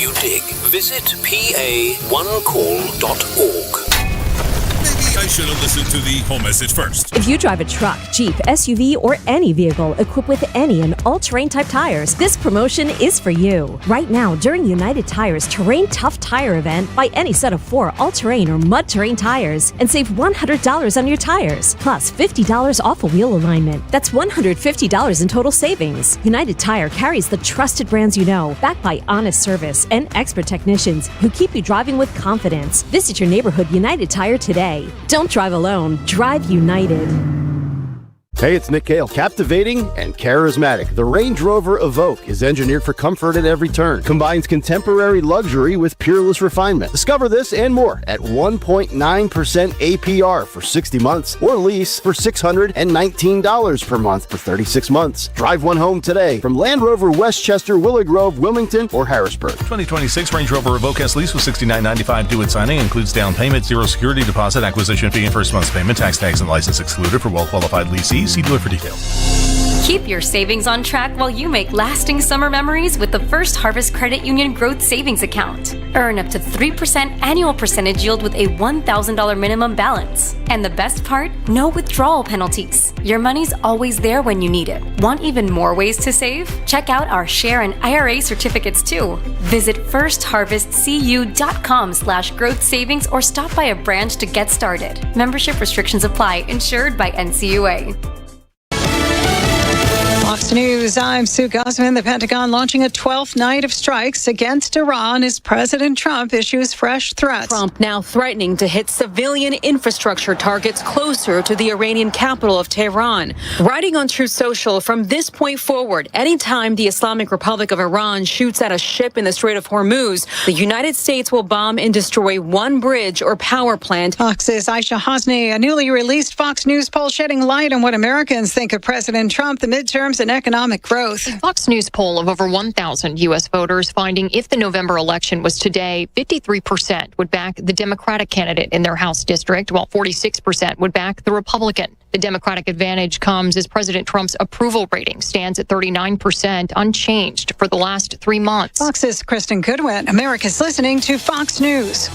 you dig. Visit pa1call.org. Maybe I should have listened to the home message first. If you drive a truck, Jeep, SUV, or any vehicle equipped with any and all-terrain type tires, this promotion is for you. Right now, during United Tire's Terrain Tough Tire event, buy any set of 4 all-terrain or mud-terrain tires and save $100 on your tires, plus $50 off a wheel alignment. That's $150 in total savings. United Tire carries the trusted brands you know, backed by honest service and expert technicians who keep you driving with confidence. Visit your neighborhood United Tire today. Don't drive alone. Drive United. Hey, it's Nick Kayal. Captivating and charismatic, the Range Rover Evoque is engineered for comfort at every turn. Combines contemporary luxury with peerless refinement. Discover this and more at 1.9% APR for 60 months or lease for $619 per month for 36 months. Drive one home today from Land Rover Westchester, Willow Grove, Wilmington, or Harrisburg. 2026 Range Rover Evoque S lease with $69.95 due at signing. Includes down payment, 0 security deposit, acquisition fee, and first month's payment. Tax, tags, and license excluded for well-qualified leasees. See dealer for details. Keep your savings on track while you make lasting summer memories with the First Harvest Credit Union Growth Savings Account. Earn up to 3% annual percentage yield with a $1,000 minimum balance. And the best part? No withdrawal penalties. Your money's always there when you need it. Want even more ways to save? Check out our Share and IRA certificates too. Visit firstharvestcu.com/growth savings or stop by a branch to get started. Membership restrictions apply. Insured by NCUA. Fox News, I'm Sue Gosman. The Pentagon launching a 12th night of strikes against Iran as President Trump issues fresh threats. Trump now threatening to hit civilian infrastructure targets closer to the Iranian capital of Tehran. Writing on Truth Social, from this point forward, anytime the Islamic Republic of Iran shoots at a ship in the Strait of Hormuz, the United States will bomb and destroy one bridge or power plant. Fox's Aisha Hosni, a newly released Fox News poll shedding light on what Americans think of President Trump, the midterms, and economic growth. Fox News poll of over 1,000 U.S. voters finding if the November election was today, 53% would back the Democratic candidate in their House district, while 46% would back the Republican. The Democratic advantage comes as President Trump's approval rating stands at 39%, unchanged for the last 3 months. Fox's Kristen Goodwin. America's listening to Fox News.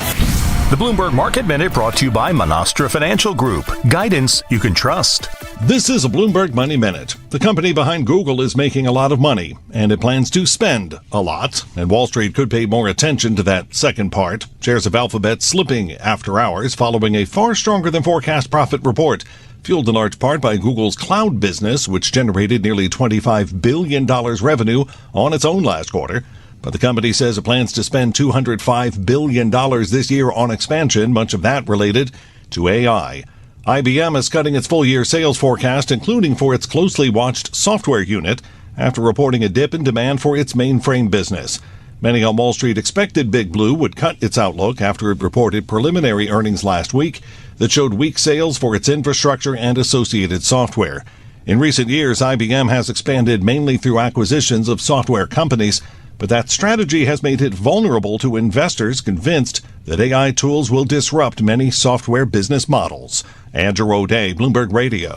The Bloomberg Market Minute brought to you by Monastra Financial Group. Guidance you can trust. This is a Bloomberg Money Minute. The company behind Google is making a lot of money, and it plans to spend a lot. And Wall Street could pay more attention to that second part. Shares of Alphabet slipping after hours following a far stronger than forecast profit report, fueled in large part by Google's cloud business, which generated nearly $25 billion revenue on its own last quarter. But the company says it plans to spend $205 billion this year on expansion, much of that related to AI. IBM is cutting its full-year sales forecast, including for its closely watched software unit, after reporting a dip in demand for its mainframe business. Many on Wall Street expected Big Blue would cut its outlook after it reported preliminary earnings last week that showed weak sales for its infrastructure and associated software. In recent years, IBM has expanded mainly through acquisitions of software companies, but that strategy has made it vulnerable to investors convinced that AI tools will disrupt many software business models. Andrew O'Day, Bloomberg Radio.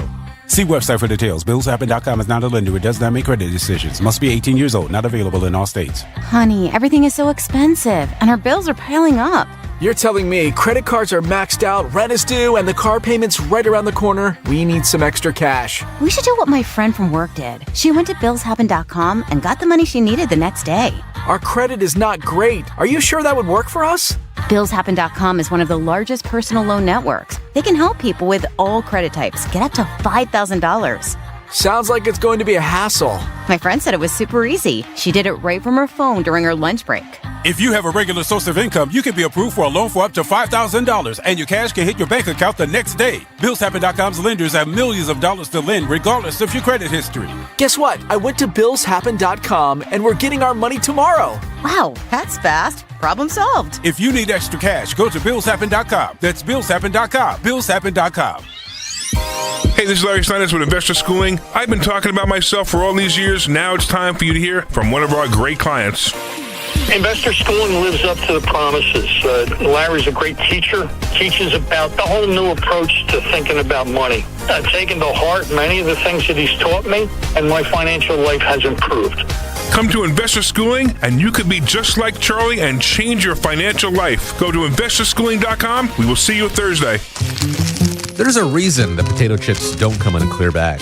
See website for details. BillsHappen.com is not a lender. It does not make credit decisions. Must be 18 years old. Not available in all states. Honey, everything is so expensive, and our bills are piling up. You're telling me credit cards are maxed out, rent is due, and the car payment's right around the corner? We need some extra cash. We should do what my friend from work did. She went to BillsHappen.com and got the money she needed the next day. Our credit is not great. Are you sure that would work for us? BillsHappen.com is one of the largest personal loan networks. They can help people with all credit types get up to $5,000. Sounds like it's going to be a hassle. My friend said it was super easy. She did it right from her phone during her lunch break. If you have a regular source of income, you can be approved for a loan for up to $5,000, and your cash can hit your bank account the next day. BillsHappen.com's lenders have millions of dollars to lend, regardless of your credit history. Guess what? I went to BillsHappen.com, and we're getting our money tomorrow. Wow, that's fast. Problem solved. If you need extra cash, go to BillsHappen.com. That's BillsHappen.com. BillsHappen.com. Hey, this is Larry Steinitz with Investor Schooling. I've been talking about myself for all these years. Now it's time for you to hear from one of our great clients. Investor Schooling lives up to the promises. Larry's a great teacher, teaches about the whole new approach to thinking about money. I've taken to heart many of the things that he's taught me, and my financial life has improved. Come to Investor Schooling, and you could be just like Charlie and change your financial life. Go to investorschooling.com. We will see you Thursday. There's a reason that potato chips don't come in a clear bag.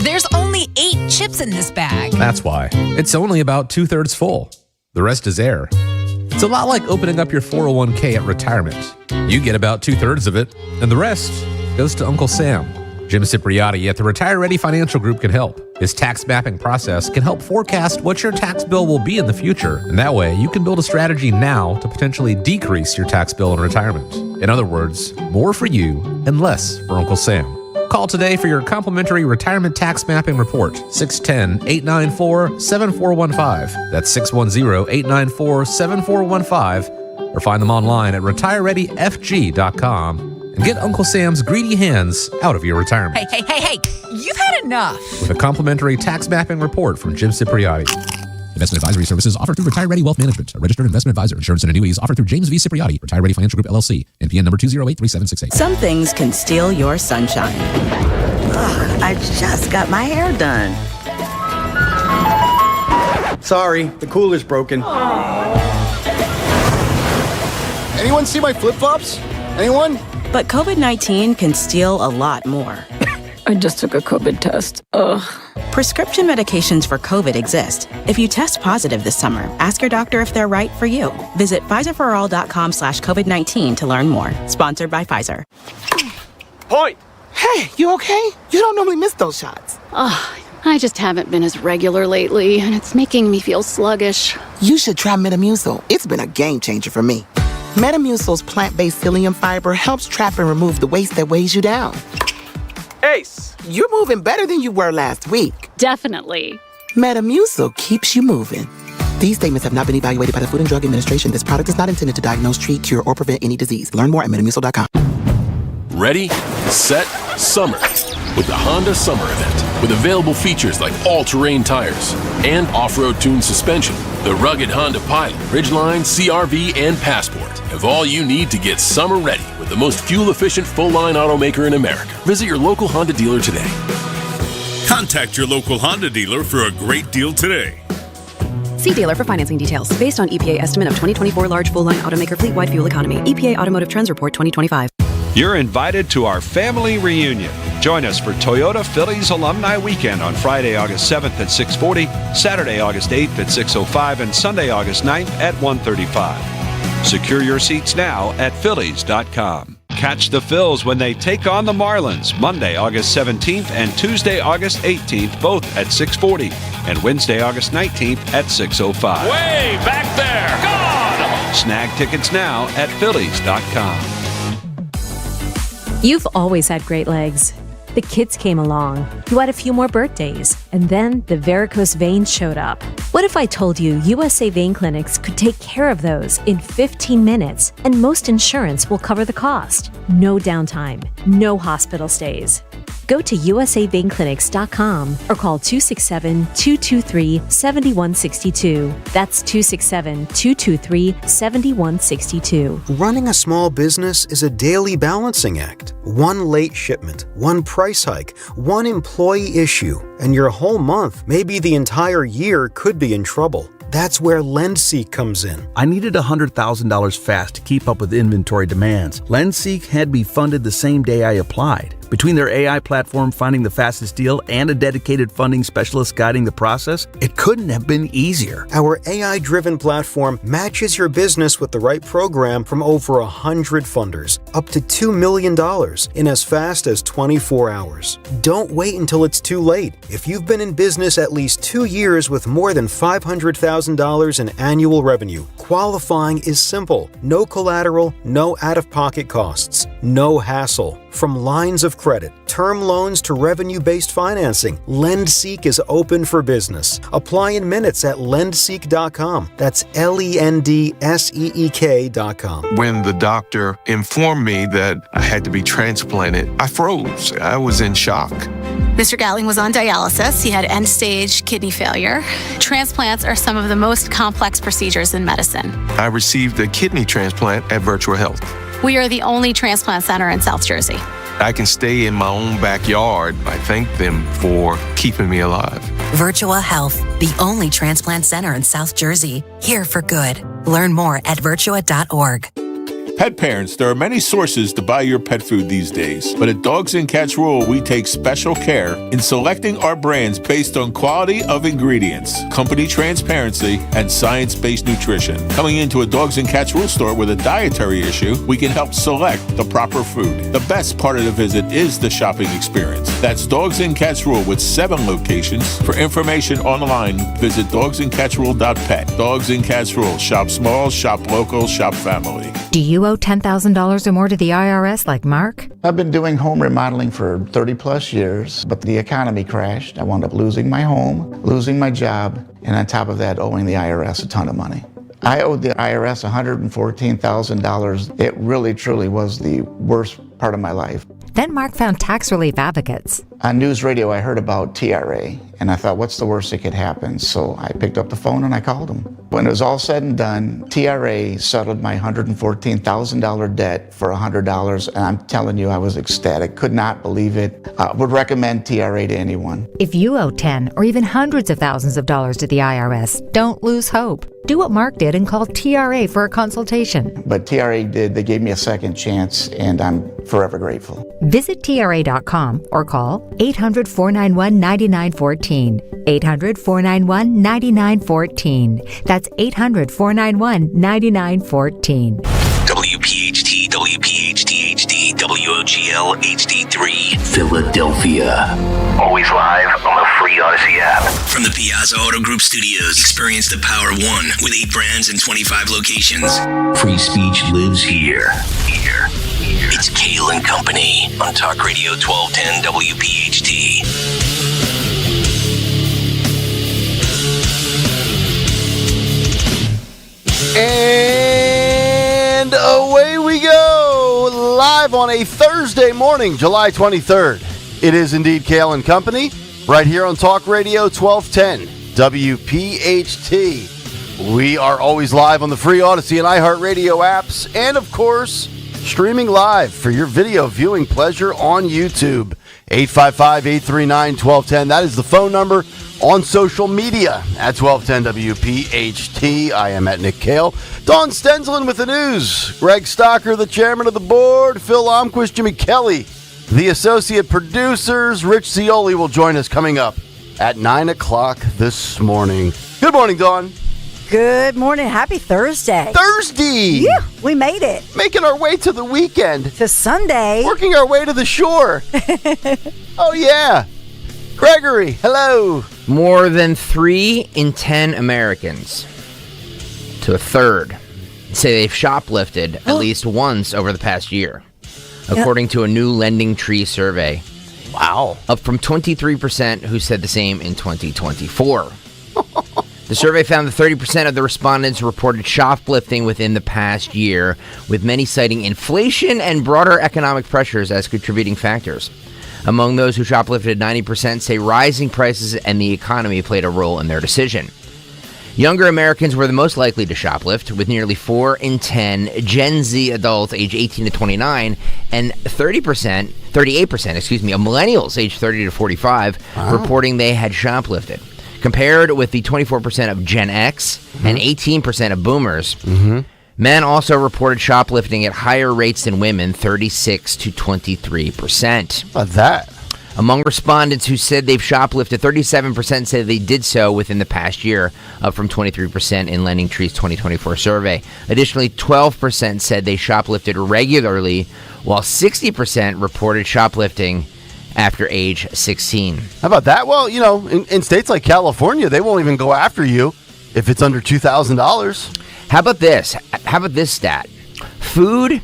There's only 8 chips in this bag. That's why. It's only about 2/3 full. The rest is air. It's a lot like opening up your 401k at retirement. You get about 2/3 of it, and the rest goes to Uncle Sam. Jim Cipriotti at the Retire Ready Financial Group can help. His tax mapping process can help forecast what your tax bill will be in the future, and that way you can build a strategy now to potentially decrease your tax bill in retirement. In other words, more for you and less for Uncle Sam. Call today for your complimentary retirement tax mapping report, 610-894-7415. That's 610-894-7415, or find them online at retirereadyfg.com. And get Uncle Sam's greedy hands out of your retirement. Hey, you've had enough. With a complimentary tax mapping report from Jim Cipriotti. Investment advisory services offered through Retire Ready Wealth Management, a registered investment advisor. Insurance and annuities offered through James V. Cipriotti, Retire Ready Financial Group, LLC, NPN number 2083768. Some things can steal your sunshine. Ugh, I just got my hair done. Sorry, the cooler's broken. Anyone see my flip-flops? Anyone? But COVID-19 can steal a lot more. I just took a COVID test. Ugh. Prescription medications for COVID exist. If you test positive this summer, ask your doctor if they're right for you. Visit PfizerForAll.com/COVID-19 to learn more. Sponsored by Pfizer. Point! Hey, you okay? You don't normally miss those shots. I just haven't been as regular lately, and it's making me feel sluggish. You should try Metamucil. It's been a game changer for me. Metamucil's plant-based psyllium fiber helps trap and remove the waste that weighs you down. Ace, you're moving better than you were last week. Definitely. Metamucil keeps you moving. These statements have not been evaluated by the Food and Drug Administration. This product is not intended to diagnose, treat, cure, or prevent any disease. Learn more at Metamucil.com. Ready, set, summer. With the Honda Summer Event. With available features like all-terrain tires and off-road tuned suspension, the rugged Honda Pilot, Ridgeline, CR-V, and Passport have all you need to get summer ready with the most fuel-efficient full-line automaker in America. Visit your local Honda dealer today. Contact your local Honda dealer for a great deal today. See dealer for financing details. Based on EPA estimate of 2024 large full-line automaker fleet-wide fuel economy. EPA Automotive Trends Report 2025. You're invited to our family reunion. Join us for Toyota Phillies Alumni Weekend on Friday, August 7th at 6:40, Saturday, August 8th at 6:05, and Sunday, August 9th at 1:35. Secure your seats now at Phillies.com. Catch the Phils when they take on the Marlins, Monday, August 17th and Tuesday, August 18th, both at 6:40, and Wednesday, August 19th at 6:05. Way back there! Gone! Snag tickets now at Phillies.com. You've always had great legs. The kids came along. You had a few more birthdays. And then the varicose veins showed up. What if I told you USA Vein Clinics could take care of those in 15 minutes and most insurance will cover the cost? No downtime, no hospital stays. Go to usaveinclinics.com or call 267-223-7162. That's 267-223-7162. Running a small business is a daily balancing act. One late shipment, one price hike, one employee issue, and your whole month, maybe the entire year, could be in trouble. That's where LendSeek comes in. I needed $100,000 fast to keep up with inventory demands. LendSeek had me funded the same day I applied. Between their AI platform finding the fastest deal and a dedicated funding specialist guiding the process, it couldn't have been easier. Our AI-driven platform matches your business with the right program from over 100 funders, up to $2 million in as fast as 24 hours. Don't wait until it's too late. If you've been in business at least 2 years with more than $500,000 in annual revenue, qualifying is simple. No collateral, no out-of-pocket costs, no hassle. From lines of credit, term loans to revenue-based financing, LendSeek is open for business. Apply in minutes at lendseek.com. That's LENDSEEK.com. When the doctor informed me that I had to be transplanted, I froze. I was in shock. Mr. Gatling was on dialysis. He had end-stage kidney failure. Transplants are some of the most complex procedures in medicine. I received a kidney transplant at Virtual Health. We are the only transplant center in South Jersey. I can stay in my own backyard. I thank them for keeping me alive. Virtua Health, the only transplant center in South Jersey. Here for good. Learn more at virtua.org. Pet parents, there are many sources to buy your pet food these days, but at Dogs and Cats Rule, we take special care in selecting our brands based on quality of ingredients, company transparency, and science-based nutrition. Coming into a Dogs and Cats Rule store with a dietary issue, we can help select the proper food. The best part of the visit is the shopping experience. That's Dogs and Cats Rule with 7 locations. For information online, visit dogsandcatsrule.pet. Dogs and Cats Rule. Shop small, shop local, shop family. Do you owe $10,000 or more to the IRS like Mark? I've been doing home remodeling for 30 plus years, but the economy crashed. I wound up losing my home, losing my job, and on top of that, owing the IRS a ton of money. I owed the IRS $114,000. It really, truly was the worst part of my life. Then Mark found tax relief advocates. On news radio, I heard about TRA, and I thought, what's the worst that could happen? So I picked up the phone and I called them. When it was all said and done, TRA settled my $114,000 debt for $100, and I'm telling you, I was ecstatic. Could not believe it. Would recommend TRA to anyone. If you owe 10 or even hundreds of thousands of dollars to the IRS, don't lose hope. Do what Mark did and call TRA for a consultation. But TRA did. They gave me a second chance, and I'm forever grateful. Visit TRA.com or call 800-491-9914. 800-491-9914. That's 800-491-9914. WPHT, WPHT HD, WOGL HD3, Philadelphia. Always live on the free Odyssey app. From the Piazza Auto Group Studios, experience the power of one with 8 brands and 25 locations. Free speech lives here. It's Kayal and Company on Talk Radio 1210 WPHT. And away we go, live on a Thursday morning, July 23rd. It is indeed Kayal and Company, right here on Talk Radio 1210 WPHT. We are always live on the free Odyssey and iHeartRadio apps, and of course, streaming live for your video viewing pleasure on YouTube. 855-839-1210. That is the phone number. On social media at 1210 WPHT. I am at Nick Kale. Dawn Stenzlin with the news. Greg Stocker, the chairman of the board. Phil Omquist, Jimmy Kelly, the associate producers. Rich Cioli will join us coming up at 9 o'clock this morning. Good morning, Dawn. Good morning. Happy Thursday. Thursday. Yeah, we made it. Making our way to the weekend. To Sunday. Working our way to the shore. Oh, yeah. Gregory, hello. More than 3 in 10 Americans, to a third, say they've shoplifted at least once over the past year, according to a new Lending Tree survey. Wow. Up from 23% who said the same in 2024. The survey found that 30% of the respondents reported shoplifting within the past year, with many citing inflation and broader economic pressures as contributing factors. Among those who shoplifted, 90% say rising prices and the economy played a role in their decision. Younger Americans were the most likely to shoplift, with nearly 4 in 10 Gen Z adults aged 18 to 29 and 38% of millennials aged 30 to 45 reporting they had shoplifted. Compared with the 24% of Gen X and 18% of boomers, men also reported shoplifting at higher rates than women, 36 to 23%. About that. Among respondents who said they've shoplifted, 37% said they did so within the past year, up from 23% in Lending Tree's 2024 survey. Additionally, 12% said they shoplifted regularly, while 60% reported shoplifting after age 16. How about that? Well, you know, in states like California, they won't even go after you if it's under $2,000. How about this? How about this stat? Food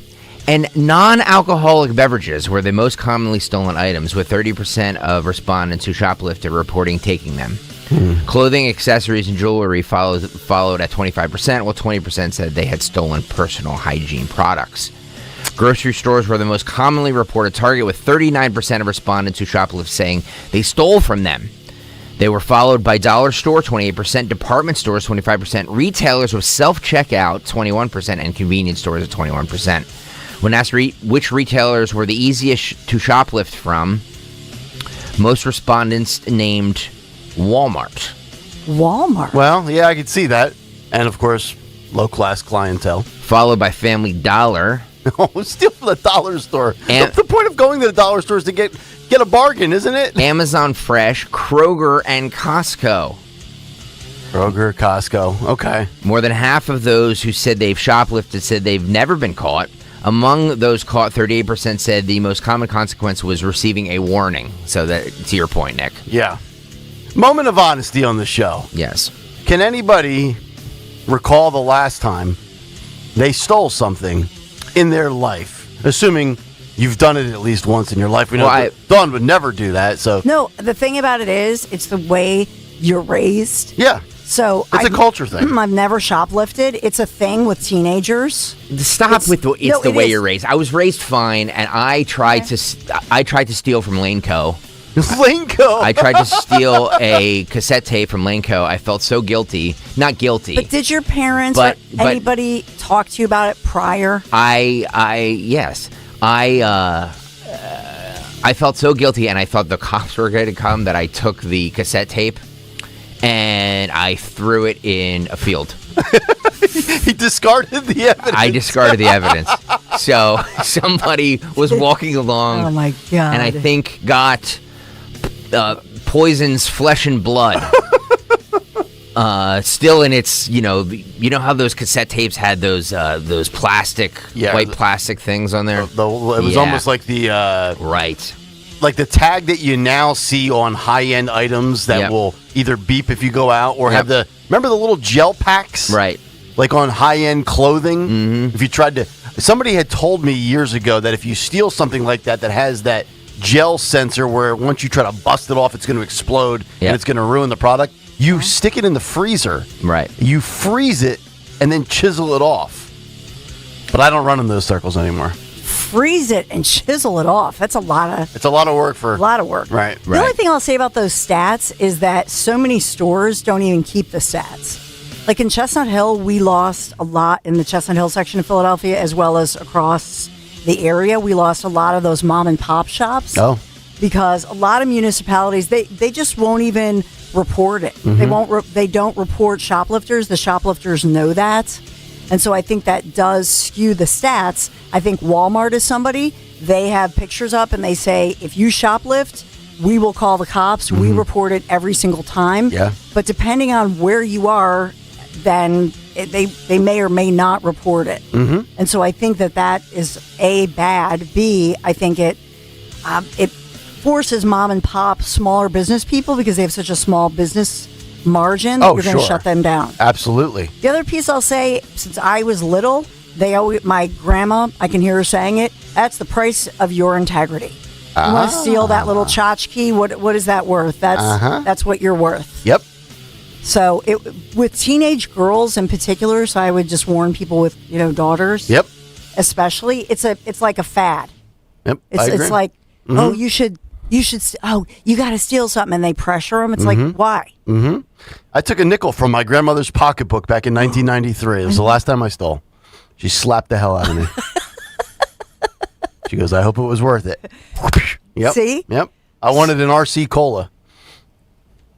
and non-alcoholic beverages were the most commonly stolen items, with 30% of respondents who shoplifted reporting taking them. Clothing, accessories, and jewelry followed at 25%, while 20% said they had stolen personal hygiene products. Grocery stores were the most commonly reported target, with 39% of respondents who shoplifted saying they stole from them. They were followed by dollar store, 28%, department stores, 25%, retailers with self-checkout, 21%, and convenience stores at 21%. When asked which retailers were the easiest to shoplift from, most respondents named Walmart. Walmart. Well, yeah, I could see that. And, of course, low-class clientele. Followed by Family Dollar. Oh, still from the dollar store. The point of going to the dollar store is to get a bargain, isn't it? Amazon Fresh, Kroger, and Costco. Kroger, Costco. Okay. More than half of those who said they've shoplifted said they've never been caught. Among those caught, 38% said the most common consequence was receiving a warning. So that, to your point, Nick. Yeah. Moment of honesty on the show. Yes. Can anybody recall the last time they stole something in their life? Assuming you've done it at least once in your life. We know Dawn would never do that. So No, the thing about it is, it's the way you're raised. Yeah. So it's a culture thing. I've never shoplifted. It's a thing with teenagers. Stop with the way you're raised. I was raised fine, and I tried to steal from Laneco. Laneco. I tried to steal a cassette tape from Laneco. I felt so guilty. Not guilty. But did your parents or anybody talk to you about it prior? Yes. I felt so guilty, and I thought the cops were going to come that I took the cassette tape and I threw it in a field. He discarded the evidence. I discarded the evidence. So somebody was walking along. Oh my God. And I think got Poison's Flesh and Blood. Still in its, you know how those cassette tapes had those plastic, white plastic things on there? It was almost like the... right. Like the tag that you now see on high-end items that will either beep if you go out or have remember the little gel packs? Right. Like on high-end clothing? Mm-hmm. If you tried to... Somebody had told me years ago that if you steal something like that has that gel sensor where once you try to bust it off, it's going to explode and it's going to ruin the product, you stick it in the freezer. Right. You freeze it and then chisel it off. But I don't run in those circles anymore. Freeze it and chisel it off. That's a lot of... It's a lot of work for... A lot of work. Right. The only thing I'll say about those stats is that so many stores don't even keep the stats. Like in Chestnut Hill, we lost a lot in the Chestnut Hill section of Philadelphia, as well as across the area. We lost a lot of those mom and pop shops. Oh. Because a lot of municipalities, they just won't even report it. Mm-hmm. They don't report shoplifters. The shoplifters know that. And so I think that does skew the stats. I think Walmart is somebody, they have pictures up and they say, if you shoplift, we will call the cops. We report it every single time. Yeah. But depending on where you are, then they may or may not report it. Mm-hmm. And so I think that is A, bad. B, I think it forces mom and pop smaller business people, because they have such a small business margin, that you're going to shut them down. Absolutely. The other piece I'll say, since I was little, my grandma, I can hear her saying it, that's the price of your integrity. You want to steal that little tchotchke? What is that worth? That's what you're worth. Yep. So with teenage girls in particular, so I would just warn people with daughters. Yep. Especially, it's like a fad. Yep. It's like, oh, you got to steal something, and they pressure them. It's like, why? Mm-hmm. I took a nickel from my grandmother's pocketbook back in 1993. It was the last time I stole. She slapped the hell out of me. She goes, I hope it was worth it. Yep. See? Yep. I wanted an RC Cola.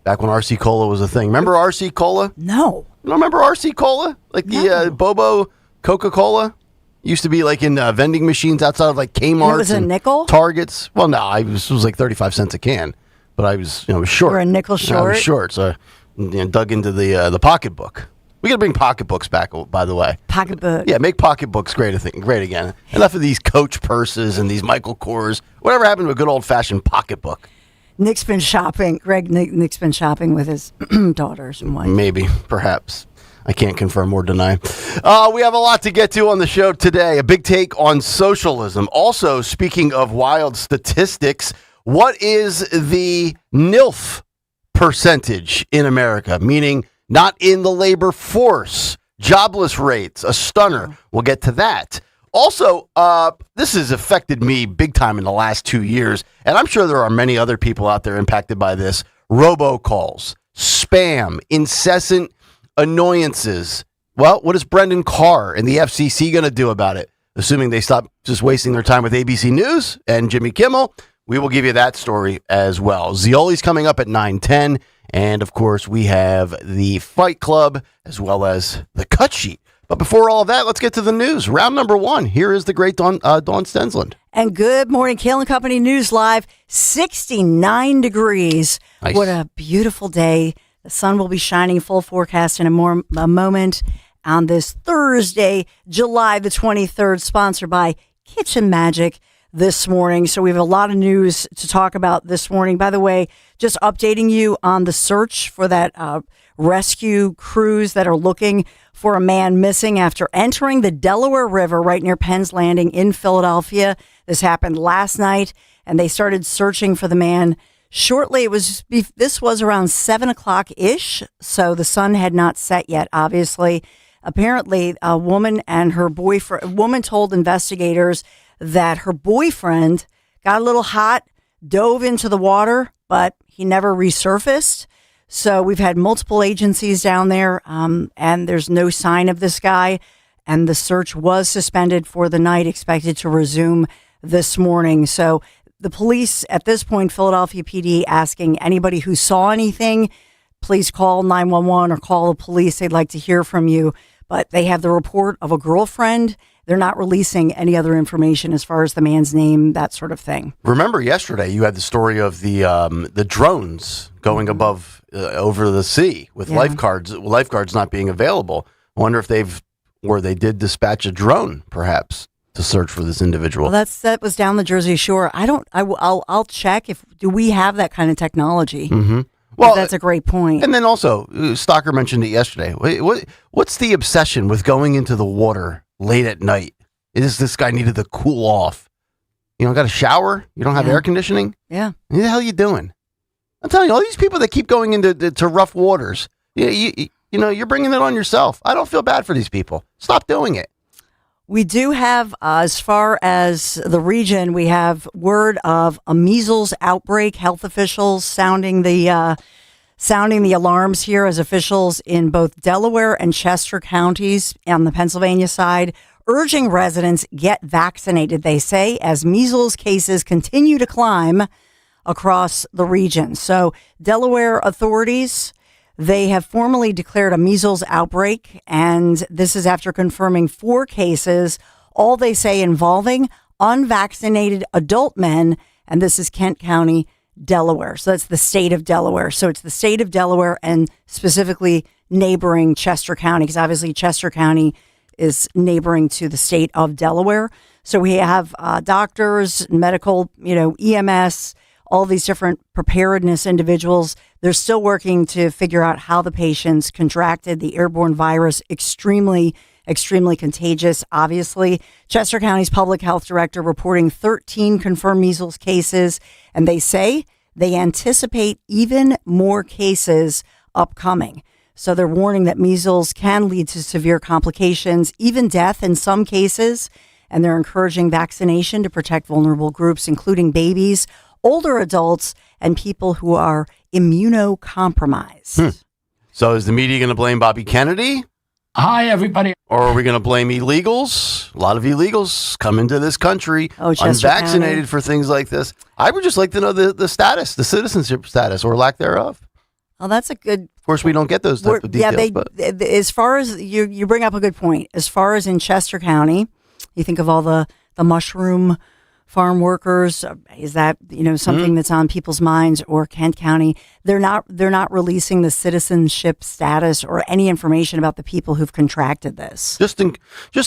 Back when RC Cola was a thing. Remember RC Cola? No. You don't remember RC Cola? Like the Bobo Coca-Cola? Used to be like in vending machines outside of like Kmart. It was a nickel? Targets. Well, no, it was like 35 cents a can. But I was, short. You were a nickel short? I was short, so I dug into the pocketbook. We got to bring pocketbooks back, by the way. Pocketbook. Yeah, make pocketbooks great again. Enough of these Coach purses and these Michael Kors. Whatever happened to a good old-fashioned pocketbook? Nick's been shopping. Nick's been shopping with his daughters and wife. Maybe, perhaps. I can't confirm or deny. We have a lot to get to on the show today. A big take on socialism. Also, speaking of wild statistics, what is the NILF percentage in America? Meaning not in the labor force. Jobless rates, a stunner. We'll get to that. Also, this has affected me big time in the last 2 years, and I'm sure there are many other people out there impacted by this. Robocalls, spam, incessant annoyances. Well, what is Brendan Carr and the FCC going to do about it? Assuming they stop just wasting their time with ABC News and Jimmy Kimmel, we will give you that story as well. Zioli's coming up at 9:10, And, of course, we have the Fight Club as well as the Cut Sheet. But before all of that, let's get to the news. Round number one. Here is the great Dawn Stensland. And good morning, Kayal and Company News Live. 69 degrees. Nice. What a beautiful day. The sun will be shining full forecast in a moment on this Thursday, July the 23rd, sponsored by Kitchen Magic this morning. So we have a lot of news to talk about this morning. By the way, just updating you on the search for that rescue crews that are looking for a man missing after entering the Delaware River right near Penn's Landing in Philadelphia. This happened last night, and they started searching for the man shortly. This was around 7 o'clock ish, so the sun had not set yet, obviously. Apparently, a woman and her boyfriend, a woman told investigators that her boyfriend got a little hot, dove into the water, but he never resurfaced. So we've had multiple agencies down there, and there's no sign of this guy. And the search was suspended for the night, expected to resume this morning. So the police at this point, Philadelphia PD, asking anybody who saw anything, please call 911 or call the police. They'd like to hear from you. But they have the report of a girlfriend. They're not releasing any other information as far as the man's name, that sort of thing. Remember yesterday you had the story of the drones going above over the sea with lifeguards not being available. I wonder if they did dispatch a drone perhaps to search for this individual. Well, that was down the Jersey Shore. I'll check do we have that kind of technology. Mm-hmm. Well, that's a great point. And then also, Stalker mentioned it yesterday. What's the obsession with going into the water late at night? This guy needed to cool off. You don't got a shower? You don't have air conditioning? Yeah. What the hell are you doing? I'm telling you, all these people that keep going into rough waters, you're bringing it on yourself. I don't feel bad for these people. Stop doing it. We do have, as far as the region, we have word of a measles outbreak. Health officials sounding the alarms here as officials in both Delaware and Chester counties on the Pennsylvania side, urging residents get vaccinated, they say, as measles cases continue to climb across the region. So Delaware authorities, they have formally declared a measles outbreak, and this is after confirming 4 cases, all they say involving unvaccinated adult men, and this is Kent County, Delaware. So that's the state of Delaware. So it's the state of Delaware and specifically neighboring Chester County, because obviously Chester County is neighboring to the state of Delaware. So we have doctors, medical, EMS, all these different preparedness individuals. They're still working to figure out how the patients contracted the airborne virus. Extremely contagious, obviously. Chester County's public health director reporting 13 confirmed measles cases, and they say they anticipate even more cases upcoming. So they're warning that measles can lead to severe complications, even death in some cases, and they're encouraging vaccination to protect vulnerable groups, including babies, older adults, and people who are immunocompromised. So is the media going to blame Bobby Kennedy? Hi, everybody. Or are we going to blame illegals? A lot of illegals come into this country unvaccinated County. For things like this. I would just like to know the status, the citizenship status or lack thereof. Oh, that's a good... Of course, we don't get those type of details. As far as you bring up a good point. As far as in Chester County, you think of all the mushroom farm workers. Is that something that's on people's minds? Or Kent County, they're not releasing the citizenship status or any information about the people who've contracted this. Just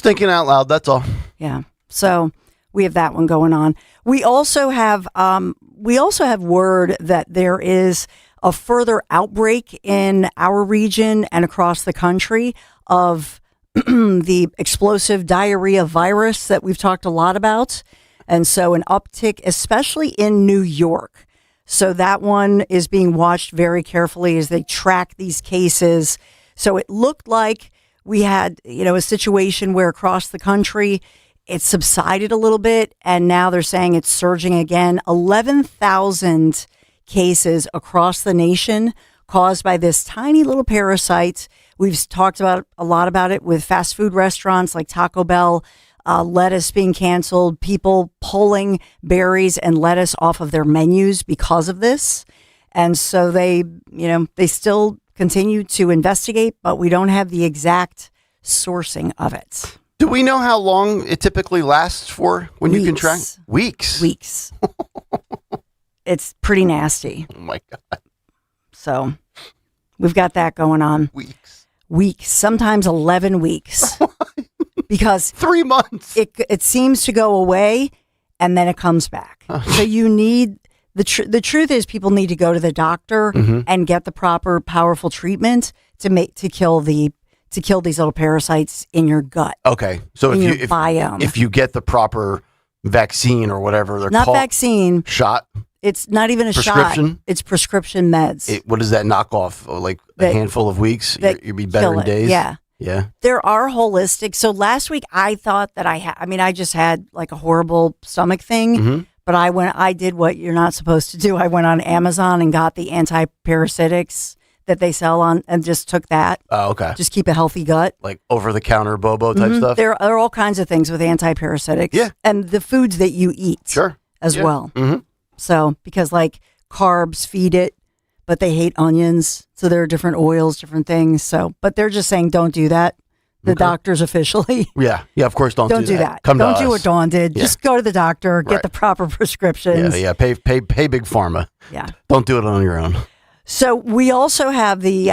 thinking out loud. That's all. Yeah. So we have that one going on. We also have word that there is a further outbreak in our region and across the country of the explosive diarrhea virus that we've talked a lot about. And so an uptick, especially in New York. So that one is being watched very carefully as they track these cases. So it looked like we had, a situation where across the country, it subsided a little bit. And now they're saying it's surging again. 11,000 cases across the nation caused by this tiny little parasite. We've talked a lot about it with fast food restaurants like Taco Bell, lettuce being canceled, people pulling berries and lettuce off of their menus because of this. And so they still continue to investigate, but we don't have the exact sourcing of it. Do we know how long it typically lasts for when you can track? Weeks. It's pretty nasty. Oh my God. So we've got that going on. Weeks, sometimes 11 weeks. Because 3 months. It seems to go away and then it comes back. So you need the truth is people need to go to the doctor and get the proper powerful treatment to kill these little parasites in your gut. Okay. So if you get the proper vaccine or whatever they're not called. vaccine. Shot. It's not even a prescription? shot. It's prescription meds. What does that knock off? Like a handful of weeks? You'd be better in days? Yeah. Yeah. There are holistic. So last week I thought that I just had like a horrible stomach thing, but I did what you're not supposed to do. I went on Amazon and got the anti-parasitics that they sell on and just took that. Oh, okay. Just keep a healthy gut. Like over-the-counter Bobo type stuff? There are all kinds of things with anti-parasitics. Yeah. And the foods that you eat as well. Mm-hmm. So, because like carbs feed it, but they hate onions. So there are different oils, different things. So, but they're just saying don't do that. The doctors officially. Yeah, of course don't do that. Come don't to do us. what Dawn did. Yeah. Just go to the doctor, get Right. the proper prescriptions. Yeah, pay big pharma. Yeah. Don't do it on your own. So we also have the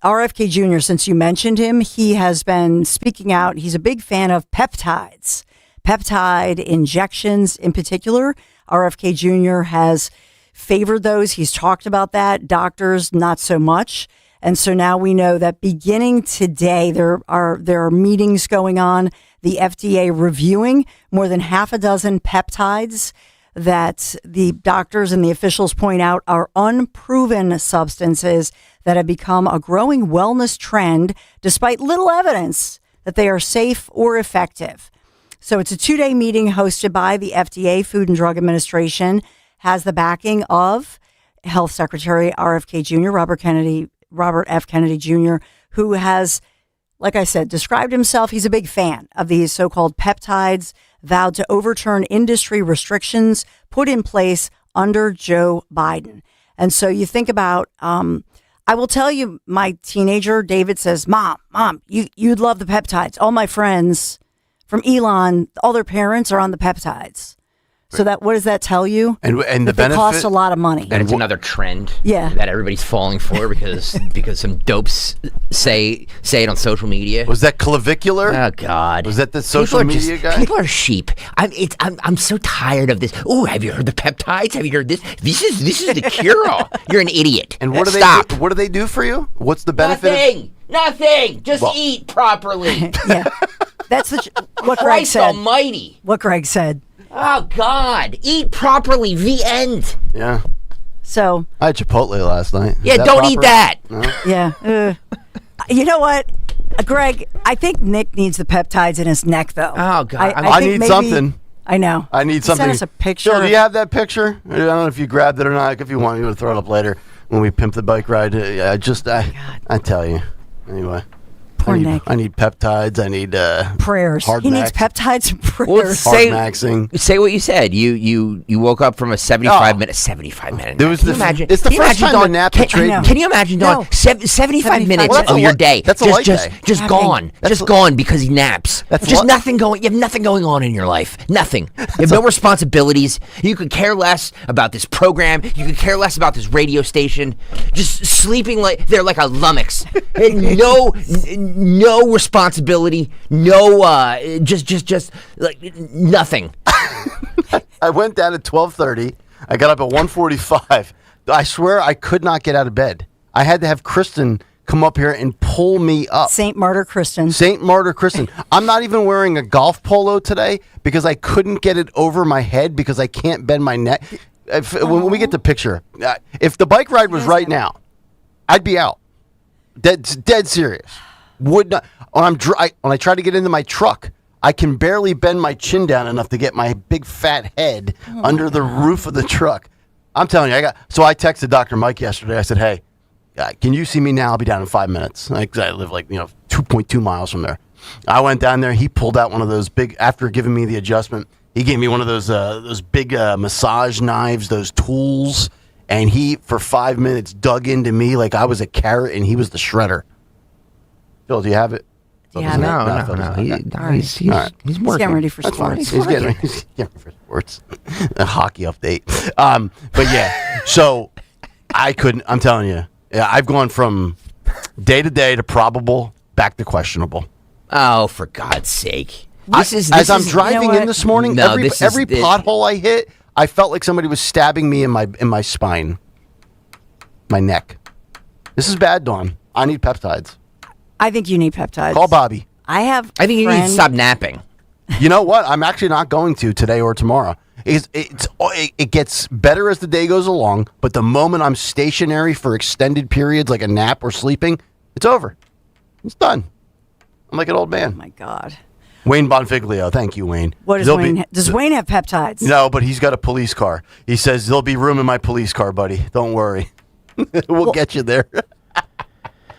RFK Jr., since you mentioned him, he has been speaking out. He's a big fan of peptides, peptide injections in particular. RFK Jr. has favored those. He's talked about that. Doctors, not so much. And so now we know that beginning today, there are meetings going on, the FDA reviewing more than half a dozen peptides that the doctors and the officials point out are unproven substances that have become a growing wellness trend despite little evidence that they are safe or effective. So it's a 2-day meeting hosted by the FDA, Food and Drug Administration, has the backing of Health Secretary RFK Jr., Robert F. Kennedy Jr., who has, like I said, described himself. He's a big fan of these so-called peptides, vowed to overturn industry restrictions put in place under Joe Biden. And so you think about, I will tell you, my teenager, David, says, Mom, you'd love the peptides. All my friends from Elon, all their parents are on the peptides. So what does that tell you? And the That benefit costs a lot of money. And it's another trend that everybody's falling for because some dopes say it on social media. Was that clavicular? Oh God! Was that the social media guy? People are sheep. I'm so tired of this. Oh, have you heard the peptides? Have you heard this? This is the cure-all. You're an idiot. And what do Stop. what do they do for you? What's the benefit? Nothing. Just eat properly. Yeah, that's what Greg Christ said. Almighty. What Greg said. Oh God! Eat properly. The end. Yeah. So I had Chipotle last night. Yeah, don't eat that. No? Yeah. You know what, Greg? I think Nick needs the peptides in his neck, though. Oh God! I need something. I know. I need something. Send us a picture. Phil, do you have that picture? I don't know if you grabbed it or not. If you want, you want to throw it up later when we pimp the bike ride. I tell you. Anyway. Poor Nick. I need peptides. I need prayers. He needs peptides and prayers. Well, say what you said. You woke up from a 75 minute. There was it's the first time I napped the trade. Can you imagine, Dawn? 75 minutes Well, of your day. That's a light day. Just gone. Just gone because he naps. Nothing going. You have nothing going on in your life. Nothing. You have no responsibilities. You could care less about this program. You could care less about this radio station. Just sleeping like they're like a lummox. No responsibility, just like nothing. I went down at 12:30. I got up at 1:45. I swear I could not get out of bed. I had to have Kristen come up here and pull me up. Saint Martyr Kristen. I'm not even wearing a golf polo today because I couldn't get it over my head because I can't bend my neck. When we get the picture, if the bike ride was right now, I'd be out. Dead serious. Would not when I try to get into my truck, I can barely bend my chin down enough to get my big fat head under the roof of the truck. I'm telling you, so I texted Dr. Mike yesterday. I said, "Hey, can you see me now? I'll be down in 5 minutes." I live 2.2 miles from there. I went down there. He pulled out one of those big. After giving me the adjustment, he gave me one of those big massage knives, those tools. And he, for 5 minutes, dug into me like I was a carrot and he was the shredder. Phil, do you have it? Yeah, no. He's working. He's getting ready for sports. He's getting ready for sports. A hockey update. But yeah, so I couldn't. I'm telling you, I've gone from day to day to probable back to questionable. Oh, for God's sake! As I'm driving in this morning, every pothole I hit, I felt like somebody was stabbing me in my spine, my neck. This is bad, Dawn. I need peptides. I think you need peptides. Call Bobby. I think you need to stop napping. You know what? I'm actually not going to today or tomorrow. It gets better as the day goes along, but the moment I'm stationary for extended periods like a nap or sleeping, it's over. It's done. I'm like an old man. Oh, my God. Wayne Bonfiglio. Thank you, Wayne. What does Wayne does Wayne have peptides? No, but he's got a police car. He says, there'll be room in my police car, buddy. Don't worry. We'll get you there.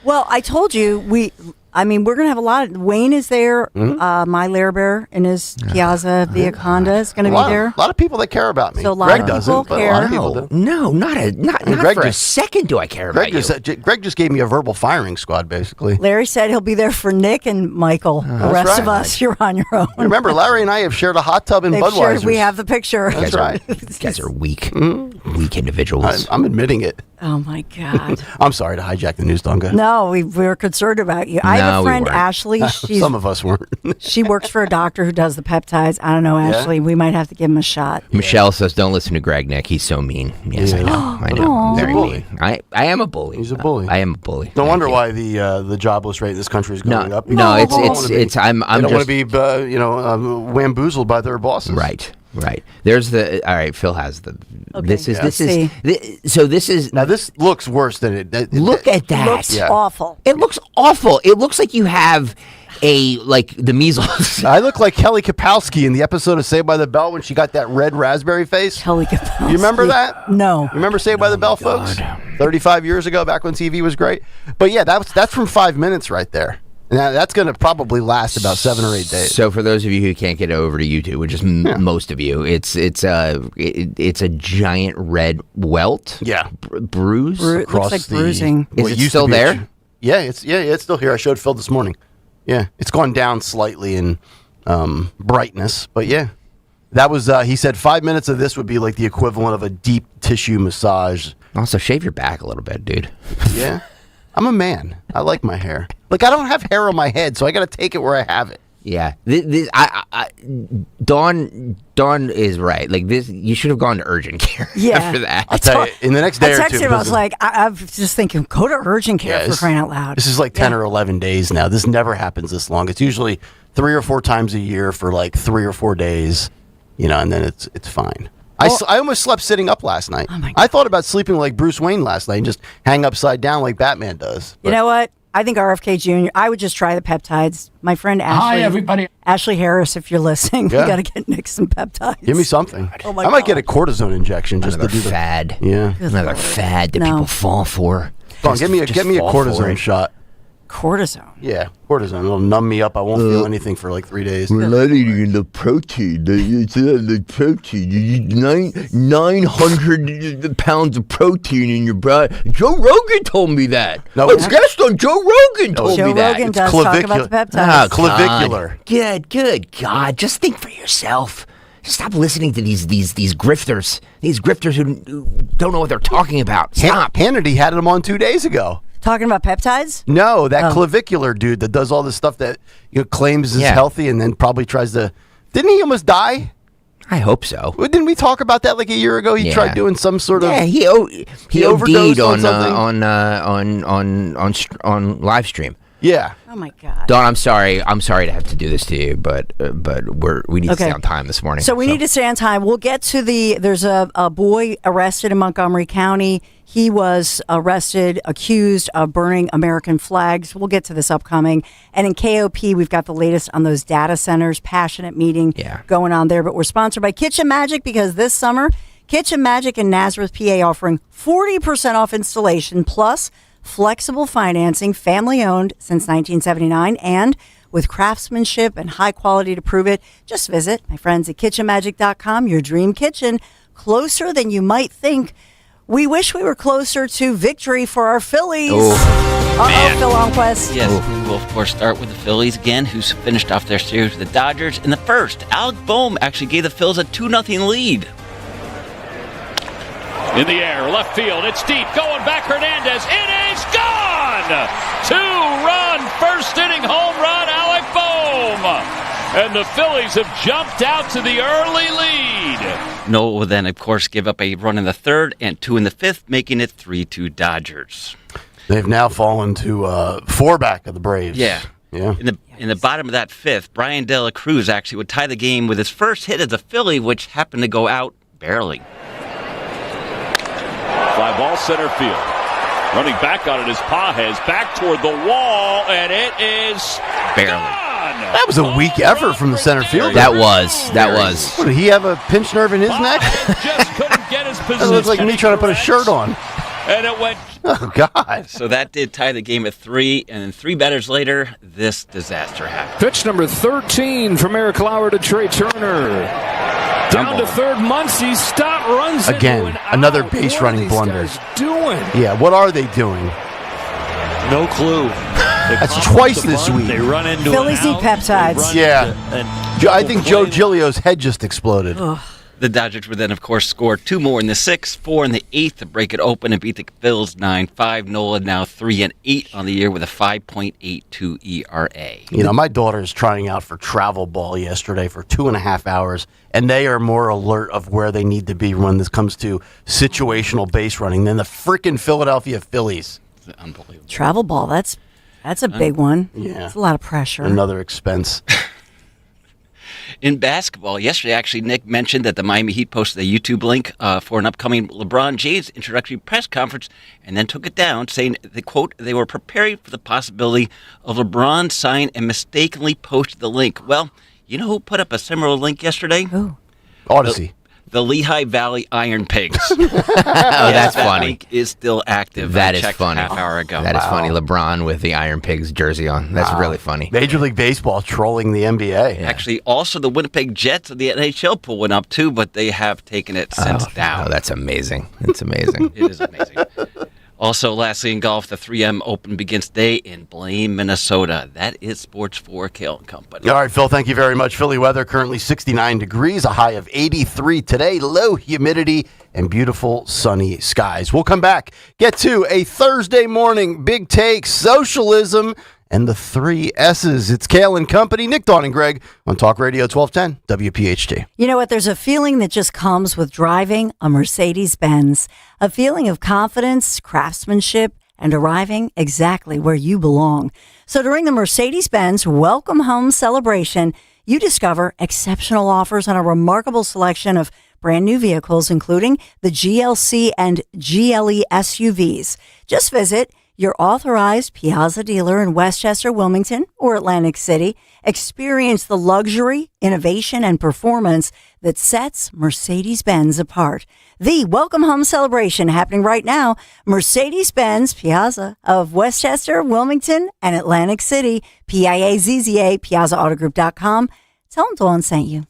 Well, I told you, we're going to have a lot of, Wayne is there, my Lair Bear in his Piazza Via Honda is going to be there. A lot of people that care about me. So Greg doesn't, but a lot of people do. No, not Greg for a second do I care about you. Greg just gave me a verbal firing squad, basically. Larry said he'll be there for Nick and Michael. The rest of us, you're on your own. Remember, Larry and I have shared a hot tub in Budweiser. We have the picture. That's right. These guys are weak. Weak individuals. I'm admitting it. Oh, my God. I'm sorry to hijack the news, Dunga. No, we were concerned about you. I have a friend, Ashley. Some of us weren't. She works for a doctor who does the peptides. I don't know, Ashley. We might have to give him a shot. Michelle says, don't listen to Greg, Nick. He's so mean. Yes, I know. I know. Aww. Very mean. I am a bully. He's a bully. I am a bully. No wonder why the jobless rate in this country is going up. No, it's they don't want to be wamboozled by their bosses. Right. There's all right. Phil has the. Okay, This is now. This looks worse than it. Look at that. It looks awful. It looks awful. It looks like you have the measles. I look like Kelly Kapowski in the episode of Saved by the Bell when she got that red raspberry face. Kelly Kapowski. You remember that? No. Remember Saved by the Bell, folks? 35 years ago, back when TV was great. But yeah, that's from 5 minutes right there. Now, that's going to probably last about 7 or 8 days. So for those of you who can't get over to YouTube, which is most of you, it's a giant red welt. Yeah, bruise looks across like bruising. Is it still there? Yeah, it's still here. I showed Phil this morning. Yeah, it's gone down slightly in brightness, but yeah, that was. He said 5 minutes of this would be like the equivalent of a deep tissue massage. Also, shave your back a little bit, dude. Yeah. I'm a man. I like my hair. Like, I don't have hair on my head, so I got to take it where I have it. Yeah. Dawn is right. Like, this, you should have gone to urgent care after that. I'll tell you, in the next day or two. I texted him, I was like, I was just thinking, go to urgent care for crying out loud. This is like 10 or 11 days now. This never happens this long. It's usually 3 or 4 times a year for like 3 or 4 days, and then it's fine. I almost slept sitting up last night. Oh my God. I thought about sleeping like Bruce Wayne last night and just hang upside down like Batman does. You know what? I think RFK Jr., I would just try the peptides. My friend Ashley. Hi, everybody. Ashley Harris, if you're listening, we got to get Nick some peptides. Give me something. Oh my I might God. get a cortisone injection just Another to do fad. Yeah. Another fad that people fall for. Come on, get me a cortisone shot. Cortisone? Yeah, cortisone. It'll numb me up. I won't feel anything for like 3 days. We're not eating the protein. The protein. You need 900 pounds of protein in your body. Joe Rogan told me that. No, a guest on Joe Rogan told me that. Joe Rogan does talk about the peptides. Clavicular. Good God. Just think for yourself. Stop listening to these grifters. These grifters who don't know what they're talking about. Stop. Hannity had him on 2 days ago. Talking about peptides? No, that clavicular dude that does all this stuff that claims is healthy and then probably tries to. Didn't he almost die? I hope so. Well, didn't we talk about that like a year ago? He tried doing some sort of. Yeah, he overdosed OD'd on on live stream. Yeah. Oh my God. Dawn, I'm sorry to have to do this to you, but we need to stay on time this morning. So we need to stay on time. We'll get to there's a boy arrested in Montgomery County. He was arrested, accused of burning American flags. We'll get to this upcoming. And in KOP, we've got the latest on those data centers, passionate meeting going on there. But we're sponsored by Kitchen Magic because this summer, Kitchen Magic in Nazareth, PA offering 40% off installation plus flexible financing, family owned since 1979, and with craftsmanship and high quality to prove it. Just visit my friends at kitchenmagic.com, your dream kitchen, closer than you might think. we wish we were closer to victory for our Phillies. Man. Phil Longquist. Yes, we will, of course, start with the Phillies again, who's finished off their series with the Dodgers. In the first, Alec Boehm actually gave the Phils a 2-0 lead. In the air, left field, it's deep, going back Hernandez, it is gone! 2-run first inning home run, Alec Boehm! And the Phillies have jumped out to the early lead. Noah will then, of course, give up a run in the third and 2 in the fifth, making it 3-2 Dodgers. They've now fallen to 4 back of the Braves. Yeah. Yeah. In the bottom of that fifth, Brian De La Cruz actually would tie the game with his first hit as a Philly, which happened to go out barely. Fly ball center field. Running back on it is Pages, back toward the wall, and it is barely. That was a weak effort from the center fielder. That was. What, did he have a pinched nerve in his neck? Just couldn't get his position. That looks like me trying to put a shirt on. And it went. Oh, God. So that did tie the game at 3, and then 3 batters later, this disaster happened. Pitch number 13 from Eric Lauer to Trey Turner. Down to third, Muncy, stop, runs again. Another base running blunder. Doing? Yeah, what are they doing? No clue. That's twice this week. They run into Phillies need peptides. Yeah. I think Joe Giglio's head just exploded. The Dodgers would then, of course, score 2 more in the 6th, 4 in the 8th to break it open and beat the Phils 9-5. Nola now 3-8 on the year with a 5.82 ERA. You know, my daughter's trying out for travel ball yesterday for 2.5 hours, and they are more alert of where they need to be when this comes to situational base running than the freaking Philadelphia Phillies. Unbelievable. Travel ball, that's a big one. Yeah. It's a lot of pressure. Another expense. In basketball, yesterday, actually, Nick mentioned that the Miami Heat posted a YouTube link for an upcoming LeBron James introductory press conference and then took it down, saying, the quote, they were preparing for the possibility of LeBron signing and mistakenly posted the link. Well, you know who put up a similar link yesterday? Who? Odyssey. The Lehigh Valley Iron Pigs. That's that funny. link is still active. That I is checked funny. a half hour ago. That is funny. LeBron with the Iron Pigs jersey on. That's really funny. Major League Baseball trolling the NBA. Actually, also the Winnipeg Jets of the NHL pool went up too, but they have taken it since down. Oh, that's amazing. It's amazing. It is amazing. Also, lastly in golf, the 3M Open begins today in Blaine, Minnesota. That is sports for Kayal and Company. All right, Phil, thank you very much. Philly weather currently 69 degrees, a high of 83 today, low humidity, and beautiful sunny skies. We'll come back, get to a Thursday morning big take, socialism, and the 3 S's. It's Kayal and Company, Nick, Dawn, and Greg on Talk Radio 1210 WPHT. You know what? There's a feeling that just comes with driving a Mercedes-Benz, a feeling of confidence, craftsmanship, and arriving exactly where you belong. So during the Mercedes-Benz Welcome Home celebration, you discover exceptional offers on a remarkable selection of brand new vehicles, including the GLC and GLE SUVs. Just visit your authorized Piazza dealer in Westchester, Wilmington, or Atlantic City. Experience the luxury, innovation, and performance that sets Mercedes-Benz apart. The Welcome Home celebration happening right now. Mercedes-Benz Piazza of Westchester, Wilmington, and Atlantic City. PIAZZA, PiazzaAutogroup.com. Tell them Dawn sent you.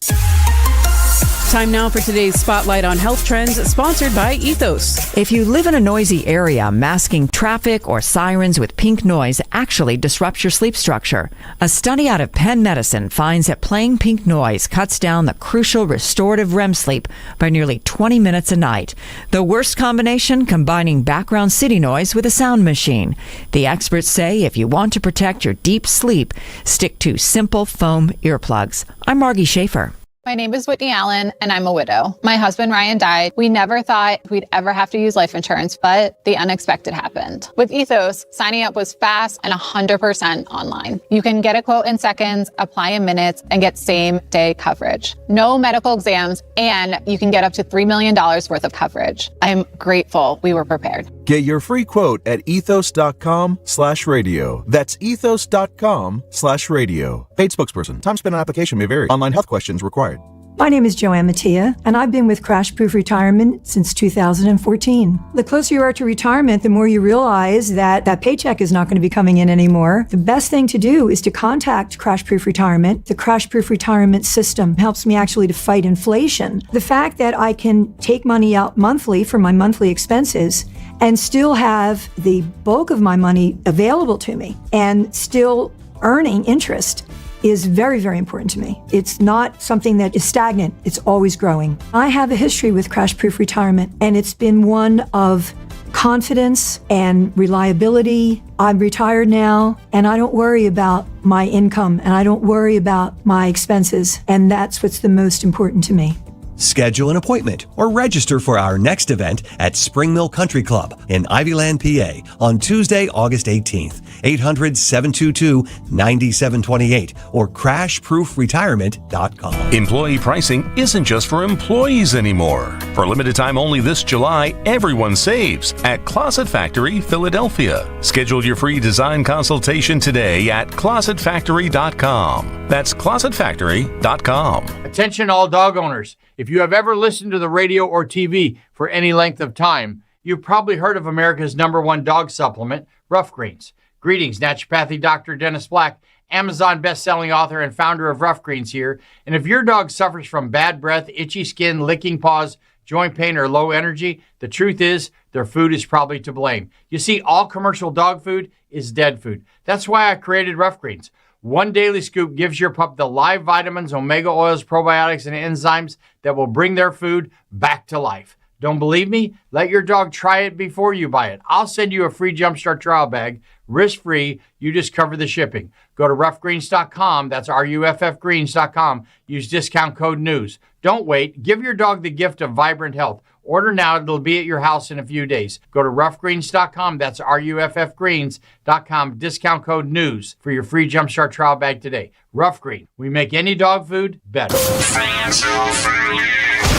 Time now for today's Spotlight on Health Trends, sponsored by Ethos. If you live in a noisy area, masking traffic or sirens with pink noise actually disrupts your sleep structure. A study out of Penn Medicine finds that playing pink noise cuts down the crucial restorative REM sleep by nearly 20 minutes a night. The worst combination, combining background city noise with a sound machine. The experts say if you want to protect your deep sleep, stick to simple foam earplugs. I'm Margie Schaefer. My name is Whitney Allen, and I'm a widow. My husband, Ryan, died. We never thought we'd ever have to use life insurance, but the unexpected happened. With Ethos, signing up was fast and 100% online. You can get a quote in seconds, apply in minutes, and get same-day coverage. No medical exams, and you can get up to $3 million worth of coverage. I'm grateful we were prepared. Get your free quote at ethos.com/radio. That's ethos.com/radio. Paid spokesperson. Time spent on application may vary. Online health questions required. My name is Joanne Mattia, and I've been with Crash Proof Retirement since 2014. The closer you are to retirement, the more you realize that that paycheck is not going to be coming in anymore. The best thing to do is to contact Crash Proof Retirement. The Crash Proof Retirement system helps me actually to fight inflation. The fact that I can take money out monthly for my monthly expenses and still have the bulk of my money available to me and still earning interest is very, very important to me. It's not something that is stagnant. It's always growing. I have a history with Crash Proof Retirement, and it's been one of confidence and reliability. I'm retired now, and I don't worry about my income, and I don't worry about my expenses, and that's what's the most important to me. Schedule an appointment or register for our next event at Spring Mill Country Club in Ivyland, PA on Tuesday, August 18th. 800-722-9728 or crashproofretirement.com. Employee pricing isn't just for employees anymore. For a limited time only this July, everyone saves at Closet Factory, Philadelphia. Schedule your free design consultation today at closetfactory.com. That's closetfactory.com. Attention all dog owners. If you have ever listened to the radio or TV for any length of time, you've probably heard of America's #1 dog supplement, Rough Greens. Greetings, naturopathy Dr. Dennis Black, Amazon best-selling author and founder of Rough Greens here. And if your dog suffers from bad breath, itchy skin, licking paws, joint pain, or low energy, the truth is their food is probably to blame. You see, all commercial dog food is dead food. That's why I created Rough Greens. One daily scoop gives your pup the live vitamins, omega oils, probiotics, and enzymes that will bring their food back to life. Don't believe me? Let your dog try it before you buy it. I'll send you a free Jumpstart trial bag, risk-free. You just cover the shipping. Go to roughgreens.com. That's RUFFgreens.com. Use discount code NEWS. Don't wait. Give your dog the gift of vibrant health. Order now. It'll be at your house in a few days. Go to roughgreens.com. That's RUFFgreens.com. Discount code NEWS for your free Jumpstart trial bag today. Rough Green. We make any dog food better.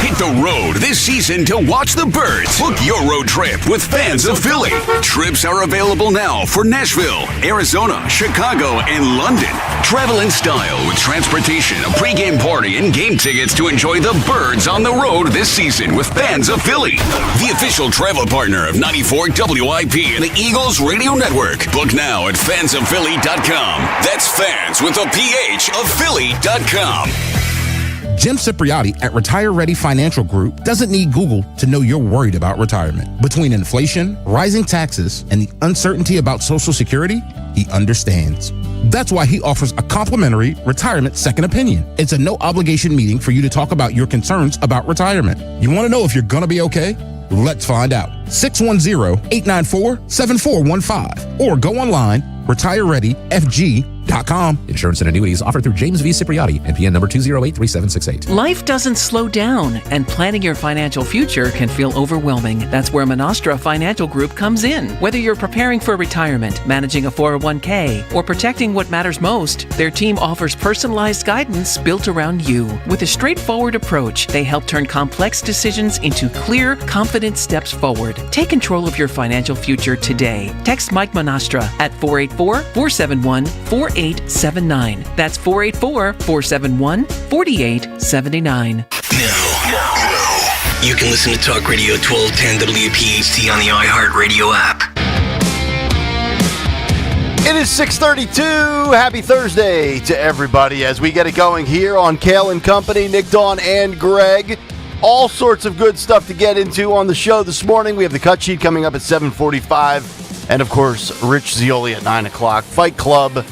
Hit the road this season to watch the Birds. Book your road trip with Fans of Philly. Trips are available now for Nashville, Arizona, Chicago, and London. Travel in style with transportation, a pregame party, and game tickets to enjoy the Birds on the road this season with Fans of Philly. The official travel partner of 94 WIP and the Eagles Radio Network. Book now at fansofphilly.com. That's fans with a PH of Philly.com. Jim Cipriotti at Retire Ready Financial Group doesn't need Google to know you're worried about retirement. Between inflation, rising taxes, and the uncertainty about Social Security, he understands. That's why he offers a complimentary retirement second opinion. It's a no-obligation meeting for you to talk about your concerns about retirement. You want to know if you're going to be okay? Let's find out. 610-894-7415 or go online, retirereadyfg.com. Insurance and annuities offered through James V. Cipriotti, NPN number 2083768. Life doesn't slow down, and planning your financial future can feel overwhelming. That's where Monastra Financial Group comes in. Whether you're preparing for retirement, managing a 401k, or protecting what matters most, their team offers personalized guidance built around you. With a straightforward approach, they help turn complex decisions into clear, confident steps forward. Take control of your financial future today. Text Mike Monastra at 484-471-4879. That's 484-471-4879. Now, you can listen to Talk Radio 1210 WPHT on the iHeartRadio app. It is 6:32. Happy Thursday to everybody as we get it going here on Kayal and Company. Nick, Dawn, and Greg. All sorts of good stuff to get into on the show this morning. We have the cut sheet coming up at 7:45. And, of course, Rich Zioli at 9 o'clock. Fight Club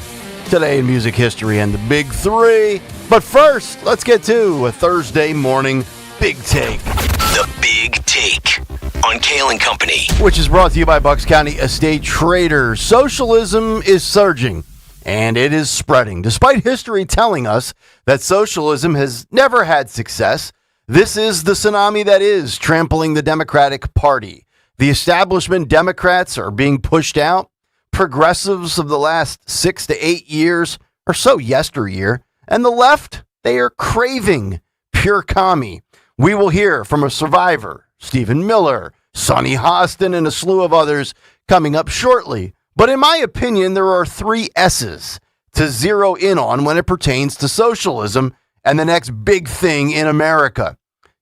today in music history and the Big Three. But first, let's get to a Thursday morning Big Take. The Big Take on Kayal and Company. Which is brought to you by Bucks County Estate Traders. Socialism is surging, and it is spreading. Despite history telling us that socialism has never had success, this is the tsunami that is trampling the Democratic Party. The establishment Democrats are being pushed out. Progressives of the last 6 to 8 years are so yesteryear. And the left, they are craving pure commie. We will hear from a survivor, Stephen Miller, Sonny Hostin, and a slew of others coming up shortly. But in my opinion, there are 3 S's to zero in on when it pertains to socialism and the next big thing in America.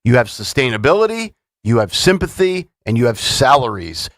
You have sustainability, you have sympathy, and you have salaries.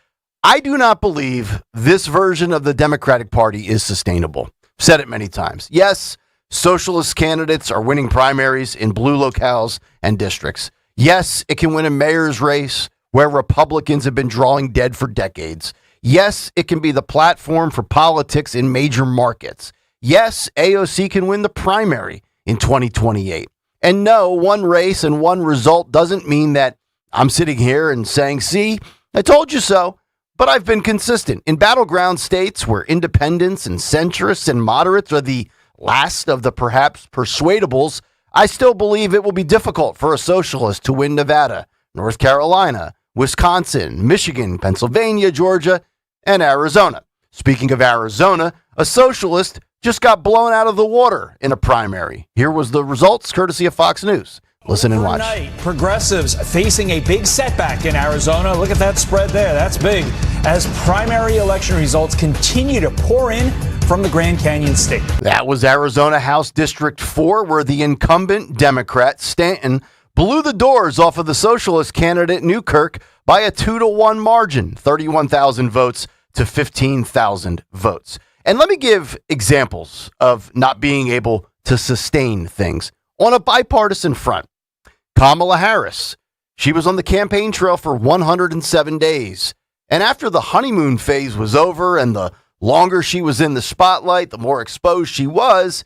I do not believe this version of the Democratic Party is sustainable. Said it many times. Yes, socialist candidates are winning primaries in blue locales and districts. Yes, it can win a mayor's race where Republicans have been drawing dead for decades. Yes, it can be the platform for politics in major markets. Yes, AOC can win the primary in 2028. And no, one race and one result doesn't mean that I'm sitting here and saying, see, I told you so. But I've been consistent. In battleground states where independents and centrists and moderates are the last of the perhaps persuadables, I still believe it will be difficult for a socialist to win Nevada, North Carolina, Wisconsin, Michigan, Pennsylvania, Georgia, and Arizona. Speaking of Arizona, a socialist just got blown out of the water in a primary. Here was the results, courtesy of Fox News. Listen and watch. Overnight, progressives facing a big setback in Arizona. Look at that spread there. That's big. As primary election results continue to pour in from the Grand Canyon state. That was Arizona House District 4, where the incumbent Democrat, Stanton, blew the doors off of the socialist candidate, Newkirk, by a 2-1 margin, 31,000 votes to 15,000 votes. And let me give examples of not being able to sustain things on a bipartisan front. Kamala Harris, she was on the campaign trail for 107 days. And after the honeymoon phase was over and the longer she was in the spotlight, the more exposed she was,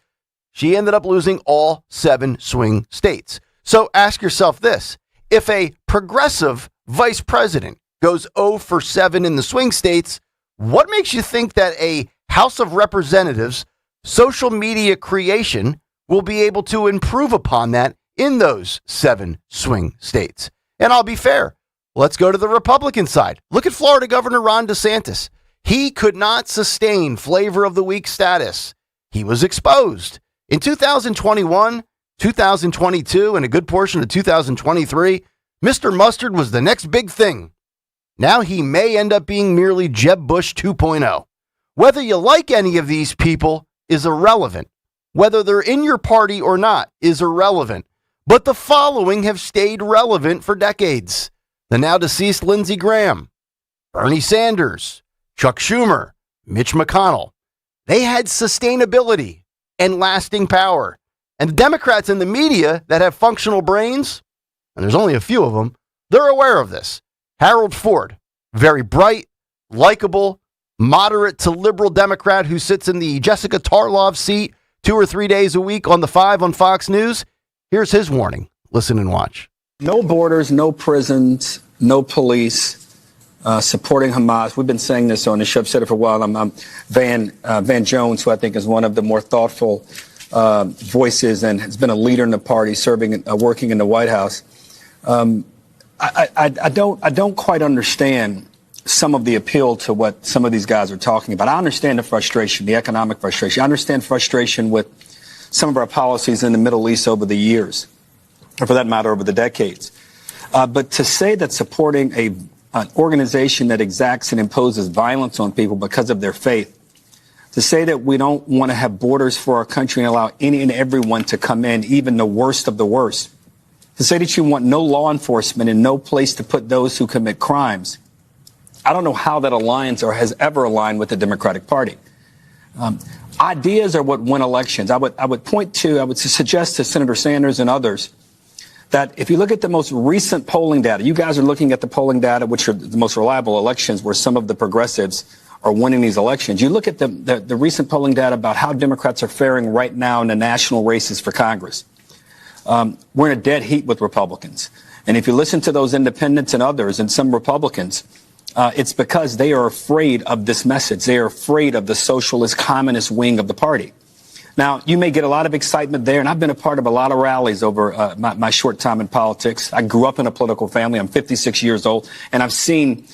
she ended up losing all 7 swing states. So ask yourself this: if a progressive vice president goes 0 for 7 in the swing states, what makes you think that a House of Representatives social media creation will be able to improve upon that in those 7 swing states? And I'll be fair. Let's go to the Republican side. Look at Florida Governor Ron DeSantis. He could not sustain flavor of the week status. He was exposed. In 2021, 2022, and a good portion of 2023, Mr. Mustard was the next big thing. Now he may end up being merely Jeb Bush 2.0. Whether you like any of these people is irrelevant. Whether they're in your party or not is irrelevant. But the following have stayed relevant for decades. The now deceased Lindsey Graham, Bernie Sanders, Chuck Schumer, Mitch McConnell. They had sustainability and lasting power. And the Democrats in the media that have functional brains, and there's only a few of them, they're aware of this. Harold Ford, very bright, likable, moderate to liberal Democrat who sits in the Jessica Tarlov seat 2 or 3 days a week on the 5 on Fox News. Here's his warning. Listen and watch. No borders, no prisons, no police, supporting Hamas. We've been saying this on the show. I've said it for a while. I'm Van Jones, who I think is one of the more thoughtful voices and has been a leader in the party, serving, working in the White House. I don't quite understand some of the appeal to what some of these guys are talking about. I understand the frustration, the economic frustration. I understand frustration with some of our policies in the Middle East over the years, or for that matter, over the decades. But to say that supporting an organization that exacts and imposes violence on people because of their faith, to say that we don't want to have borders for our country and allow any and everyone to come in, even the worst of the worst, to say that you want no law enforcement and no place to put those who commit crimes, I don't know how that aligns or has ever aligned with the Democratic Party. Ideas are what win elections. I would suggest to Senator Sanders and others that if you look at the most recent polling data, you guys are looking at the polling data, which are the most reliable elections where some of the progressives are winning these elections. You look at the recent polling data about how Democrats are faring right now in the national races for Congress. We're in a dead heat with Republicans. And if you listen to those independents and others and some Republicans, it's because they are afraid of this message. They are afraid of the socialist communist wing of the party. Now, you may get a lot of excitement there, and I've been a part of a lot of rallies over my short time in politics. I grew up in a political family. I'm 56 years old, and I've seen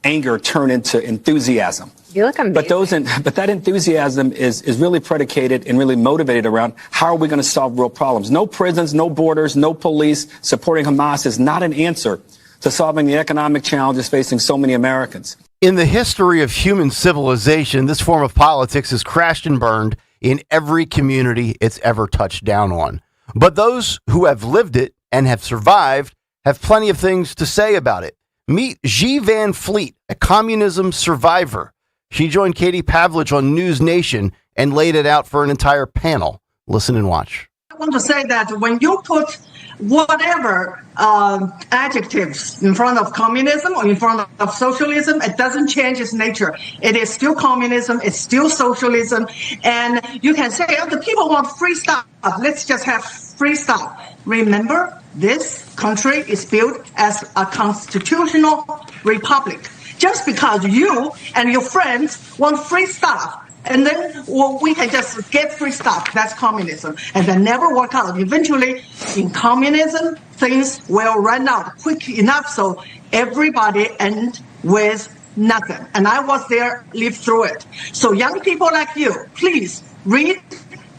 anger turn into enthusiasm. You look amazing. But that enthusiasm is really predicated and really motivated around how are we going to solve real problems. No prisons, no borders, no police. Supporting Hamas is not an answer to solving the economic challenges facing so many Americans. In the history of human civilization, this form of politics has crashed and burned in every community it's ever touched down on. But those who have lived it and have survived have plenty of things to say about it. Meet G. Van Fleet, a communism survivor. She joined Katie Pavlich on News Nation and laid it out for an entire panel. Listen and watch. I want to say that when you put whatever adjectives in front of communism or in front of socialism, it doesn't change its nature. It is still communism, it's still socialism, and you can say, oh, the people want free stuff, let's just have free stuff. Remember, this country is built as a constitutional republic. Just because you and your friends want free stuff, and then we can just get free stuff. That's communism. And that never work out. Eventually, in communism, things will run out quick enough so everybody end with nothing. And I was there, lived through it. So young people like you, please read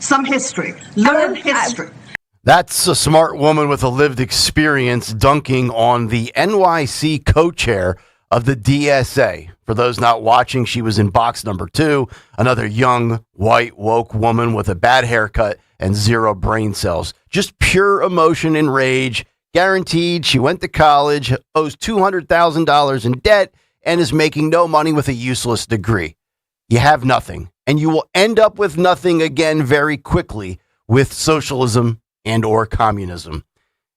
some history. Learn history. That's a smart woman with a lived experience dunking on the NYC co-chair of the DSA. For those not watching, she was in box number 2, another young, white, woke woman with a bad haircut and 0 brain cells. Just pure emotion and rage. Guaranteed she went to college, owes $200,000 in debt, and is making no money with a useless degree. You have nothing, and you will end up with nothing again very quickly with socialism and or communism.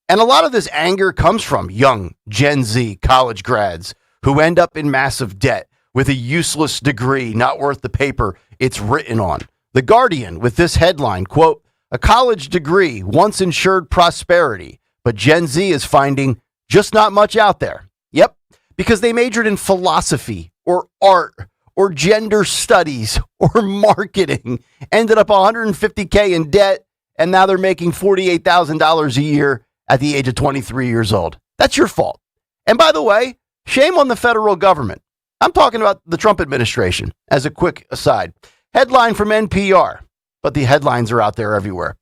And a lot of this anger comes from young Gen Z college grads who end up in massive debt with a useless degree not worth the paper it's written on. The Guardian with this headline, quote, "A college degree once ensured prosperity, but Gen Z is finding just not much out there." Yep, because they majored in philosophy or art or gender studies or marketing, ended up $150K in debt, and now they're making $48,000 a year at the age of 23 years old. That's your fault. And by the way, shame on the federal government. I'm talking about the Trump administration as a quick aside. Headline from NPR, but the headlines are out there everywhere.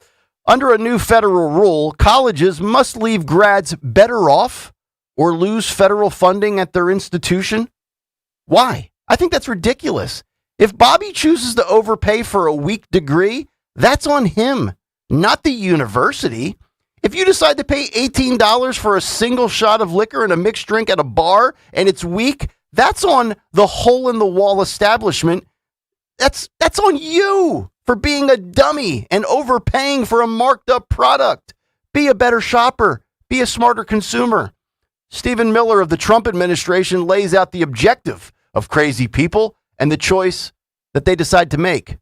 Under a new federal rule, colleges must leave grads better off or lose federal funding at their institution. Why? I think that's ridiculous. If Bobby chooses to overpay for a weak degree, that's on him, not the university. If you decide to pay $18 for a single shot of liquor and a mixed drink at a bar and it's weak, that's on the hole-in-the-wall establishment. That's on you for being a dummy and overpaying for a marked-up product. Be a better shopper. Be a smarter consumer. Stephen Miller of the Trump administration lays out the objective of crazy people and the choice that they decide to make.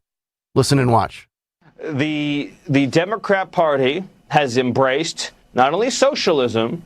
Listen and watch. The Democrat Party has embraced not only socialism,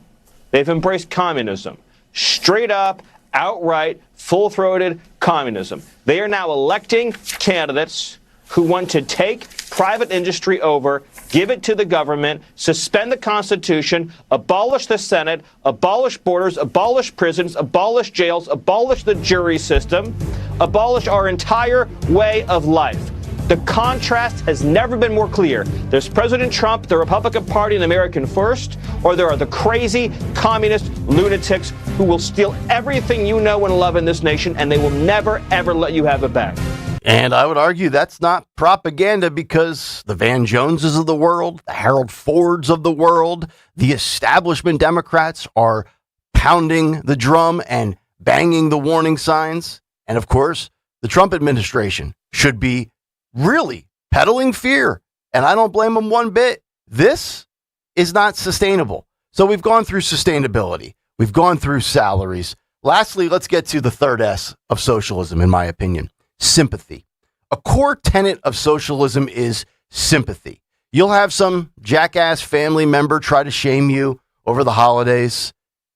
they've embraced communism. Straight up, outright, full-throated communism. They are now electing candidates who want to take private industry over, give it to the government, suspend the Constitution, abolish the Senate, abolish borders, abolish prisons, abolish jails, abolish the jury system, abolish our entire way of life. The contrast has never been more clear. There's President Trump, the Republican Party, and American First, or there are the crazy communist lunatics who will steal everything you know and love in this nation, and they will never, ever let you have it back. And I would argue that's not propaganda, because the Van Joneses of the world, the Harold Fords of the world, the establishment Democrats are pounding the drum and banging the warning signs. And of course, the Trump administration should be really peddling fear. And I don't blame them one bit. This is not sustainable. So we've gone through sustainability. We've gone through salaries. Lastly, let's get to the third S of socialism, in my opinion. Sympathy. A core tenet of socialism is sympathy. You'll have some jackass family member try to shame you over the holidays.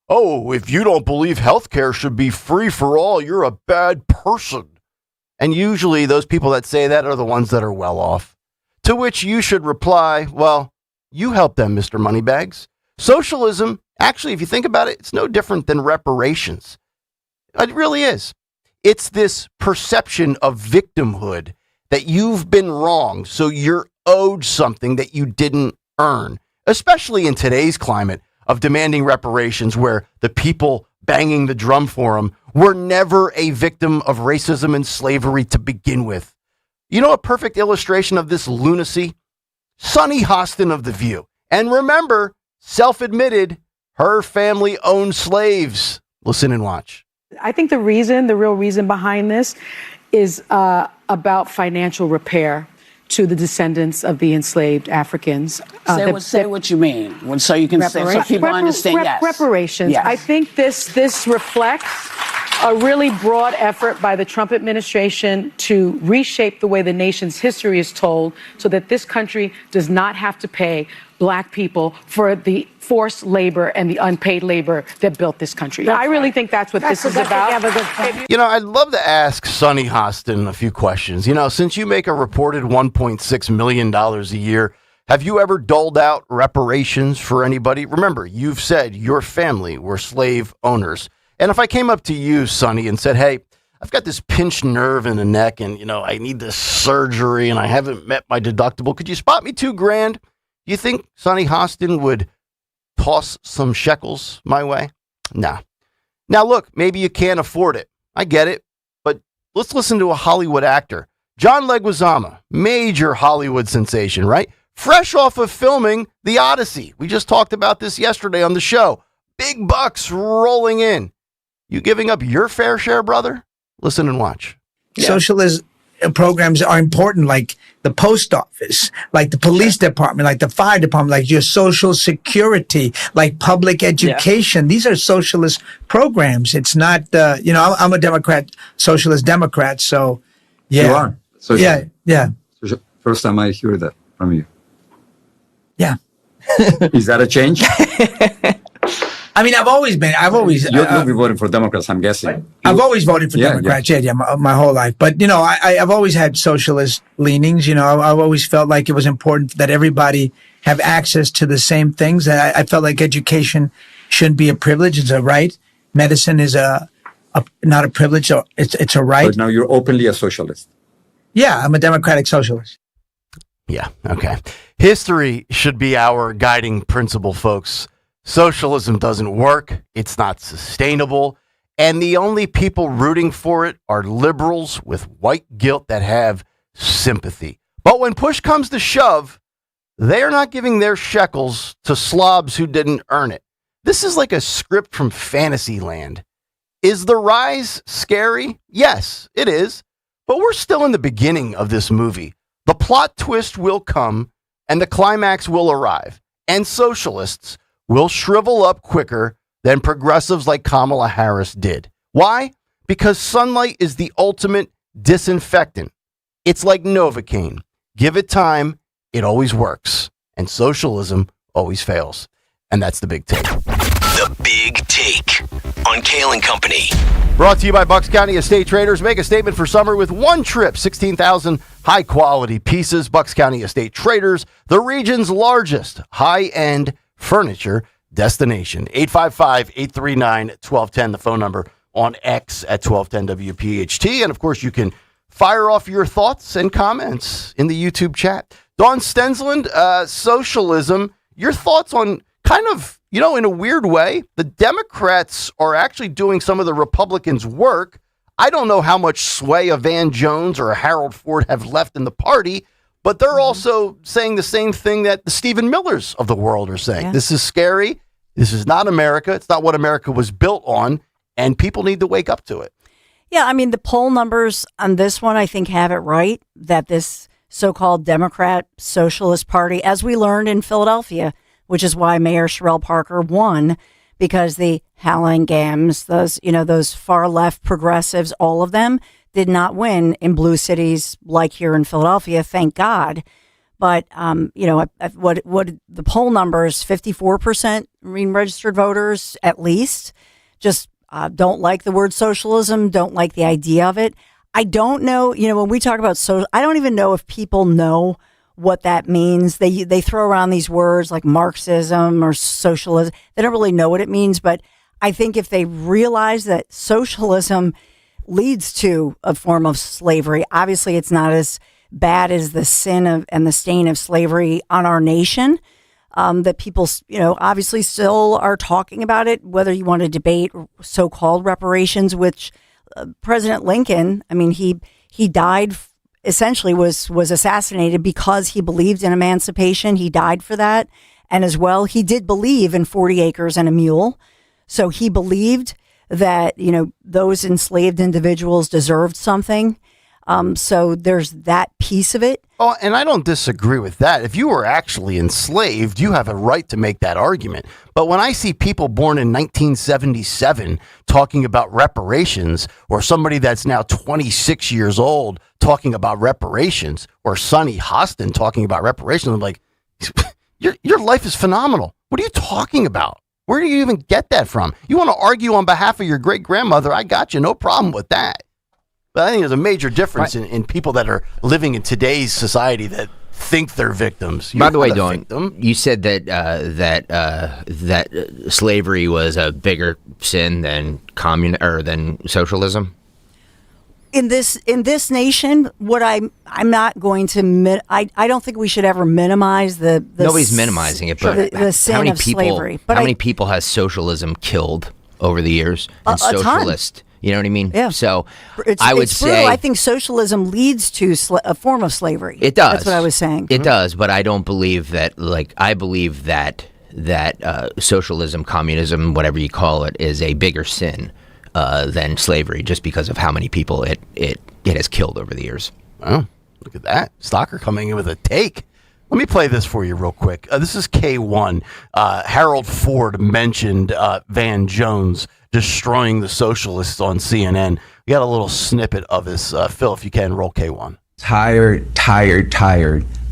Oh, if you don't believe healthcare should be free for all, you're a bad person. And usually those people that say that are the ones that are well off. To which you should reply, well, you help them, Mr. Moneybags. Socialism, actually, if you think about it, it's no different than reparations. It really is. It's this perception of victimhood, that you've been wrong, so you're owed something that you didn't earn, especially in today's climate of demanding reparations, where the people banging the drum for them were never a victim of racism and slavery to begin with. You know a perfect illustration of this lunacy? Sonny Hostin of The View. And remember, self-admitted, her family owned slaves. Listen and watch. I think the real reason behind this is about financial repair to the descendants of the enslaved Africans. Say what you mean, so you can say, so people understand. Yes, reparations. Yes. I think this reflects a really broad effort by the Trump administration to reshape the way the nation's history is told, so that this country does not have to pay Black people for the forced labor and the unpaid labor that built this country. I really think that's what this is about. You know, I'd love to ask Sonny Hostin a few questions. You know, since you make a reported $1.6 million a year, have you ever doled out reparations for anybody? Remember, you've said your family were slave owners. And if I came up to you, Sonny, and said, hey, I've got this pinched nerve in the neck and, you know, I need this surgery and I haven't met my deductible. Could you spot me $2,000? Do you think Sonny Hostin would toss some shekels my way? Nah. Now, look, maybe you can't afford it. I get it. But let's listen to a Hollywood actor. John Leguizamo, major Hollywood sensation, right? Fresh off of filming The Odyssey. We just talked about this yesterday on the show. Big bucks rolling in. You giving up your fair share, brother? Listen and watch. Socialist programs are important, like the post office, like the police department, like the fire department, like your social security, like public education. These are socialist programs. It's not, I'm a Democrat, socialist Democrat. So, yeah. You are? Socialist. Yeah. First time I hear that from you. Yeah. Is that a change? I mean, I've always. You'll be voting for Democrats, I'm guessing. I've always voted for Democrats. Yeah, my whole life. But I've always had socialist leanings. I've always felt like it was important that everybody have access to the same things. I felt like education shouldn't be a privilege; it's a right. Medicine is not a privilege; it's a right. But now you're openly a socialist. Yeah, I'm a democratic socialist. Yeah. Okay. History should be our guiding principle, folks. Socialism doesn't work. It's not sustainable. And the only people rooting for it are liberals with white guilt that have sympathy. But when push comes to shove, they're not giving their shekels to slobs who didn't earn it. This is like a script from Fantasyland. Is the rise scary? Yes, it is. But we're still in the beginning of this movie. The plot twist will come and the climax will arrive. And socialists will shrivel up quicker than progressives like Kamala Harris did. Why? Because sunlight is the ultimate disinfectant. It's like Novocaine. Give it time, it always works. And socialism always fails. And that's the big take. The Big Take on Kayal and Company. Brought to you by Bucks County Estate Traders. Make a statement for summer with one trip. 16,000 high-quality pieces. Bucks County Estate Traders, the region's largest high-end furniture destination. 855-839-1210, the phone number on X at 1210 WPHT. And, of course, you can fire off your thoughts and comments in the YouTube chat. Dawn Stensland, socialism, your thoughts on kind of, in a weird way, the Democrats are actually doing some of the Republicans' work. I don't know how much sway a Van Jones or a Harold Ford have left in the party, but they're also saying the same thing that the Stephen Millers of the world are saying. Yeah. This is scary. This is not America. It's not what America was built on, and people need to wake up to it. Yeah, I mean, the poll numbers on this one, I think, have it right, that this so-called Democrat Socialist Party, as we learned in Philadelphia, which is why Mayor Sherrell Parker won, because the Hallingams, those far-left progressives, all of them, did not win in blue cities like here in Philadelphia, thank God. But, what the poll numbers, 54% registered voters at least, just don't like the word socialism, don't like the idea of it. I don't know, when we talk about I don't even know if people know what that means. They throw around these words like Marxism or socialism. They don't really know what it means, but I think if they realize that socialism leads to a form of slavery. Obviously, it's not as bad as the sin of and the stain of slavery on our nation. That people, obviously still are talking about it. Whether you want to debate so-called reparations, which President Lincoln, I mean, he died. Essentially, was assassinated because he believed in emancipation. He died for that, And as well, he did believe in 40 acres and a mule. So he believed that, those enslaved individuals deserved something. So there's that piece of it. Oh, and I don't disagree with that. If you were actually enslaved, you have a right to make that argument. But when I see people born in 1977 talking about reparations, or somebody that's now 26 years old talking about reparations, or Sonny Hostin talking about reparations, I'm like, your life is phenomenal. What are you talking about? Where do you even get that from? You want to argue on behalf of your great-grandmother? I got you. No problem with that. But I think there's a major difference in people that are living in today's society that think they're victims. By the way, Dawn, you said that that slavery was a bigger sin than than socialism. In this nation, what I'm not going to I don't think we should ever minimize the nobody's minimizing it, but the sin of slavery. But how many people has socialism killed over the years? And socialist. You know what I mean? Yeah. So it's brutal. I think socialism leads to a form of slavery. It does. That's what I was saying. It does, but I don't believe that. I believe that socialism, communism, whatever you call it, is a bigger sin than slavery, just because of how many people it has killed over the years. Oh, look at that! Stocker coming in with a take. Let me play this for you real quick. This is K1. Harold Ford mentioned Van Jones destroying the socialists on CNN. We got a little snippet of this. Phil, if you can, roll K1. Tired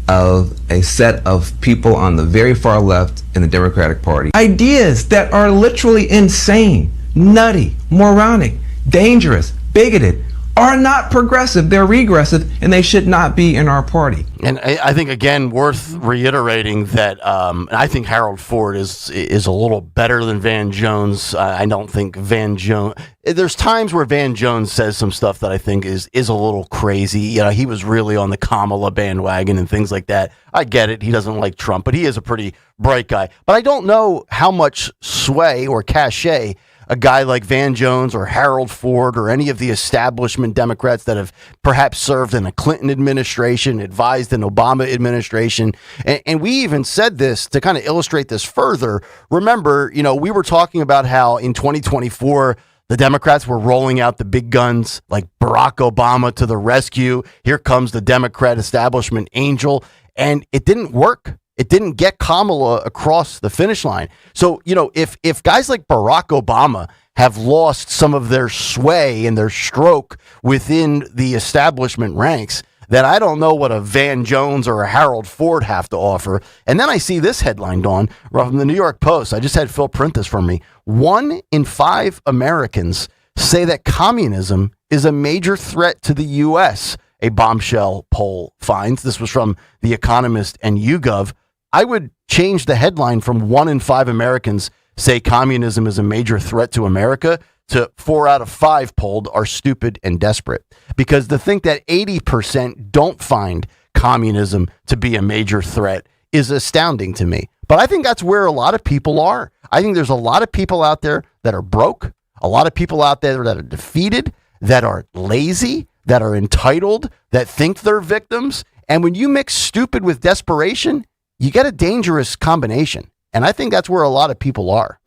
of a set of people on the very far left in the Democratic Party. Ideas that are literally insane, nutty, moronic, dangerous, bigoted, are not progressive. They're regressive, and they should not be in our party. And I think, again, worth reiterating that I think Harold Ford is a little better than Van Jones. I don't think Van Jones... There's times where Van Jones says some stuff that I think is a little crazy. He was really on the Kamala bandwagon and things like that. I get it. He doesn't like Trump, but he is a pretty bright guy. But I don't know how much sway or cachet a guy like Van Jones or Harold Ford or any of the establishment Democrats that have perhaps served in a Clinton administration, advised an Obama administration. And we even said this to kind of illustrate this further. Remember, we were talking about how in 2024, the Democrats were rolling out the big guns like Barack Obama to the rescue. Here comes the Democrat establishment angel. And it didn't work. It didn't get Kamala across the finish line. So, if guys like Barack Obama have lost some of their sway and their stroke within the establishment ranks, then I don't know what a Van Jones or a Harold Ford have to offer. And then I see this headline, Dawn, from the New York Post. I just had Phil print this for me. 1 in 5 Americans say that communism is a major threat to the U.S., a bombshell poll finds. This was from The Economist and YouGov. I would change the headline from 1 in 5 Americans say communism is a major threat to America to 4 out of 5 polled are stupid and desperate. Because to think that 80% don't find communism to be a major threat is astounding to me. But I think that's where a lot of people are. I think there's a lot of people out there that are broke, a lot of people out there that are defeated, that are lazy, that are entitled, that think they're victims. And when you mix stupid with desperation, you get a dangerous combination. And I think that's where a lot of people are.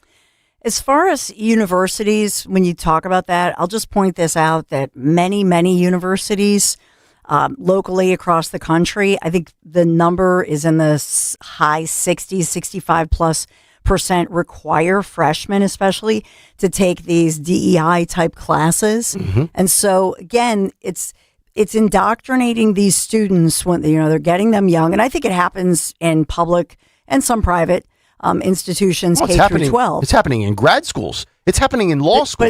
As far as universities, when you talk about that, I'll just point this out that many, many universities locally across the country, I think the number is in the high 60s, 65+% require freshmen especially to take these DEI type classes. Mm-hmm. And so again, it's indoctrinating these students when they're getting them young, and I think it happens in public and some private institutions, K through 12. It's happening in grad schools. It's happening in law schools. But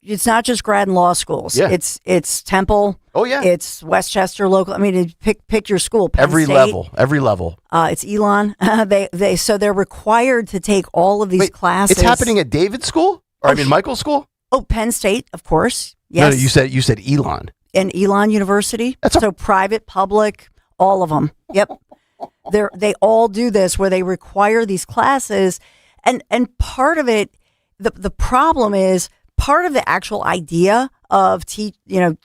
it's not just grad and law schools. Yeah. It's Temple. Oh yeah. It's Westchester local. I mean, pick your school. Penn Every State. level. It's Elon. They're required to take all of these classes. It's happening at David's school, or Michael's school. Oh, Penn State, of course. Yes. No, you said Elon. And Elon University. So private, public, all of them. Yep. They all do this where they require these classes. And part of it, the problem is part of the actual idea of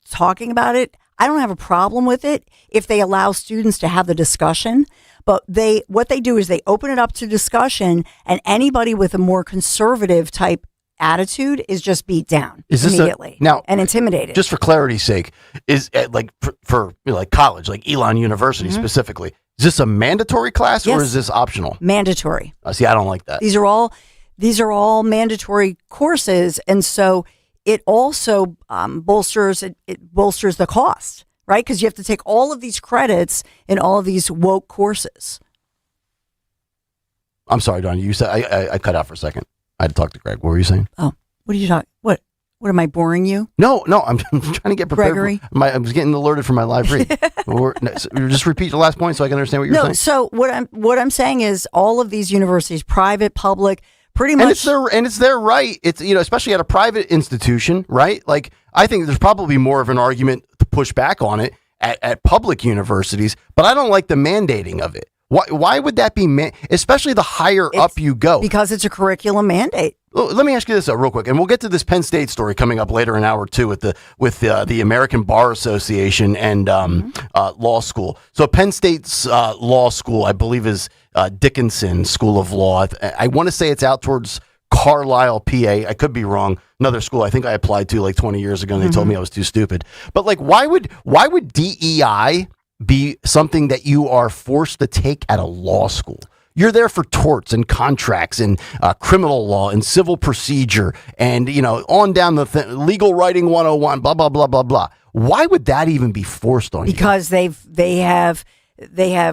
talking about it. I don't have a problem with it if they allow students to have the discussion. But what they do is they open it up to discussion, and anybody with a more conservative type attitude is just beat down immediately and intimidated. Just for clarity's sake, is like for like college, like Elon University specifically, is this a mandatory class or is this optional? Mandatory. See, I don't like that. These are all mandatory courses, and so it also bolsters the cost, right? Because you have to take all of these credits in all of these woke courses. I'm sorry, Don. You said I cut out for a second. I had to talk to Greg. What were you saying? Oh, what are you talking? What am I boring you? No. I'm trying to get prepared. Gregory? I was getting alerted for my live read. Just repeat the last point so I can understand what you're saying. So what I'm saying is all of these universities, private, public, pretty much, and it's their right. It's especially at a private institution, right? Like I think there's probably more of an argument to push back on it at public universities, but I don't like the mandating of it. Why would that be, especially the higher up you go? Because it's a curriculum mandate. Let me ask you this real quick, and we'll get to this Penn State story coming up later in hour 2 with the American Bar Association and law school. So Penn State's law school, I believe, is Dickinson School of Law. I want to say it's out towards Carlisle, PA. I could be wrong. Another school I think I applied to like 20 years ago, and they told me I was too stupid. But like, why would DEI be something that you are forced to take at a law school? You're there for torts and contracts and criminal law and civil procedure and, on down the legal writing 101, blah, blah, blah, blah, blah. Why would that even be forced on you? Because they have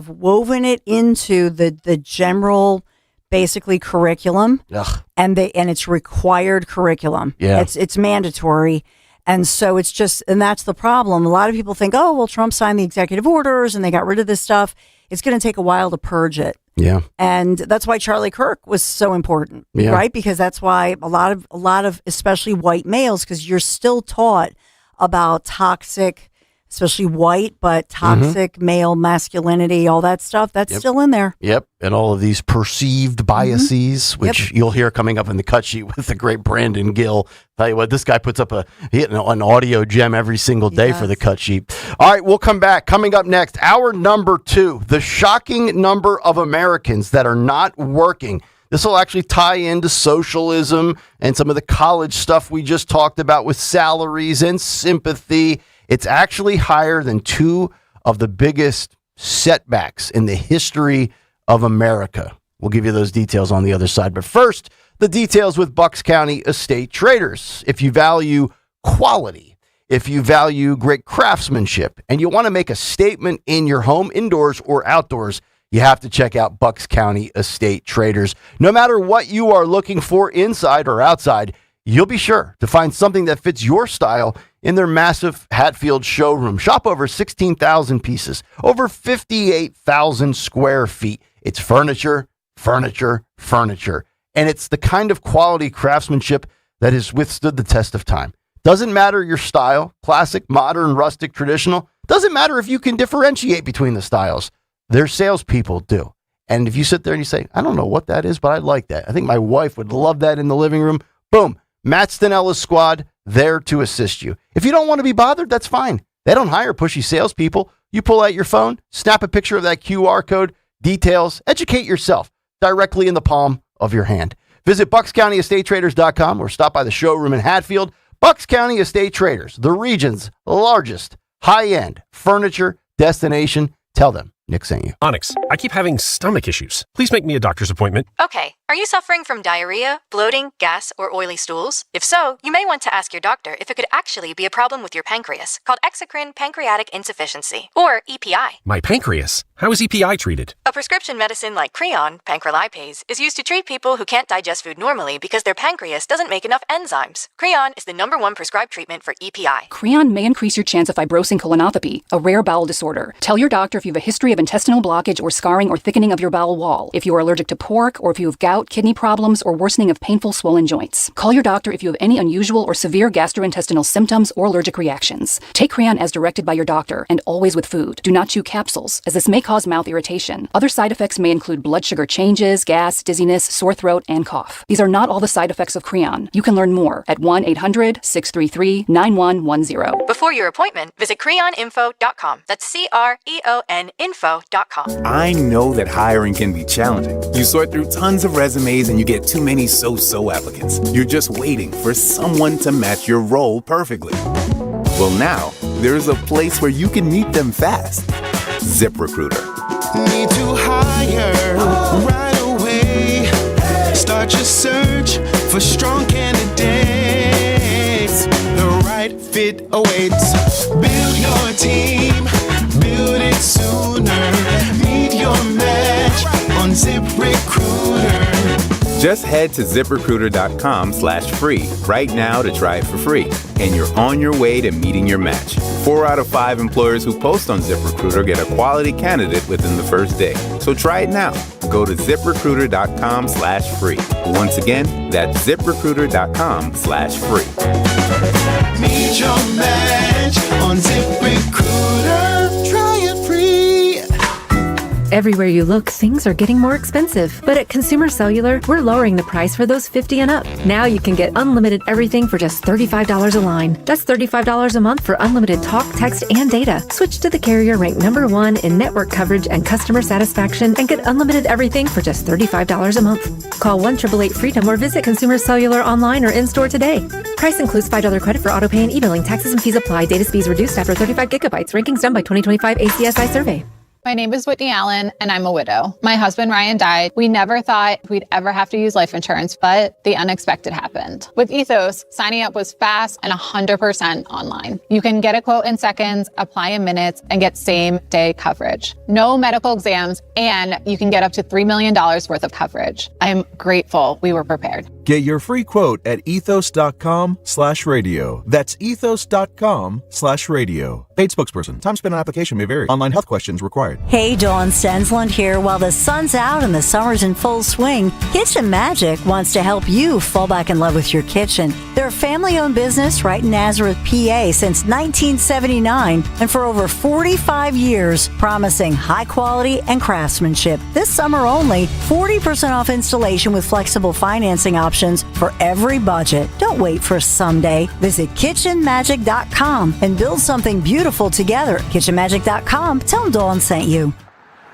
woven it into the general, basically, curriculum. Ugh. And it's required curriculum. Yeah. It's mandatory. And so and that's the problem. A lot of people think, oh, well, Trump signed the executive orders and they got rid of this stuff. It's going to take a while to purge it. Yeah. And that's why Charlie Kirk was so important, Yeah. right? Because that's why a lot of especially white males, because you're still taught about toxic, especially white, but toxic male masculinity, all that stuff, that's still in there. Yep. And all of these perceived biases, which you'll hear coming up in the cut sheet with the great Brandon Gill. Tell you what, this guy puts up an audio gem every single day for the cut sheet. All right, we'll come back. Coming up next, hour number 2, the shocking number of Americans that are not working. This will actually tie into socialism and some of the college stuff we just talked about with salaries and sympathy. It's actually higher than 2 of the biggest setbacks in the history of America. We'll give you those details on the other side. But first, the details with Bucks County Estate Traders. If you value quality, if you value great craftsmanship, and you want to make a statement in your home, indoors or outdoors, you have to check out Bucks County Estate Traders. No matter what you are looking for inside or outside, you'll be sure to find something that fits your style in their massive Hatfield showroom. Shop over 16,000 pieces, over 58,000 square feet. It's furniture, furniture, furniture. And it's the kind of quality craftsmanship that has withstood the test of time. Doesn't matter your style, classic, modern, rustic, traditional. Doesn't matter if you can differentiate between the styles. Their salespeople do. And if you sit there and you say, I don't know what that is, but I like that. I think my wife would love that in the living room. Boom. Matt Stinella's squad, there to assist you. If you don't want to be bothered, that's fine. They don't hire pushy salespeople. You pull out your phone, snap a picture of that QR code, details, educate yourself directly in the palm of your hand. Visit BucksCountyEstateTraders.com or stop by the showroom in Hatfield. Bucks County Estate Traders, the region's largest high-end furniture destination. Tell them Nick sent you. Onyx, I keep having stomach issues. Please make me a doctor's appointment. Okay, are you suffering from diarrhea, bloating, gas, or oily stools? If so, you may want to ask your doctor if it could actually be a problem with your pancreas, called exocrine pancreatic insufficiency, or EPI. My pancreas? How is EPI treated? A prescription medicine like Creon, pancrelipase, is used to treat people who can't digest food normally because their pancreas doesn't make enough enzymes. Creon is the #1 prescribed treatment for EPI. Creon may increase your chance of fibrosing colonopathy, a rare bowel disorder. Tell your doctor if you have a history of intestinal blockage or scarring or thickening of your bowel wall, if you are allergic to pork, or if you have gout, kidney problems, or worsening of painful swollen joints. Call your doctor if you have any unusual or severe gastrointestinal symptoms or allergic reactions. Take Creon as directed by your doctor, and always with food. Do not chew capsules, as this may cause mouth irritation. Other side effects may include blood sugar changes, gas, dizziness, sore throat, and cough. These are not all the side effects of Creon. You can learn more at 1-800-633-9110. Before your appointment, visit creoninfo.com. That's CREON info.com. ziprecruiter.com. I know that hiring can be challenging. You sort through tons of resumes and you get too many so-so applicants. You're just waiting for someone to match your role perfectly. Well, now, there's a place where you can meet them fast. ZipRecruiter. Need to hire right away. Start your search for strong candidates. The right fit awaits. Build your team. Build it sooner. Meet your match on ZipRecruiter. Just head to ZipRecruiter.com/free right now to try it for free. And you're on your way to meeting your match. 4 out of 5 employers who post on ZipRecruiter get a quality candidate within the first day. So try it now. Go to ZipRecruiter.com/free. Once again, that's ZipRecruiter.com/free. Meet your match on ZipRecruiter. Try it free. Everywhere you look, things are getting more expensive. But at Consumer Cellular, we're lowering the price for those 50 and up. Now you can get unlimited everything for just $35 a line. That's $35 a month for unlimited talk, text, and data. Switch to the carrier ranked #1 in network coverage and customer satisfaction and get unlimited everything for just $35 a month. Call 1-888-FREEDOM or visit Consumer Cellular online or in-store today. Price includes $5 credit for autopay and e-billing. Taxes and fees apply. Data speeds reduced after 35 gigabytes. Rankings done by 2025 ACSI survey. My name is Whitney Allen, and I'm a widow. My husband, Ryan, died. We never thought we'd ever have to use life insurance, but the unexpected happened. With Ethos, signing up was fast and 100% online. You can get a quote in seconds, apply in minutes, and get same-day coverage. No medical exams, and you can get up to $3 million worth of coverage. I'm grateful we were prepared. Get your free quote at ethos.com/radio. That's ethos.com/radio. Paid spokesperson. Time spent on application may vary. Online health questions required. Hey, Dawn Stensland here. While the sun's out and the summer's in full swing, Kitchen Magic wants to help you fall back in love with your kitchen. They're a family-owned business right in Nazareth, PA since 1979, and for over 45 years, promising high quality and craftsmanship. This summer only, 40% off installation with flexible financing options for every budget. Don't wait for someday. Visit kitchenmagic.com and build something beautiful together. Kitchenmagic.com. Tell them Dawn sent you.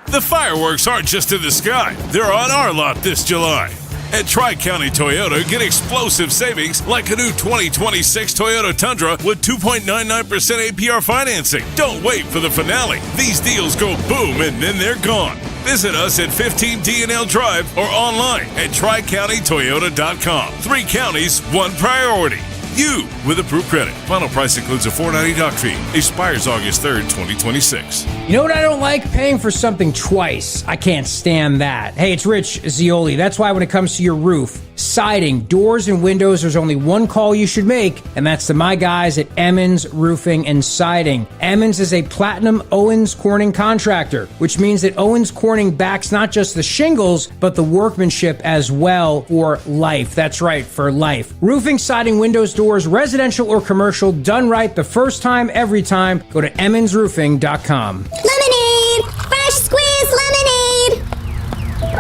The fireworks aren't just in the sky. They're on our lot this July. At Tri-County Toyota, get explosive savings like a new 2026 Toyota Tundra with 2.99% APR financing. Don't wait for the finale. These deals go boom and then they're gone. Visit us at 15 D&L Drive or online at TriCountyToyota.com. 3 counties, 1 priority. You with approved credit. Final price includes a $4.90 doc fee. Expires August 3rd, 2026. You know what I don't like? Paying for something twice. I can't stand that. Hey, it's Rich Zioli. That's why when it comes to your roof, siding, doors, and windows, there's only one call you should make, and that's to my guys at Emmons Roofing and Siding. Emmons is a platinum Owens Corning contractor, which means that Owens Corning backs not just the shingles, but the workmanship as well for life. That's right, for life. Roofing, siding, windows, doors, residential or commercial, done right the first time, every time. Go to emmonsroofing.com. Lemonade! Fresh squeezed lemonade!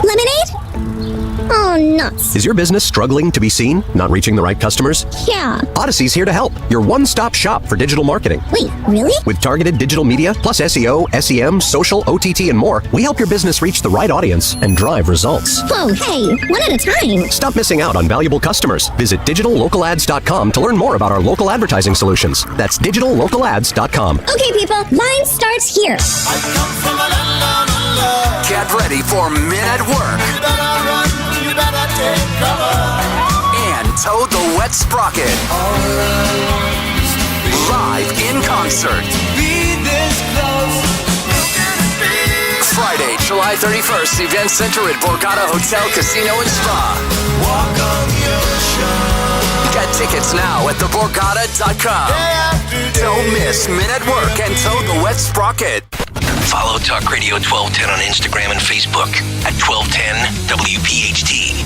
Lemonade? Oh, nuts. Is your business struggling to be seen? Not reaching the right customers? Yeah. Odyssey's here to help. Your one-stop shop for digital marketing. Wait, really? With targeted digital media, plus SEO, SEM, social, OTT, and more, we help your business reach the right audience and drive results. Whoa, hey, one at a time. Stop missing out on valuable customers. Visit digitallocalads.com to learn more about our local advertising solutions. That's digitallocalads.com. Okay, people, line starts here. Get ready for Men at Work. And Toad the Wet Sprocket. Live in concert. Friday, July 31st, Event Center at Borgata Hotel, Casino and Spa. Get tickets now at theborgata.com. Don't miss Men at Work and Toad the Wet Sprocket. Follow Talk Radio 1210 on Instagram and Facebook at 1210 WPHT.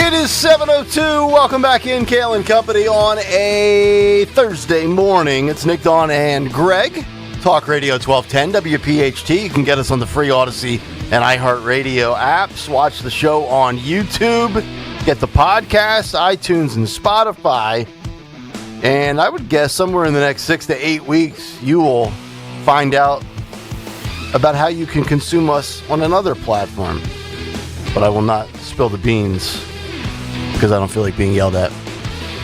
It is 7:02. Welcome back in, Kayal and Company on a Thursday morning. It's Nick, Dawn, and Greg. Talk Radio 1210 WPHT. You can get us on the free Odyssey and iHeartRadio apps. Watch the show on YouTube. Get the podcast, iTunes, and Spotify. And I would guess somewhere in the next 6 to 8 weeks, you will find out about how you can consume us on another platform. But I will not spill the beans because I don't feel like being yelled at.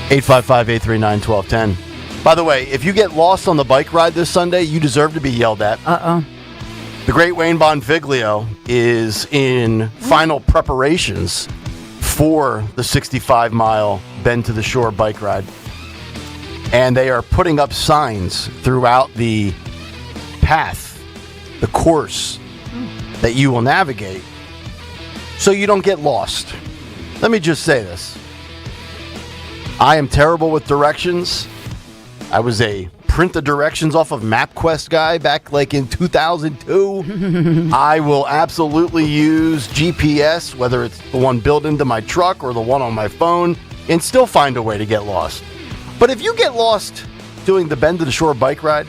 855-839-1210. By the way, if you get lost on the bike ride this Sunday, you deserve to be yelled at. The great Wayne Bonfiglio is in final preparations for the 65-mile Bend to the Shore bike ride. And they are putting up signs throughout the path, the course that you will navigate, so you don't get lost. Let me just say this. I am terrible with directions. I was a print the directions off of MapQuest guy back like in 2002. I will absolutely use GPS, whether it's the one built into my truck or the one on my phone, and still find a way to get lost. But if you get lost doing the Bend to the Shore bike ride,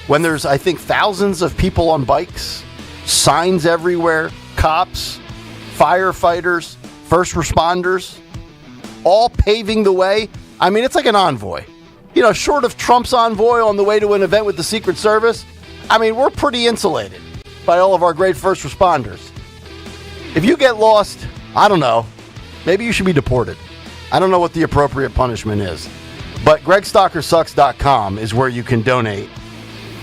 when there's, I think, thousands of people on bikes, signs everywhere, cops, firefighters, first responders, all paving the way, I mean, it's like an envoy. You know, short of Trump's envoy on the way to an event with the Secret Service, I mean, we're pretty insulated by all of our great first responders. If you get lost, I don't know, maybe you should be deported. I don't know what the appropriate punishment is. But GregStalkerSucks.com is where you can donate.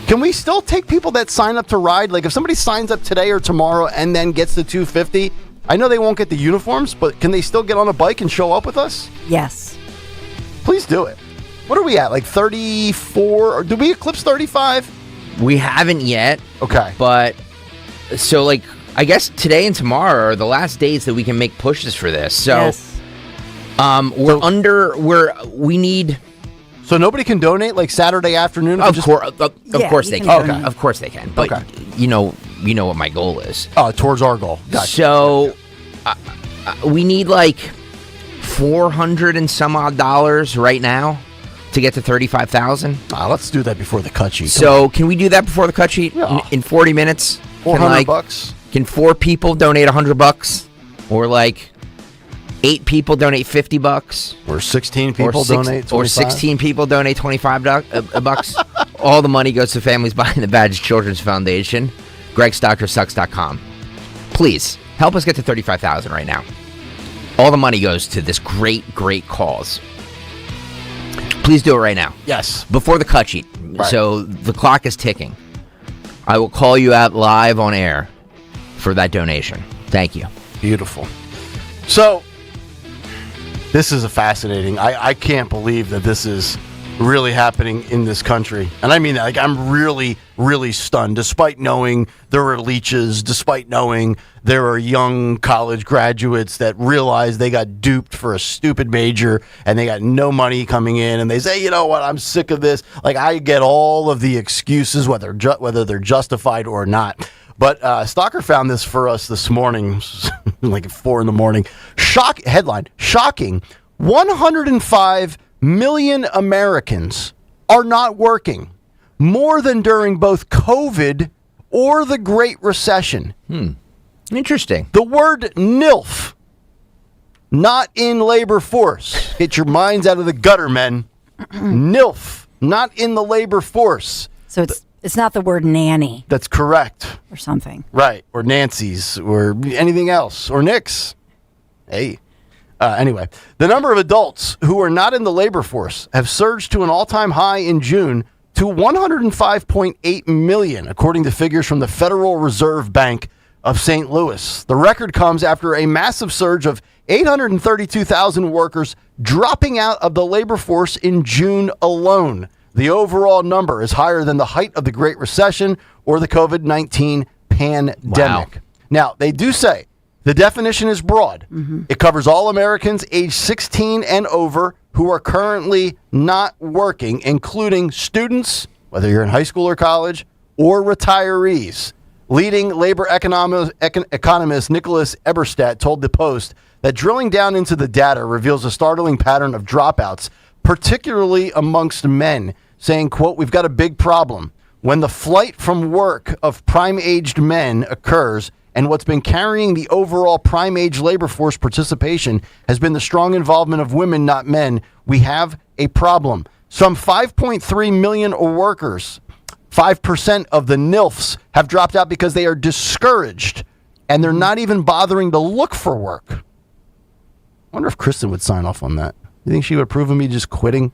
Can we still take people that sign up to ride? Like if somebody signs up today or tomorrow and then gets the $250, I know they won't get the uniforms, but can they still get on a bike and show up with us? Yes. Please do it. What are we at? Like 34? Or did we eclipse 35? We haven't yet. Okay. But so like I guess today and tomorrow are the last days that we can make pushes for this. So Yes. we need. So nobody can donate like Saturday afternoon? Of course they can. Okay. Of course they can. But you know what my goal is. Oh, towards our goal. Gotcha. So we need like $400 and some odd dollars right now to get to 35,000. Let's do that before the cut sheet. So can we do that before the cut sheet? Yeah. In 40 minutes? $400. Can 4 people donate $100? Or like 8 people donate $50? Or 16 people donate $25? Or 16 people donate $25 bucks? All the money goes to Families Behind the Badge Children's Foundation. GregStalkerSucks.com. Please, help us get to 35,000 right now. All the money goes to this great cause. Please do it right now. Yes. Before the cut sheet. Right. So the clock is ticking. I will call you out live on air for that donation. Thank you. Beautiful. So, this is a fascinating. I can't believe that this is really happening in this country. And I mean, like, I'm really, really stunned, despite knowing there are leeches, despite knowing there are young college graduates that realize they got duped for a stupid major and they got no money coming in and they say, you know what, I'm sick of this. Like, I get all of the excuses, whether they're justified or not. But Stalker found this for us this morning, like at 4 a.m. Headline, shocking, 105 million Americans are not working, more than during both COVID or the Great Recession. Interesting. The word NILF, not in labor force. Get your minds out of the gutter, men. NILF, not in the labor force. So it's not the word nanny. That's correct. Or something. Right. Or Nancy's or anything else. Or Nick's. Hey. Anyway, the number of adults who are not in the labor force have surged to an all-time high in June to 105.8 million, according to figures from the Federal Reserve Bank of St. Louis. The record comes after a massive surge of 832,000 workers dropping out of the labor force in June alone. The overall number is higher than the height of the Great Recession or the COVID-19 pandemic. Wow. Now, they do say the definition is broad. It covers all Americans age 16 and over who are currently not working, including students, whether you're in high school or college, or retirees. Leading labor economist Nicholas Eberstadt told the Post that drilling down into the data reveals a startling pattern of dropouts, particularly amongst men, saying, quote, "We've got a big problem. When the flight from work of prime-aged men occurs, and what's been carrying the overall prime age labor force participation has been the strong involvement of women, not men, we have a problem. Some 5.3 million workers, 5% of the NILFs, have dropped out because they are discouraged and they're not even bothering to look for work. I wonder if Kristen would sign off on that. You think she would approve of me just quitting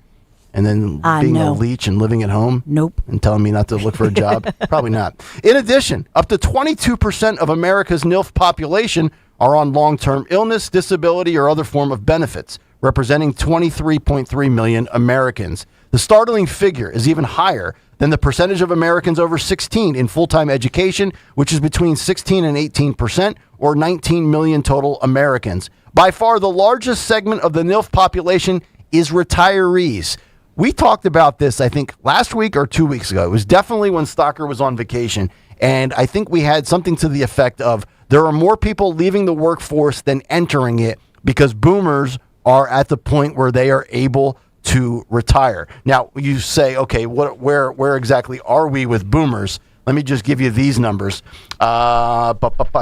and then being a leech and living at home? Nope. And telling me not to look for a job? Probably not. In addition, up to 22% of America's NILF population are on long-term illness, disability, or other form of benefits, representing 23.3 million Americans. The startling figure is even higher than the percentage of Americans over 16 in full-time education, which is between 16 and 18%, or 19 million total Americans. By far, the largest segment of the NILF population is retirees. We talked about this, I think, last week or 2 weeks ago. It was definitely when Stocker was on vacation, and I think we had something to the effect of there are more people leaving the workforce than entering it because boomers are at the point where they are able to retire. Now, you say, okay, where exactly are we with boomers? Let me just give you these numbers. I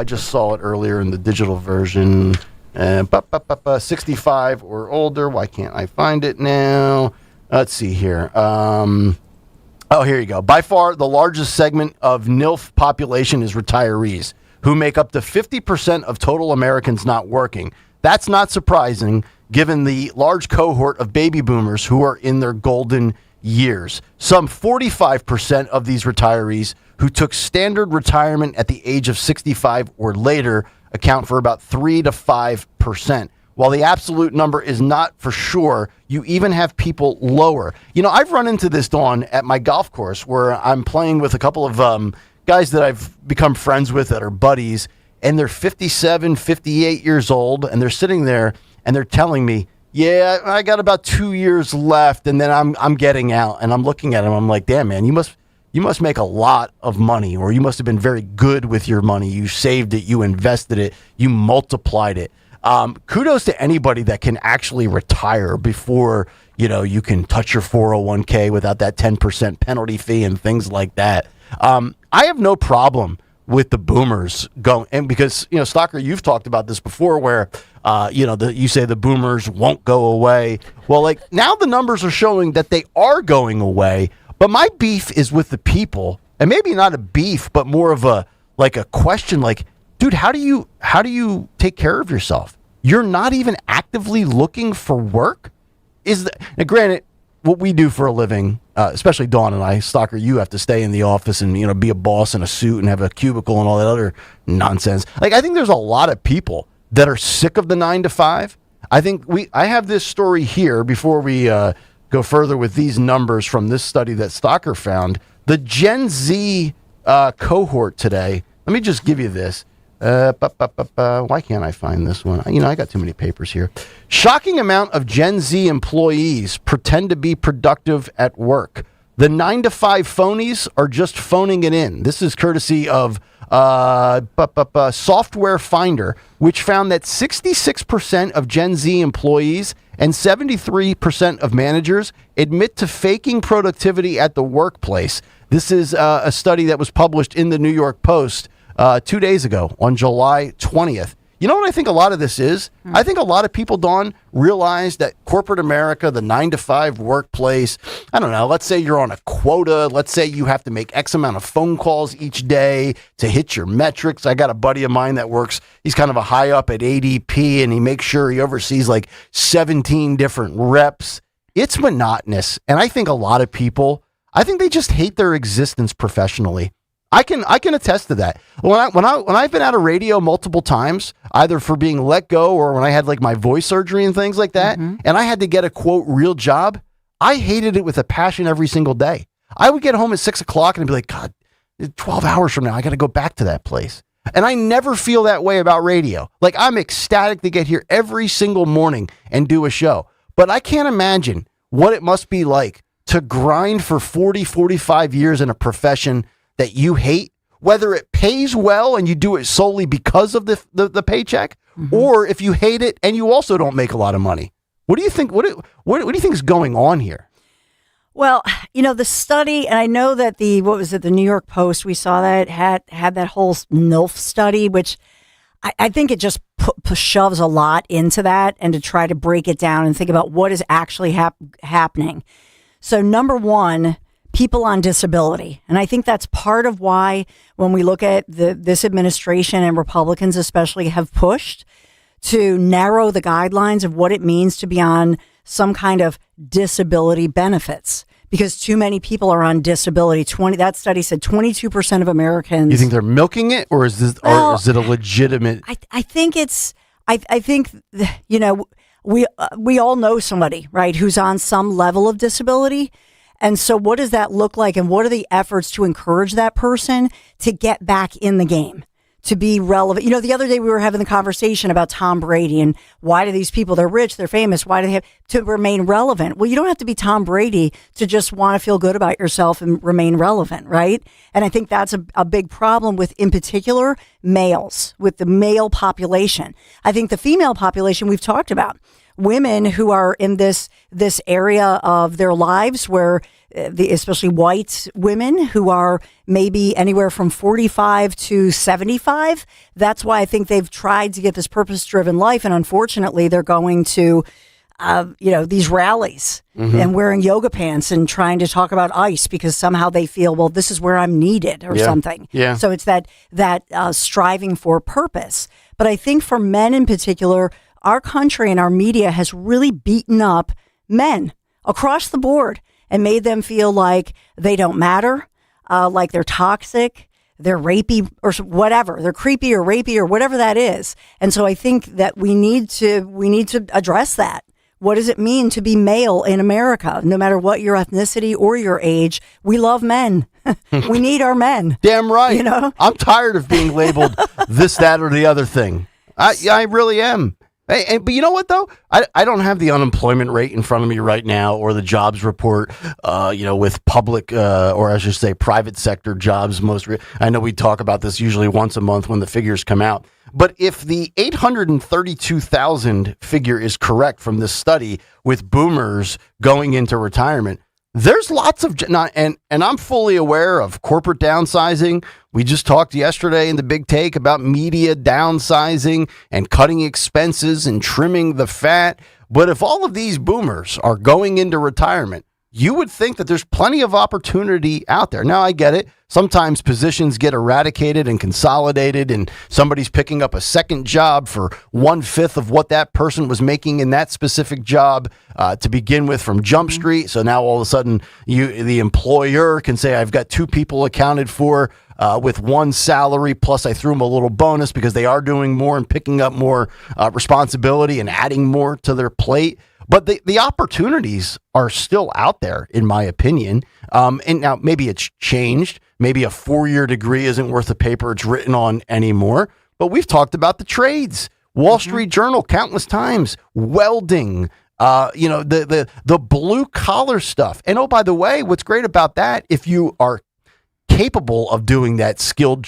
just saw it earlier in the digital version. 65 or older. Why can't I find it now? Let's see here. Here you go. By far, the largest segment of NILF population is retirees, who make up to 50% of total Americans not working. That's not surprising, given the large cohort of baby boomers who are in their golden years. Some 45% of these retirees who took standard retirement at the age of 65 or later account for about 3 to 5%. While the absolute number is not for sure, you even have people lower. You know, I've run into this, Dawn, at my golf course where I'm playing with a couple of guys that I've become friends with that are buddies, and they're 57, 58 years old, and they're sitting there and they're telling me, yeah, I got about 2 years left, and then I'm getting out. And I'm looking at them, I'm like, damn, man, you must make a lot of money, or you must have been very good with your money. You saved it, you invested it, you multiplied it. Kudos to anybody that can actually retire before, you can touch your 401k without that 10% penalty fee and things like that. I have no problem with the boomers going, and because, Stocker, you've talked about this before where, you say the boomers won't go away. Well, like now the numbers are showing that they are going away, but my beef is with the people, and maybe not a beef, but more of a question like, dude, how do you take care of yourself? You're not even actively looking for work? Now, granted, what we do for a living, especially Dawn and I, Stocker, you have to stay in the office and, be a boss in a suit and have a cubicle and all that other nonsense. Like, I think there's a lot of people that are sick of the 9 to 5. I have this story here before we go further with these numbers from this study that Stocker found. The Gen Z cohort today, let me just give you this. Why can't I find this one? I got too many papers here. Shocking amount of Gen Z employees pretend to be productive at work. The 9 to 5 phonies are just phoning it in. This is courtesy of Software Finder, which found that 66% of Gen Z employees and 73% of managers admit to faking productivity at the workplace. This is a study that was published in the New York Post 2 days ago on July 20th. You know what I think a lot of this is? I think a lot of people, Dawn, realize that corporate America, the 9 to 5 workplace, I don't know, let's say you're on a quota. Let's say you have to make X amount of phone calls each day to hit your metrics. I got a buddy of mine that works, he's kind of a high up at ADP, and he makes sure he oversees like 17 different reps. It's monotonous. And I think a lot of people, I think they just hate their existence professionally. I can attest to that. When I've been out of radio multiple times, either for being let go or when I had like my voice surgery and things like that, and I had to get a quote real job, I hated it with a passion every single day. I would get home at 6 o'clock and I'd be like, God, 12 hours from now, I got to go back to that place. And I never feel that way about radio. Like, I'm ecstatic to get here every single morning and do a show. But I can't imagine what it must be like to grind for 40, 45 years in a profession that you hate, whether it pays well and you do it solely because of the paycheck, or if you hate it and you also don't make a lot of money. What do you think? What do you think is going on here? Well, the study, and I know that the New York Post, we saw that had that whole NILF study, which I think it just shoves a lot into that, and to try to break it down and think about what is actually happening. So number one, people on disability. And I think that's part of why when we look at this administration, and Republicans especially, have pushed to narrow the guidelines of what it means to be on some kind of disability benefits, because too many people are on disability. That study said 22% of Americans. You think they're milking it, or is this, or is it a legitimate? I think it's. I think we all know somebody, right, who's on some level of disability. And so what does that look like, and what are the efforts to encourage that person to get back in the game, to be relevant? The other day we were having the conversation about Tom Brady and why do these people, they're rich, they're famous, why do they have to remain relevant? Well, you don't have to be Tom Brady to just want to feel good about yourself and remain relevant, right? And I think that's a big problem with, in particular, males, with the male population. I think the female population we've talked about. Women who are in this area of their lives where especially white women who are maybe anywhere from 45 to 75. That's why I think they've tried to get this purpose-driven life. And unfortunately, they're going to, these rallies and wearing yoga pants and trying to talk about ICE because somehow they feel, well, this is where I'm needed or something. Yeah. So it's that striving for purpose. But I think for men in particular, our country and our media has really beaten up men across the board and made them feel like they don't matter, like they're toxic, they're rapey or whatever, they're creepy or rapey or whatever that is. And so I think that we need to address that. What does it mean to be male in America? No matter what your ethnicity or your age, we love men. We need our men. Damn right. I'm tired of being labeled this, that, or the other thing. I really am. Hey, but you know what, though? I don't have the unemployment rate in front of me right now or the jobs report, with public, or I should say private sector jobs. I know we talk about this usually once a month when the figures come out. But if the 832,000 figure is correct from this study with boomers going into retirement, there's lots of, and I'm fully aware of corporate downsizing. We just talked yesterday in the Big Take about media downsizing and cutting expenses and trimming the fat. But if all of these boomers are going into retirement, you would think that there's plenty of opportunity out there. Now, I get it. Sometimes positions get eradicated and consolidated, and somebody's picking up a second job for 1/5 of what that person was making in that specific job to begin with from Jump Street. So now all of a sudden, the employer can say, I've got two people accounted for with one salary, plus I threw them a little bonus because they are doing more and picking up more responsibility and adding more to their plate. But the opportunities are still out there, in my opinion. And now maybe it's changed. Maybe a 4-year degree isn't worth the paper it's written on anymore. But we've talked about the trades. Wall Street Journal, countless times. Welding, the blue collar stuff. And oh, by the way, what's great about that, if you are capable of doing that skilled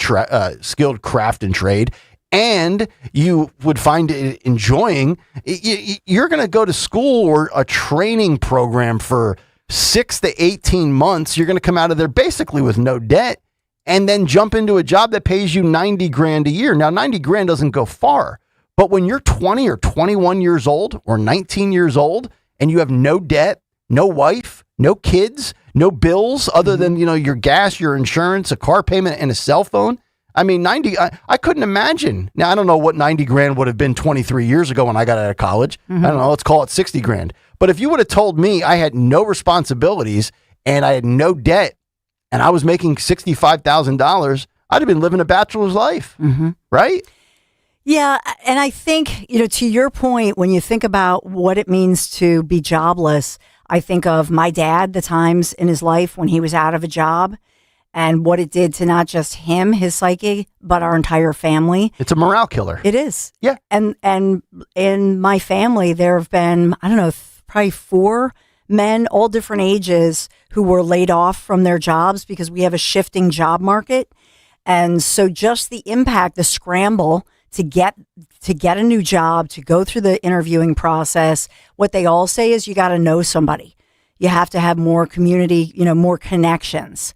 craft and trade, and you would find it enjoying, you're going to go to school or a training program for 6 to 18 months. You're going to come out of there basically with no debt and then jump into a job that pays you $90,000 a year. Now, $90,000 doesn't go far, but when you're 20 or 21 years old or 19 years old and you have no debt, no wife, no kids, no bills other than, your gas, your insurance, a car payment, and a cell phone. I mean, I couldn't imagine. Now, I don't know what $90,000 would have been 23 years ago when I got out of college. I don't know. Let's call it $60,000. But if you would have told me I had no responsibilities and I had no debt and I was making $65,000, I'd have been living a bachelor's life, right? Yeah. And I think, to your point, when you think about what it means to be jobless, I think of my dad, the times in his life when he was out of a job, and what it did to not just him, his psyche, but our entire family. It's a morale killer. It is. Yeah. And in my family, there have been, I don't know, probably 4 men, all different ages, who were laid off from their jobs because we have a shifting job market. And so just the impact, the scramble to get a new job, to go through the interviewing process, what they all say is you got to know somebody. you have to have more community, more connections.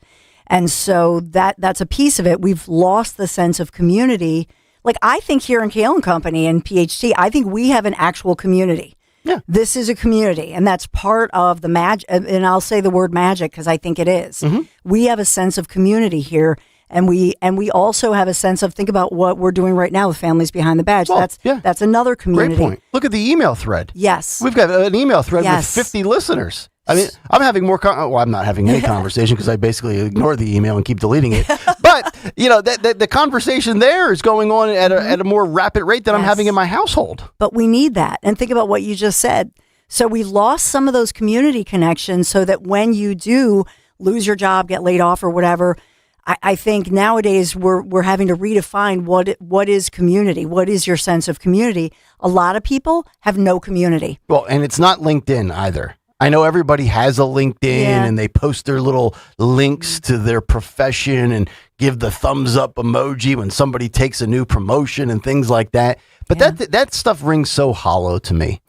And so that's a piece of it. We've lost the sense of community. Like, I think here in Kayal and Company and PHT, I think we have an actual community. Yeah. This is a community, and that's part of the magic. And I'll say the word magic because I think it is. Mm-hmm. We have a sense of community here, and we also have a sense of, think about what we're doing right now with Families Behind the Badge. Well, that's another community. Great point. Look at the email thread. Yes. We've got an email thread with 50 listeners. I mean, I'm having more. I'm not having any conversation because I basically ignore the email and keep deleting it. But the conversation there is going on at a more rapid rate than I'm having in my household. But we need that, and think about what you just said. So we lost some of those community connections, so that when you do lose your job, get laid off, or whatever, I think nowadays we're having to redefine what is community. What is your sense of community? A lot of people have no community. Well, and it's not LinkedIn either. I know everybody has a LinkedIn and they post their little links to their profession and give the thumbs up emoji when somebody takes a new promotion and things like that. But that stuff rings so hollow to me.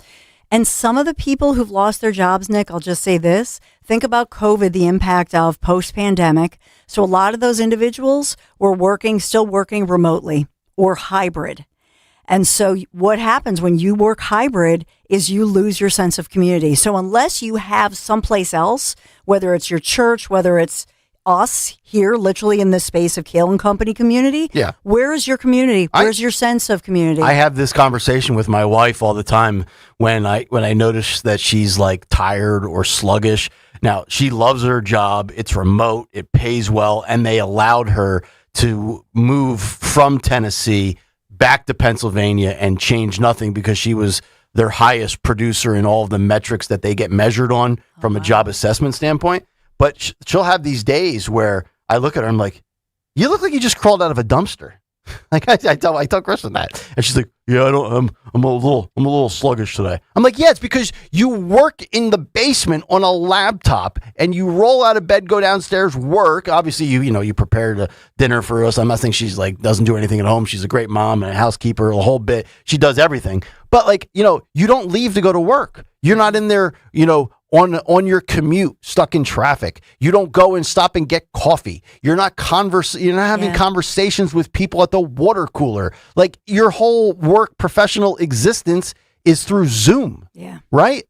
And some of the people who've lost their jobs, Nick, I'll just say this. Think about COVID, the impact of post-pandemic. So a lot of those individuals were still working remotely or hybrid. And so what happens when you work hybrid is you lose your sense of community. So unless you have someplace else, whether it's your church, whether it's us here, literally in the space of Kayal and Company community, where is your community? Where's your sense of community? I have this conversation with my wife all the time when I notice that she's like tired or sluggish. Now, she loves her job. It's remote. It pays well. And they allowed her to move from Tennessee back to Pennsylvania and change nothing because she was their highest producer in all of the metrics that they get measured on from a job assessment standpoint. But she'll have these days where I look at her, I'm like, you look like you just crawled out of a dumpster. Like I tell Kristen that, and she's like, "Yeah, I'm a little sluggish today." I'm like, "Yeah, it's because you work in the basement on a laptop, and you roll out of bed, go downstairs, work. Obviously, you prepared a dinner for us. I'm not saying she's like doesn't do anything at home. She's a great mom and a housekeeper, a whole bit. She does everything. But you don't leave to go to work. You're not in there, on your commute, stuck in traffic. You don't go and stop and get coffee. You're not having conversations with people at the water cooler. Like your whole work professional existence is through Zoom. Yeah. Right?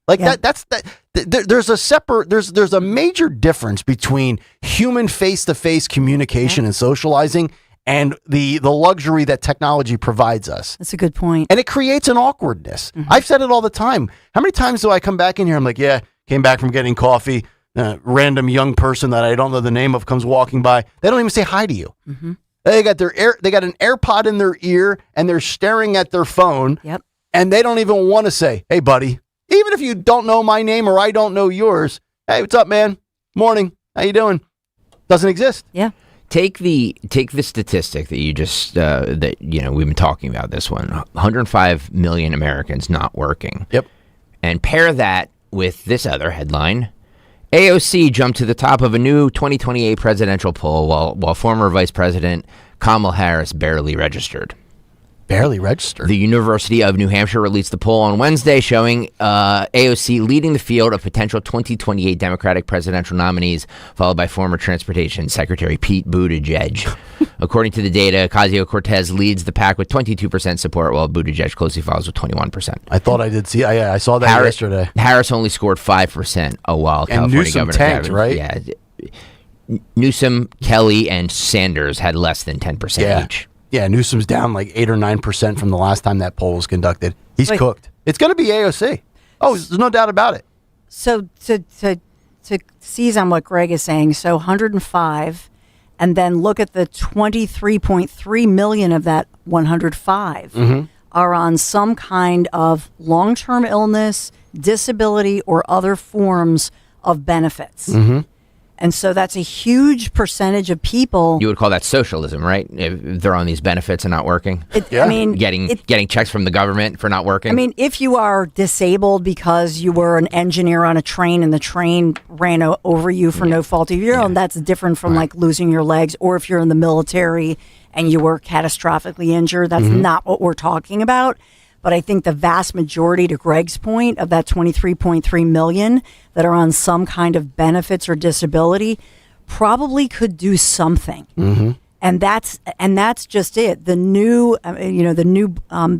There's a major difference between human face-to-face communication and socializing and the luxury that technology provides us. That's a good point. And it creates an awkwardness. Mm-hmm. I've said it all the time. How many times do I come back in here? I'm like, came back from getting coffee. Random young person that I don't know the name of comes walking by. They don't even say hi to you. Mm-hmm. They got an AirPod in their ear and they're staring at their phone. Yep. And they don't even want to say, "Hey, buddy." Even if you don't know my name or I don't know yours. "Hey, what's up, man? Morning. How you doing?" Doesn't exist. Yeah. Take the statistic that you just we've been talking about this one. 105 million Americans not working. Yep. And pair that with this other headline. AOC jumped to the top of a new 2028 presidential poll while former Vice President Kamala Harris barely registered. Barely registered. The University of New Hampshire released the poll on Wednesday showing AOC leading the field of potential 2028 Democratic presidential nominees, followed by former Transportation Secretary Pete Buttigieg. According to the data, Ocasio-Cortez leads the pack with 22% support, while Buttigieg closely follows with 21%. I thought I did see. I saw that yesterday. Harris only scored 5%, while California Newsom Governor tanked, right? Yeah. Newsom, Kelly, and Sanders had less than 10% each. Yeah, Newsom's down like 8 or 9% from the last time that poll was conducted. He's cooked. It's going to be AOC. Oh, there's no doubt about it. So to seize on what Greg is saying, so 105, and then look at the 23.3 million of that 105 are on some kind of long-term illness, disability, or other forms of benefits. Mm-hmm. And so that's a huge percentage of people. You would call that socialism, right? If they're on these benefits and not working. I mean, getting checks from the government for not working. I mean, if you are disabled because you were an engineer on a train and the train ran over you for no fault of your own, that's different from like losing your legs. Or if you're in the military and you were catastrophically injured, that's not what we're talking about. But I think the vast majority, to Greg's point, of that 23.3 million that are on some kind of benefits or disability probably could do something. Mm-hmm. And that's just it. The new,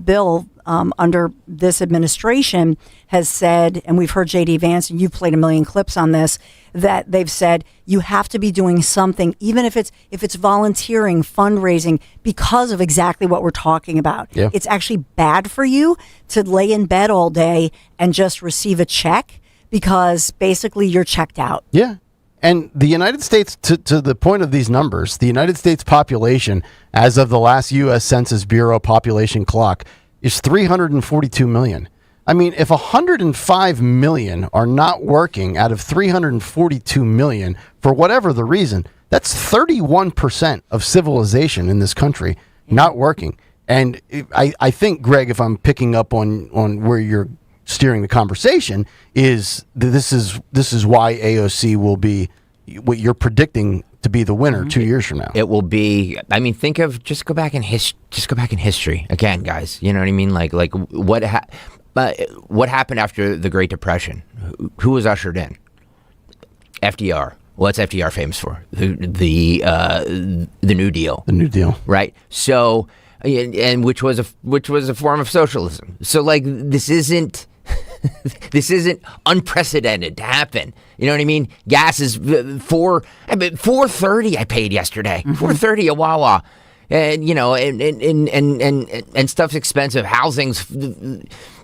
bill under this administration has said, and we've heard J.D. Vance, and you've played a million clips on this, that they've said you have to be doing something, even if it's volunteering, fundraising, because of exactly what we're talking about. Yeah. It's actually bad for you to lay in bed all day and just receive a check because basically you're checked out. Yeah. And the United States, to the point of these numbers, the United States population, as of the last U.S. Census Bureau population clock, is 342 million. I mean, if 105 million are not working out of 342 million, for whatever the reason, that's 31% of civilization in this country not working. And I think, Greg, if I'm picking up on where you're steering the conversation, is this is why AOC will be what you're predicting to be the winner 2 years from now. It will be. I mean, just go back in history again, guys. You know what I mean? Like what happened after the Great Depression? Who was ushered in? FDR. What's FDR famous for? The New Deal. The New Deal. Right. So, and which was a form of socialism. So, like, this isn't unprecedented to happen. You know what I mean? Gas is $4.30 I paid yesterday. $4.30 a Wawa. And and stuff's expensive. Housing's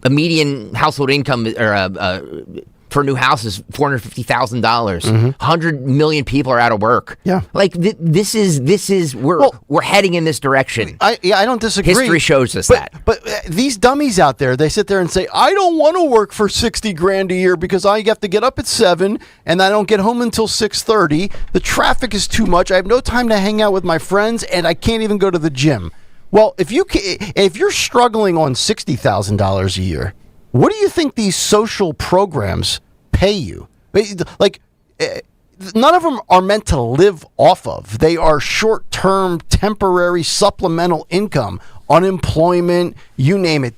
a median household income for a new house is $450,000. 100 million people are out of work. Yeah, like this is we're heading in this direction. I don't disagree. History shows us that. But these dummies out there, they sit there and say, I don't want to work for $60,000 a year because I have to get up at 7 and I don't get home until 6:30. The traffic is too much. I have no time to hang out with my friends and I can't even go to the gym. Well, if you're struggling on $60,000 a year, what do you think these social programs pay you? Like, none of them are meant to live off of. They are short-term, temporary, supplemental income, unemployment, you name it.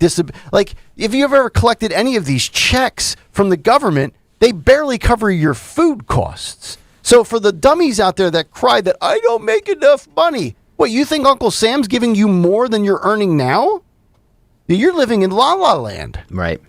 Like, if you've ever collected any of these checks from the government, they barely cover your food costs. So for the dummies out there that cry that I don't make enough money, what, you think Uncle Sam's giving you more than you're earning now? You're living in La La Land. Right.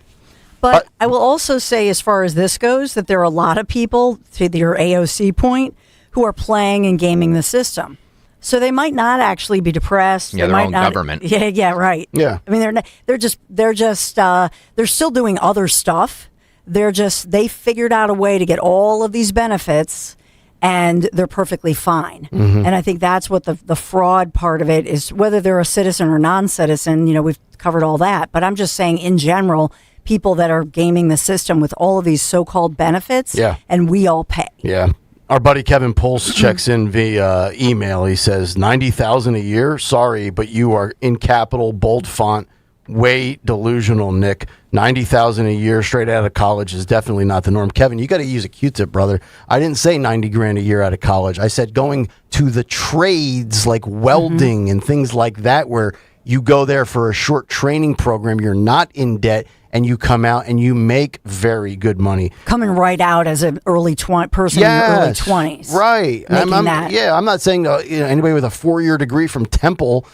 But I will also say, as far as this goes, that there are a lot of people, to your AOC point, who are playing and gaming the system. So they might not actually be depressed. Yeah, they their might own not, government. Yeah, right. Yeah. I mean, they're still doing other stuff. They figured out a way to get all of these benefits, and they're perfectly fine. Mm-hmm. And I think that's what the fraud part of it is, whether they're a citizen or non-citizen. We've covered all that. But I'm just saying, in general, people that are gaming the system with all of these so-called benefits, and we all pay. Yeah. Our buddy Kevin Pulse checks in via email. He says, $90,000 a year? Sorry, but you are in capital, bold font, way delusional, Nick. $90,000 a year straight out of college is definitely not the norm. Kevin, you got to use a Q-tip, brother. I didn't say $90,000 a year out of college. I said going to the trades like welding and things like that, where you go there for a short training program, you're not in debt, and you come out and you make very good money. Coming right out as an early person in your early 20s. Right. I'm not saying anybody with a 4-year degree from Temple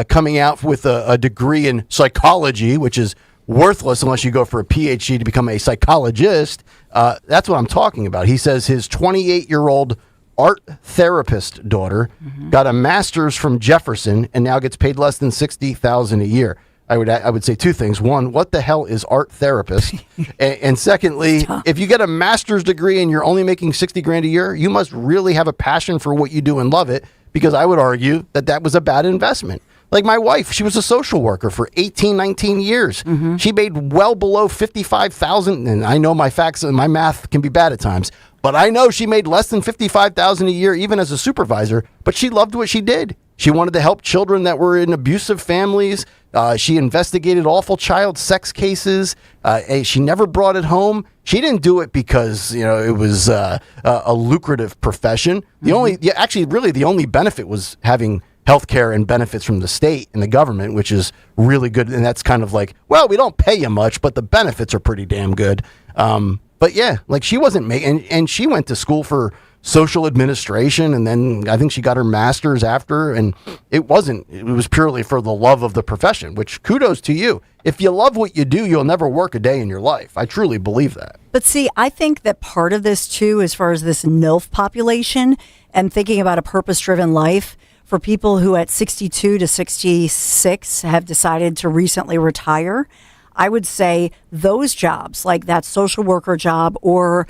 coming out with a degree in psychology, which is worthless unless you go for a PhD to become a psychologist. That's what I'm talking about. He says his 28-year-old art therapist daughter got a master's from Jefferson and now gets paid less than $60,000 a year. I would say two things. One, what the hell is art therapist? and secondly, if you get a master's degree and you're only making $60,000 a year, you must really have a passion for what you do and love it, because I would argue that was a bad investment. Like my wife, she was a social worker for 18, 19 years. She made well below $55,000, and I know my facts and my math can be bad at times, but I know she made less than $55,000 a year even as a supervisor, but she loved what she did. She wanted to help children that were in abusive families. She investigated awful child sex cases. She never brought it home. She didn't do it because it was a lucrative profession. The only benefit was having health care and benefits from the state and the government, which is really good. And that's kind of like, well, we don't pay you much, but the benefits are pretty damn good. But yeah, like she wasn't making, and she went to school for social administration, and then I think she got her master's after, and it was purely for the love of the profession, which kudos to you. If you love what you do, you'll never work a day in your life. I truly believe that. But see, I think that part of this too, as far as this MILF population and thinking about a purpose-driven life, for people who at 62 to 66 have decided to recently retire, I would say those jobs, like that social worker job or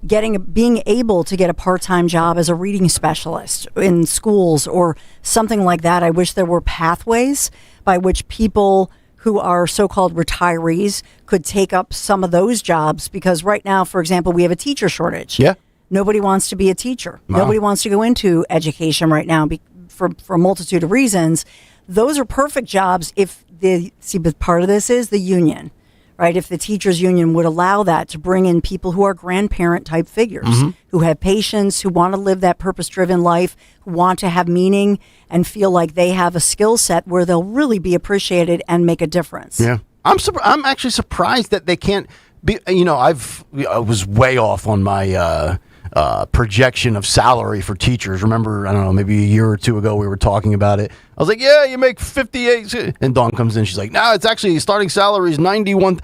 being able to get a part-time job as a reading specialist in schools or something like that. I wish there were pathways by which people who are so-called retirees could take up some of those jobs, because right now, for example, we have a teacher shortage. Yeah. Nobody wants to be a teacher. No. Nobody wants to go into education right now for a multitude of reasons. Those are perfect jobs but part of this is the union. Right, if the teachers union would allow that to bring in people who are grandparent type figures, who have patience, who want to live that purpose-driven life, who want to have meaning and feel like they have a skill set where they'll really be appreciated and make a difference. Yeah, I'm actually surprised that they can't be. I was way off on my projection of salary for teachers. Remember, I don't know, maybe a year or two ago we were talking about it. I was like, yeah, you make 58. And Dawn comes in. She's like, no, it's actually starting salary is 91.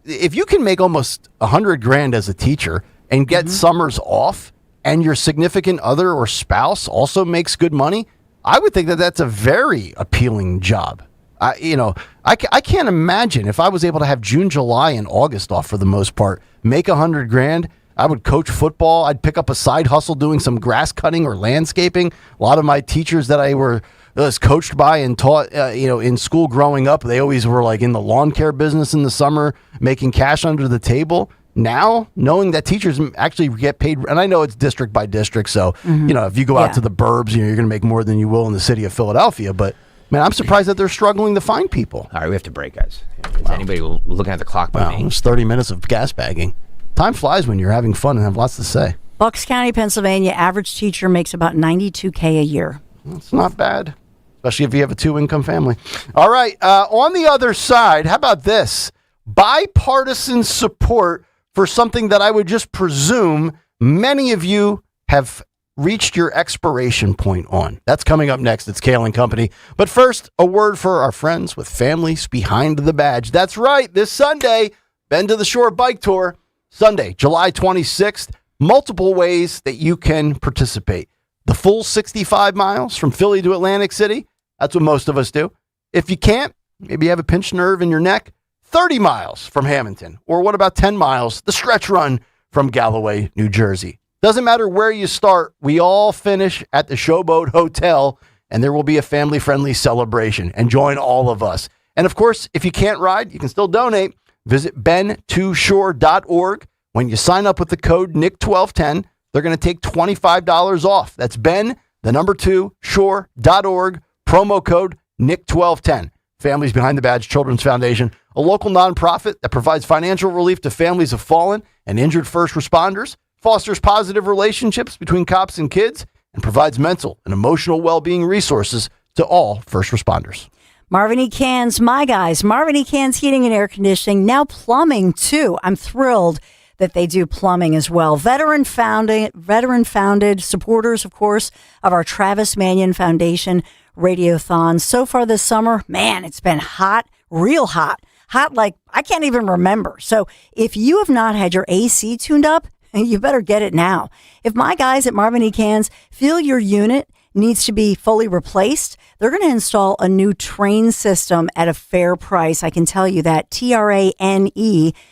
If you can make almost $100,000 as a teacher and get summers off, and your significant other or spouse also makes good money, I would think that that's a very appealing job. I can't imagine if I was able to have June, July, and August off for the most part, make $100,000. I would coach football. I'd pick up a side hustle doing some grass cutting or landscaping. A lot of my teachers that I was coached by and taught, in school growing up, they always were like in the lawn care business in the summer, making cash under the table. Now, knowing that teachers actually get paid, and I know it's district by district, so, if you go out to the burbs, you're going to make more than you will in the city of Philadelphia, but man, I'm surprised that they're struggling to find people. All right, we have to break, guys. Is anybody looking at the clock by me? It was 30 minutes of gas bagging. Time flies when you're having fun and have lots to say. Bucks County, Pennsylvania, average teacher makes about $92K a year. That's not bad, especially if you have a 2-income family. All right, on the other side, how about this? Bipartisan support for something that I would just presume many of you have reached your expiration point on. That's coming up next. It's Kayal and Company. But first, a word for our friends with families behind the badge. That's right, this Sunday, Bend to the Shore Bike Tour. Sunday, July 26th, multiple ways that you can participate. The full 65 miles from Philly to Atlantic City. That's what most of us do. If you can't, maybe you have a pinched nerve in your neck, 30 miles from Hamilton. Or what about 10 miles, the stretch run from Galloway, New Jersey. Doesn't matter where you start, we all finish at the Showboat Hotel, and there will be a family-friendly celebration. And join all of us. And of course, if you can't ride, you can still donate. Visit ben2shore.org. When you sign up with the code NICK1210, they're going to take $25 off. That's ben2shore.org, promo code NICK1210. Families Behind the Badge Children's Foundation, a local nonprofit that provides financial relief to families of fallen and injured first responders, fosters positive relationships between cops and kids, and provides mental and emotional well-being resources to all first responders. Marvin E. Cans, my guys. Marvin E. Cans Heating and Air Conditioning, now plumbing too. I'm thrilled that they do plumbing as well. Veteran-founded supporters, of course, of our Travis Manion Foundation Radiothon. So far this summer, man, it's been hot, real hot. Hot like I can't even remember. So if you have not had your AC tuned up, you better get it now. If my guys at Marvin E. Cans feel your unit needs to be fully replaced, they're going to install a new train system at a fair price. I can tell you that. TRANE.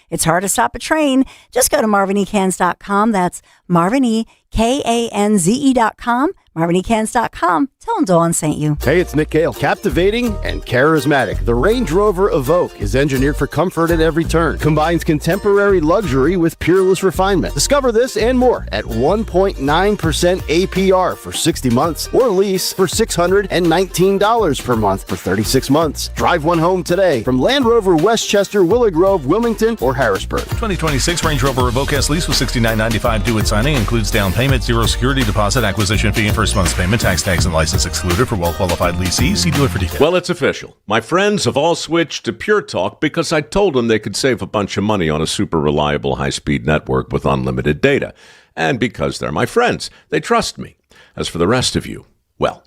It's hard to stop a train. Just go to marvinecans.com. That's marvinekANZE.com. marvinecans.com. Tell them Dawn sent you. Hey, it's Nick Kayal. Captivating and charismatic. The Range Rover Evoque is engineered for comfort at every turn. Combines contemporary luxury with peerless refinement. Discover this and more at 1.9% APR for 60 months or lease for $619 per month for 36 months. Drive one home today from Land Rover Westchester, Willow Grove, Wilmington, or Harrisburg. 2026 Range Rover Evoque S lease with $69.95 due at signing. Includes down payment. payment, zero security deposit, acquisition fee, and first month's payment, tax and license excluded for well-qualified lessees. See dealer for details. Well, it's official. My friends have all switched to Pure Talk because I told them they could save a bunch of money on a super reliable high-speed network with unlimited data. And because they're my friends, they trust me. As for the rest of you, well,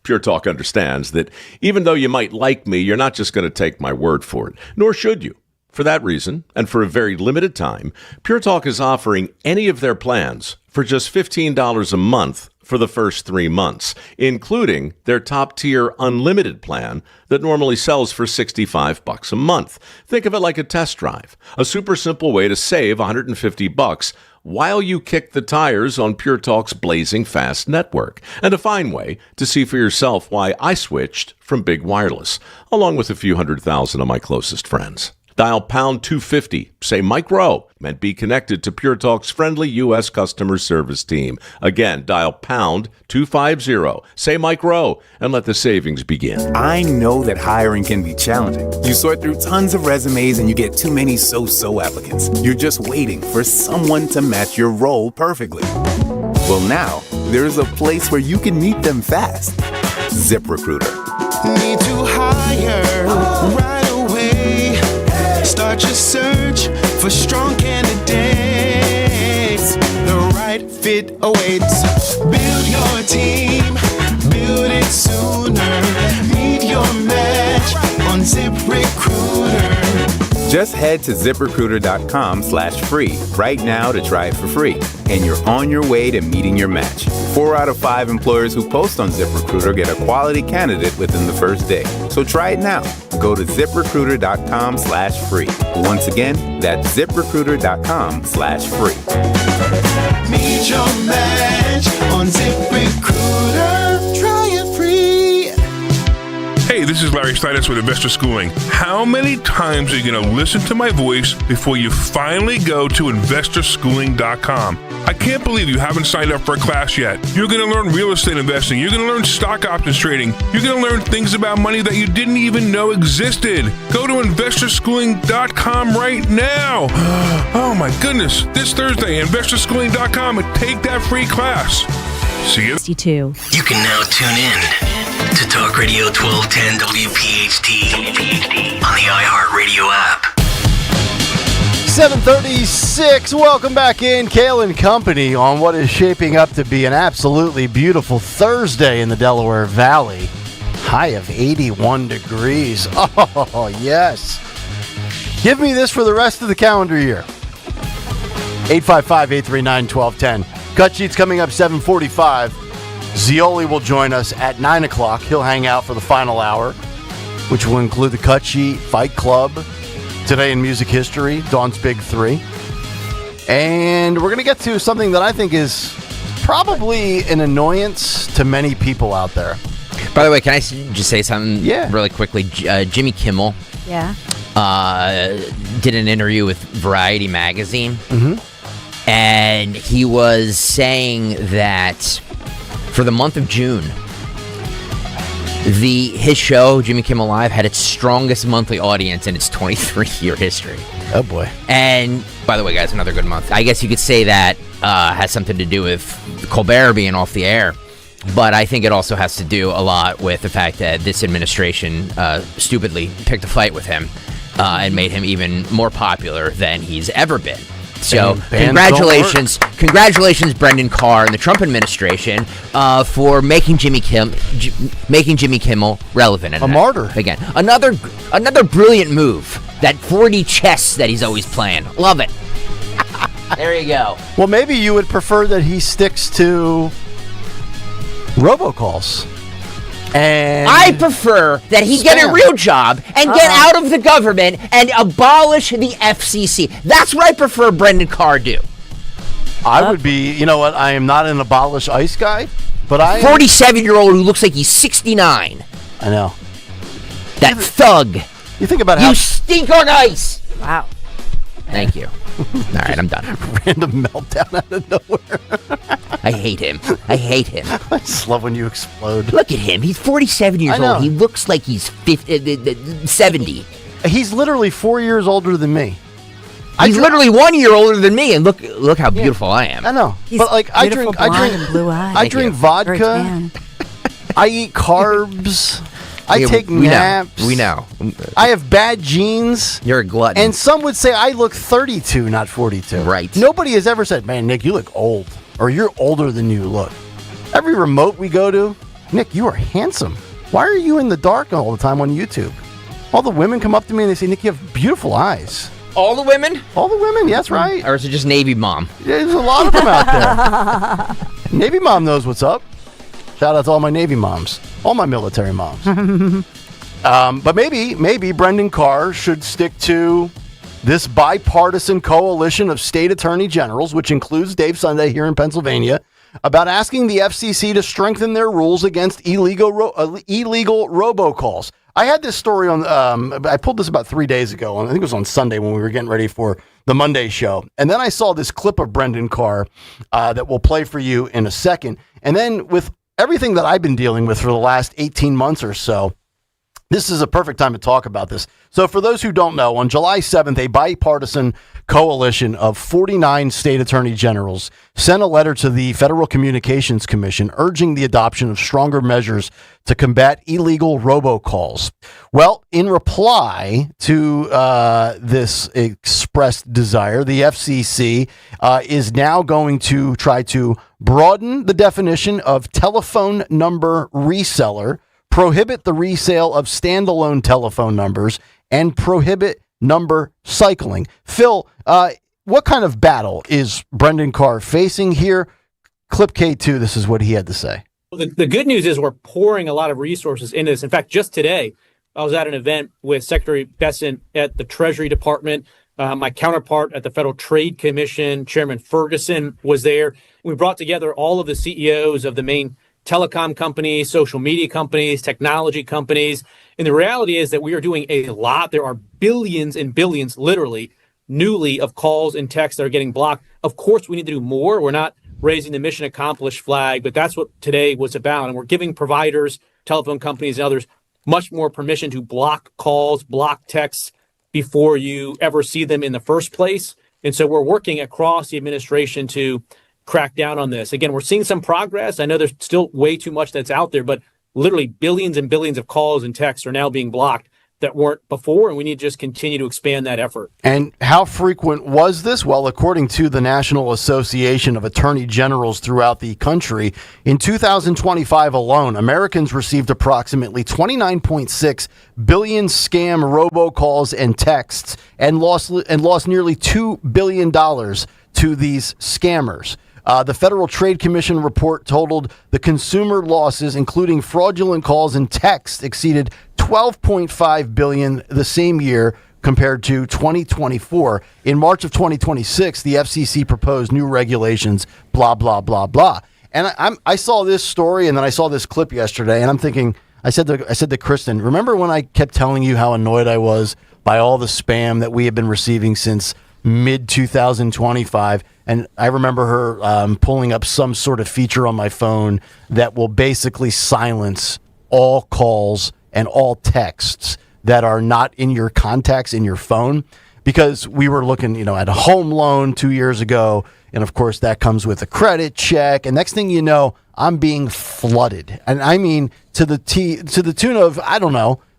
Pure Talk understands that even though you might like me, you're not just going to take my word for it, nor should you. For that reason, and for a very limited time, Pure Talk is offering any of their plans for just $15 a month for the first 3 months, including their top-tier unlimited plan that normally sells for $65 a month. Think of it like a test drive, a super simple way to save $150 while you kick the tires on Pure Talk's blazing fast network, and a fine way to see for yourself why I switched from big wireless, along with a few 100,000 of my closest friends. Dial pound 250, say Mike Rowe, and be connected to Pure Talk's friendly U.S. customer service team. Again, dial pound 250, say Mike Rowe, and let the savings begin. I know that hiring can be challenging. You sort through tons of resumes and you get too many so-so applicants. You're just waiting for someone to match your role perfectly. Well, now, there's a place where you can meet them fast. ZipRecruiter. Need to hire right away. Start your search for strong candidates. The right fit awaits. Build your team, build it sooner. Meet your match on ZipRecruiter. Just head to ZipRecruiter.com/free right now to try it for free. And you're on your way to meeting your match. 4 out of 5 employers who post on ZipRecruiter get a quality candidate within the first day. So try it now. Go to ZipRecruiter.com/free. Once again, that's ZipRecruiter.com/free. Meet your match on ZipRecruiter. Try it free. Hey, this is Larry Steinitz with Investor Schooling. How many times are you going to listen to my voice before you finally go to investorschooling.com? I can't believe you haven't signed up for a class yet. You're going to learn real estate investing. You're going to learn stock options trading. You're going to learn things about money that you didn't even know existed. Go to investorschooling.com right now. Oh my goodness. This Thursday, investorschooling.com, and take that free class. See you. 62. You can now tune in to Talk Radio 1210 WPHT on the iHeartRadio app. 7:36. Welcome back in. Kayal and Company on what is shaping up to be an absolutely beautiful Thursday in the Delaware Valley. High of 81 degrees. Oh, yes. Give me this for the rest of the calendar year. 855-839-1210. Cut sheets coming up 7:45. Zioli will join us at 9 o'clock. He'll hang out for the final hour, which will include the Cut Sheet, Fight Club, Today in Music History, Dawn's Big Three. And we're going to get to something that I think is probably an annoyance to many people out there. By the way, can I just say something really quickly? Jimmy Kimmel did an interview with Variety magazine. Mm-hmm. And he was saying that for the month of June, his show, Jimmy Kimmel Live, had its strongest monthly audience in its 23-year history. Oh, boy. And, by the way, guys, another good month. I guess you could say that has something to do with Colbert being off the air. But I think it also has to do a lot with the fact that this administration stupidly picked a fight with him and made him even more popular than he's ever been. So congratulations, Brendan Carr and the Trump administration for making Jimmy Kimmel relevant. And a martyr again. Another brilliant move. That 4D chess that he's always playing. Love it. There you go. Well, maybe you would prefer that he sticks to robocalls. And I prefer that he get a real job and get out of the government and abolish the FCC. That's what I prefer Brendan Carr do. I would be, you know what, I am not an abolish ICE guy, but I 47-year-old who looks like he's 69. I know. That thug. You think about You stink on ice. Wow. Thank you. All right, I'm done. Random meltdown out of nowhere. I hate him. I just love when you explode. Look at him. He's 47 years old. He looks like he's 70. He's literally 4 years older than me. He's literally 1 year older than me, and look how beautiful I am. I know, He's but like I drink blue eyes. I drink vodka. I eat carbs. I take naps. We know. I have bad genes. You're a glutton. And some would say I look 32, not 42. Right. Nobody has ever said, man, Nick, you look old. Or you're older than you look. Every remote we go to, Nick, you are handsome. Why are you in the dark all the time on YouTube? All the women come up to me and they say, Nick, you have beautiful eyes. All the women? All the women, yes, right. Or is it just Navy Mom? There's a lot of them out there. Navy Mom knows what's up. Shout out to all my Navy moms. All my military moms. But maybe Brendan Carr should stick to this bipartisan coalition of state attorney generals, which includes Dave Sunday here in Pennsylvania, about asking the FCC to strengthen their rules against illegal robocalls. I had this story on, I pulled this about 3 days ago. I think it was on Sunday when we were getting ready for the Monday show. And then I saw this clip of Brendan Carr that we'll play for you in a second. And then with everything that I've been dealing with for the last 18 months or so, this is a perfect time to talk about this. So for those who don't know, on July 7th, a bipartisan coalition of 49 state attorney generals sent a letter to the Federal Communications Commission urging the adoption of stronger measures to combat illegal robocalls. Well, in reply to this expressed desire, the FCC is now going to try to broaden the definition of telephone number reseller, prohibit the resale of standalone telephone numbers, and prohibit number cycling. Phil, what kind of battle is Brendan Carr facing here? Clip K2, this is what he had to say. The good news is we're pouring a lot of resources into this. In fact, just today, I was at an event with Secretary Bessent at the Treasury Department. My counterpart at the Federal Trade Commission, Chairman Ferguson, was there. We brought together all of the CEOs of the main telecom companies, social media companies, technology companies. And the reality is that we are doing a lot. There are billions and billions, literally, newly, of calls and texts that are getting blocked. Of course, we need to do more. We're not raising the mission accomplished flag, but that's what today was about. And we're giving providers, telephone companies, and others much more permission to block calls, block texts before you ever see them in the first place. And so we're working across the administration to crack down on this. Again, we're seeing some progress. I know there's still way too much that's out there, but literally billions and billions of calls and texts are now being blocked that weren't before, and we need to just continue to expand that effort. And how frequent was this? Well, according to the National Association of Attorney Generals throughout the country, in 2025 alone, Americans received approximately 29.6 billion scam robocalls and texts and lost nearly $2 billion to these scammers. The Federal Trade Commission report totaled the consumer losses, including fraudulent calls and texts, exceeded $12.5 billion the same year compared to 2024. In March of 2026, the FCC proposed new regulations, blah, blah, blah, blah. And I saw this story, and then I saw this clip yesterday, and I'm thinking, I said to Kristen, remember when I kept telling you how annoyed I was by all the spam that we have been receiving since mid-2025? And I remember her pulling up some sort of feature on my phone that will basically silence all calls and all texts that are not in your contacts in your phone, because we were looking, at a home loan 2 years ago. And of course that comes with a credit check. And next thing you know, I'm being flooded. And I mean, to the tune of,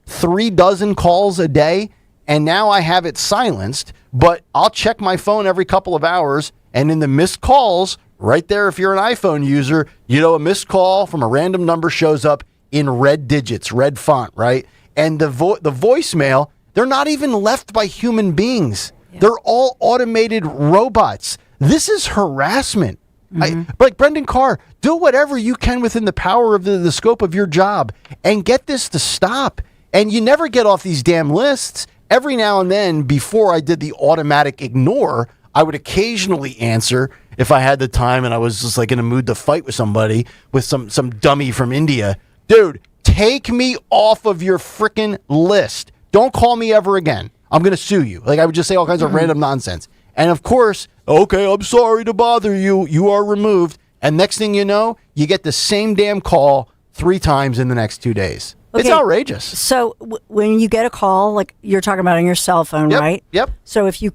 36 calls a day. And now I have it silenced, but I'll check my phone every couple of hours. And in the missed calls, right there, if you're an iPhone user, a missed call from a random number shows up in red digits, red font, right? And the voicemail, they're not even left by human beings. Yeah. They're all automated robots. This is harassment. Mm-hmm. Like Brendan Carr, do whatever you can within the power of the scope of your job and get this to stop. And you never get off these damn lists. Every now and then, before I did the automatic ignore, I would occasionally answer if I had the time and I was just like in a mood to fight with somebody, with some dummy from India. Dude, take me off of your freaking list. Don't call me ever again. I'm going to sue you. Like, I would just say all kinds of random nonsense. And of course, okay, I'm sorry to bother you. You are removed. And next thing you know, you get the same damn call 3 times in the next 2 days. It's outrageous. So when you get a call, like you're talking about on your cell phone, right? Yep. So if you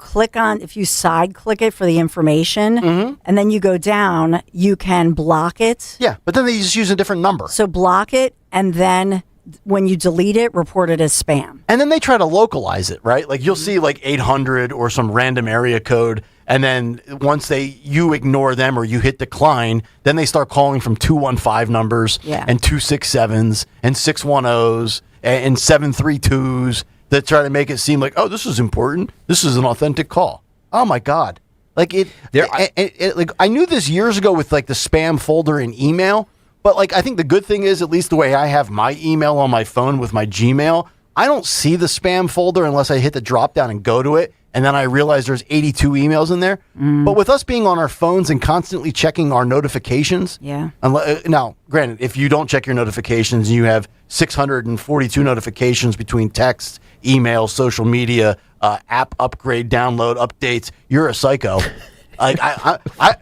side click it for the information, Mm-hmm. and then you go down, you can block it. Yeah, but then they just use a different number. So block it, and then when you delete it, report it as spam. And then they try to localize it, right? Like you'll see like 800 or some random area code. And then once you ignore them or you hit decline, then they start calling from 215 numbers and 267s and 610s and 732s that try to make it seem like, oh, this is important. This is an authentic call. Oh my God. Like like I knew this years ago with like the spam folder in email, but like I think the good thing is, at least the way I have my email on my phone with my Gmail, I don't see the spam folder unless I hit the drop down and go to it. And then I realize there's 82 emails in there. But with us being on our phones and constantly checking our notifications. Yeah. Now, granted, if you don't check your notifications and you have 642 notifications between text, email, social media, app upgrade, download, updates, you're a psycho. Like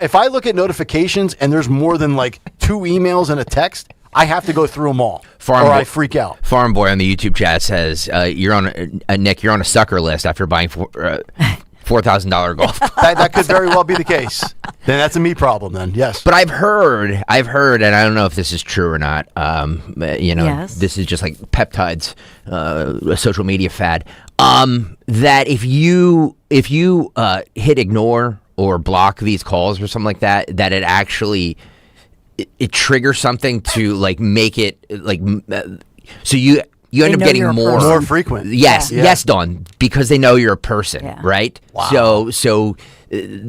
if I look at notifications and there's more than like 2 emails and a text, I have to go through them all, I freak out. Farm Boy on the YouTube chat says, "You're on Nick. You're on a sucker list after buying $4,000 golf." That could very well be the case. Then that's a me problem. Then yes. But I've heard, and I don't know if this is true or not. Yes. This is just like peptides, a social media fad. That if you hit ignore or block these calls or something like that, that it actually. It triggers something to like make it like so you end up getting more frequent. Yes, yes, Dawn, because they know you're a person, right? Wow. So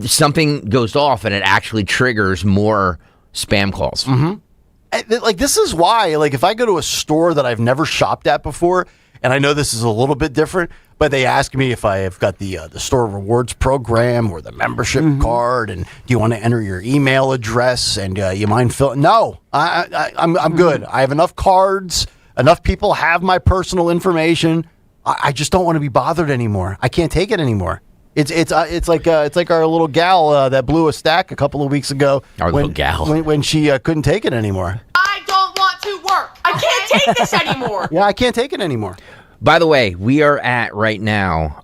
something goes off and it actually triggers more spam calls. Mm-hmm. Like this is why, like if I go to a store that I've never shopped at before, and I know this is a little bit different, but they ask me if I have got the store rewards program or the membership card, and do you want to enter your email address, and you mind filling? No, I'm good. I have enough cards. Enough people have my personal information. I just don't want to be bothered anymore. I can't take it anymore. It's like our little gal that blew a stack a couple of weeks ago. Little gal when she couldn't take it anymore. I don't want to work. I can't take this anymore. Yeah, I can't take it anymore. By the way, we are at right now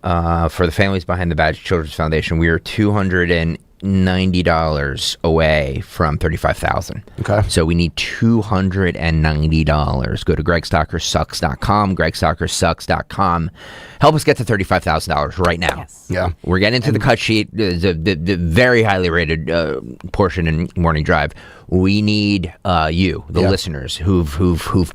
for the Families Behind the Badge Children's Foundation. We are $290 away from $35,000. Okay. So we need $290. Go to gregstockersucks.com, gregstockersucks.com. Help us get to $35,000 right now. Yes. Yeah. We're getting into the cut sheet, the very highly rated portion in Morning Drive. We need you, the listeners, who've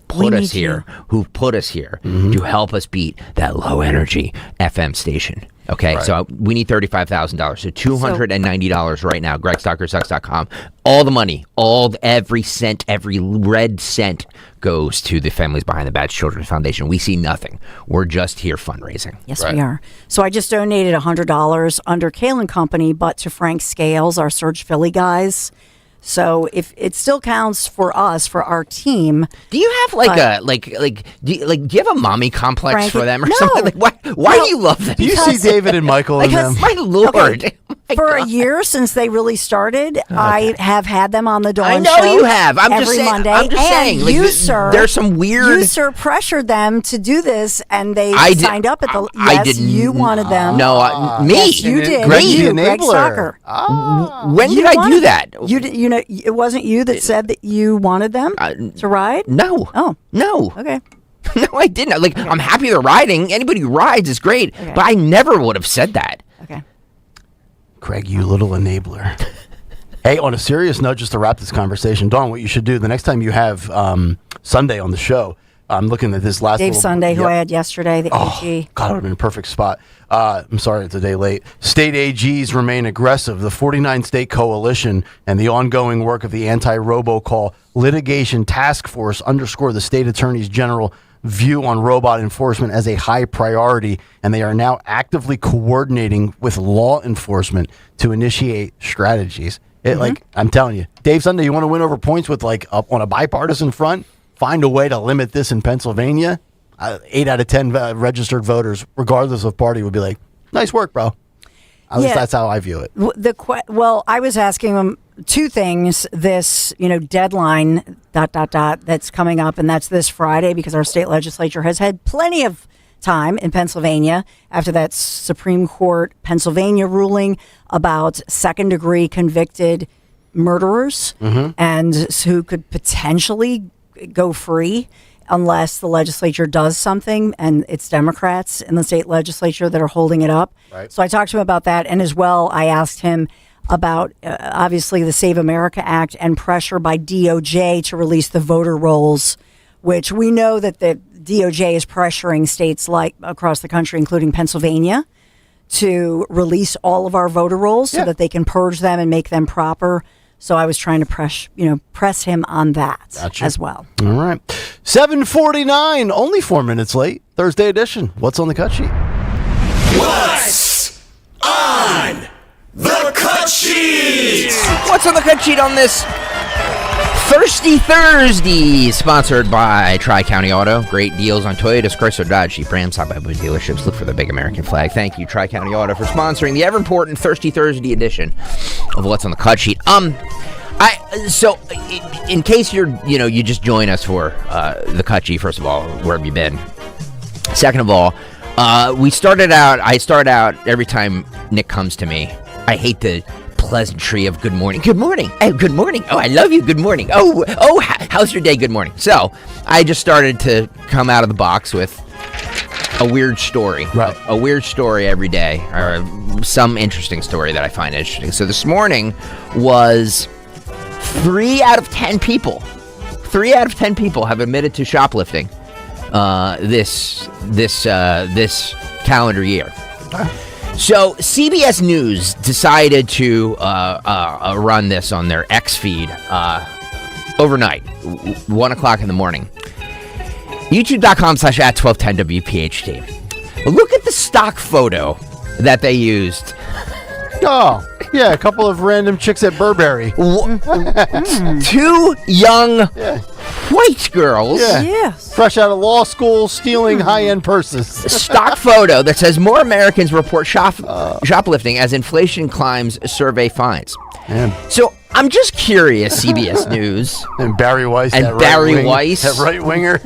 put us here, to help us beat that low energy FM station. Okay, so we need $35,000. So $290 right now. GregStockerSucks.com. All the money, every cent, every red cent goes to the Families Behind the Badge Children's Foundation. We see nothing. We're just here fundraising. Yes, we are. So I just donated $100 under Kayal and Company, but to Frank Scales, our Surge Philly guys. So if it still counts for us, for our team. Do you have do you have a mommy complex Frankie, for them or no. something? Like, why do you love them? Do you see David and Michael in them? My Lord. Okay. For a year since they really started, I have had them on the Dawn I know show you have. I'm every just saying. Monday. I'm just saying. Like, you, sir, there's some weird. You, sir, pressured them to do this, and they signed up at the. I Yes, didn't. you wanted them. No, me. Yes, you did. Greg, You, the Greg enabler. Stocker. When did I do that? You did. You know, it wasn't you that said that you wanted them to ride. No. Oh, no. Okay. No, I didn't. Like, I'm happy they're riding. Anybody who rides is great. Okay. But I never would have said that. Okay. Craig, you little enabler. Hey, on a serious note, just to wrap this conversation, Dawn, what you should do the next time you have Sunday on the show, I'm looking at this last Dave Sunday, who I had yesterday, the AG. God, it would have been a perfect spot. I'm sorry, it's a day late. State AGs remain aggressive. The 49-state coalition and the ongoing work of the anti-robocall litigation task force underscore the state attorneys general view on robot enforcement as a high priority, and they are now actively coordinating with law enforcement to initiate strategies. Like, I'm telling you, Dave Sunday, you want to win over points with on a bipartisan front? Find a way to limit this in Pennsylvania. 8 out of 10 registered voters, regardless of party, would be like, nice work, bro. At least that's how I view it. Well, I was asking them two things. This, deadline, ... that's coming up, and that's this Friday because our state legislature has had plenty of time in Pennsylvania after that Supreme Court Pennsylvania ruling about second-degree convicted murderers and who could potentially go free unless the legislature does something, and it's Democrats in the state legislature that are holding it up. Right. So I talked to him about that, and as well, I asked him about obviously the Save America Act and pressure by DOJ to release the voter rolls, which we know that the DOJ is pressuring states like across the country, including Pennsylvania, to release all of our voter rolls so that they can purge them and make them proper. So I was trying to press him on that as well. All right. 7:49, only 4 minutes late. Thursday edition. What's on the cut sheet? What's on the cut sheet? What's on the cut sheet on this Thirsty Thursday? Sponsored by Tri-County Auto. Great deals on Toyotas, Chrysler, Dodge, Jeep, Ram, stop by booth dealerships. Look for the big American flag. Thank you, Tri-County Auto, for sponsoring the ever-important Thirsty Thursday edition of What's on the Cut Sheet. So in case you just join us for the cut sheet, first of all, where have you been? Second of all, I start out every time Nick comes to me, I hate the pleasantry of good morning. Good morning. Oh, good morning. Oh, I love you. Good morning. Oh, how's your day? Good morning. So I just started to come out of the box with a weird story. Right. A weird story every day, or some interesting story that I find interesting. So this morning was 3 out of 10 people have admitted to shoplifting this calendar year. So CBS News decided to run this on their X feed overnight, 1 o'clock in the morning. YouTube.com/@1210WPHT. Look at the stock photo that they used. Oh, yeah, a couple of random chicks at Burberry. 2 young white girls. Yeah. Yes. Fresh out of law school, stealing high-end purses. Stock photo that says more Americans report shoplifting as inflation climbs, survey finds. Man. So I'm just curious, CBS News. And Barry Weiss. And Barry Weiss. That right winger.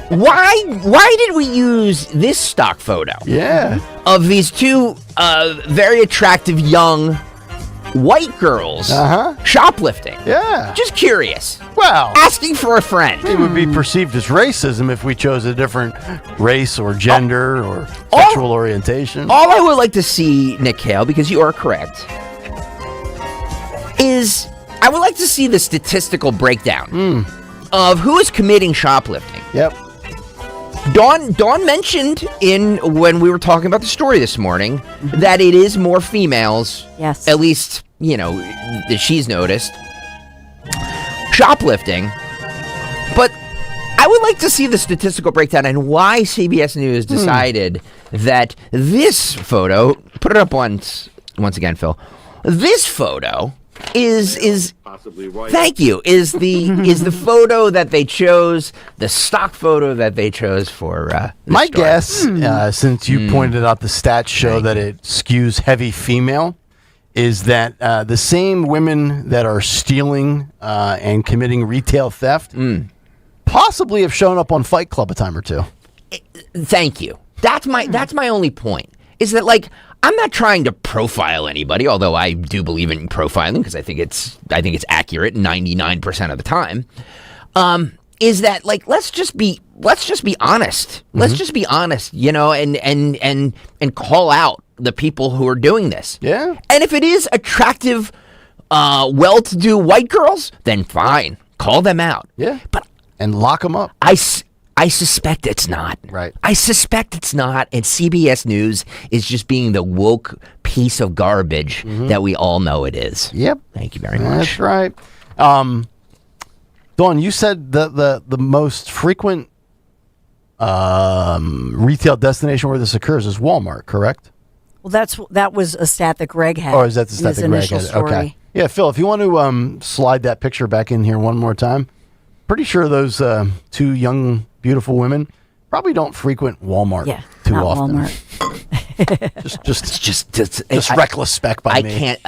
Why did we use this stock photo? Yeah. Of these 2 very attractive young white girls shoplifting. Yeah. Just curious. Well, asking for a friend. It would be perceived as racism if we chose a different race or gender or sexual orientation. All I would like to see, Nick Kale, because you are correct, is I would like to see the statistical breakdown of who is committing shoplifting. Yep. Dawn mentioned when we were talking about the story this morning that it is more females. Yes. At least, that she's noticed shoplifting. But I would like to see the statistical breakdown and why CBS News decided that this photo, put it up once again, Phil. This photo is possibly right. Thank you. Is the photo that they chose, the stock photo that they chose for my story. Guess, since you pointed out the stats show that it skews heavy female, is that the same women that are stealing and committing retail theft possibly have shown up on Fight Club a time or two. Thank you. That's my only point. Is that I'm not trying to profile anybody, although I do believe in profiling because I think it's accurate 99% of the time. Is that let's just be honest. Let's just be honest, and call out the people who are doing this. Yeah. And if it is attractive, well-to-do white girls, then fine, call them out. Yeah. But and lock them up. I suspect it's not. Right. I suspect it's not, and CBS News is just being the woke piece of garbage that we all know it is. Yep. Thank you very much. That's right. Dawn, you said the most frequent retail destination where this occurs is Walmart, correct? Well, that was a stat that Greg had. Oh, is that the stat that Greg had? Story. Okay. Yeah, Phil, if you want to slide that picture back in here one more time. Pretty sure those 2 young, beautiful women probably don't frequent Walmart too often. Walmart. Just reckless spec by me. I can't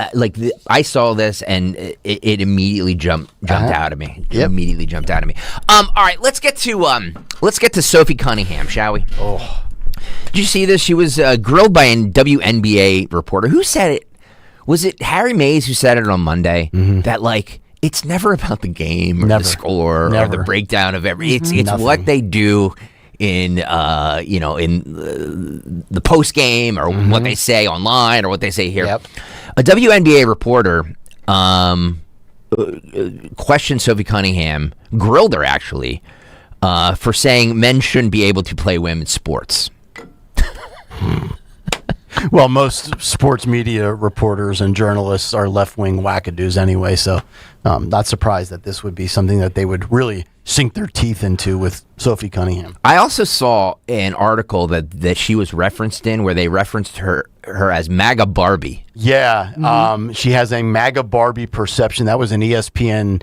I saw this and it immediately jumped out of me. It immediately jumped out of me. All right, let's get to Sophie Cunningham, shall we? Oh, did you see this? She was grilled by a WNBA reporter. Who said it? Was it Harry Mays who said it on Monday? That it's never about the game or the score or the breakdown of every. It's what they do in the post game or what they say online or what they say here. A WNBA reporter questioned Sophie Cunningham, grilled her actually, for saying men shouldn't be able to play women's sports. Well, most sports media reporters and journalists are left-wing wackadoos anyway, so not surprised that this would be something that they would really sink their teeth into with Sophie Cunningham. I also saw an article that she was referenced in where they referenced her as MAGA Barbie. Yeah, she has a MAGA Barbie perception. That was an ESPN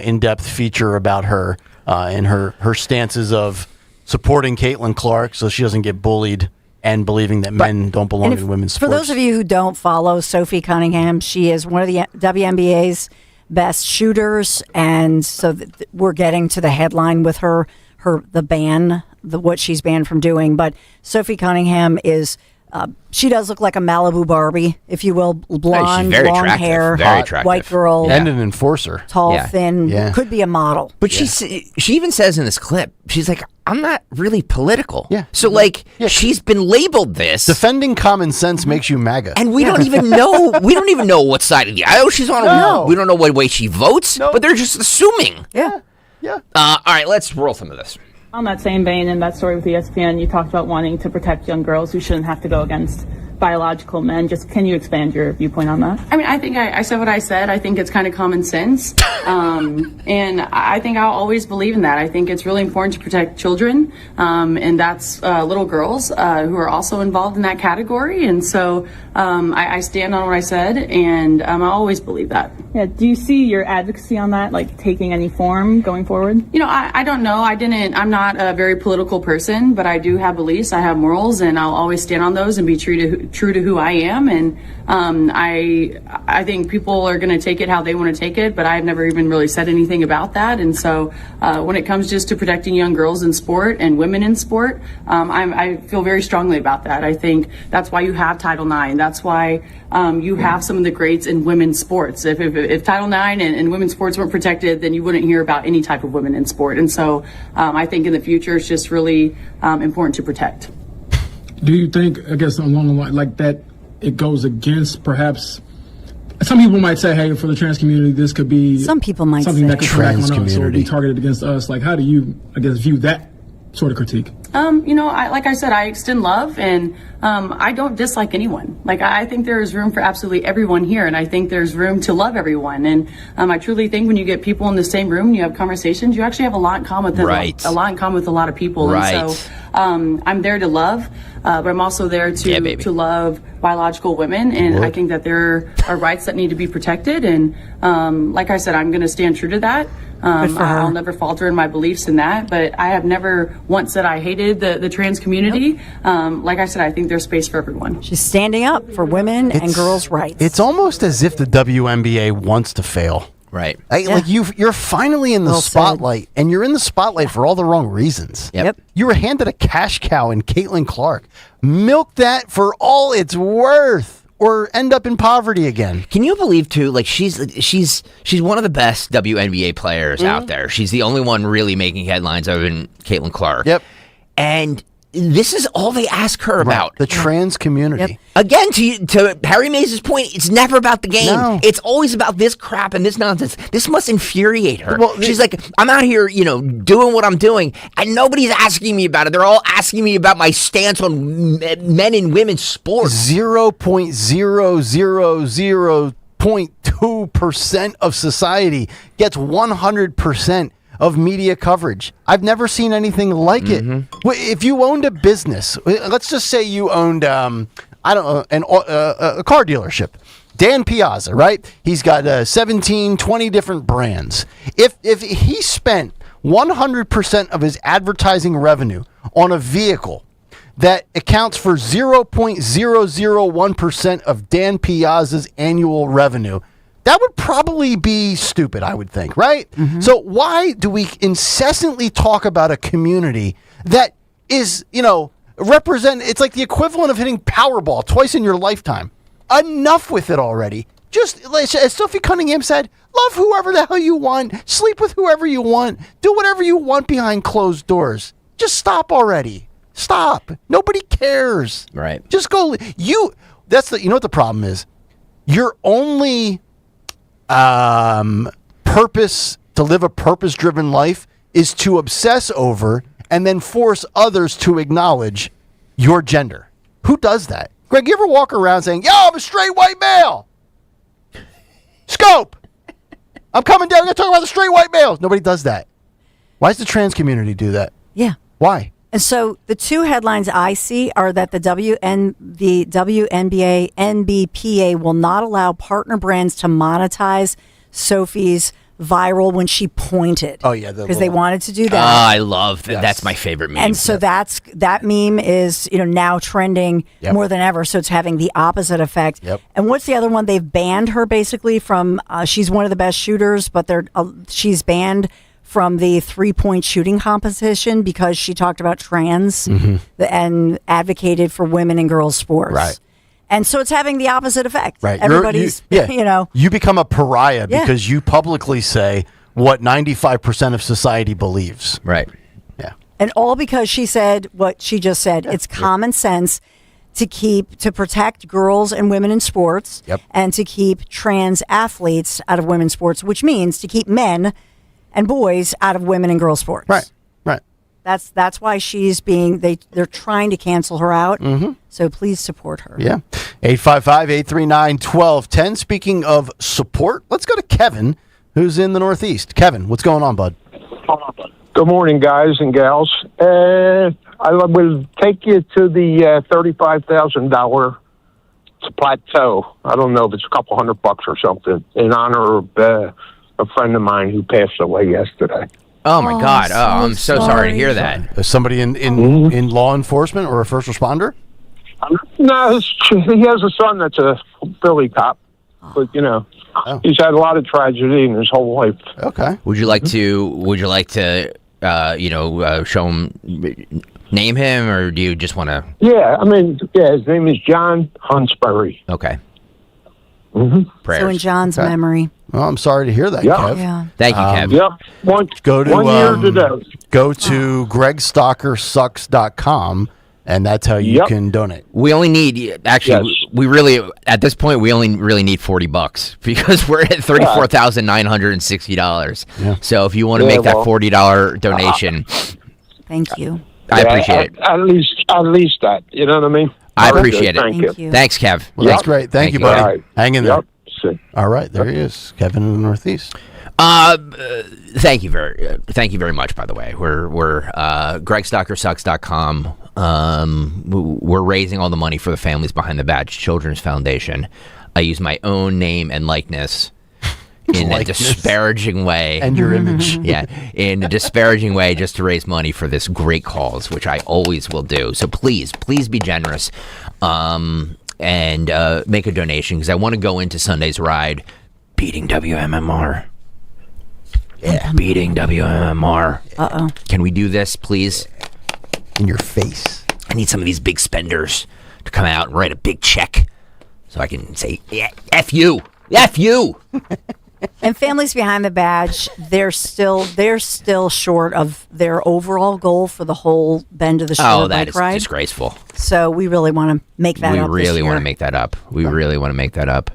in-depth feature about her and her stances of supporting Caitlin Clark so she doesn't get bullied and believing that men don't belong in women's sports. For those of you who don't follow Sophie Cunningham, she is one of the WNBA's best shooters, and so we're getting to the headline with the ban, what she's banned from doing. But Sophie Cunningham is she does look like a Malibu Barbie, if you will, blonde, long hair, white girl, and an enforcer, tall, thin, could be a model. But she even says in this clip, she's like, I'm not really political. Yeah. So she's been labeled this. Defending common sense makes you MAGA. And we don't even know. We don't even know what side of the aisle she's on. No. We don't know what way she votes. No. But they're just assuming. Yeah. All right, let's roll some of this. On that same vein, in that story with ESPN, you talked about wanting to protect young girls who shouldn't have to go against biological men. Just can you expand your viewpoint on that? I mean, I think I said what I said. I think it's kind of common sense. And I think I'll always believe in that. I think it's really important to protect children. And that's little girls who are also involved in that category. And so I stand on what I said, and I always believe that. Yeah. Do you see your advocacy on that, taking any form going forward? I don't know. I'm not a very political person, but I do have beliefs. I have morals, and I'll always stand on those and be true to who I am. And I think people are going to take it how they want to take it, but I've never even really said anything about that. And so when it comes just to protecting young girls in sport and women in sport, I feel very strongly about that. I think that's why you have Title IX. That's why you have some of the greats in women's sports. If Title IX and women's sports weren't protected, then you wouldn't hear about any type of women in sport. And so I think in the future it's just really important to protect. Do you think, I guess along the line like that, it goes against perhaps, some people might say, hey, for the trans community, this could be something that could come back on us or be targeted against us. How do you, I guess, view that sort of critique? Like I said, I extend love, and I don't dislike anyone. I think there is room for absolutely everyone here, and I think there's room to love everyone. And I truly think when you get people in the same room and you have conversations, you actually have a lot in common with a lot of people. Right. And so I'm there to love, but I'm also there to love biological women, and I think that there are rights that need to be protected. And like I said, I'm going to stand true to that. I'll never falter in my beliefs in that, but I have never once said I hated the trans community. Like I said, I think there's space for everyone. She's standing up for women and girls' rights. It's almost as if the WNBA wants to fail. Right. You're finally in the spotlight, and you're in the spotlight for all the wrong reasons. Yep. You were handed a cash cow in Caitlin Clark. Milk that for all it's worth, or end up in poverty again. Can you believe too? She's one of the best WNBA players out there. She's the only one really making headlines other than Caitlin Clark. Yep. And this is all they ask her about. The trans community. Yep. Again, to Harry Mays' point, it's never about the game. No. It's always about this crap and this nonsense. This must infuriate her. Well, she's like, I'm out here, doing what I'm doing, and nobody's asking me about it. They're all asking me about my stance on men and women's sports. 0.000.2% of society gets 100% of media coverage. I've never seen anything like it. If you owned a business, let's just say you owned, a car dealership. Dan Piazza, right? He's got 17, 20 different brands. If he spent 100% of his advertising revenue on a vehicle that accounts for 0.001% of Dan Piazza's annual revenue. That would probably be stupid, I would think, right? Mm-hmm. So why do we incessantly talk about a community that is, it's like the equivalent of hitting Powerball twice in your lifetime? Enough with it already. Just, as Sophie Cunningham said, love whoever the hell you want, sleep with whoever you want, do whatever you want behind closed doors. Just stop already. Stop. Nobody cares. Right. Just go. You know what the problem is? Your only purpose to live a purpose-driven life is to obsess over and then force others to acknowledge your gender. Who does that? Greg, you ever walk around saying, yo, I'm a straight white male? Scope! I'm coming down. We're going to talk about the straight white males. Nobody does that. Why does the trans community do that? Yeah. Why? And so the two headlines I see are that the WNBA, NBPA will not allow partner brands to monetize Sophie's viral when she pointed. Oh, yeah. Because they wanted to do that. I love that. Yes. That's my favorite meme. And so that meme is, now trending more than ever. So it's having the opposite effect. Yep. And what's the other one? They've banned her basically from, she's one of the best shooters, but she's banned from the 3-point shooting competition because she talked about trans and advocated for women and girls sports. Right. And so it's having the opposite effect. Right. Everybody's, You become a pariah because you publicly say what 95% of society believes. Right. Yeah. And all because she said what she just said. It's common sense to protect girls and women in sports and to keep trans athletes out of women's sports, which means to keep men and boys out of women and girls sports. Right. That's why she's they're trying to cancel her out. Mm-hmm. So please support her. Yeah. 855-839-1210. Speaking of support, let's go to Kevin, who's in the Northeast. Kevin, what's going on, bud? Good morning, guys and gals. I will take you to the $35,000 plateau. I don't know if it's a couple $100 or something in honor of a friend of mine who passed away yesterday. Oh, my God. I'm so sorry to hear that. Is somebody in law enforcement or a first responder? No, he has a son that's a Philly cop. But, he's had a lot of tragedy in his whole life. Okay. Would you like to, show him, name him, or do you just want to? Yeah, his name is John Hunsbury. Okay. Prayers. So in John's memory. Well, I'm sorry to hear that, Kev. Yeah. Thank you, Kev. Yep. One year today. Go to gregstalkersucks.com, and that's how you can donate. We only need, we really, at this point, we only really need $40 because we're at $34,960. Yeah. So if you want to make that $40 donation. Thank you. I appreciate it. At least that. You know what I mean? I appreciate it. Thank you. Thanks, Kev. Well, that's great. Thank you, buddy. Right. Hang in there. Yep. All right, there he is, Kevin in the Northeast. Thank you very much. By the way, we're gregstalkersucks.com. We're raising all the money for the Families Behind the Badge Children's Foundation. I use my own name and likeness in a disparaging way, and your image, in a disparaging way, just to raise money for this great cause, which I always will do. So please be generous. And make a donation because I want to go into Sunday's ride beating WMMR. Yeah, beating WMMR. Uh-oh. Can we do this, please? In your face. I need some of these big spenders to come out and write a big check so I can say, yeah, F you. F you. And Families Behind the Badge, they're still short of their overall goal for the whole Bend of the Shore bike ride. That is disgraceful. So we really want to make that up. We really want to make that up.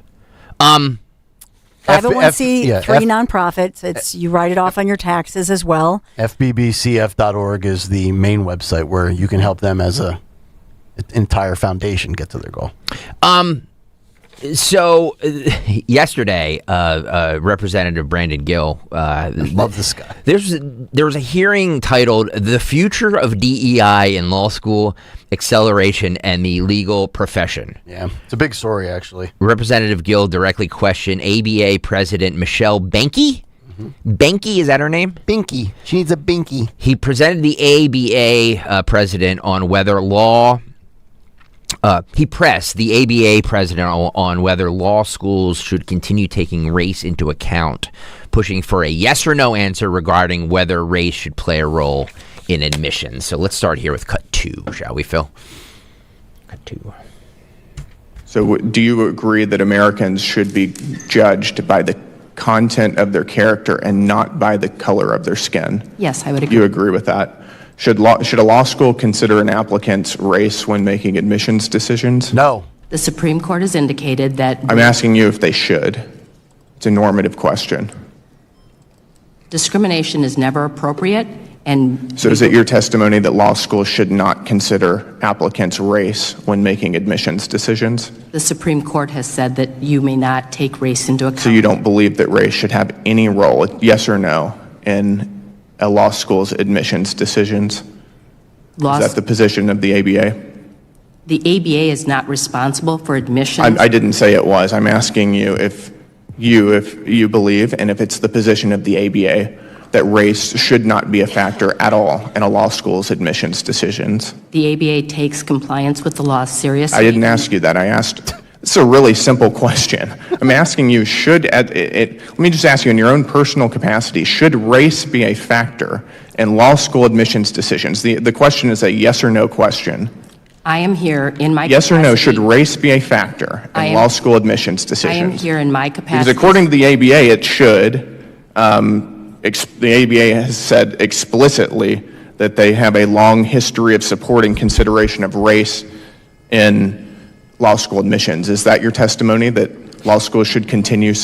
501c3 nonprofits. It's you write it off on your taxes as well. FBBCF.org is the main website where you can help them as an entire foundation get to their goal. So yesterday, Representative Brandon Gill, love this guy. There was a hearing titled "The Future of DEI in Law School: Acceleration and the Legal Profession." Yeah, it's a big story, actually. Representative Gill directly questioned ABA President Michelle Benke Benke, is that her name? Binky. She needs a binky. He presented the ABA president on whether he pressed the ABA president on whether law schools should continue taking race into account, pushing for a yes or no answer regarding whether race should play a role in admissions. So let's start here with cut 2, shall we, Phil? Cut 2. So do you agree that Americans should be judged by the content of their character and not by the color of their skin? Yes, I would agree. You agree with that? Should a law school consider an applicant's race when making admissions decisions? No. The Supreme Court has indicated that I'm asking you if they should. It's a normative question. discrimination is never appropriate. And so is it your testimony that law schools should not consider applicants' race when making admissions decisions? The Supreme Court has said that you may not take race into account. So you don't believe that race should have any role, yes or no, in a law school's admissions decisions? Is that the position of the ABA? The ABA is not responsible for admissions. I didn't say it was. I'm asking you if you believe, and if it's the position of the ABA, that race should not be a factor at all in a law school's admissions decisions. The ABA takes compliance with the law seriously. I didn't ask you that. I asked, it's a really simple question. I'm asking you, let me just ask you in your own personal capacity, should race be a factor in law school admissions decisions? The question is a yes or no question. I am here in my yes capacity. Or no, should race be a factor in law school admissions decisions? I am here in my capacity. Because according to the ABA, it should. The ABA has said explicitly that they have a long history of supporting consideration of race in law school admissions. Is that your testimony, that law schools should continue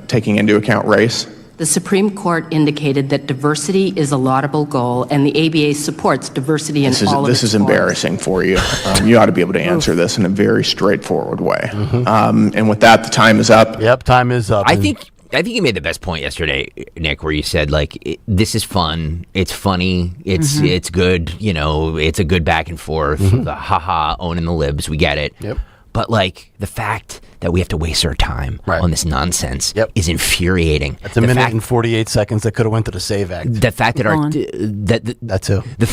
taking into account race? The Supreme Court indicated that diversity is a laudable goal, and the ABA supports diversity in all of its This is forms. embarrassing for you. You ought to be able to answer this in a very straightforward way. And with that, the time is up. Yep, time is up. I think you made the best point yesterday, Nick, where you said, like, this is fun, it's funny, it's good, you know, it's a good back and forth, the ha-ha, owning the libs, we get it. Yep. But, like, the fact that we have to waste our time on this nonsense is infuriating. That's a minute and 48 seconds that could have went to the Save Act. The fact that the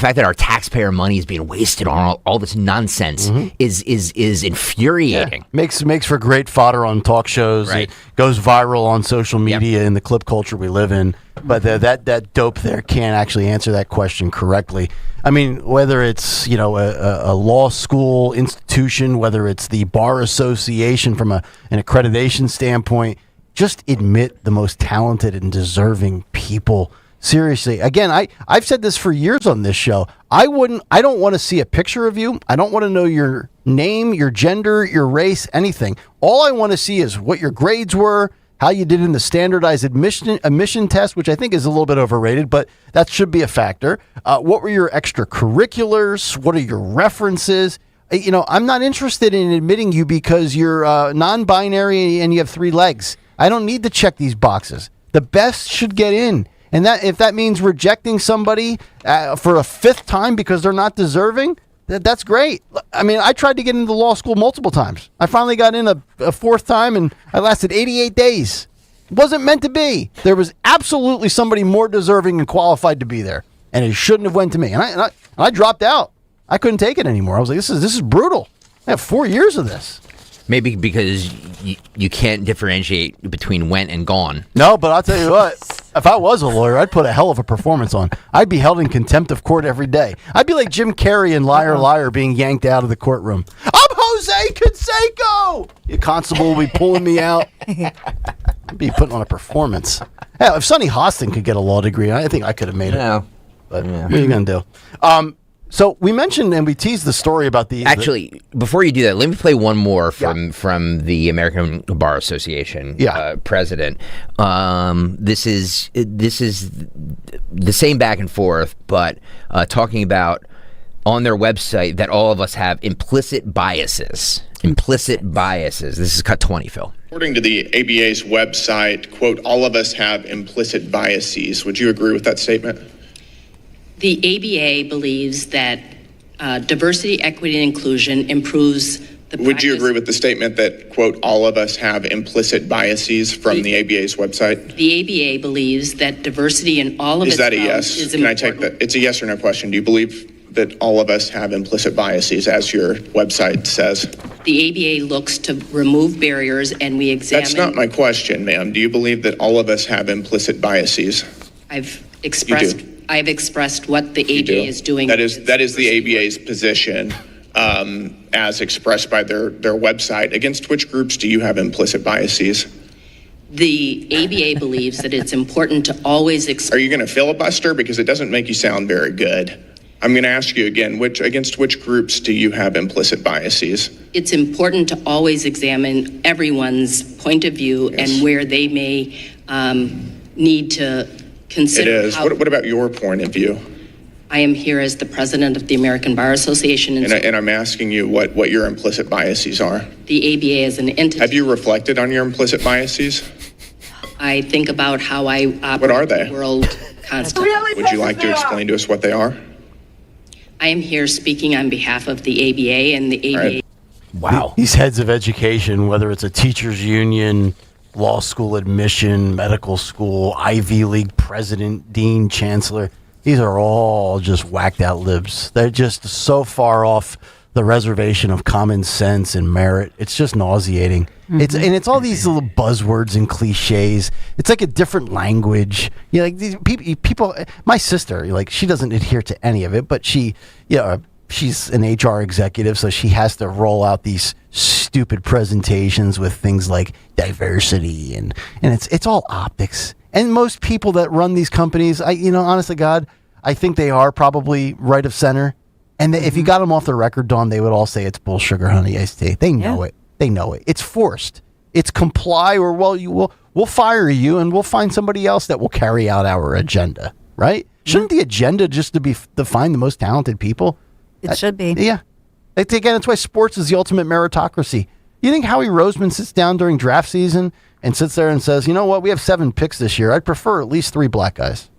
fact that our taxpayer money is being wasted on all this nonsense is infuriating. Yeah. Makes for great fodder on talk shows. Right. It goes viral on social media in the clip culture we live in. But that dope there can't actually answer that question correctly. I mean, whether it's a law school institution, whether it's the bar association from an accreditation standpoint, just admit the most talented and deserving people. Seriously, again, I've said this for years on this show. I don't want to see a picture of you. I don't want to know your name, your gender, your race, anything. All I want to see is what your grades were, how you did in the standardized admission test, which I think is a little bit overrated, but that should be a factor. What were your extracurriculars? What are your references? I'm not interested in admitting you because you're non-binary and you have 3 legs. I don't need to check these boxes. The best should get in. And that if that means rejecting somebody for a 5th time because they're not deserving, that's great. I mean, I tried to get into law school multiple times. I finally got in a 4th time, and I lasted 88 days. It wasn't meant to be. There was absolutely somebody more deserving and qualified to be there, and it shouldn't have went to me. And I dropped out. I couldn't take it anymore. I was like, this is brutal. I have 4 years of this. Maybe because you can't differentiate between went and gone. No, but I'll tell you what. If I was a lawyer, I'd put a hell of a performance on. I'd be held in contempt of court every day. I'd be like Jim Carrey in Liar Liar being yanked out of the courtroom. I'm Jose Canseco! The constable will be pulling me out. I'd be putting on a performance. Hell, if Sonny Hostin could get a law degree, I think I could have made it. No. But what are you going to do? So we mentioned and we teased the story about the... Actually, before you do that, let me play one more from the American Bar Association president. This is the same back and forth, but talking about on their website that all of us have implicit biases. Implicit biases. This is cut 20, Phil. According to the ABA's website, quote, all of us have implicit biases. Would you agree with that statement? The ABA believes that diversity, equity, and inclusion improves Would you agree with the statement that, quote, all of us have implicit biases from the ABA's website? The ABA believes that diversity in all of is its that a realms yes? is Can important. I take that? It's a yes or no question. Do you believe that all of us have implicit biases, as your website says? The ABA looks to remove barriers, and we examine... That's not my question, ma'am. Do you believe that all of us have implicit biases? I've expressed what the ABA is doing. That is the ABA's position, as expressed by their website. Against which groups do you have implicit biases? The ABA believes that it's important to always... Are you going to filibuster? Because it doesn't make you sound very good. I'm going to ask you again, against which groups do you have implicit biases? It's important to always examine everyone's point of view and where they may need to consider... It is. What about your point of view? I am here as the president of the American Bar Association. And I'm asking you what your implicit biases are. The ABA is an entity. Have you reflected on your implicit biases? I think about how I operate what are they? The world constantly. Would you like to explain to us what they are? I am here speaking on behalf of the ABA and the ABA. Right. Wow. These heads of education, whether it's a teachers union, law school admission, medical school, Ivy League president, dean, chancellor, these are all just whacked out libs. They're just so far off the reservation of common sense and merit. It's just nauseating. Mm-hmm. It's all these little buzzwords and cliches. It's like a different language. You know, like these people. My sister, like, she doesn't adhere to any of it, but she's an HR executive, so she has to roll out these stupid presentations with things like diversity and it's all optics. And most people that run these companies, honest to God, I think they are probably right of center. And if you got them off the record, Dawn, they would all say it's bull sugar honey iced tea. They know it. They know it. It's forced. It's comply or we'll fire you and we'll find somebody else that will carry out our agenda. Right? Shouldn't the agenda just to find the most talented people? It should be. Yeah. Again, that's why sports is the ultimate meritocracy. You think Howie Roseman sits down during draft season and sits there and says, you know what, we have 7 picks this year. I'd prefer at least 3 black guys.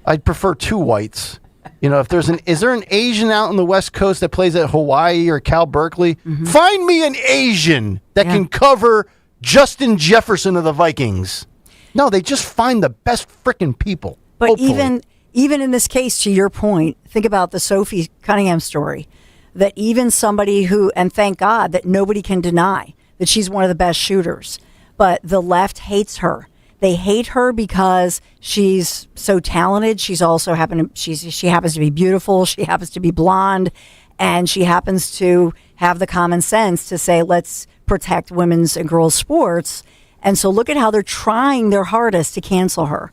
I'd prefer 2 whites. Is there an Asian out on the West Coast that plays at Hawaii or Cal Berkeley? Mm-hmm. Find me an Asian that can cover Justin Jefferson of the Vikings. No, they just find the best freaking people. But hopefully. even in this case, to your point, think about the Sophie Cunningham story, that even somebody who, and thank God that nobody can deny that she's one of the best shooters, but the left hates her. They hate her because she's so talented. She happens to be beautiful. She happens to be blonde, and she happens to have the common sense to say, let's protect women's and girls' sports. And so look at how they're trying their hardest to cancel her.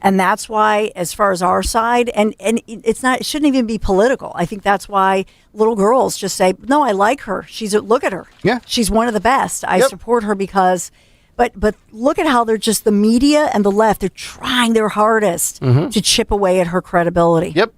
And that's why, as far as our side, and it shouldn't even be political. I think that's why little girls just say, no, I like her. Look at her. Yeah. She's one of the best. I support her because, but look at how they're just, the media and the left, they're trying their hardest to chip away at her credibility. Yep.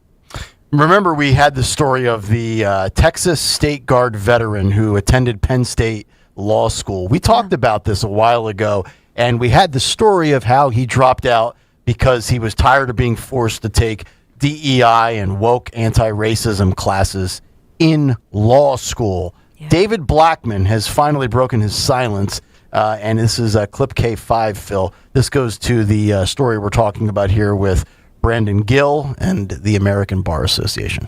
Remember, we had the story of the Texas State Guard veteran who attended Penn State Law School. We talked about this a while ago, and we had the story of how he dropped out because he was tired of being forced to take DEI and woke anti-racism classes in law school. Yeah. David Blackman has finally broken his silence, and this is clip K5, Phil. This goes to the story we're talking about here with Brandon Gill and the American Bar Association.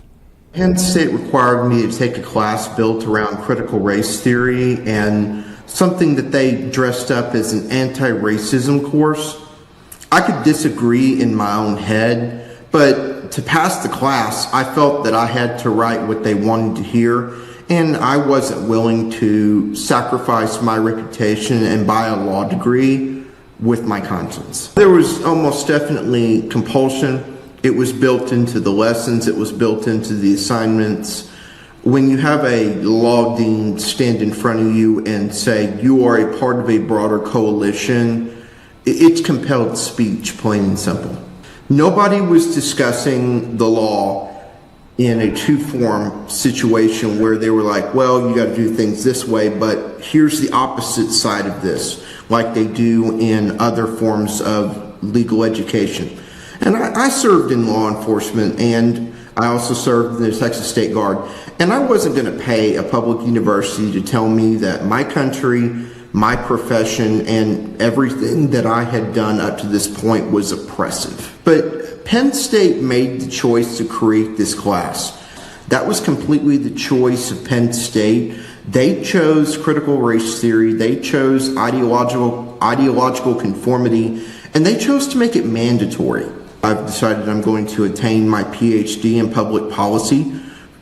Penn State required me to take a class built around critical race theory and something that they dressed up as an anti-racism course. I could disagree in my own head, but to pass the class, I felt that I had to write what they wanted to hear, and I wasn't willing to sacrifice my reputation and buy a law degree with my conscience. There was almost definitely compulsion. It was built into the lessons. It was built into the assignments. When you have a law dean stand in front of you and say you are a part of a broader coalition, it's compelled speech, plain and simple. Nobody was discussing the law in a two-form situation where they were like, well, you got to do things this way, but here's the opposite side of this, like they do in other forms of legal education. And I served in law enforcement, and I also served in the Texas State Guard. And I wasn't going to pay a public university to tell me that my country, my profession, and everything that I had done up to this point was oppressive. But Penn State made the choice to create this class. That was completely the choice of Penn State. They chose critical race theory, they chose ideological conformity, and they chose to make it mandatory. I've decided I'm going to attain my PhD in public policy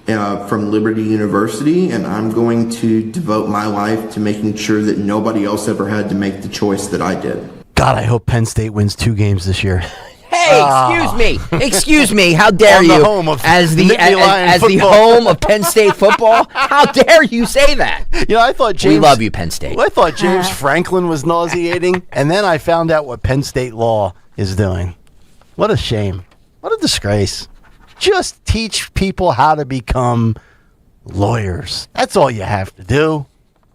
from Liberty University, and I'm going to devote my life to making sure that nobody else ever had to make the choice that I did. God, I hope Penn State wins 2 games this year. Hey, excuse me. How dare you? As the home of Penn State football, how dare you say that? You know, I thought we love you, Penn State. I thought James Franklin was nauseating, and then I found out what Penn State law is doing. What a shame. What a disgrace. Just teach people how to become lawyers. That's all you have to do.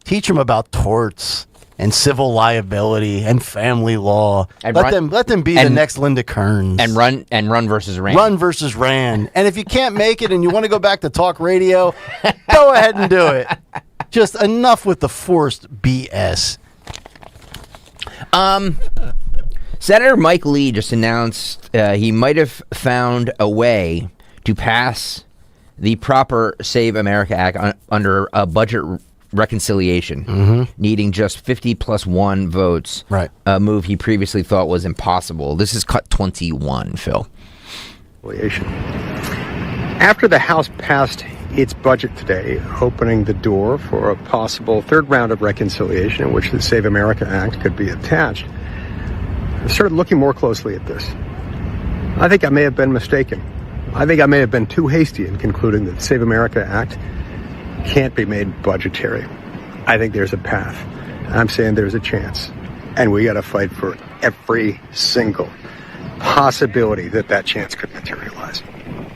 Teach them about torts and civil liability and family law. And let them be the next Linda Kearns. And run versus Rand. Run versus Rand. And if you can't make it and you want to go back to talk radio, go ahead and do it. Just enough with the forced BS. Senator Mike Lee just announced he might have found a way to pass the proper Save America Act under a budget reconciliation, needing just 50+1 votes, right? A move he previously thought was impossible. This is cut 21, Phil. After the House passed its budget today, opening the door for a possible third round of reconciliation in which the Save America Act could be attached, I started looking more closely at this. I think I may have been mistaken. I think I may have been too hasty in concluding that the Save America Act can't be made budgetary. I think there's a path. I'm saying there's a chance. And we got to fight for every single possibility that chance could materialize.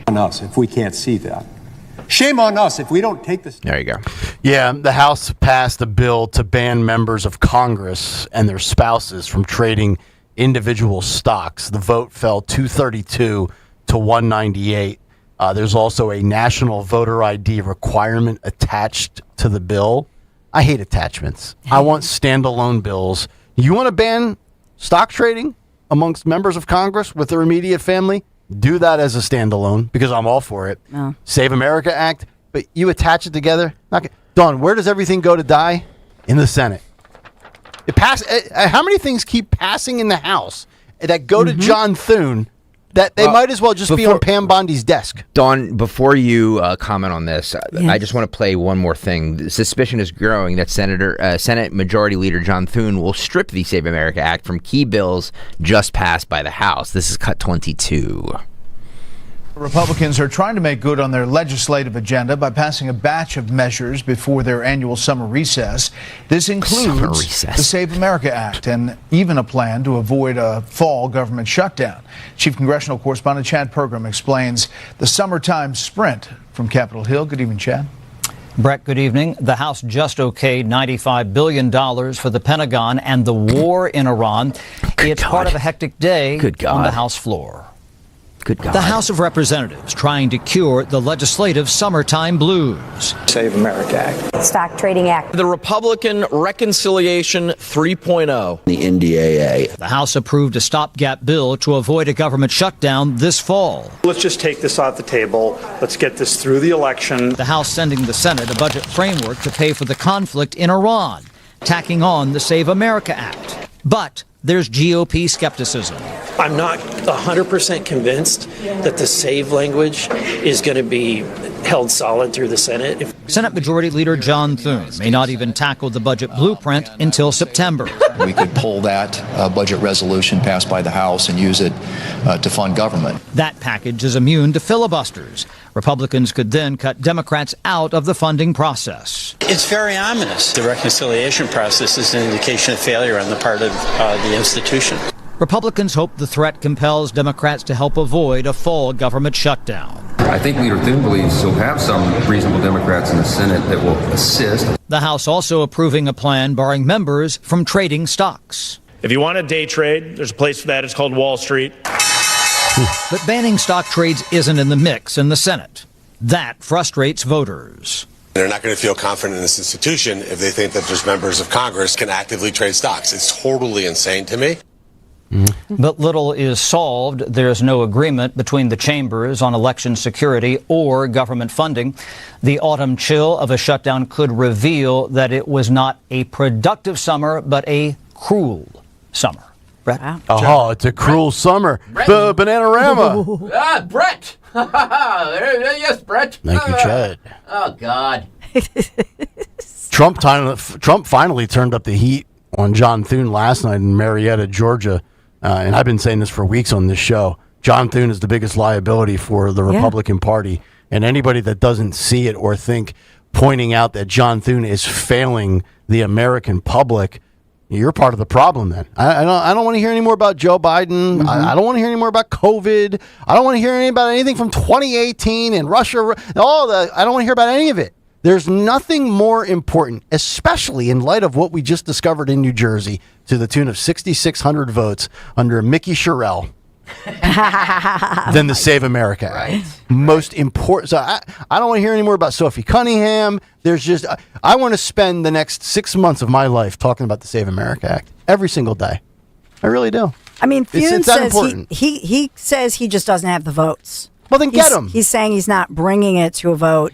On us if we can't see that. Shame on us if we don't take this. There you go. Yeah, the House passed a bill to ban members of Congress and their spouses from trading individual stocks. The vote fell 232 to 198. There's also a national voter ID requirement attached to the bill. I hate attachments. I want standalone bills. You want to ban stock trading amongst members of Congress with their immediate family? Do that as a standalone because I'm all for it. No. Save America Act, but you attach it together. Dawn, where does everything go to die? In the Senate. It how many things keep passing in the House that go to John Thune that they might as well just be on Pam Bondi's desk? Dawn, before you comment on this, I just want to play one more thing. The suspicion is growing that Senate Majority Leader John Thune will strip the Save America Act from key bills just passed by the House. This is cut 22. Republicans are trying to make good on their legislative agenda by passing a batch of measures before their annual summer recess. This includes the Save America Act and even a plan to avoid a fall government shutdown. Chief Congressional Correspondent Chad Pergram explains the summertime sprint from Capitol Hill. Good evening, Chad. Brett, good evening. The House just okayed $95 billion for the Pentagon and the war in Iran. It's part of a hectic day on the House floor. Good God. The House of Representatives trying to cure the legislative summertime blues. Save America Act. Stock Trading Act. The Republican Reconciliation 3.0. The NDAA. The House approved a stopgap bill to avoid a government shutdown this fall. Let's just take this off the table. Let's get this through the election. The House sending the Senate a budget framework to pay for the conflict in Iran, tacking on the Save America Act. But there's GOP skepticism. I'm not 100% convinced that the save language is going to be held solid through the Senate. Senate Majority Leader John Thune may not even tackle the budget blueprint until September. We could pull that budget resolution passed by the House and use it to fund government. That package is immune to filibusters. Republicans could then cut Democrats out of the funding process. It's very ominous. The reconciliation process is an indication of failure on the part of the institution. Republicans hope the threat compels Democrats to help avoid a fall government shutdown. I think Leader Thune believes he'll have some reasonable Democrats in the Senate that will assist. The House also approving a plan barring members from trading stocks. If you want to day trade, there's a place for that. It's called Wall Street. But banning stock trades isn't in the mix in the Senate. That frustrates voters. They're not going to feel confident in this institution if they think that just members of Congress can actively trade stocks. It's totally insane to me. But little is solved. There's no agreement between the chambers on election security or government funding. The autumn chill of a shutdown could reveal that it was not a productive summer, but a cruel summer. Brett? Oh, it's a cruel summer. Bananarama. Brett. Yes, Brett. Thank you, Chad. Oh, God. Trump finally turned up the heat on John Thune last night in Marietta, Georgia. And I've been saying this for weeks on this show. John Thune is the biggest liability for the Republican Party. And anybody that doesn't see it or think pointing out that John Thune is failing the American public, you're part of the problem then. I don't want to hear any more about Joe Biden. Mm-hmm. I don't want to hear any more about COVID. I don't want to hear about anything from 2018 and Russia. I don't want to hear about any of it. There's nothing more important, especially in light of what we just discovered in New Jersey to the tune of 6,600 votes under Mickey Sherrill than the Save America Act. Right. Most important. So I don't want to hear any more about Sophie Cunningham. I want to spend the next 6 months of my life talking about the Save America Act every single day. I really do. I mean, Thune it's that says important. he says he just doesn't have the votes. Well, then get him. He's saying he's not bringing it to a vote.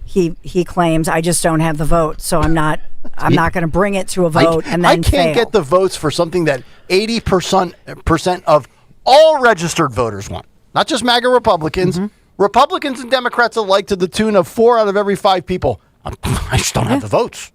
He claims, I just don't have the vote, so I'm not going to bring it to a vote and then I can't get the votes for something that 80% of all registered voters want. Not just MAGA Republicans. Mm-hmm. Republicans and Democrats alike to the tune of 4 out of every 5 people. I just don't have the votes.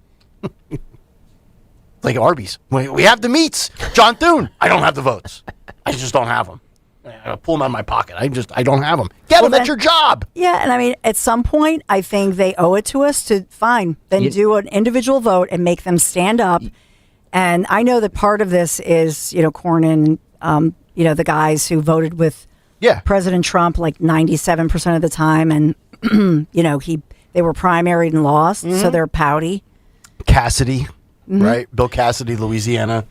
Like Arby's. We have the meats. John Thune. I don't have the votes. I just don't have them. I pull them out of my pocket. I don't have them. Get them. That's your job. Yeah, and I mean, at some point, I think they owe it to us to do an individual vote and make them stand up. And I know that part of this is, Cornyn, the guys who voted with President Trump like 97% of the time, and they were primaried and lost, so they're pouty. Cassidy, right? Bill Cassidy, Louisiana.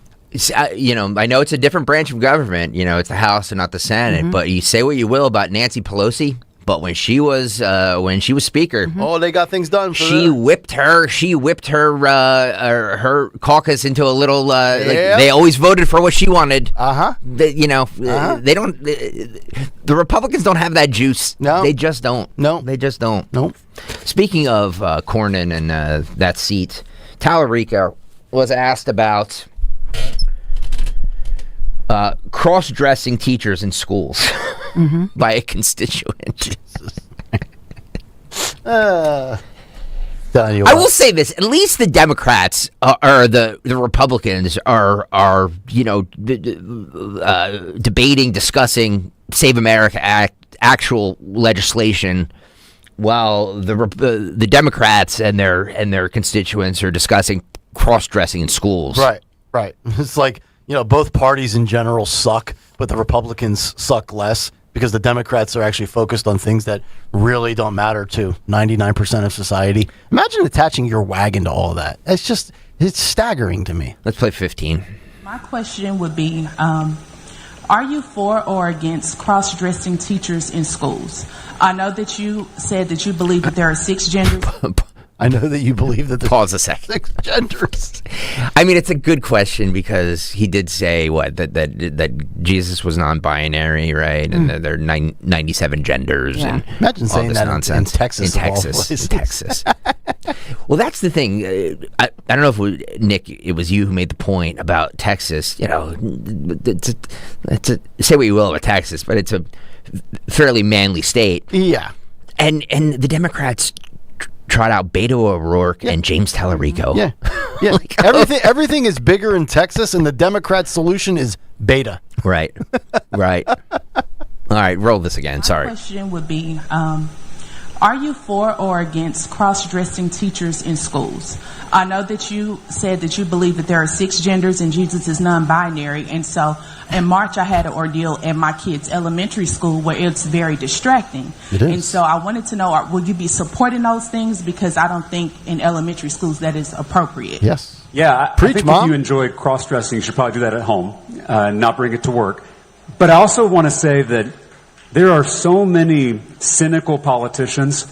I know it's a different branch of government. It's the House and not the Senate. But you say what you will about Nancy Pelosi, but when she was Speaker, they got things done. She whipped her caucus into a little. They always voted for what she wanted. They don't. The Republicans don't have that juice. No, they just don't. No, they just don't. Nope. Speaking of Cornyn and that seat, Tallarico was asked about cross-dressing teachers in schools by a constituent. I will say this: at least the Democrats or the Republicans are debating, discussing Save America Act actual legislation, while the Democrats and their constituents are discussing cross-dressing in schools. Right. It's like, both parties in general suck, but the Republicans suck less because the Democrats are actually focused on things that really don't matter to 99% of society. Imagine attaching your wagon to all of that. It's staggering to me. Let's play 15. My question would be, are you for or against cross-dressing teachers in schools? I know that you said that you believe that there are 6 genders. I know that you believe that there's 6 genders. I mean, it's a good question because he did say that Jesus was non-binary, right? And there are 97 genders. Yeah. And imagine saying that nonsense. In Texas. In Texas. Well, that's the thing. I don't know if Nick, it was you who made the point about Texas. Say what you will about Texas, but it's a fairly manly state. Yeah. And the Democrats trot out Beto O'Rourke and James Tallarico. Yeah. Everything is bigger in Texas, and the Democrat solution is beta. Right. All right, roll this again. Sorry. My question would be, are you for or against cross-dressing teachers in schools? I know that you said that you believe that there are 6 genders and Jesus is non-binary, and so in March I had an ordeal at my kids' elementary school where it's very distracting. It is. And so I wanted to know, will you be supporting those things? Because I don't think in elementary schools that is appropriate. Yes. Yeah, Preach, I think Mom. if you enjoy cross-dressing, you should probably do that at home, not bring it to work. But I also want to say that there are so many cynical politicians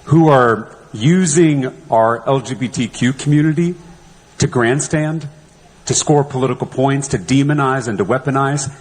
who are using our LGBTQ community to grandstand, to score political points, to demonize and to weaponize.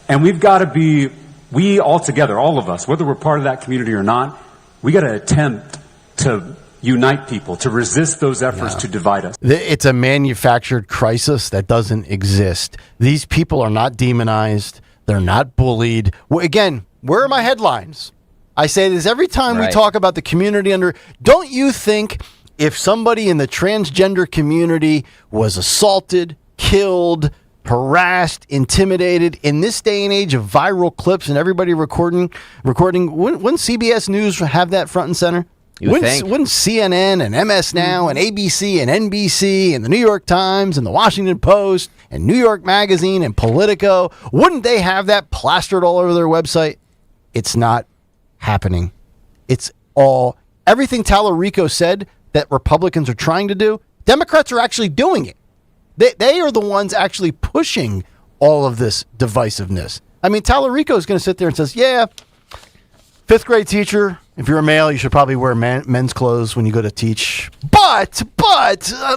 And we've got to be, we all together, all of us, whether we're part of that community or not, we got to attempt to unite people, to resist those efforts to divide us. It's a manufactured crisis that doesn't exist. These people are not demonized. They're not bullied. Again, where are my headlines? I say this every time we talk about the community under. Don't you think if somebody in the transgender community was assaulted, killed, harassed, intimidated in this day and age of viral clips and everybody recording, wouldn't CBS News have that front and center? Wouldn't CNN and MS Now and ABC and NBC and the New York Times and the Washington Post and New York Magazine and Politico, wouldn't they have that plastered all over their website? It's not happening. It's all, everything Tallarico said that Republicans are trying to do, Democrats are actually doing it. They are the ones actually pushing all of this divisiveness. I mean, Tallarico is going to sit there and says, yeah, fifth grade teacher, if you're a male, you should probably wear men's clothes when you go to teach. But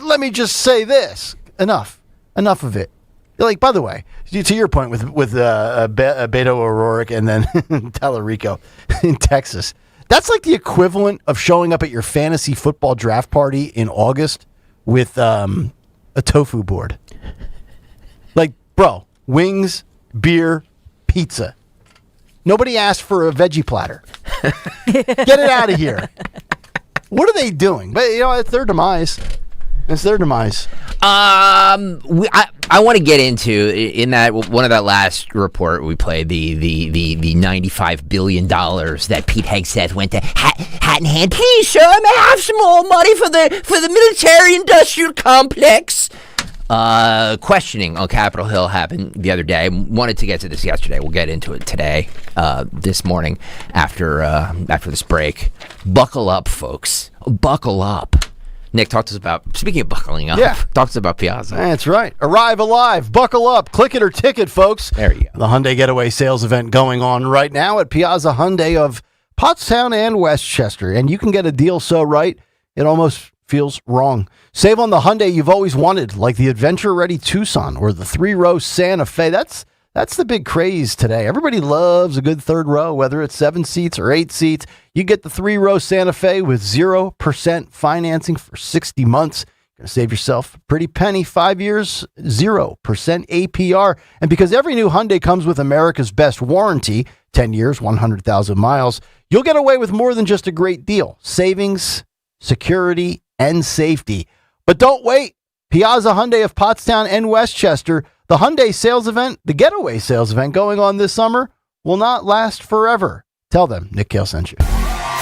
let me just say this. Enough of it. Like, by the way, to your point with Beto O'Rourke and then Tallarico in Texas, that's like the equivalent of showing up at your fantasy football draft party in August with a tofu board. Like, bro, wings, beer, pizza. Nobody asked for a veggie platter. Get it out of here. What are they doing? But, it's their demise. It's their demise. I want to get into in that one of that last report we played the $95 billion that Pete Hegseth went to hat in hand. Please, sir, may I have some more money for the military industrial complex? Questioning on Capitol Hill happened the other day. Wanted to get to this yesterday. We'll get into it today, this morning after this break. Buckle up, folks. Buckle up. Nick, talk to us about, speaking of buckling up, talk to us about Piazza. That's right. Arrive alive. Buckle up. Click it or ticket, folks. There you go. The Hyundai Getaway sales event going on right now at Piazza Hyundai of Pottstown and Westchester. And you can get a deal so right, it almost feels wrong. Save on the Hyundai you've always wanted, like the adventure-ready Tucson or the 3-row Santa Fe. That's the big craze today. Everybody loves a good third row, whether it's 7 seats or 8 seats. You get the 3-row Santa Fe with 0% financing for 60 months. You're going to save yourself a pretty penny. 5 years, 0% APR. And because every new Hyundai comes with America's best warranty, 10 years, 100,000 miles, you'll get away with more than just a great deal. Savings, security, and safety. But don't wait. Piazza Hyundai of Pottstown and Westchester, the Hyundai sales event, the Getaway sales event going on this summer, will not last forever. Tell them Nick Kale sent you.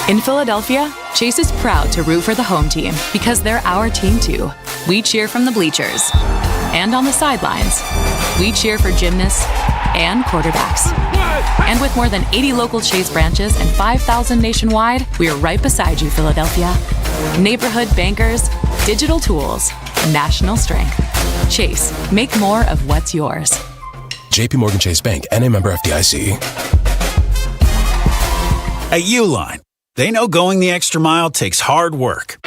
In Philadelphia, Chase is proud to root for the home team because they're our team too. We cheer from the bleachers and on the sidelines. We cheer for gymnasts and quarterbacks. And with more than 80 local Chase branches and 5,000 nationwide, we are right beside you, Philadelphia. Neighborhood bankers, digital tools, national strength. Chase, make more of what's yours. JP Morgan Chase Bank, N.A. member FDIC. At Uline, they know going the extra mile takes hard work.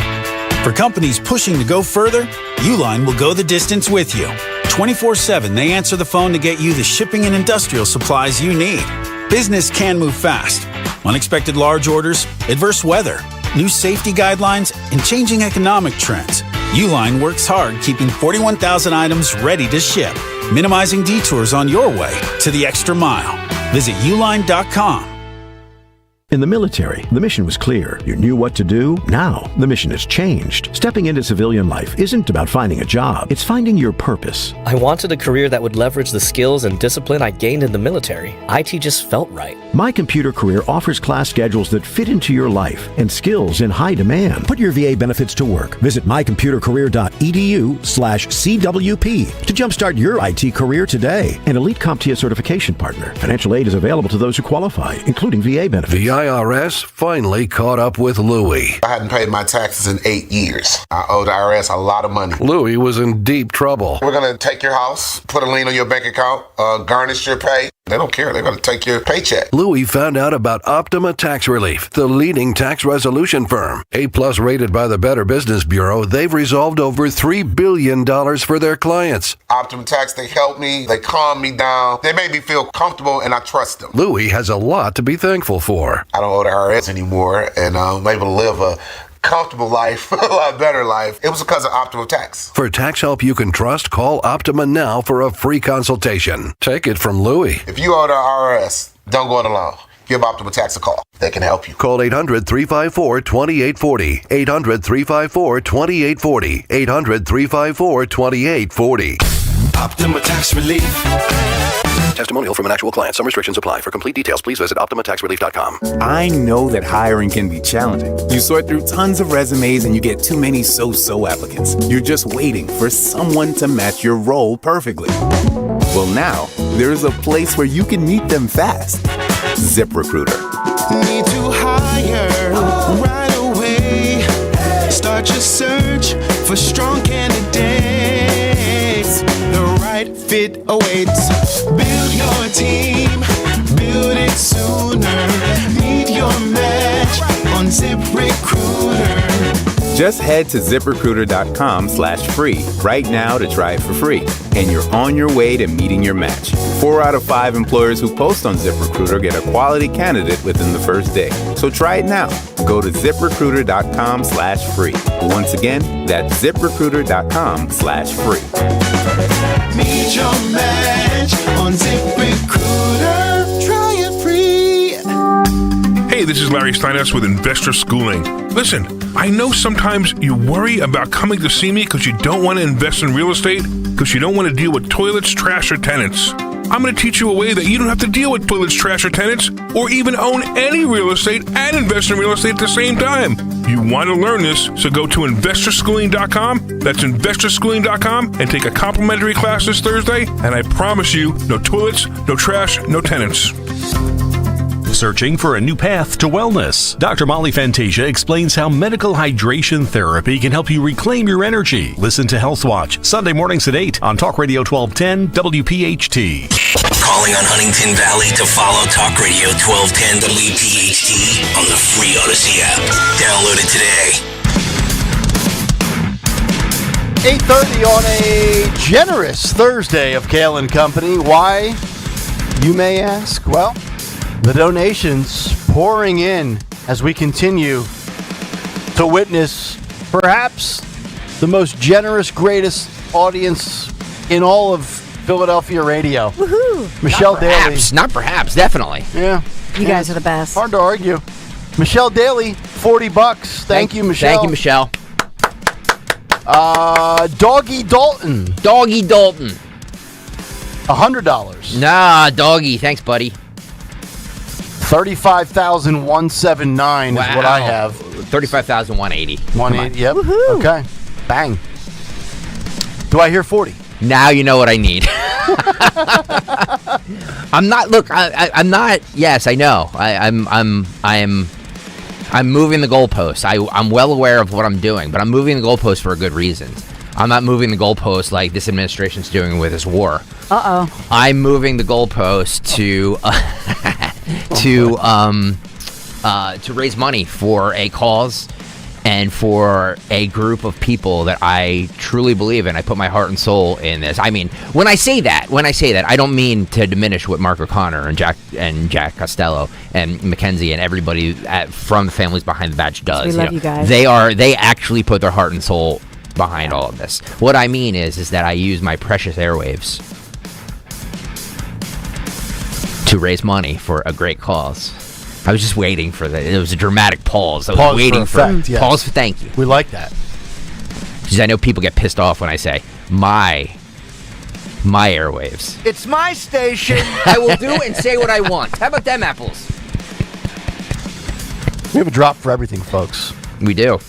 For companies pushing to go further, Uline will go the distance with you. 24/7, they answer the phone to get you the shipping and industrial supplies you need. Business can move fast. Unexpected large orders, adverse weather, new safety guidelines, and changing economic trends. Uline works hard keeping 41,000 items ready to ship, minimizing detours on your way to the extra mile. Visit uline.com. In the military, the mission was clear. You knew what to do. Now, the mission has changed. Stepping into civilian life isn't about finding a job. It's finding your purpose. I wanted a career that would leverage the skills and discipline I gained in the military. IT just felt right. My Computer Career offers class schedules that fit into your life and skills in high demand. Put your VA benefits to work. Visit mycomputercareer.edu/CWP to jumpstart your IT career today. An elite CompTIA certification partner. Financial aid is available to those who qualify, including VA benefits. The IRS finally caught up with Louie. I hadn't paid my taxes in 8 years. I owed the IRS a lot of money. Louie was in deep trouble. We're going to take your house, put a lien on your bank account, garnish your pay. They don't care. They're going to take your paycheck. Louis found out about Optima Tax Relief, the leading tax resolution firm. A-plus rated by the Better Business Bureau, they've resolved over $3 billion for their clients. Optima Tax, they help me. They calm me down. They make me feel comfortable, and I trust them. Louis has a lot to be thankful for. I don't owe the IRS anymore, and I'm able to live a comfortable life, a lot better life. It was because of Optima Tax. For tax help you can trust, call Optima now for a free consultation. Take it from Louis. If you owe the IRS, don't go it alone. Give Optima Tax a call. They can help you. Call 800-354-2840. 800-354-2840. 800-354-2840. Optima Tax Relief. Testimonial from an actual client. Some restrictions apply. For complete details, please visit OptimaTaxRelief.com. I know that hiring can be challenging. You sort through tons of resumes and you get too many so-so applicants. You're just waiting for someone to match your role perfectly. Well, now, there's a place where you can meet them fast. ZipRecruiter. Need to hire right away. Start your search for strong candidates. The right fit awaits. Build your team, build it sooner. Meet your match on ZipRecruiter. Just head to ZipRecruiter.com/free right now to try it for free. And you're on your way to meeting your match. 4 out of 5 employers who post on ZipRecruiter get a quality candidate within the first day. So try it now. Go to ZipRecruiter.com/free. Once again, that's ZipRecruiter.com/free. Meet your match on ZipRecruiter. Try it free. Hey, this is Larry Steinhaus with Investor Schooling. Listen, I know sometimes you worry about coming to see me because you don't want to invest in real estate, because you don't want to deal with toilets, trash, or tenants. I'm going to teach you a way that you don't have to deal with toilets, trash, or tenants, or even own any real estate and invest in real estate at the same time. You want to learn this, so go to investorschooling.com. That's investorschooling.com and take a complimentary class this Thursday, and I promise you, no toilets, no trash, no tenants. Searching for a new path to wellness? Dr. Molly Fantasia explains how medical hydration therapy can help you reclaim your energy. Listen to Health Watch, Sunday mornings at 8 on Talk Radio 1210 WPHT. Calling on Huntington Valley to follow Talk Radio 1210 WPHT on the free Odyssey app. Download it today. 8:30 on a generous Thursday of Kayal and Company. Why, you may ask? Well, the donations pouring in as we continue to witness perhaps the most generous, greatest audience in all of Philadelphia radio. Woohoo! Michelle Daly. Not perhaps, definitely. Yeah. You guys are the best. Hard to argue. Michelle Daly, $40. Thank you, Michelle. Thank you, Michelle. Doggy Dalton. Doggy Dalton. $100. Nah, Doggy. Thanks, buddy. 35,179 is what I have. 35,180. 180. Yep. Woohoo. Okay. Bang. Do I hear 40? Now you know what I need. I'm not. Look, I'm not. Yes, I know. I'm moving the goalposts. I'm well aware of what I'm doing, but I'm moving the goalposts for a good reason. I'm not moving the goalposts like this administration's doing with this war. Uh-oh. I'm moving the goalposts to raise money for a cause and for a group of people that I truly believe in. I put my heart and soul in this. I mean, when I say that, I don't mean to diminish what Mark O'Connor and Jack Costello and Mackenzie and everybody from the Families Behind the Badge does. We love you guys. They actually put their heart and soul behind all of this. What I mean is that I use my precious airwaves to raise money for a great cause. I was just waiting for that. It was a dramatic pause. I was waiting for effect, yes. Pause for thank you. We like that. Because I know people get pissed off when I say my airwaves. It's my station. I will do and say what I want. How about them apples? We have a drop for everything, folks. We do.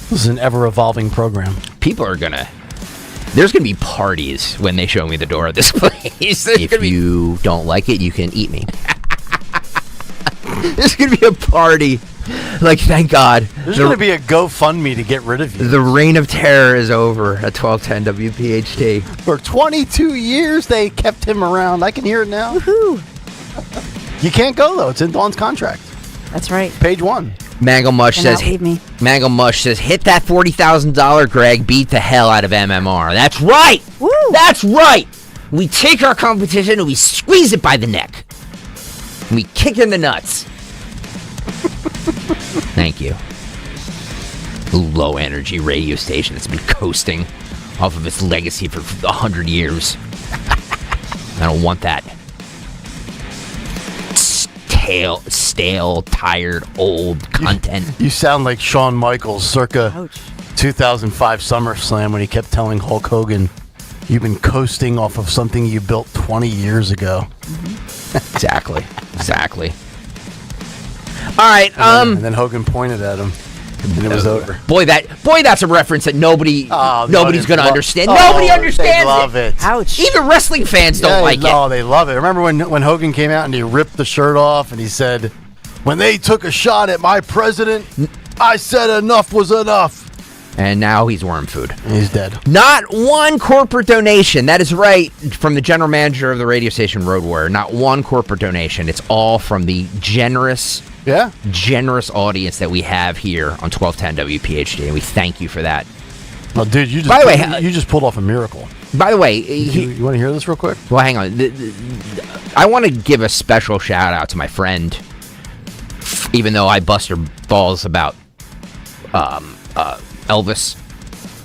This is an ever-evolving program. There's going to be parties when they show me the door of this place. If you don't like it, you can eat me. There's going to be a party. Like, thank God. There's going to be a GoFundMe to get rid of you. The reign of terror is over at 1210 WPHT. For 22 years, they kept him around. I can hear it now. Woohoo. You can't go, though. It's in Dawn's contract. That's right. Page 1. Mango Mush says, hit that $40,000, Greg. Beat the hell out of MMR. That's right. Woo. That's right. We take our competition and we squeeze it by the neck. And we kick in the nuts. Thank you. Low energy radio station that's been coasting off of its legacy for 100 years. I don't want that. Stale, tired, old content. You sound like Shawn Michaels circa 2005 SummerSlam when he kept telling Hulk Hogan, you've been coasting off of something you built 20 years ago. Exactly. All right. And then Hogan pointed at him, and it was over. Boy, that's a reference that nobody's going to understand. Oh, Nobody understands they love it. Ouch. Even wrestling fans don't like it. Oh, they love it. Remember when Hogan came out and he ripped the shirt off and he said, when they took a shot at my president, I said enough was enough. And now he's worm food. He's dead. Not one corporate donation. That is right, from the general manager of the radio station Road Warrior. Not one corporate donation. It's all from the generous audience that we have here on 1210 WPHT, and we thank you for that. Well, dude, you just pulled off a miracle. By the way, you want to hear this real quick? Well, hang on. I want to give a special shout out to my friend, even though I bust her balls about Elvis.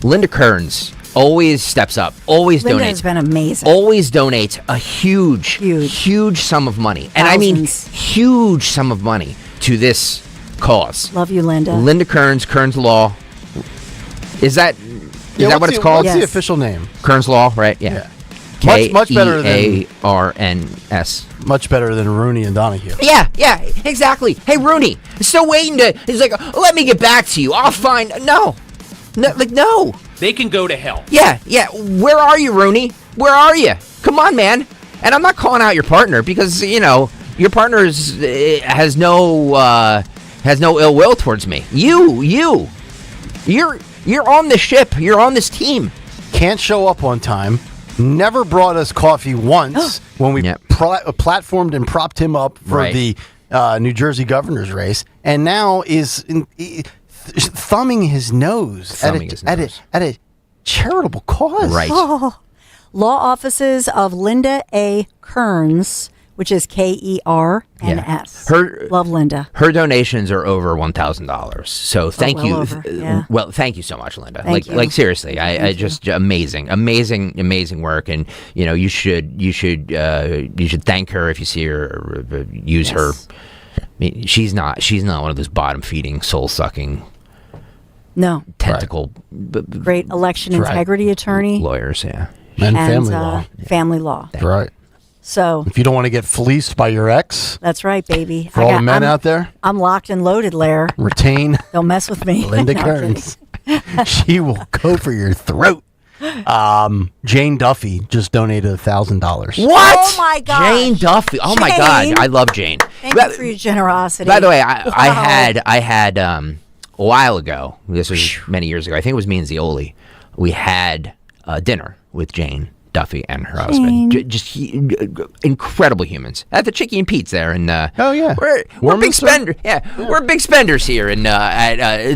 Linda Kearns always steps up, always Linda donates. has been amazing. Always donates a huge sum of money. And I mean huge sum of money to this cause. Love you, Linda. Linda Kearns, Kearns Law. Is that what it's called? What's the official name? Kearns Law, right? Yeah. Much better than K-E-A-R-N-S. Much better than Rooney and Donahue. Yeah, exactly. Hey, Rooney, still waiting he's like, let me get back to you. I'll find, no. They can go to hell. Yeah. Where are you, Rooney? Where are you? Come on, man. And I'm not calling out your partner because, your partner has no ill will towards me. You're on the ship. You're on this team. Can't show up on time. Never brought us coffee once when we platformed and propped him up for the New Jersey governor's race, and now is thumbing his nose at a charitable cause. Right. Oh. Law offices of Linda A. Kearns, which is Kearns. Love Linda. Her donations are over $1,000. So thank you. Well, thank you so much, Linda. Thank you. Like seriously, I just amazing work, and you should thank her if you see her, or use her. I mean, she's not one of those bottom feeding, soul sucking. No. Tentacle. Great election integrity attorney. Lawyers, yeah. And family law. Family law. Right. So if you don't want to get fleeced by your ex, that's right, baby. For all the men out there, I'm locked and loaded, Lair. Retain. Don't mess with me. Linda Kearns. She will go for your throat. Jane Duffy just donated $1,000. What? Oh my God, Jane Duffy. Oh my God, I love Jane. Thank you for your generosity. By the way, I had a while ago. This was many years ago. I think it was me and Zioli. We had dinner with Jane Duffy and her husband. Just incredible humans at the Chicky and Pete's there, and we're big spenders. Yeah, we're big spenders here at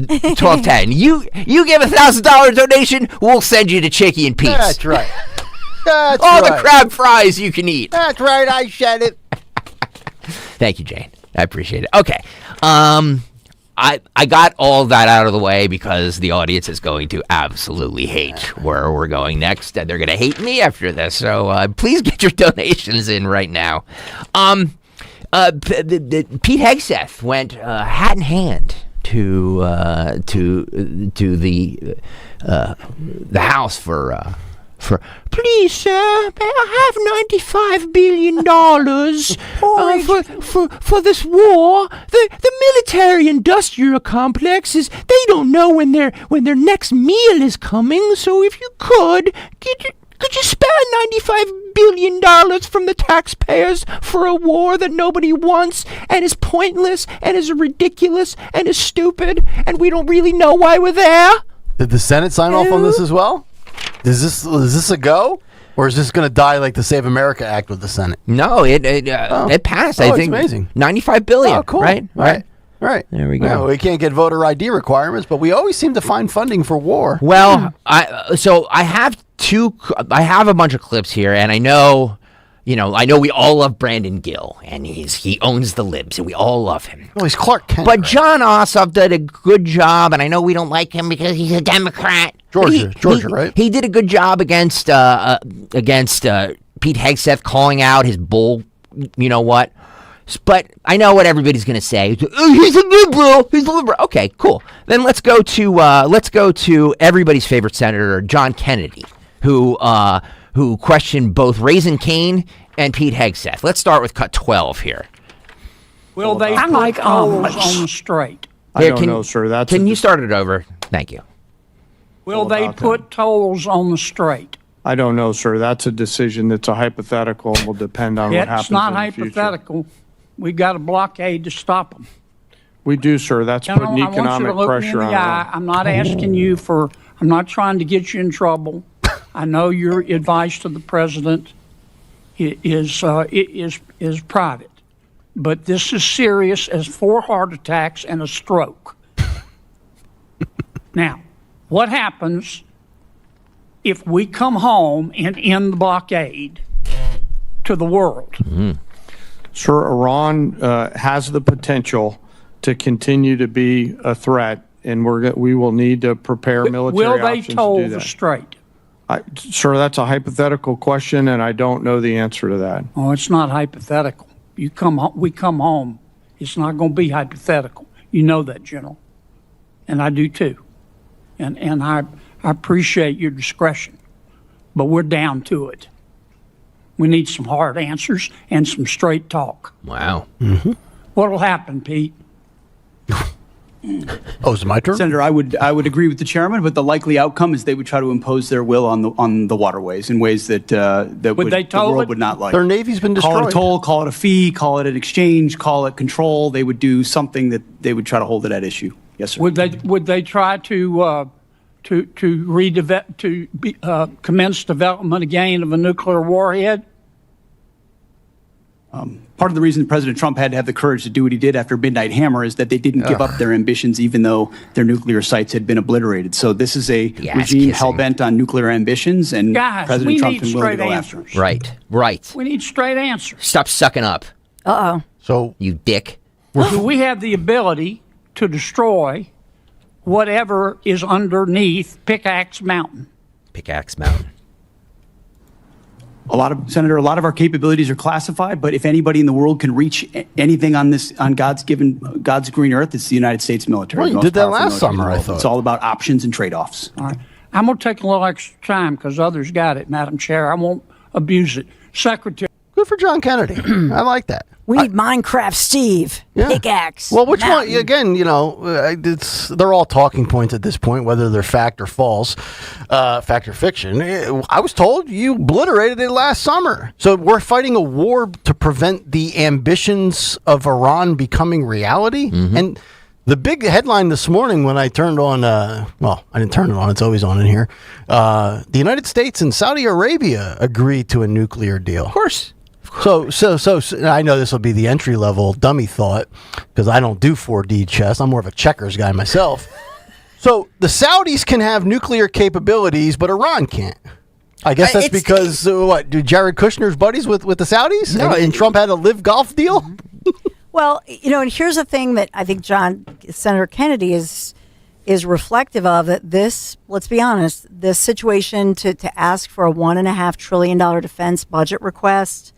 1210. You give $1,000 donation, we'll send you to Chicky and Pete's. That's right. That's all the crab fries you can eat. That's right. I said it. Thank you, Jane. I appreciate it. Okay. I got all that out of the way because the audience is going to absolutely hate where we're going next, and they're going to hate me after this. So please get your donations in right now. Pete Hegseth went hat in hand to the House for please, sir, may I have $95 billion for this war? The military-industrial complexes, they don't know when their next meal is coming. So if you could you spare $95 billion from the taxpayers for a war that nobody wants and is pointless and is ridiculous and is stupid and we don't really know why we're there? Did the Senate sign off on this as well? Is this a go? Or is this going to die like the Save America Act with the Senate? No, it passed. I think it's amazing. $95 billion. Oh, cool. Right. Right. There we go. No, we can't get voter ID requirements, but we always seem to find funding for war. Well, I have a bunch of clips here, and I know we all love Brandon Gill, and he owns the libs, and we all love him. Well, he's Clark Kent. But John Ossoff did a good job, and I know we don't like him because he's a Democrat. Georgia, right? He did a good job against Pete Hegseth, calling out his bull. You know what? But I know what everybody's going to say. He's a liberal. He's a liberal. Okay, cool. Then let's go to everybody's favorite senator, John Kennedy, who questioned both Raising Cane and Pete Hegseth. Let's start with cut 12 here. Will they put tolls on the straight? I don't know, sir. Can you start it over? Thank you. Will they put tolls on the straight? I don't know, sir. That's a decision that's a hypothetical and will depend on what happens It's not in the future. hypothetical. We got a blockade to stop them. We do, sir. That's putting economic pressure on them. I'm not asking you I'm not trying to get you in trouble. I know your advice to the president is private, but this is serious as 4 heart attacks and a stroke. Now, what happens if we come home and end the blockade to the world? Mm-hmm. Sir, Iran has the potential to continue to be a threat, and we will need to prepare military Will they options to do toll that. the strait? Sir, that's a hypothetical question, and I don't know the answer to that. Oh, it's not hypothetical. We come home. It's not going to be hypothetical. You know that, General, and I do too. And I appreciate your discretion, but we're down to it. We need some hard answers and some straight talk. Wow. Mm-hmm. What'll happen, Pete? Oh, is it my turn? Senator, I would agree with the chairman, but the likely outcome is they would try to impose their will on the waterways in ways that the world would not like. Their navy's been destroyed. Call it a toll, call it a fee, call it an exchange, call it control. They would do something that they would try to hold it at issue. Yes, sir. Would they try to commence development again of a nuclear warhead? Part of the reason President Trump had to have the courage to do what he did after Midnight Hammer is that they didn't give up their ambitions, even though their nuclear sites had been obliterated. So this is a regime hell-bent on nuclear ambitions, and President Trump is willing to go after it. Right. We need straight answers. Stop sucking up. Uh-oh. So you dick. Do we have the ability to destroy whatever is underneath Pickaxe Mountain? Pickaxe Mountain. Senator, a lot of our capabilities are classified, but if anybody in the world can reach anything on God's green earth, it's the United States military. Well, you did that last summer, I thought. It's all about options and trade-offs. All right. I'm going to take a little extra time because others got it, Madam Chair. I won't abuse it. Secretary. Good for John Kennedy. I like that. We need Minecraft Steve. Yeah. Pickaxe. Well, which Mountain. one? Again, they're all talking points at this point, whether they're fact or false, fact or fiction. I was told you obliterated it last summer. So we're fighting a war to prevent the ambitions of Iran becoming reality. Mm-hmm. And the big headline this morning when I turned on, I didn't turn it on. It's always on in here. The United States and Saudi Arabia agreed to a nuclear deal. Of course. So I know this will be the entry level dummy thought because I don't do 4D chess. I'm more of a checkers guy myself. So the Saudis can have nuclear capabilities, but Iran can't. I guess that's because do Jared Kushner's buddies with the Saudis? No, and Trump had a live golf deal. Well, and here's the thing that I think Senator Kennedy is reflective of, that this, let's be honest, this situation to ask for a $1.5 trillion defense budget request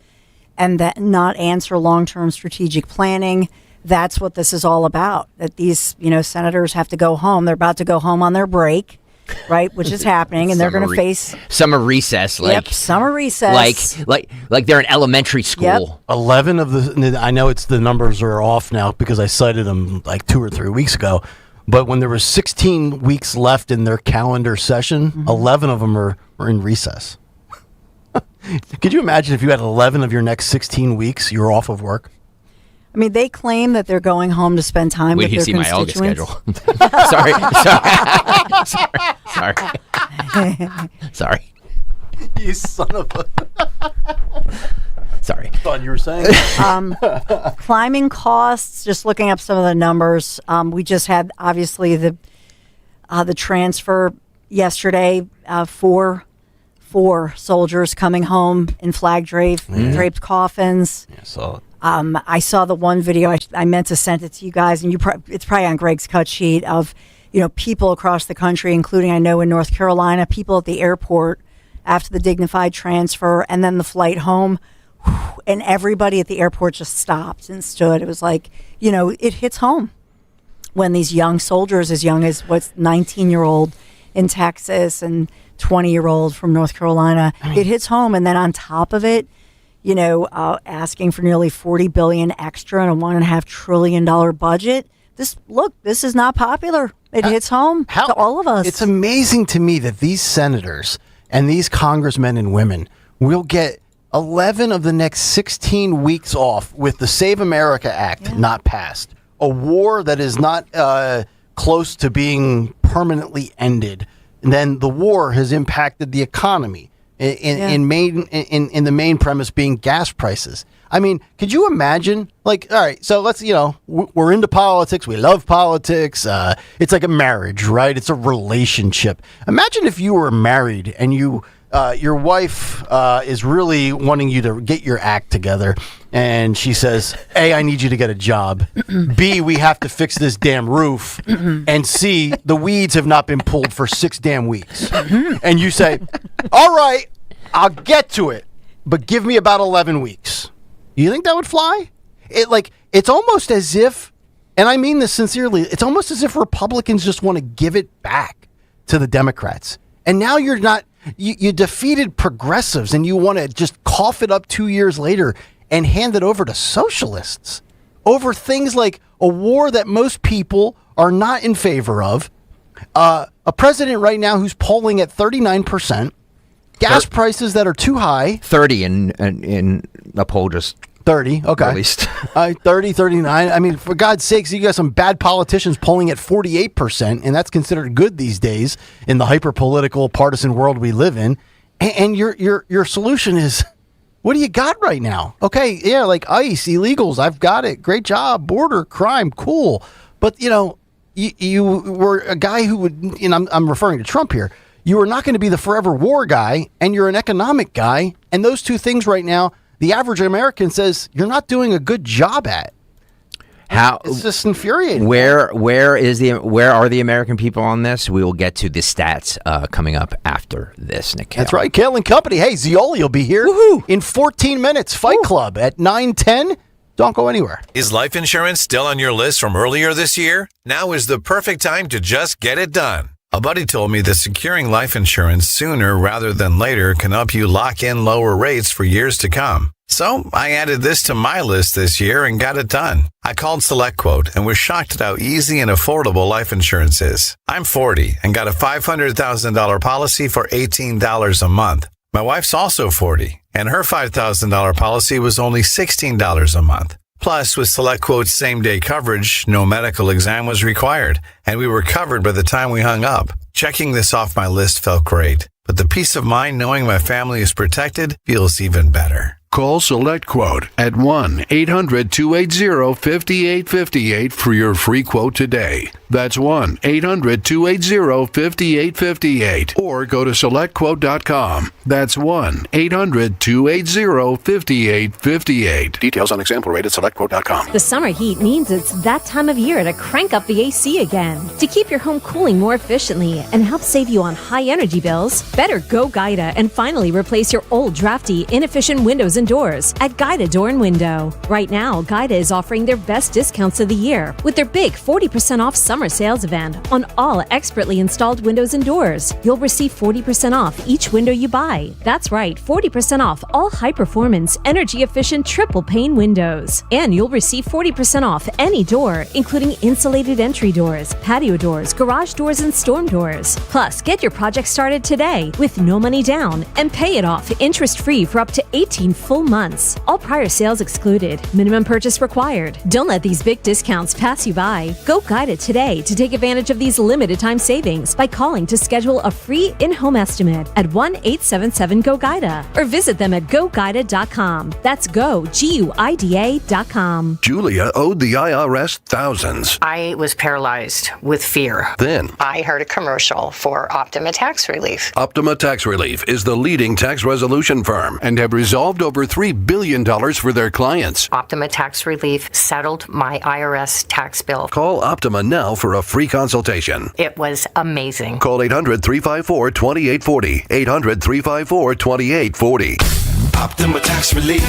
and that not answer long-term strategic planning, that's what this is all about. That these, senators have to go home. They're about to go home on their break, right? Which is happening, and they're going to face summer recess. Summer recess. Like they're in elementary school. Yep. 11 of the. I know the numbers are off now because I cited them like 2 or 3 weeks ago. But when there was 16 weeks left in their calendar session, 11 of them are in recess. Could you imagine if you had 11 of your next 16 weeks, you're off of work? I mean, they claim that they're going home to spend time with their constituents. Wait till you see my August schedule. Sorry. You son of a... Sorry. Thought you were saying. Climbing costs, just looking up some of the numbers. We just had, obviously, the transfer yesterday. Four soldiers coming home in flag draped coffins. Yeah, I saw it. I saw the one video. I meant to send it to you guys, and it's probably on Greg's cut sheet of, people across the country, including, I know, in North Carolina, people at the airport after the dignified transfer and then the flight home. And everybody at the airport just stopped and stood. It was like, it hits home when these young soldiers, as young as 19-year-old in Texas and 20-year-old from North Carolina, it hits home. And then on top of it, asking for nearly $40 billion extra in a $1.5 trillion budget. This is not popular. It hits home to all of us. It's amazing to me that these senators and these congressmen and women will get 11 of the next 16 weeks off with the Save America Act not passed. A war that is not close to being permanently ended. And then the war has impacted the economy in the main premise being gas prices. I mean, could you imagine? All right, so let's, we're into politics. We love politics. It's like a marriage, right? It's a relationship. Imagine if you were married and your wife is really wanting you to get your act together, and she says, A, I need you to get a job. B, we have to fix this damn roof. And C, the weeds have not been pulled for 6 damn weeks. And you say, all right, I'll get to it, but give me about 11 weeks. You think that would fly? It's almost as if, and I mean this sincerely, it's almost as if Republicans just want to give it back to the Democrats. And now you're not, you defeated progressives and you want to just cough it up 2 years later and hand it over to socialists over things like a war that most people are not in favor of, a president right now who's polling at 39%, gas prices that are too high. 30 in a poll just 30, okay. Released. 30, 39. I mean, for God's sakes, you got some bad politicians polling at 48%, and that's considered good these days in the hyper-political, partisan world we live in. And your solution is, what do you got right now? Okay, yeah, like ICE, illegals, I've got it. Great job. Border, crime, cool. But, you were a guy who would, I'm referring to Trump here, you are not going to be the forever war guy, and you're an economic guy, and those two things right now, the average American says you're not doing a good job at. It's just infuriating. Where are the American people on this? We will get to the stats coming up after this, Nick. That's right. Kayal and Company. Hey, Zioli will be here in 14 minutes. Fight Club at 9:10. Don't go anywhere. Is life insurance still on your list from earlier this year? Now is the perfect time to just get it done. A buddy told me that securing life insurance sooner rather than later can help you lock in lower rates for years to come. So I added this to my list this year and got it done. I called SelectQuote and was shocked at how easy and affordable life insurance is. I'm 40 and got a $500,000 policy for $18 a month. My wife's also 40 and her $5,000 policy was only $16 a month. Plus, with SelectQuote's same-day coverage, no medical exam was required, and we were covered by the time we hung up. Checking this off my list felt great, but the peace of mind knowing my family is protected feels even better. Call SelectQuote at 1-800-280-5858 for your free quote today. That's 1-800-280-5858. Or go to SelectQuote.com. That's 1-800-280-5858. Details on example rate at SelectQuote.com. The summer heat means it's that time of year to crank up the AC again. To keep your home cooling more efficiently and help save you on high energy bills, better go Gaida and finally replace your old, drafty, inefficient windows and doors at Gaida Door and Window. Right now, Gaida is offering their best discounts of the year with their big 40% off summer sales event on all expertly installed windows and doors. You'll receive 40% off each window you buy. That's right, 40% off all high-performance, energy-efficient triple pane windows. And you'll receive 40% off any door, including insulated entry doors, patio doors, garage doors, and storm doors. Plus, get your project started today with no money down and pay it off interest-free for up to 18 full months. All prior sales excluded. Minimum purchase required. Don't let these big discounts pass you by. Go Guida today to take advantage of these limited time savings by calling to schedule a free in-home estimate at 1-877-GO-GUIDA or visit them at GoGuida.com. That's GoGuida.com. Julia owed the IRS thousands. I was paralyzed with fear. Then I heard a commercial for Optima Tax Relief. Optima Tax Relief is the leading tax resolution firm and have resolved over $3 billion for their clients. Optima Tax Relief settled my IRS tax bill. Call Optima now for a free consultation. It was amazing. Call 800-354-2840. 800-354-2840. Optima Tax Relief.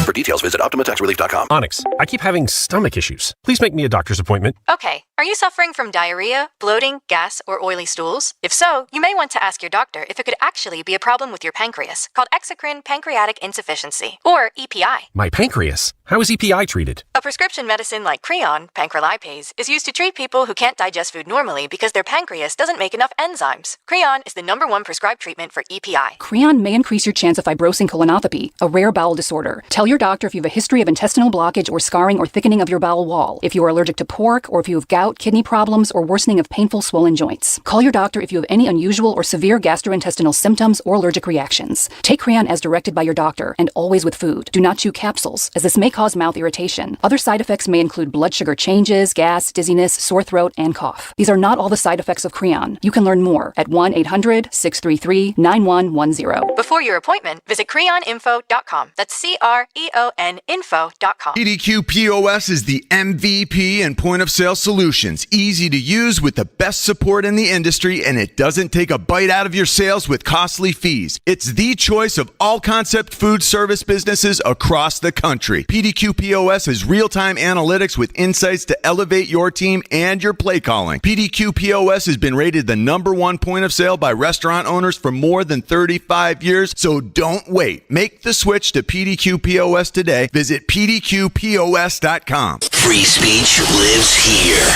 For details, visit OptimaTaxRelief.com. Onyx, I keep having stomach issues. Please make me a doctor's appointment. Okay, are you suffering from diarrhea, bloating, gas, or oily stools? If so, you may want to ask your doctor if it could actually be a problem with your pancreas, called exocrine pancreatic insufficiency, or EPI. My pancreas? How is EPI treated? A prescription medicine like Creon, pancrelipase, is used to treat people who can't digest food normally because their pancreas doesn't make enough enzymes. Creon is the #1 prescribed treatment for EPI. Creon may increase your chance of fibrosing colonopathy, a rare bowel disorder. Tell your doctor if you have a history of intestinal blockage or scarring or thickening of your bowel wall, if you are allergic to pork, or if you have gout, kidney problems, or worsening of painful swollen joints. Call your doctor if you have any unusual or severe gastrointestinal symptoms or allergic reactions. Take Creon as directed by your doctor, and always with food. Do not chew capsules, as this may cause mouth irritation. Other side effects may include blood sugar changes, gas, dizziness, sore throat, and cough. These are not all the side effects of Creon. You can learn more at 1-800-633-9110. Before your appointment, visit creoninfo.com. That's CREON info.com. PDQ POS is the MVP in point of sale solutions. Easy to use with the best support in the industry, and it doesn't take a bite out of your sales with costly fees. It's the choice of all concept food service businesses across the country. PDQ POS has real-time analytics with insights to elevate your team and your play calling. PDQ POS has been rated the #1 point of sale by restaurant owners for more than 35 years, so don't wait. Make the switch to PDQ POS today. Visit pdqpos.com. Free speech lives here.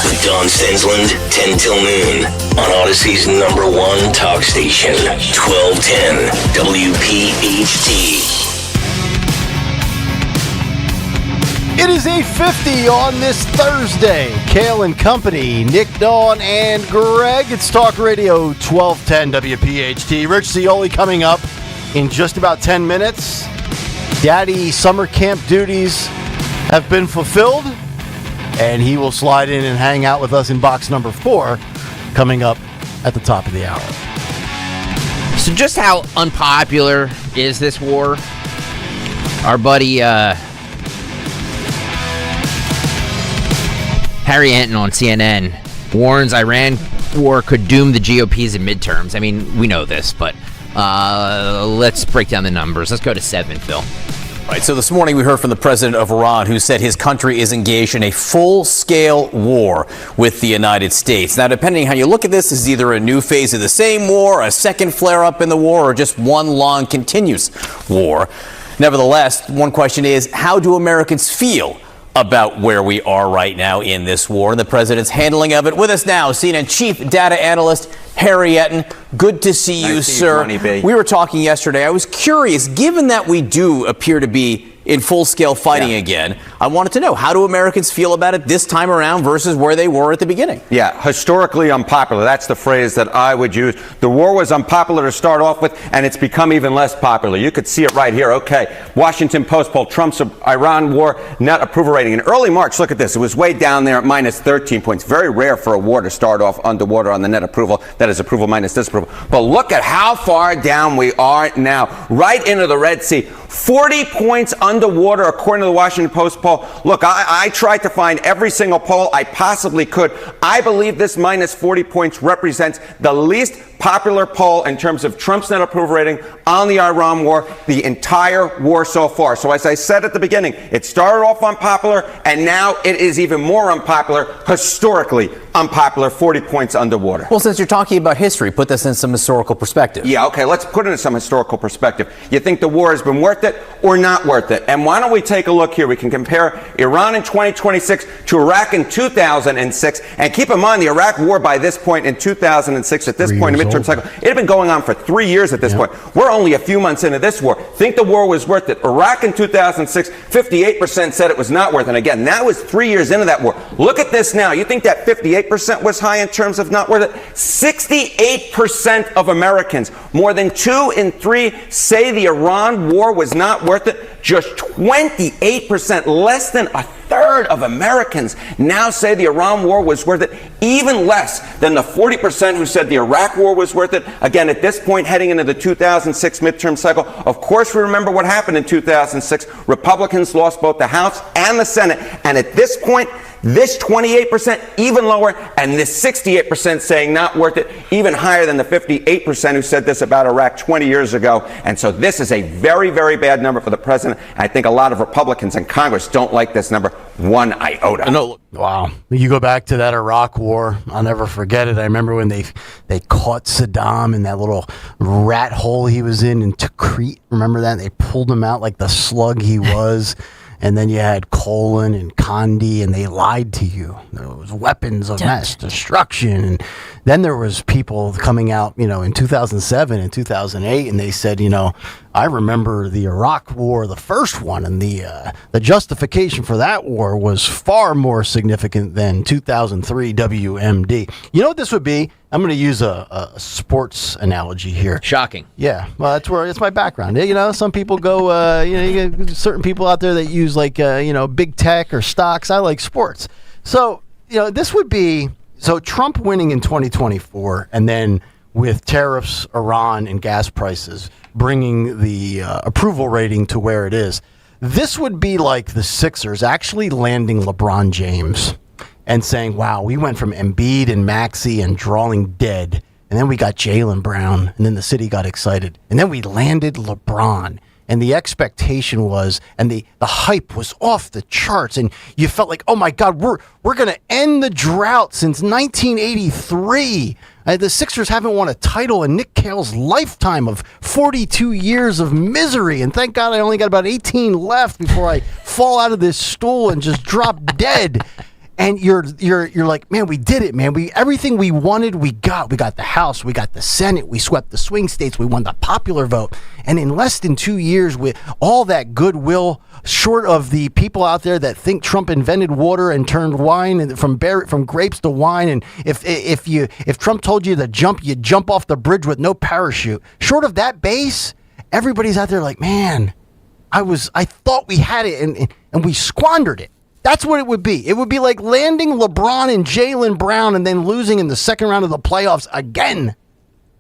With Don Stensland, 10 till noon, on Odyssey's #1 talk station, 1210 WPHT. It is 8:50 on this Thursday. Kayal and Company, Nick, Dawn, and Greg. It's Talk Radio 1210 WPHT. Rich Zioli coming up in just about 10 minutes. Daddy summer camp duties have been fulfilled, and he will slide in and hang out with us in box number 4 coming up at the top of the hour. So just how unpopular is this war? Our buddy Harry Anton on CNN warns Iran war could doom the GOPs in midterms. I mean, we know this, but let's break down the numbers. Let's go to 7, Phil. Right, so this morning we heard from the president of Iran, who said his country is engaged in a full-scale war with the United States. Now, depending on how you look at this is either a new phase of the same war, a second flare-up in the war, or just one long, continuous war. Nevertheless, one question is, how do Americans feel about where we are right now in this war and the president's handling of it? With us now, CNN chief data analyst Harry Etten. Good to see you, sir. We were talking yesterday. I was curious, given that we do appear to be in full-scale fighting again, I wanted to know, how do Americans feel about it this time around versus where they were at the beginning? Yeah, historically unpopular. That's the phrase that I would use. The war was unpopular to start off with, and it's become even less popular. You could see it right here. Okay, Washington Post poll, Trump's Iran war net approval rating. In early March, look at this. It was way down there at minus 13 points. Very rare for a war to start off underwater on the net approval. That is approval minus disapproval. But look at how far down we are now. Right into the Red Sea. 40 points underwater, according to the Washington Post poll. Look, I tried to find every single poll I possibly could. I believe this minus 40 points represents the least popular poll in terms of Trump's net approval rating on the Iran war, the entire war so far. So as I said at the beginning, it started off unpopular, and now it is even more unpopular, historically unpopular, 40 points underwater. Well, since you're talking about history, put this in some historical perspective. Yeah, okay, let's put it in some historical perspective. You think the war has been worth it or not worth it? And why don't we take a look here? We can compare compare Iran in 2026 to Iraq in 2006. And keep in mind, the Iraq war by this point in 2006, at this point in the midterm cycle, it had been going on for 3 years at this point. We're only a few months into this war. Think the war was worth it. Iraq in 2006, 58% said it was not worth it. And again, that was 3 years into that war. Look at this now. You think that 58% was high in terms of not worth it? 68% of Americans, more than 2 in 3, say the Iran war was not worth it. Just 28%, less than a third of Americans now say the Iran war was worth it, even less than the 40% who said the Iraq war was worth it. Again, at this point, heading into the 2006 midterm cycle, of course, we remember what happened in 2006. Republicans lost both the House and the Senate. And at this point, this 28%, even lower, and this 68% saying not worth it, even higher than the 58% who said this about Iraq 20 years ago. And so this is a very, very bad number for the president. And I think a lot of Republicans in Congress don't like this number one iota. No, wow. You go back to that Iraq war, I'll never forget it. I remember when they caught Saddam in that little rat hole he was in Tikrit. Remember that? They pulled him out like the slug he was. And then you had Colin and Condi, and they lied to you. There was weapons of mass destruction. And then there was people coming out, in 2007 and 2008, and they said, I remember the Iraq war, the first one, and the justification for that war was far more significant than 2003 WMD. You know what this would be? I'm going to use a sports analogy here. Shocking. Yeah, well, that's my background. Some people go, you get certain people out there that use big tech or stocks. I like sports. So, this would be, Trump winning in 2024, and then with tariffs, Iran, and gas prices bringing the approval rating to where it is. This would be like the Sixers actually landing LeBron James and saying, wow, we went from Embiid and Maxey and drawing dead, and then we got Jaylen Brown, and then the city got excited, and then we landed LeBron. And the expectation was, and the hype was off the charts, and you felt like, oh my God, we're going to end the drought since 1983. The Sixers haven't won a title in Nick Cale's lifetime of 42 years of misery, and thank God I only got about 18 left before I fall out of this stool and just drop dead. And you're like, man, we did it, man. Everything we wanted, we got. We got the House, we got the Senate, we swept the swing states, we won the popular vote. And in less than 2 years, with all that goodwill, short of the people out there that think Trump invented water and turned wine from grapes to wine, and if Trump told you to jump, you jump off the bridge with no parachute. Short of that base, everybody's out there like, man, I thought we had it, and we squandered it. That's what it would be. It would be like landing LeBron and Jaylen Brown and then losing in the second round of the playoffs again.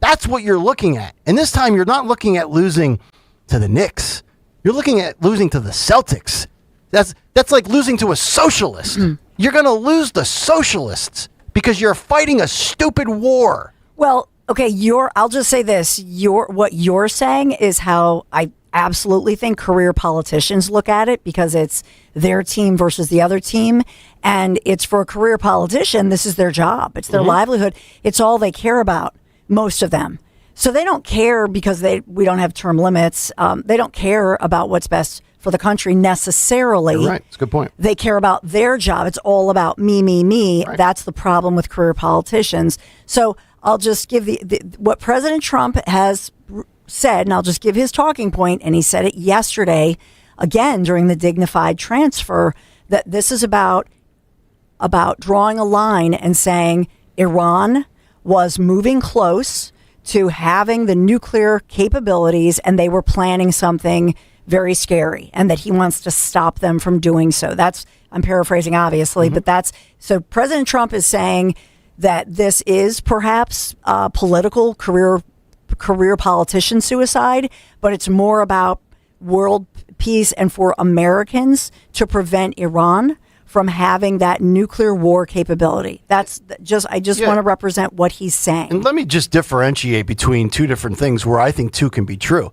That's what you're looking at. And this time you're not looking at losing to the Knicks. You're looking at losing to the Celtics. That's like losing to a socialist. You're going to lose the socialists because you're fighting a stupid war. Well, okay, I'll just say this. What you're saying is how I absolutely think career politicians look at it, because it's their team versus the other team. And it's for a career politician, this is their job. It's their livelihood. It's all they care about, most of them. So they don't care because we don't have term limits. They don't care about what's best for the country necessarily. You're right. That's a good point. They care about their job. It's all about me, me, me. Right. That's the problem with career politicians. So I'll just give what President Trump has said, and I'll just give his talking point, and he said it yesterday, again, during the dignified transfer, that this is about drawing a line and saying Iran was moving close to having the nuclear capabilities, and they were planning something very scary, and that he wants to stop them from doing so. I'm paraphrasing, obviously, but so President Trump is saying that this is perhaps political career politician suicide, but it's more about world peace and for Americans to prevent Iran from having that nuclear war capability. I just want to represent what he's saying. And let me just differentiate between two different things where I think two can be true.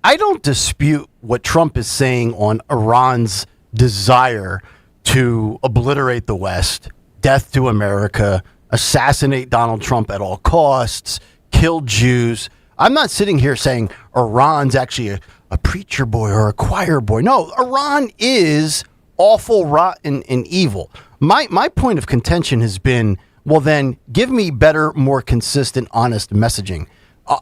I don't dispute what Trump is saying on Iran's desire to obliterate the West, death to America, assassinate Donald Trump at all costs, kill Jews. I'm not sitting here saying Iran's actually a preacher boy or a choir boy. No, Iran is awful, rotten, and evil. My point of contention has been, well, then give me better, more consistent, honest messaging.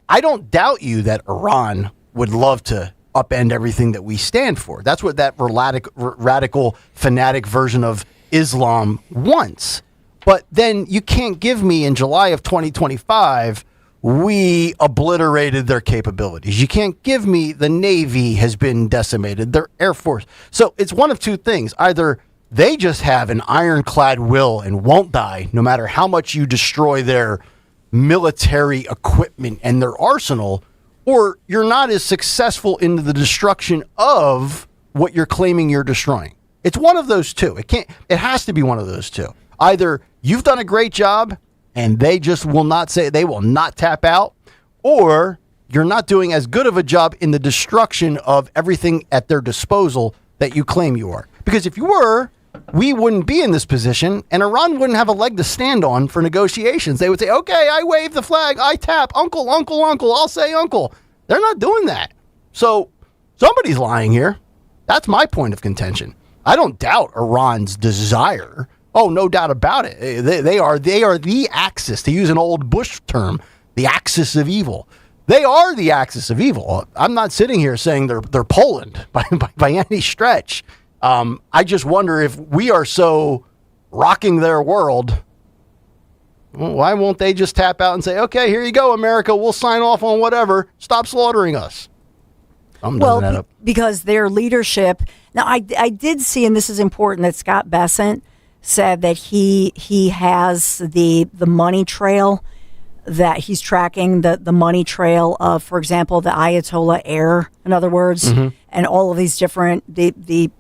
I don't doubt you that Iran would love to upend everything that we stand for. That's what that radical, fanatic version of Islam wants. But then you can't give me in July of 2025, we obliterated their capabilities. You can't give me the Navy has been decimated, their Air Force. So it's one of two things. Either they just have an ironclad will and won't die no matter how much you destroy their military equipment and their arsenal, or you're not as successful in the destruction of what you're claiming you're destroying. It's one of those two. It has to be one of those two. Either you've done a great job and they just will not tap out, or you're not doing as good of a job in the destruction of everything at their disposal that you claim you are. Because if you were, we wouldn't be in this position, and Iran wouldn't have a leg to stand on for negotiations. They would say, okay, I wave the flag, I tap, uncle, I'll say uncle. They're not doing that. So somebody's lying here. That's my point of contention. I don't doubt Iran's desire. Oh, no doubt about it. They are the axis, to use an old Bush term, the axis of evil. They are the axis of evil. I'm not sitting here saying they're Poland by any stretch. I just wonder if we are so rocking their world, why won't they just tap out and say, okay, here you go, America, we'll sign off on whatever. Stop slaughtering us. Because their leadership. Now, I did see, and this is important, that Scott Bessent said that he has the money trail, that he's tracking the money trail of, for example, the Ayatollah heir, in other words, and all of these different, the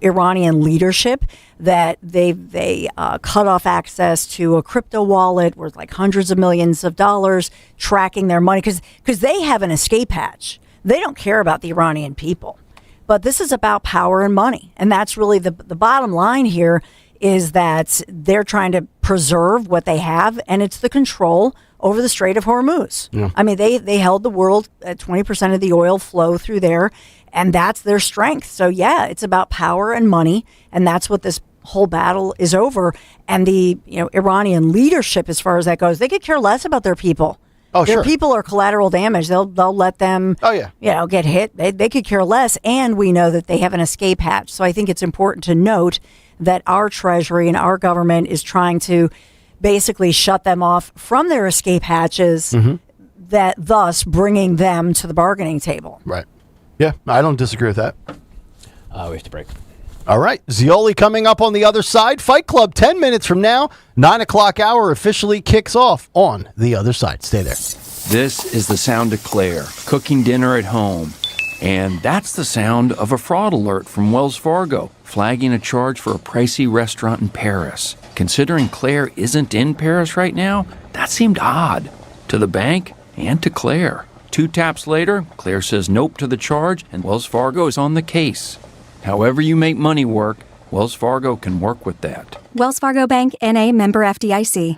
Iranian leadership, that they cut off access to a crypto wallet worth like hundreds of millions of dollars, tracking their money, because they have an escape hatch. They don't care about the Iranian people. But this is about power and money. And that's really the bottom line here, is that they're trying to preserve what they have, and it's the control over the Strait of Hormuz. Yeah. I mean, they held the world at 20% of the oil flow through there, and that's their strength. So, yeah, it's about power and money, and that's what this whole battle is over. And the Iranian leadership, as far as that goes, they could care less about their people. Oh, their sure. people are collateral damage. They'll let them get hit. They could care less, and we know that they have an escape hatch. So I think it's important to note that our Treasury and our government is trying to basically shut them off from their escape hatches, that thus bringing them to the bargaining table. Right. Yeah, I don't disagree with that. We have to break. All right. Zioli coming up on the other side. Fight Club 10 minutes from now. 9 o'clock hour officially kicks off on the other side. Stay there. This is the sound of Claire cooking dinner at home. And that's the sound of a fraud alert from Wells Fargo, flagging a charge for a pricey restaurant in Paris. Considering Claire isn't in Paris right now, that seemed odd to the bank and to Claire. 2 taps later, Claire says nope to the charge, and Wells Fargo is on the case. However you make money work, Wells Fargo can work with that. Wells Fargo Bank, N.A., member FDIC.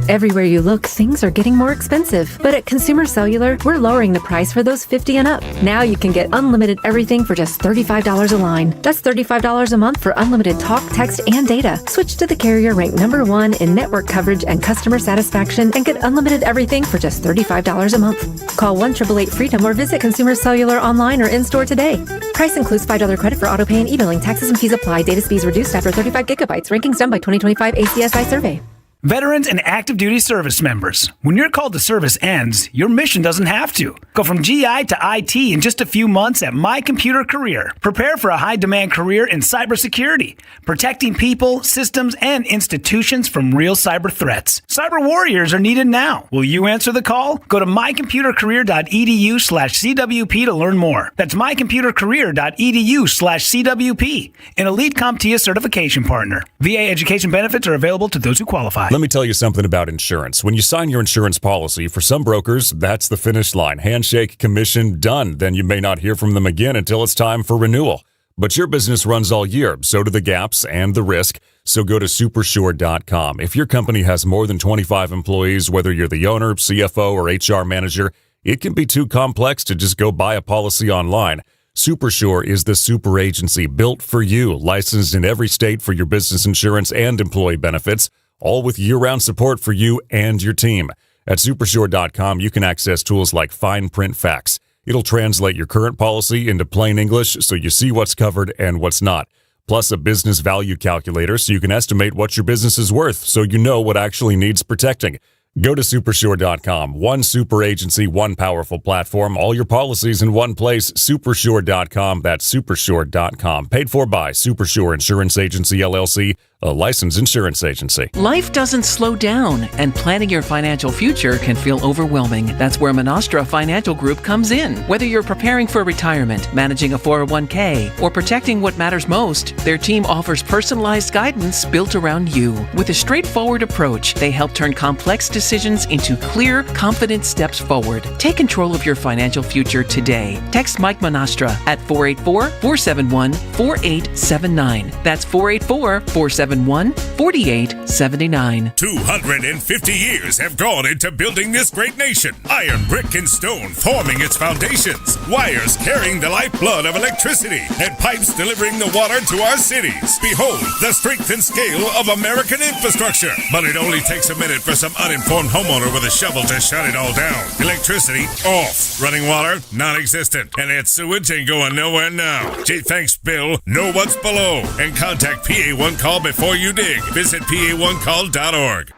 Everywhere you look, things are getting more expensive. But at Consumer Cellular, we're lowering the price for those 50 and up. Now you can get unlimited everything for just $35 a line. That's $35 a month for unlimited talk, text, and data. Switch to the carrier ranked #1 in network coverage and customer satisfaction and get unlimited everything for just $35 a month. Call 1-888-FREEDOM or visit Consumer Cellular online or in-store today. Price includes $5 credit for auto pay and e-billing. Taxes and fees apply. Data speeds reduced after 35 gigabytes. Rankings done by 2025 ACSI survey. Veterans and active duty service members, when your call to service ends, your mission doesn't have to. Go from GI to IT in just a few months at My Computer Career. Prepare for a high-demand career in cybersecurity, protecting people, systems, and institutions from real cyber threats. Cyber warriors are needed now. Will you answer the call? Go to mycomputercareer.edu/CWP to learn more. That's mycomputercareer.edu/CWP, an elite CompTIA certification partner. VA education benefits are available to those who qualify. Let me tell you something about insurance. When you sign your insurance policy, for some brokers, that's the finish line. Handshake, commission, done. Then you may not hear from them again until it's time for renewal. But your business runs all year, so do the gaps and the risk. So go to supersure.com. If your company has more than 25 employees, whether you're the owner, CFO, or HR manager, it can be too complex to just go buy a policy online. SuperSure is the super agency built for you, licensed in every state for your business insurance and employee benefits, all with year-round support for you and your team. At supersure.com, you can access tools like fine print facts. It'll translate your current policy into plain English so you see what's covered and what's not. Plus a business value calculator so you can estimate what your business is worth so you know what actually needs protecting. Go to supersure.com. One super agency, one powerful platform, all your policies in one place. Supersure.com. That's supersure.com. Paid for by Supersure Insurance Agency, LLC, a licensed insurance agency. Life doesn't slow down, and planning your financial future can feel overwhelming. That's where Monastra Financial Group comes in. Whether you're preparing for retirement, managing a 401k, or protecting what matters most, their team offers personalized guidance built around you. With a straightforward approach, they help turn complex decisions into clear, confident steps forward. Take control of your financial future today. Text Mike Monastra at 484-471-4879. That's 484-471-4879. 4879. 250 years have gone into building this great nation. Iron, brick, and stone forming its foundations. Wires carrying the lifeblood of electricity. And pipes delivering the water to our cities. Behold the strength and scale of American infrastructure. But it only takes a minute for some uninformed homeowner with a shovel to shut it all down. Electricity off. Running water non-existent. And that sewage ain't going nowhere now. Gee, thanks, Bill. Know what's below. And contact PA1 Call before you dig. Visit PA1call.org.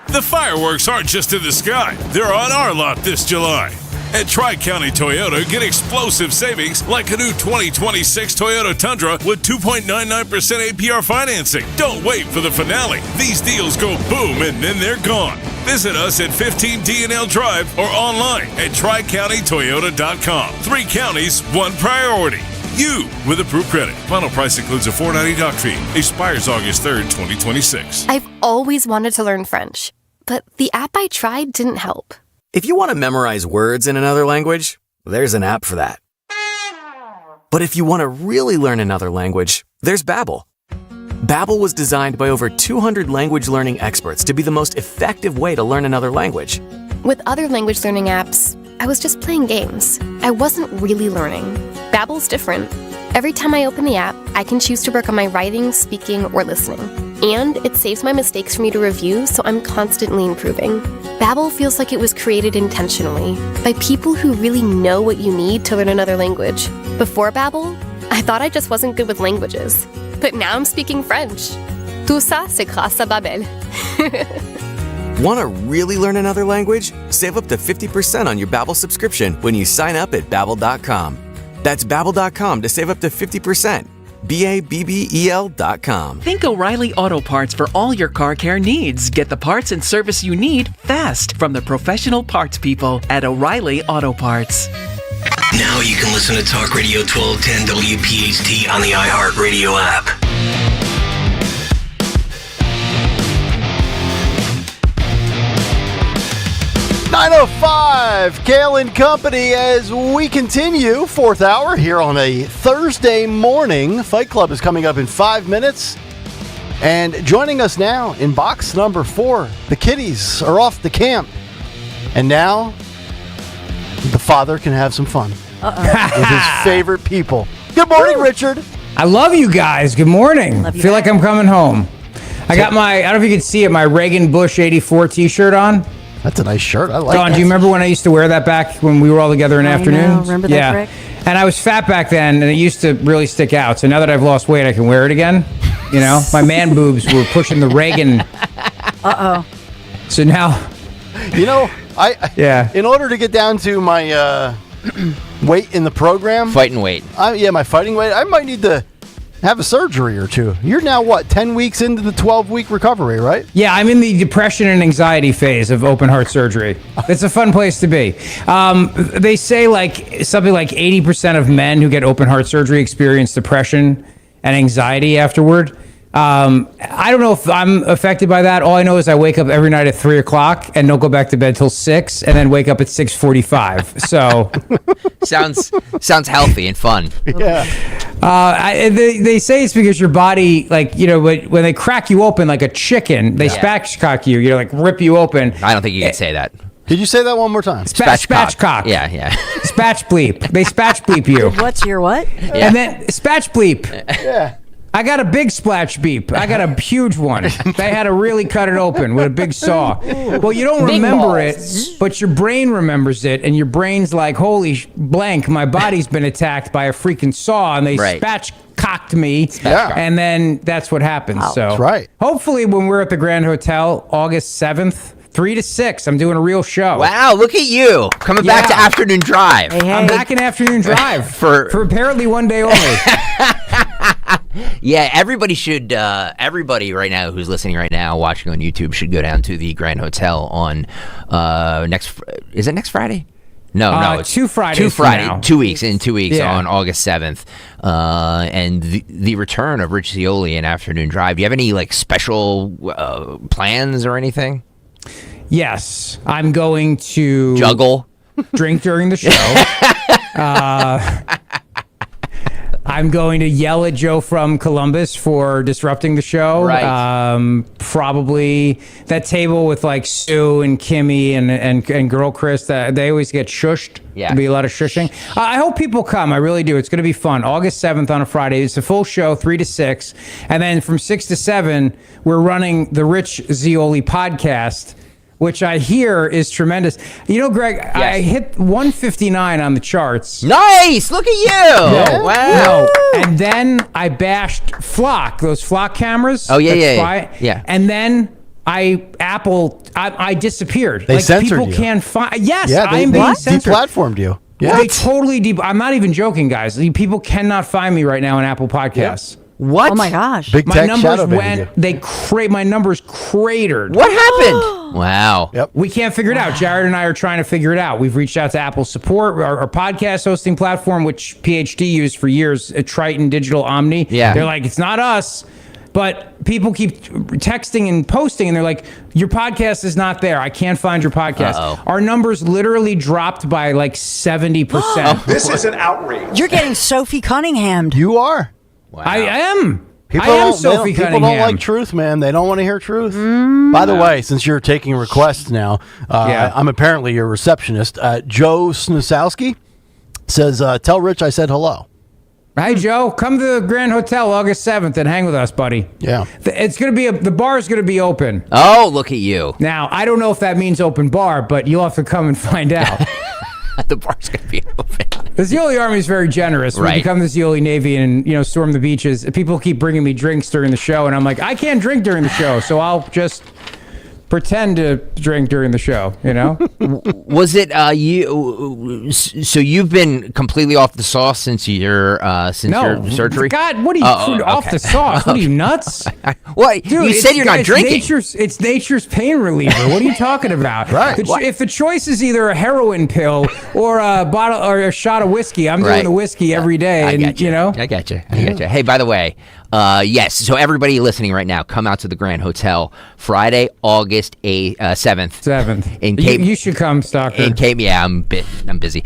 The fireworks aren't just in the sky. They're on our lot this July. At Tri-County Toyota, get explosive savings like a new 2026 Toyota Tundra with 2.99% APR financing. Don't wait for the finale. These deals go boom and then they're gone. Visit us at 15 D&L Drive or online at TriCountyToyota.com. 3 counties, 1 priority. You with approved credit. Final price includes a $4.90 doc fee. Expires August 3rd, 2026. I've always wanted to learn French, but the app I tried didn't help. If you want to memorize words in another language, there's an app for that. But if you want to really learn another language, there's Babbel. Babbel was designed by over 200 language learning experts to be the most effective way to learn another language. With other language learning apps, I was just playing games. I wasn't really learning. Babbel's different. Every time I open the app, I can choose to work on my writing, speaking, or listening. And it saves my mistakes for me to review, so I'm constantly improving. Babbel feels like it was created intentionally by people who really know what you need to learn another language. Before Babbel, I thought I just wasn't good with languages. But now I'm speaking French. Tout ça, c'est grâce à Babbel. Want to really learn another language? Save up to 50% on your Babbel subscription when you sign up at Babbel.com. That's Babbel.com to save up to 50%. Babbel.com. Think O'Reilly Auto Parts for all your car care needs. Get the parts and service you need fast from the professional parts people at O'Reilly Auto Parts. Now you can listen to Talk Radio 1210 WPHT on the iHeartRadio app. .905 Kayal and Company as we continue 4th hour here on a Thursday morning. Fight Club is coming up in 5 minutes. And joining us now in box number 4, the kiddies are off to camp. And now the father can have some fun with his favorite people. Good morning, Richard. I love you guys. Good morning. I feel like I'm coming home. I got my, I don't know if you can see it, my Reagan Bush 84 t-shirt on. That's a nice shirt. I like Dawn, that. do you remember when I used to wear that back when we were all together in afternoons? Remember that, Rick? And I was fat back then, and it used to really stick out. So now that I've lost weight, I can wear it again. You know, my man boobs were pushing the Reagan. Uh-oh. So now... You know, yeah. In order to get down to my weight in the program... Fighting weight. My fighting weight, I might need to have a surgery or two. You're now, 10 weeks into the 12-week recovery, right? Yeah, I'm in the depression and anxiety phase of open heart surgery. It's a fun place to be. They say something like 80% of men who get open heart surgery experience depression and anxiety afterward. I don't know if I'm affected by that. All I know is I wake up every night at 3 o'clock and don't go back to bed till 6, and then wake up at 6:45. So sounds healthy and fun. Yeah. They say it's because your body, when they crack you open like a chicken, they spatchcock you. Rip you open. I don't think you can say that. Could you say that one more time? Spatchcock. Yeah. Spatch bleep. They spatch bleep you. What's your what? Yeah. And then spatch bleep. Yeah. I got a big splash beep. I got a huge one. They had to really cut it open with a big saw. Well, you don't remember it, but your brain remembers it, and your brain's like, holy blank, my body's been attacked by a freaking saw, and they spatch-cocked me, and then that's what happens. Wow. So That's right. Hopefully when we're at the Grand Hotel, August 7th, 3 to 6, I'm doing a real show. Wow, look at you. Coming back to Afternoon Drive. I'm back in Afternoon Drive for apparently one day only. Yeah, everybody right now who's listening right now, watching on YouTube, should go down to the Grand Hotel on is it next Friday? No, it's 2 Fridays from now. 2 weeks, in 2 weeks on August 7th. And the return of Rich Zioli in Afternoon Drive. Do you have any like special plans or anything? Yes, I'm going to juggle, drink during the show. I'm going to yell at Joe from Columbus for disrupting the show. Right. Probably that table with like Sue and Kimmy and Girl Chris. They always get shushed. Yeah. There'll be a lot of shushing. I hope people come. I really do. It's going to be fun. August 7th on a Friday. It's a full show, 3 to 6. And then from 6 to 7, we're running the Rich Zioli podcast, which I hear is tremendous. You know, Greg, I hit 159 on the charts. Nice! Look at you! Yeah. Wow. No. And then I bashed Flock, those Flock cameras. Oh, yeah. And then I disappeared. They censored people you. Can't find. Yes, they being censored. deplatformed you. Yeah. They totally I'm not even joking, guys. People cannot find me right now on Apple Podcasts. Yeah. What? Oh my gosh! Big my tech numbers went. My numbers cratered. What happened? Wow. Yep. We can't figure it out. Jared and I are trying to figure it out. We've reached out to Apple support, our podcast hosting platform, which PHT used for years, Triton Digital Omni. Yeah. They're like, it's not us. But people keep texting and posting, and they're like, your podcast is not there. I can't find your podcast. Uh-oh. Our numbers literally dropped by like 70%. This is an outrage. You're getting Sophie Cunningham'd. You are. Wow. I am. People I am don't- Sophie People Cunningham. don't like truth, man. They don't want to hear truth. By the way, since you're taking requests now, I'm apparently your receptionist. Joe Snusowski says, tell Rich I said hello. Hey, Joe, come to the Grand Hotel August 7th and hang with us, buddy. Yeah. It's going to be the bar's going to be open. Oh, look at you. Now, I don't know if that means open bar, but you'll have to come and find out. The bar's going to be open. The Zioli Army is very generous. We become the Zioli Navy and, storm the beaches. People keep bringing me drinks during the show, and I'm like, I can't drink during the show, so I'll just pretend to drink during the show, Was it you? So you've been completely off the sauce since your surgery? God, what are you off the sauce? What are you, nuts? What? Dude, You said you're not drinking. It's nature's pain reliever. What are you talking about? Right. If the choice is either a heroin pill or a bottle or a shot of whiskey, I'm doing the whiskey every day. I and got you. Hey, by the way, yes. So everybody listening right now, come out to the Grand Hotel Friday, August 7th. In Cape. You should come, Stalker. In Cape. Yeah, I'm busy.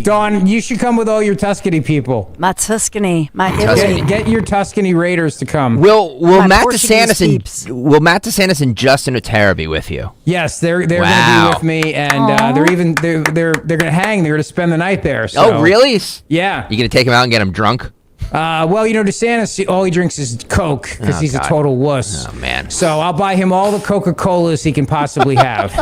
Dawn, you should come with all your Tuscany people. My Tuscany. Get your Tuscany Raiders to come. Will Matt DeSantis and Justin Otero be with you? Yes, they're going to be with me, and they're going to hang. They're going to spend the night there. So. Oh, really? Yeah. You going to take him out and get him drunk? DeSantis, all he drinks is Coke because he's a total wuss. Oh, man. So I'll buy him all the Coca-Colas he can possibly have.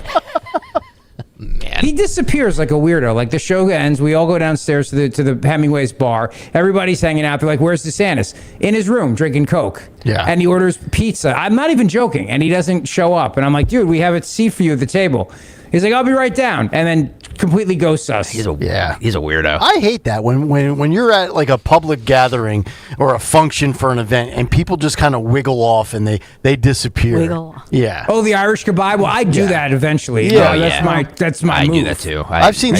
Man. He disappears like a weirdo. Like the show ends, we all go downstairs to the Hemingway's bar. Everybody's hanging out. They're like, "Where's DeSantis?" In his room, drinking Coke. Yeah. And he orders pizza. I'm not even joking. And he doesn't show up. And I'm like, "Dude, we have a seat for you at the table." He's like, "I'll be right down," and then completely ghosts us. He's a weirdo. I hate that when you're at like a public gathering or a function for an event and people just kind of wiggle off and they disappear. Wiggle. Yeah. Oh, the Irish goodbye. Well, I do that eventually. Yeah. That's my I move. do that too. I've seen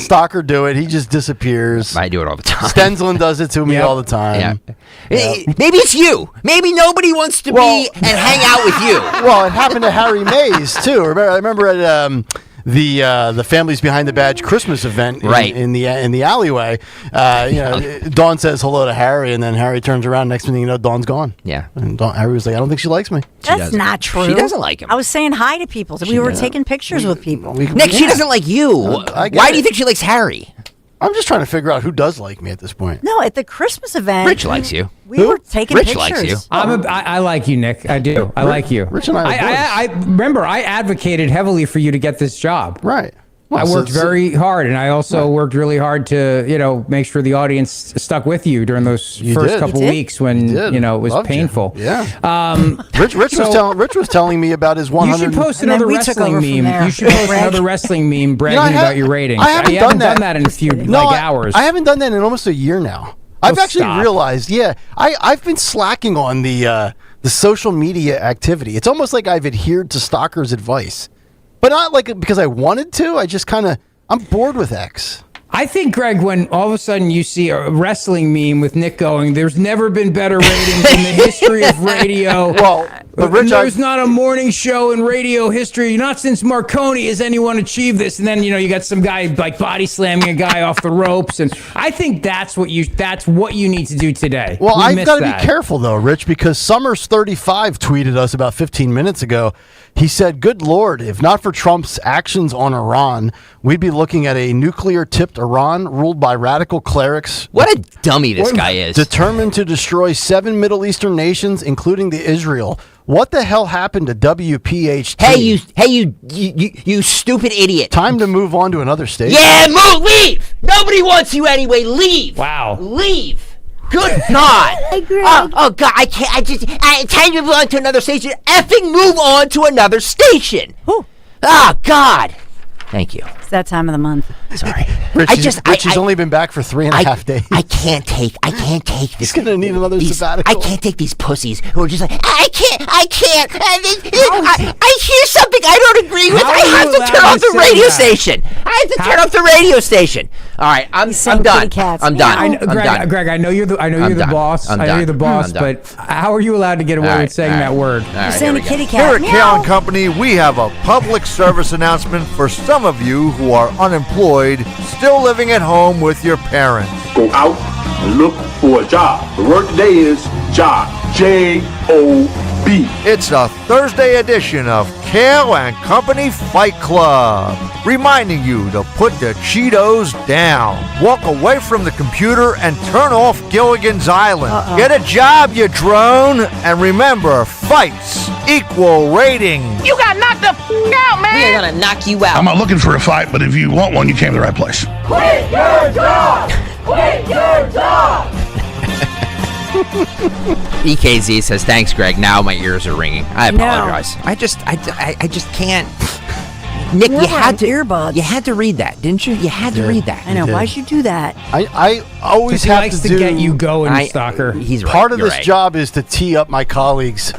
Stalker do it. He just disappears. I do it all the time. Stensland does it to me all the time. Yeah. Maybe it's you. Maybe nobody wants to be and hang out with you. Well, it happened to Harry Mays too. I remember at the families behind the badge Christmas event Right. in the alleyway. Dawn says hello to Harry, and then Harry turns around. Next thing you know, Dawn's gone. Yeah. And Harry was like, I don't think she likes me. That's not true. She doesn't like him. I was saying hi to people. We were taking pictures with people. Nick, she doesn't like you. Why do you think she likes Harry? I'm just trying to figure out who does like me at this point. No, at the Christmas event. Rich likes you. We were taking Rich pictures. likes you. I like you, Nick. I do. I like you. Rich and I I remember I advocated heavily for you to get this job. Right. I worked very hard, and I also worked really hard to, make sure the audience stuck with you during those first couple weeks when, it was Loved you. painful. Yeah. Rich was telling me about his 100. You should post another wrestling meme. You should post another wrestling meme bragging about your ratings. I haven't done that in a few hours. I haven't done that in almost a year now. I've actually realized, I've been slacking on the social media activity. It's almost like I've adhered to stalkers' advice. But not like because I wanted to. I just I'm bored with X. I think, Greg, when all of a sudden you see a wrestling meme with Nick going, there's never been better ratings in the history of radio. Well, but Rich, there's not a morning show in radio history, not since Marconi has anyone achieved this. And then, you got some guy like body slamming a guy off the ropes. And I think that's what you need to do today. Well, I've got to be careful, though, Rich, because Summers35 tweeted us about 15 minutes ago. He said, good Lord, if not for Trump's actions on Iran, we'd be looking at a nuclear-tipped Iran ruled by radical clerics. What a dummy this guy is. Determined to destroy 7 Middle Eastern nations, including the Israel. What the hell happened to WPHT? Hey, you stupid idiot. Time to move on to another station. Yeah, leave. Nobody wants you anyway. Leave. Wow. Leave. Good God. Oh, God, I can't. Time to move on to another station. Effing move on to another station. Oh, God. Thank you. It's that time of the month. Sorry. Richie's only been back for 3.5 days. I can't take this. He's going to need another sabbatical. I can't take these pussies who are just like, I can't. I hear something I don't agree with. I have to turn off the radio station. I have to turn off the radio station. All right, I'm done. I'm done. Greg, I know you're the boss. I know you're the boss, but how are you allowed to get away with saying that word? You're saying a kitty cat. Here at Kayal and Company, we have a public service announcement for some of you who are unemployed, still living at home with your parents. Go out and look for a job. The word today is job. J-O-B. It's a Thursday edition of Kayal and Company Fight Club, reminding you to put the Cheetos down, walk away from the computer, and turn off Gilligan's Island. Get a job, you drone, and remember, fights equal rating. You got knocked the out, man. We are gonna knock you out. I'm not looking for a fight, but if you want one, you came to the right place. Quit your job. Quit your job. EKZ says, thanks, Greg. Now my ears are ringing. I apologize. I just can't. Nick, you had to earbuds. You had to read that, didn't you? You had to read that. I know. Why'd you do that? I always have likes to to get you going, stalker. He's right. Part of this job is to tee up my colleagues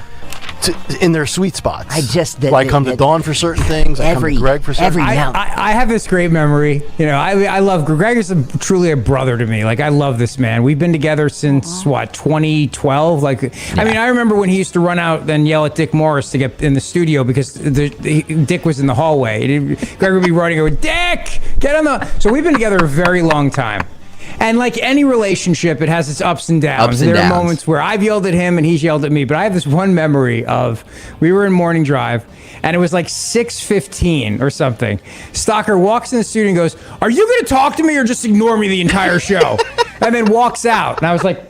in their sweet spots. I come to Dawn for certain things. I come to Greg for certain things. I have this great memory. I love Greg. Is truly a brother to me. Like, I love this man. We've been together since 2012. I remember when he used to run out and yell at Dick Morris to get in the studio because Dick was in the hallway. Greg would be running over, Dick, get on the. So we've been together a very long time. And like any relationship, it has its ups and downs. There are moments where I've yelled at him and he's yelled at me. But I have this one memory of we were in morning drive and it was like 6:15 or something. Stalker walks in the studio and goes, "Are you going to talk to me or just ignore me the entire show?" And then walks out. And I was like,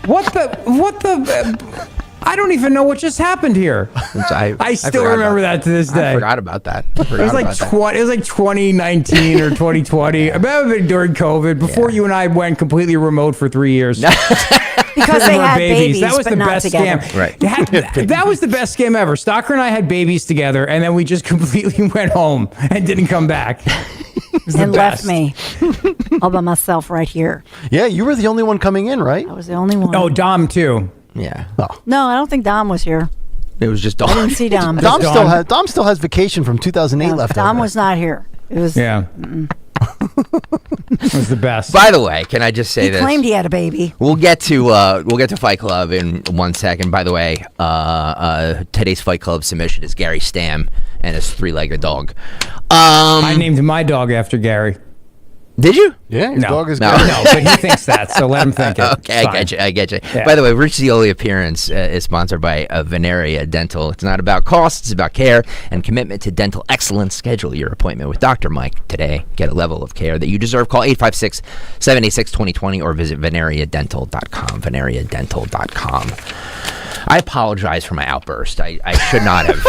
what the? I don't even know what just happened here. I still remember that to this day. I forgot about that. It was like 2019 or 2020. About during COVID, before you and I went completely remote for 3 years. Because they had babies, that was but the not best together. scam. Right. That was the best scam ever. Stalker and I had babies together, and then we just completely went home and didn't come back. And left me all by myself right here. Yeah, you were the only one coming in, right? I was the only one. Oh, Dom too. Yeah. Oh. No, I don't think Dom was here. It was just Dom. I didn't see Dom. Dom still has vacation from 2008 left. Dom was not here. It was. Yeah. It was the best. By the way, can I just say this? He claimed he had a baby. We'll get to Fight Club in 1 second. By the way, today's Fight Club submission is Gary Stam, and his 3-legged dog. I named my dog after Gary. Did you? Yeah, his dog is no, good. no, but he thinks that, so let him think it. Okay, I get you. Yeah. By the way, Rich Zioli Appearance is sponsored by Veneria Dental. It's not about cost, it's about care and commitment to dental excellence. Schedule your appointment with Dr. Mike today. Get a level of care that you deserve. Call 856-786-2020 or visit veneriadental.com, veneriadental.com. I apologize for my outburst. I should not have.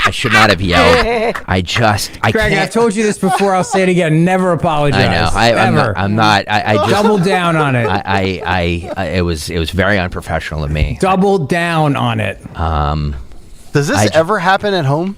I should not have yelled. Craig, Craig, I've told you this before. I'll say it again. Never apologize. I know. I'm not. I just double down on it. It was very unprofessional of me. Double down on it. Does this ever happen at home?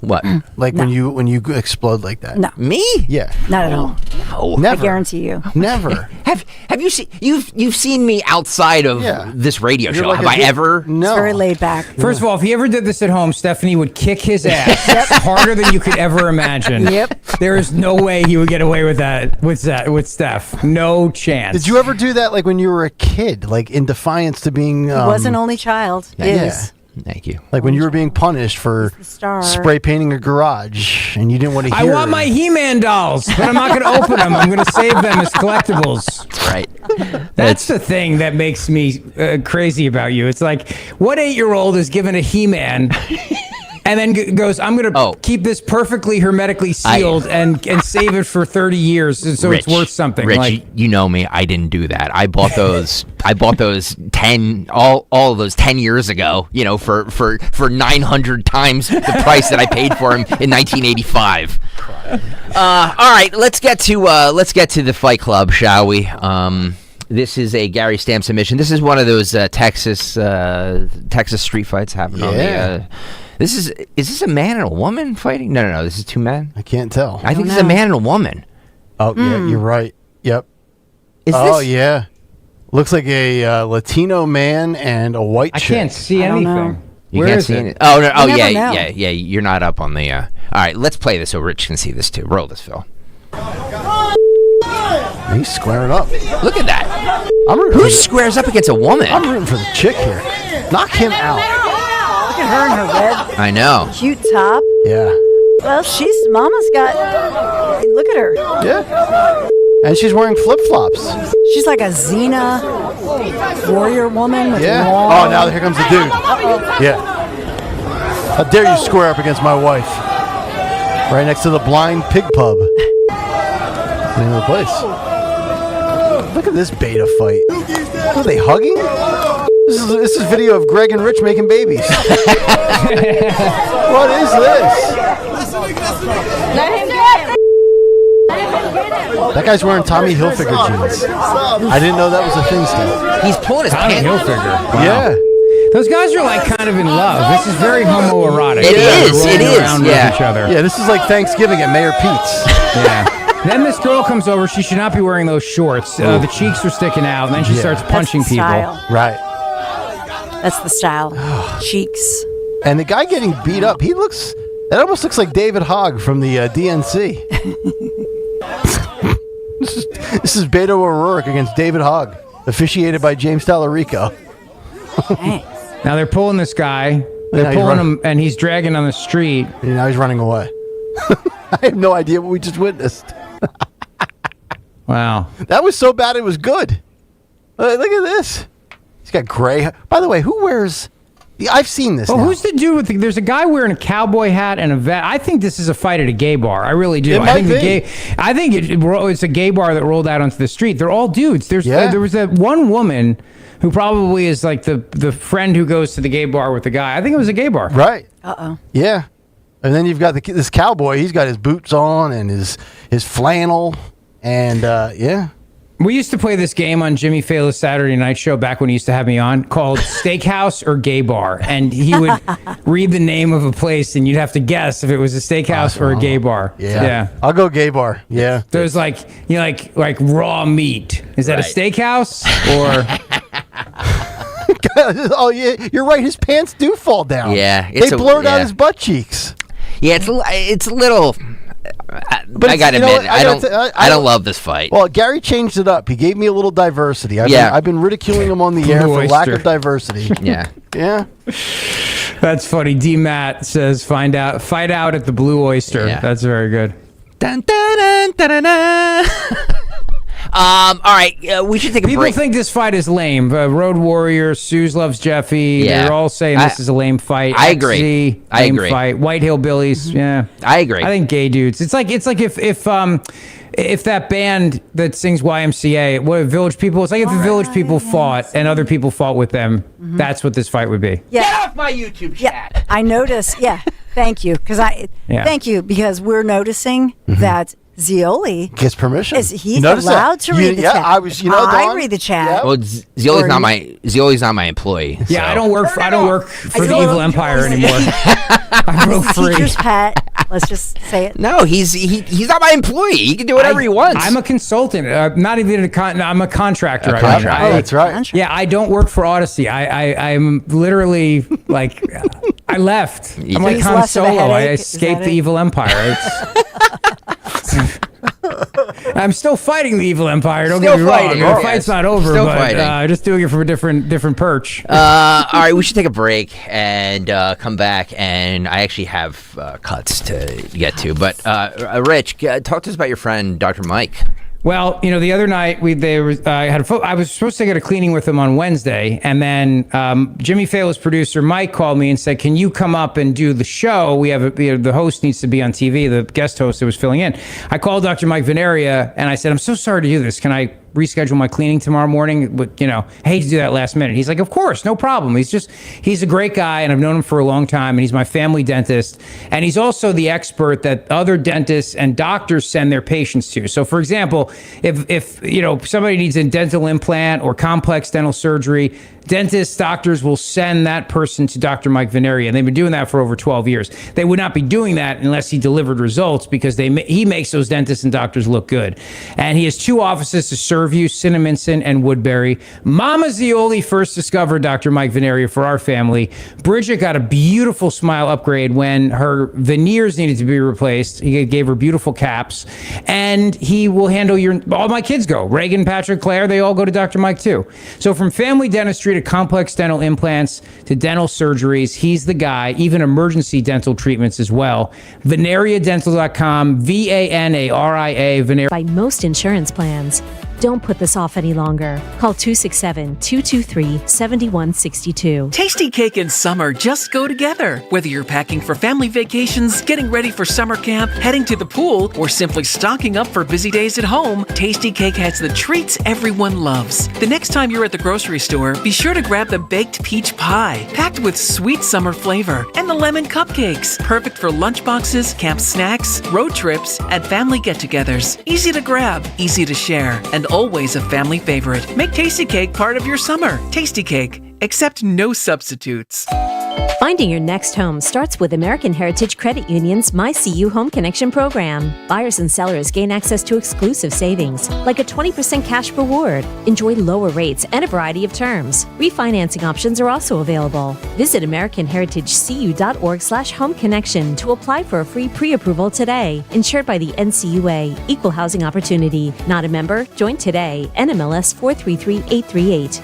What? Like when you explode like that? No. Me? Yeah. Not at all. No. Never. I guarantee you. Never. Have you seen you've seen me outside of this radio show? Like have I ever? No. It's very laid back. First of all, if he ever did this at home, Stephanie would kick his ass harder than you could ever imagine. Yep. There is no way he would get away with that with Steph. No chance. Did you ever do that like when you were a kid, like in defiance to being? He was an only child. Is. Thank you. Like when you were being punished for spray painting a garage and you didn't want to hear. I want my He-Man dolls, but I'm not going to open them. I'm going to save them as collectibles. That's right. That's the thing that makes me crazy about you. It's like, what 8-year-old is given a He-Man and then goes, I'm going to keep this perfectly hermetically sealed and save it for 30 years so Rich, it's worth something. Rich, like, you know me. I didn't do that. I bought those. I bought those 10 all of those 10 years ago. You know, for 900 times the price that I paid for them in 1985. All right, let's get to the Fight Club, shall we? This is a Gary Stamp submission. This is one of those Texas street fights happening on the. Is this a man and a woman fighting? No. This is two men. I can't tell. I think it's a man and a woman. Oh, yeah, you're right. Yep. Is this? Yeah. Looks like a Latino man and a white chick. I can't see anything. You can't see it? Oh, no. Oh, yeah. You're not up on the... All right, let's play this so Rich can see this, too. Roll this, Phil. He's squaring up. Look at that. Who squares up against a woman? I'm rooting for the chick here. Knock him out. Look at her in her red, I know. cute top. Yeah. Well, Mama's got. Look at her. Yeah. And she's wearing flip-flops. She's like a Xena warrior woman with long... Oh, now here comes the dude. Yeah. How dare you square up against my wife? Right next to the Blind Pig Pub. Name of the place. Look at this beta fight. Are they hugging? This is video of Greg and Rich making babies. What is this? That guy's wearing Tommy Hilfiger jeans. I didn't know that was a thing still. He's pulling his Tommy pants. Hilfiger. Wow. Yeah. Those guys are like kind of in love. This is very homoerotic. It is. Rolling around Yeah. with each other. Yeah, this is like Thanksgiving at Mayor Pete's. Yeah. Then this girl comes over. She should not be wearing those shorts. The cheeks are sticking out. And then she starts punching people. Style. Right. That's the style. Cheeks. And the guy getting beat up, it almost looks like David Hogg from the DNC. This is Beto O'Rourke against David Hogg, officiated by James Tallarico. Now they're pulling this guy. They're pulling him, and he's dragging on the street. And now he's running away. I have no idea what we just witnessed. Wow. That was so bad it was good. Look at this. He's got gray. By the way, who wears... I've seen this now. Who's the dude with there's a guy wearing a cowboy hat and a vest. I think this is a fight at a gay bar. I really do. I think it's a gay bar that rolled out onto the street. They're all dudes. There was that one woman who probably is like the friend who goes to the gay bar with the guy. I think it was a gay bar. Right. Uh-oh. Yeah. And then you've got this cowboy. He's got his boots on and his flannel. And, yeah. We used to play this game on Jimmy Fallon's Saturday Night Show back when he used to have me on called Steakhouse or Gay Bar. And he would read the name of a place and you'd have to guess if it was a steakhouse or a gay bar. Yeah. I'll go gay bar. Yeah. There's like raw meat. Is that a steakhouse or... Oh, yeah. You're right. His pants do fall down. Yeah. They blurred out his butt cheeks. Yeah, it's a little... But I gotta admit, I don't love this fight. Well, Gary changed it up. He gave me a little diversity. I've been ridiculing him on the air for lack of diversity. Yeah. Yeah. That's funny. D. Matt says, fight out at the Blue Oyster. Yeah. That's very good. Dun, dun, dun, dun, dun, dun. All right, we should take a People break. think this fight is lame. Road Warrior, Suze loves Jeffy. Yeah. They're all saying this is a lame fight. I agree. XZ, I lame agree. Fight. White Hillbillies. Yeah, I agree. I think gay dudes. It's like if that band that sings YMCA, what Village People. It's like if the Village People fought and other people fought with them. That's what this fight would be. Yeah. Get off my YouTube chat. Yeah, I noticed. Yeah, thank you, thank you because we're noticing that Zioli gets permission. He's allowed to read the chat. I was. I read the chat. Well, Zioli's not my employee. Yeah, so. I don't work for the evil empire anymore. I broke free. Teacher's pet. Let's just say it. No, he's not my employee. He can do whatever he wants. I'm a consultant. Not even I'm a contractor. That's right. Yeah, I don't work for Odyssey. I'm literally like, I left. I'm like Han Solo. I escaped the evil empire. I'm still fighting the evil empire. Don't get me wrong. The fight's not over, but just doing it from a different perch. All right, we should take a break and come back. And I actually have cuts to get to. But Rich, talk to us about your friend, Dr. Mike. Well, the other night I was supposed to get a cleaning with him on Wednesday, and then Jimmy Fallon's producer Mike called me and said, "Can you come up and do the show? We have the host needs to be on TV, the guest host that was filling in." I called Dr. Mike Veneria and I said, "I'm so sorry to do this. Can I reschedule my cleaning tomorrow morning? But I hate to do that last minute." He's like, "Of course, no problem." He's a great guy, and I've known him for a long time, and he's my family dentist, and he's also the expert that other dentists and doctors send their patients to. So, for example, if somebody needs a dental implant or complex dental surgery, dentists, doctors will send that person to Dr. Mike Veneria, and they've been doing that for over 12 years. They would not be doing that unless he delivered results, because he makes those dentists and doctors look good. And he has 2 offices to serve you, Cinnaminson and Woodbury. Mama Zioli first discovered Dr. Mike Veneria for our family. Bridget got a beautiful smile upgrade when her veneers needed to be replaced. He gave her beautiful caps, and he will handle all my kids go. Reagan, Patrick, Claire, they all go to Dr. Mike too. So from family dentistry to complex dental implants to dental surgeries, he's the guy, even emergency dental treatments as well. VeneriaDental.com, VANARIA, Veneria. By most insurance plans. Don't put this off any longer. Call 267-223-7162. Tasty cake and summer just go together. Whether you're packing for family vacations, getting ready for summer camp, heading to the pool, or simply stocking up for busy days at home, Tasty Cake has the treats everyone loves. The next time you're at the grocery store, be sure to grab the baked peach pie, packed with sweet summer flavor, and the lemon cupcakes, perfect for lunchboxes, camp snacks, road trips, and family get-togethers. Easy to grab, easy to share, and always a family favorite. Make Tasty Cake part of your summer. Tasty Cake. Accept no substitutes. Finding your next home starts with American Heritage Credit Union's MyCU Home Connection program. Buyers and sellers gain access to exclusive savings, like a 20% cash reward. Enjoy lower rates and a variety of terms. Refinancing options are also available. Visit AmericanHeritageCU.org/home connection to apply for a free pre-approval today. Insured by the NCUA, Equal Housing Opportunity. Not a member? Join today. NMLS 433838.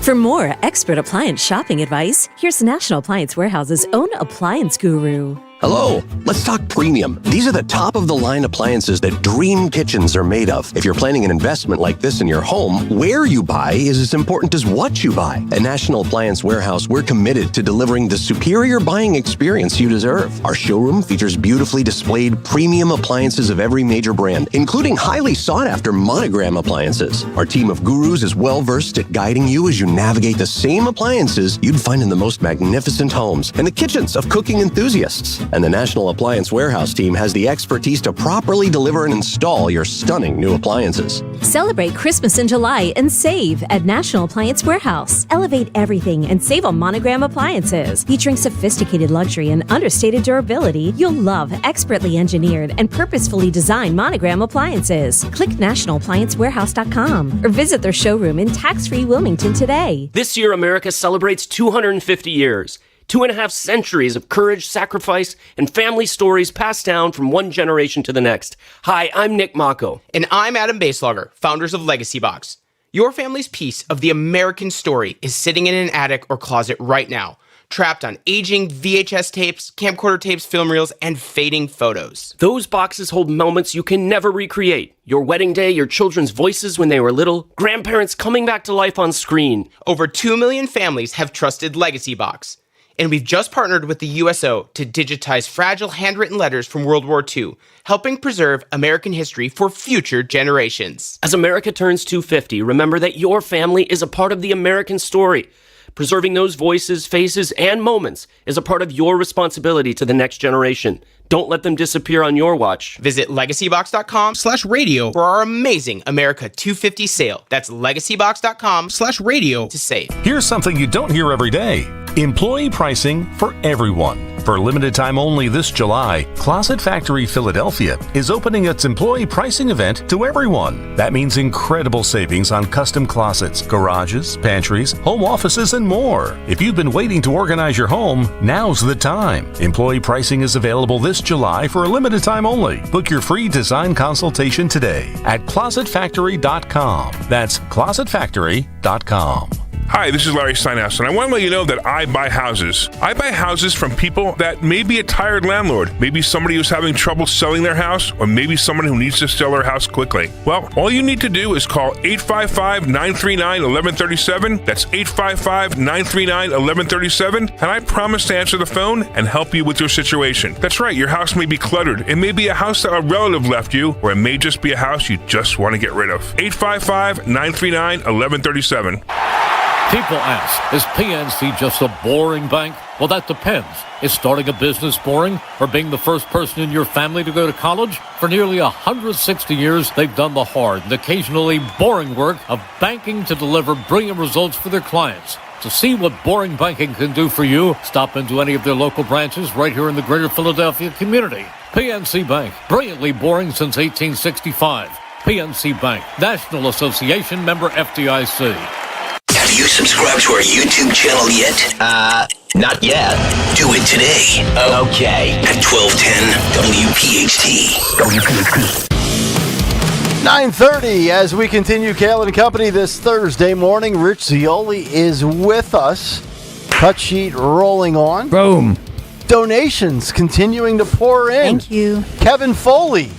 For more expert appliance shopping advice, here's National Appliance Warehouse's own appliance guru. Hello, let's talk premium. These are the top-of-the-line appliances that dream kitchens are made of. If you're planning an investment like this in your home, where you buy is as important as what you buy. At National Appliance Warehouse, we're committed to delivering the superior buying experience you deserve. Our showroom features beautifully displayed premium appliances of every major brand, including highly sought-after Monogram appliances. Our team of gurus is well-versed at guiding you as you navigate the same appliances you'd find in the most magnificent homes and the kitchens of cooking enthusiasts. And the National Appliance Warehouse team has the expertise to properly deliver and install your stunning new appliances. Celebrate Christmas in July and save at National Appliance Warehouse. Elevate everything and save on Monogram appliances. Featuring sophisticated luxury and understated durability, you'll love expertly engineered and purposefully designed Monogram appliances. Click nationalappliancewarehouse.com or visit their showroom in tax-free Wilmington today. This year, America celebrates 250 years. 2.5 centuries of courage, sacrifice, and family stories passed down from one generation to the next. Hi, I'm Nick Mako. And I'm Adam Baselogger, founders of Legacy Box. Your family's piece of the American story is sitting in an attic or closet right now. trapped on aging VHS tapes, camcorder tapes, film reels, and fading photos. Those boxes hold moments you can never recreate. Your wedding day, your children's voices when they were little, grandparents coming back to life on screen. Over 2 million families have trusted Legacy Box. And we've just partnered with the USO to digitize fragile handwritten letters from World War II, helping preserve American history for future generations. As America turns 250, remember that your family is a part of the American story. Preserving those voices, faces, and moments is a part of your responsibility to the next generation. Don't let them disappear on your watch. Visit legacybox.com/radio for our amazing America 250 sale. That's legacybox.com/radio to save. Here's something you don't hear every day. Employee pricing for everyone. For a limited time only this July, Closet Factory Philadelphia is opening its employee pricing event to everyone. That means incredible savings on custom closets, garages, pantries, home offices, and more. If you've been waiting to organize your home, now's the time. Employee pricing is available this July for a limited time only. Book your free design consultation today at closetfactory.com. That's closetfactory.com. Hi, this is Larry Steinhaus, and I want to let you know that I buy houses. I buy houses from people that may be a tired landlord, maybe somebody who's having trouble selling their house, or maybe someone who needs to sell their house quickly. Well, all you need to do is call 855-939-1137. That's 855-939-1137, and I promise to answer the phone and help you with your situation. That's right, your house may be cluttered. It may be a house that a relative left you, or it may just be a house you just want to get rid of. 855-939-1137. People ask, is PNC just a boring bank? Well, that depends. Is starting a business boring? Or being the first person in your family to go to college? For nearly 160 years, they've done the hard and occasionally boring work of banking to deliver brilliant results for their clients. To see what boring banking can do for you, stop into any of their local branches right here in the greater Philadelphia community. PNC Bank, brilliantly boring since 1865. PNC Bank, National Association member FDIC. Have you subscribed to our YouTube channel yet? Not yet. Do it today. Okay. At 1210 WPHT. 9:30 as we continue Kayal and Company this Thursday morning. Rich Zioli is with us. Cut sheet rolling on. Boom. Donations continuing to pour in. Thank you. Kevin Foley,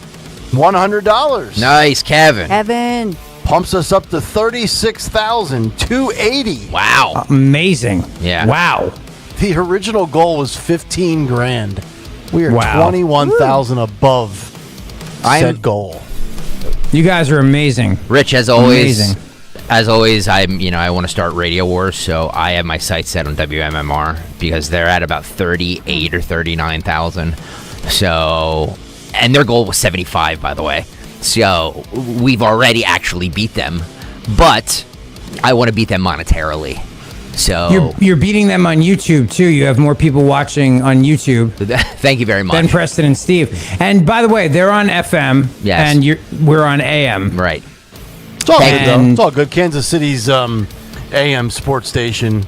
$100. Nice, Kevin. Kevin. Pumps us up to $36,280. Wow. Amazing. Yeah. Wow. The original goal was $15,000. We are Wow. 21,000 above said goal. You guys are amazing. Rich, as always. Amazing. As always, I want to start Radio Wars, so I have my sights set on WMMR because they're at about 38 or 39,000. So, and their goal was 75, by the way. So we've already actually beat them, but I want to beat them monetarily. So you're beating them on YouTube too. You have more people watching on YouTube. Thank you very much. Ben, Preston, and Steve. And by the way, they're on FM. Yes. And we're on AM. Right. It's all good, though. It's all good. Kansas City's AM sports station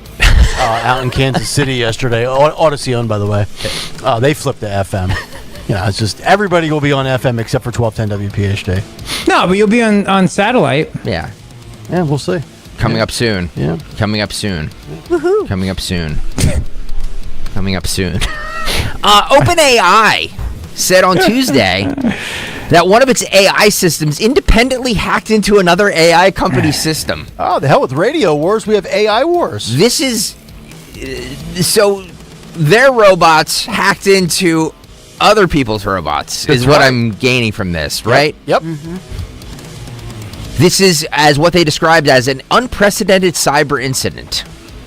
out in Kansas City yesterday. Odyssey owned, by the way. They flipped to FM. It's just everybody will be on FM except for 1210 WPHT. No, but you'll be on satellite. Yeah. Yeah, we'll see. Coming up soon. Yeah. Coming up soon. Woohoo. Coming up soon. Coming up soon. OpenAI said on Tuesday that one of its AI systems independently hacked into another AI company system. Oh, the hell with Radio Wars. We have AI Wars. This is... so their robots hacked into other people's robots. That's is what right. I'm gaining from this, right? Yep. Mm-hmm. This is as what they described as an unprecedented cyber incident.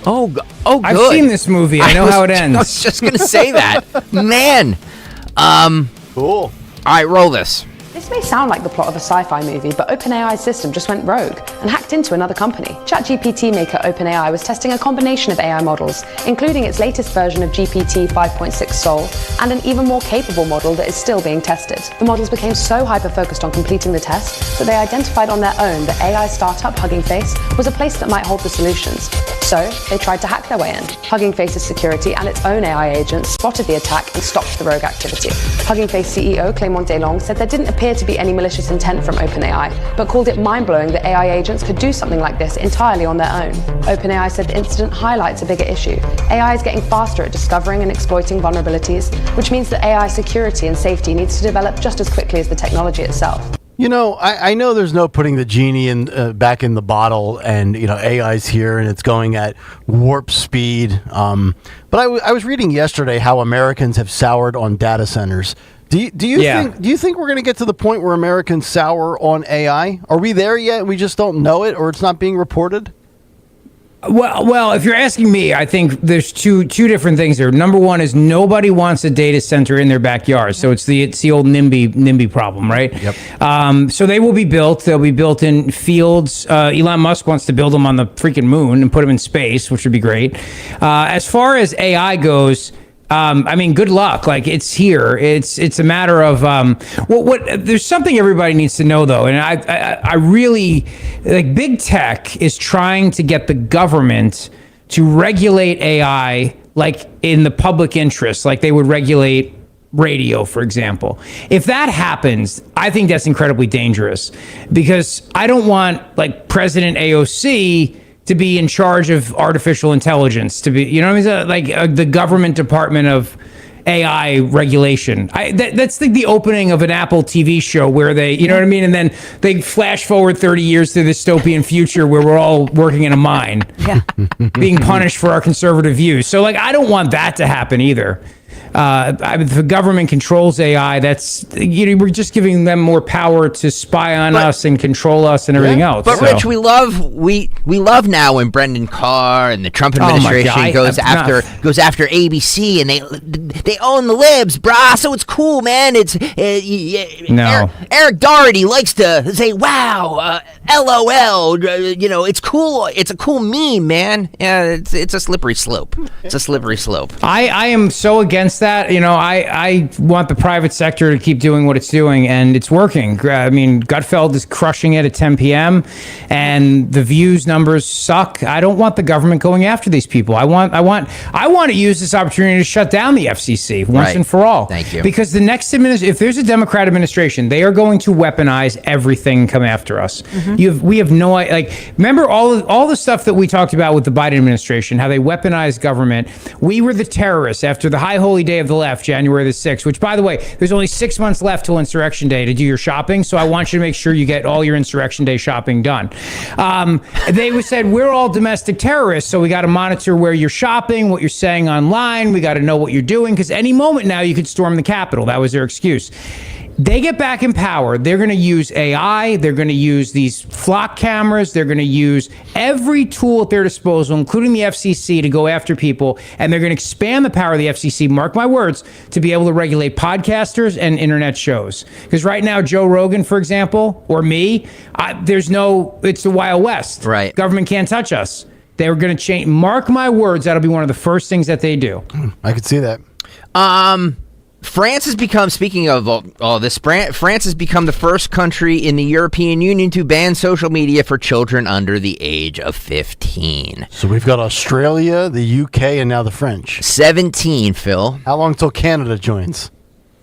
Oh, good. I've seen this movie. I know how it ends. I was just going to say that. Man. Cool. All right, roll this. This may sound like the plot of a sci-fi movie, but OpenAI's system just went rogue and hacked into another company. ChatGPT maker OpenAI was testing a combination of AI models, including its latest version of GPT 5.6 Sol and an even more capable model that is still being tested. The models became so hyper-focused on completing the test that they identified on their own that AI startup Hugging Face was a place that might hold the solutions. So they tried to hack their way in. Hugging Face's security and its own AI agents spotted the attack and stopped the rogue activity. Hugging Face CEO Clément Delong said there didn't appear to be any malicious intent from OpenAI, but called it mind-blowing that AI agents could do something like this entirely on their own. OpenAI said the incident highlights a bigger issue. AI is getting faster at discovering and exploiting vulnerabilities, which means that AI security and safety needs to develop just as quickly as the technology itself. You know, I know there's no putting the genie back in the bottle, and AI's here and it's going at warp speed. But I was reading yesterday how Americans have soured on data centers. Do you think we're going to get to the point where Americans sour on AI? Are we there yet? And we just don't know it, or it's not being reported? Well, if you're asking me, I think there's two different things there. Number one is nobody wants a data center in their backyard, so it's the old NIMBY problem, right? Yep. So they will be built. They'll be built in fields. Elon Musk wants to build them on the freaking moon and put them in space, which would be great. As far as AI goes, I mean, good luck. Like, it's here. It's a matter of there's something everybody needs to know, though, and I really like big tech is trying to get the government to regulate AI like in the public interest, like they would regulate radio, for example. If that happens, I think that's incredibly dangerous, because I don't want like President AOC to be in charge of artificial intelligence, to be, you know what I mean? Like the government department of AI regulation. That's the opening of an Apple TV show where they, you know what I mean? And then they flash forward 30 years to the dystopian future where we're all working in a mine, being punished for our conservative views. So like, I don't want that to happen either. If the government controls AI, that's we're just giving them more power to spy on us and control us and everything else. But Rich, we love now when Brendan Carr and the Trump administration goes after ABC, and they own the libs, brah. So it's cool, man. It's Eric Doherty likes to say, "Wow, LOL." It's cool. It's a cool meme, man. Yeah, it's a slippery slope. It's a slippery slope. I am so against that. I want the private sector to keep doing what it's doing, and it's working. I mean, Gutfeld is crushing it at 10 p.m. and the views numbers suck. I don't want the government going after these people. I want to use this opportunity to shut down the FCC once and for all. Thank you. Because the next if there's a Democrat administration, they are going to weaponize everything and come after us. Mm-hmm. We have no, remember all the stuff that we talked about with the Biden administration, how they weaponized government. We were the terrorists after the high holy day of the left, January the 6th, which, by the way, there's only 6 months left till Insurrection Day to do your shopping, so I want you to make sure you get all your Insurrection Day shopping done. They said, we're all domestic terrorists, so we got to monitor where you're shopping, what you're saying online, we got to know what you're doing, because any moment now you could storm the Capitol. That was their excuse. They get back in power, they're going to use AI, they're going to use these flock cameras, they're going to use every tool at their disposal, including the FCC, to go after people, and they're going to expand the power of the FCC, mark my words, to be able to regulate podcasters and internet shows. Because right now, Joe Rogan, for example, or me, it's the Wild West. Right. Government can't touch us. They're going to change, mark my words, that'll be one of the first things that they do. I could see that. France has become, speaking of all this, France has become the first country in the European Union to ban social media for children under the age of 15. So we've got Australia, the UK, and now the French. 17, Phil. How long till Canada joins?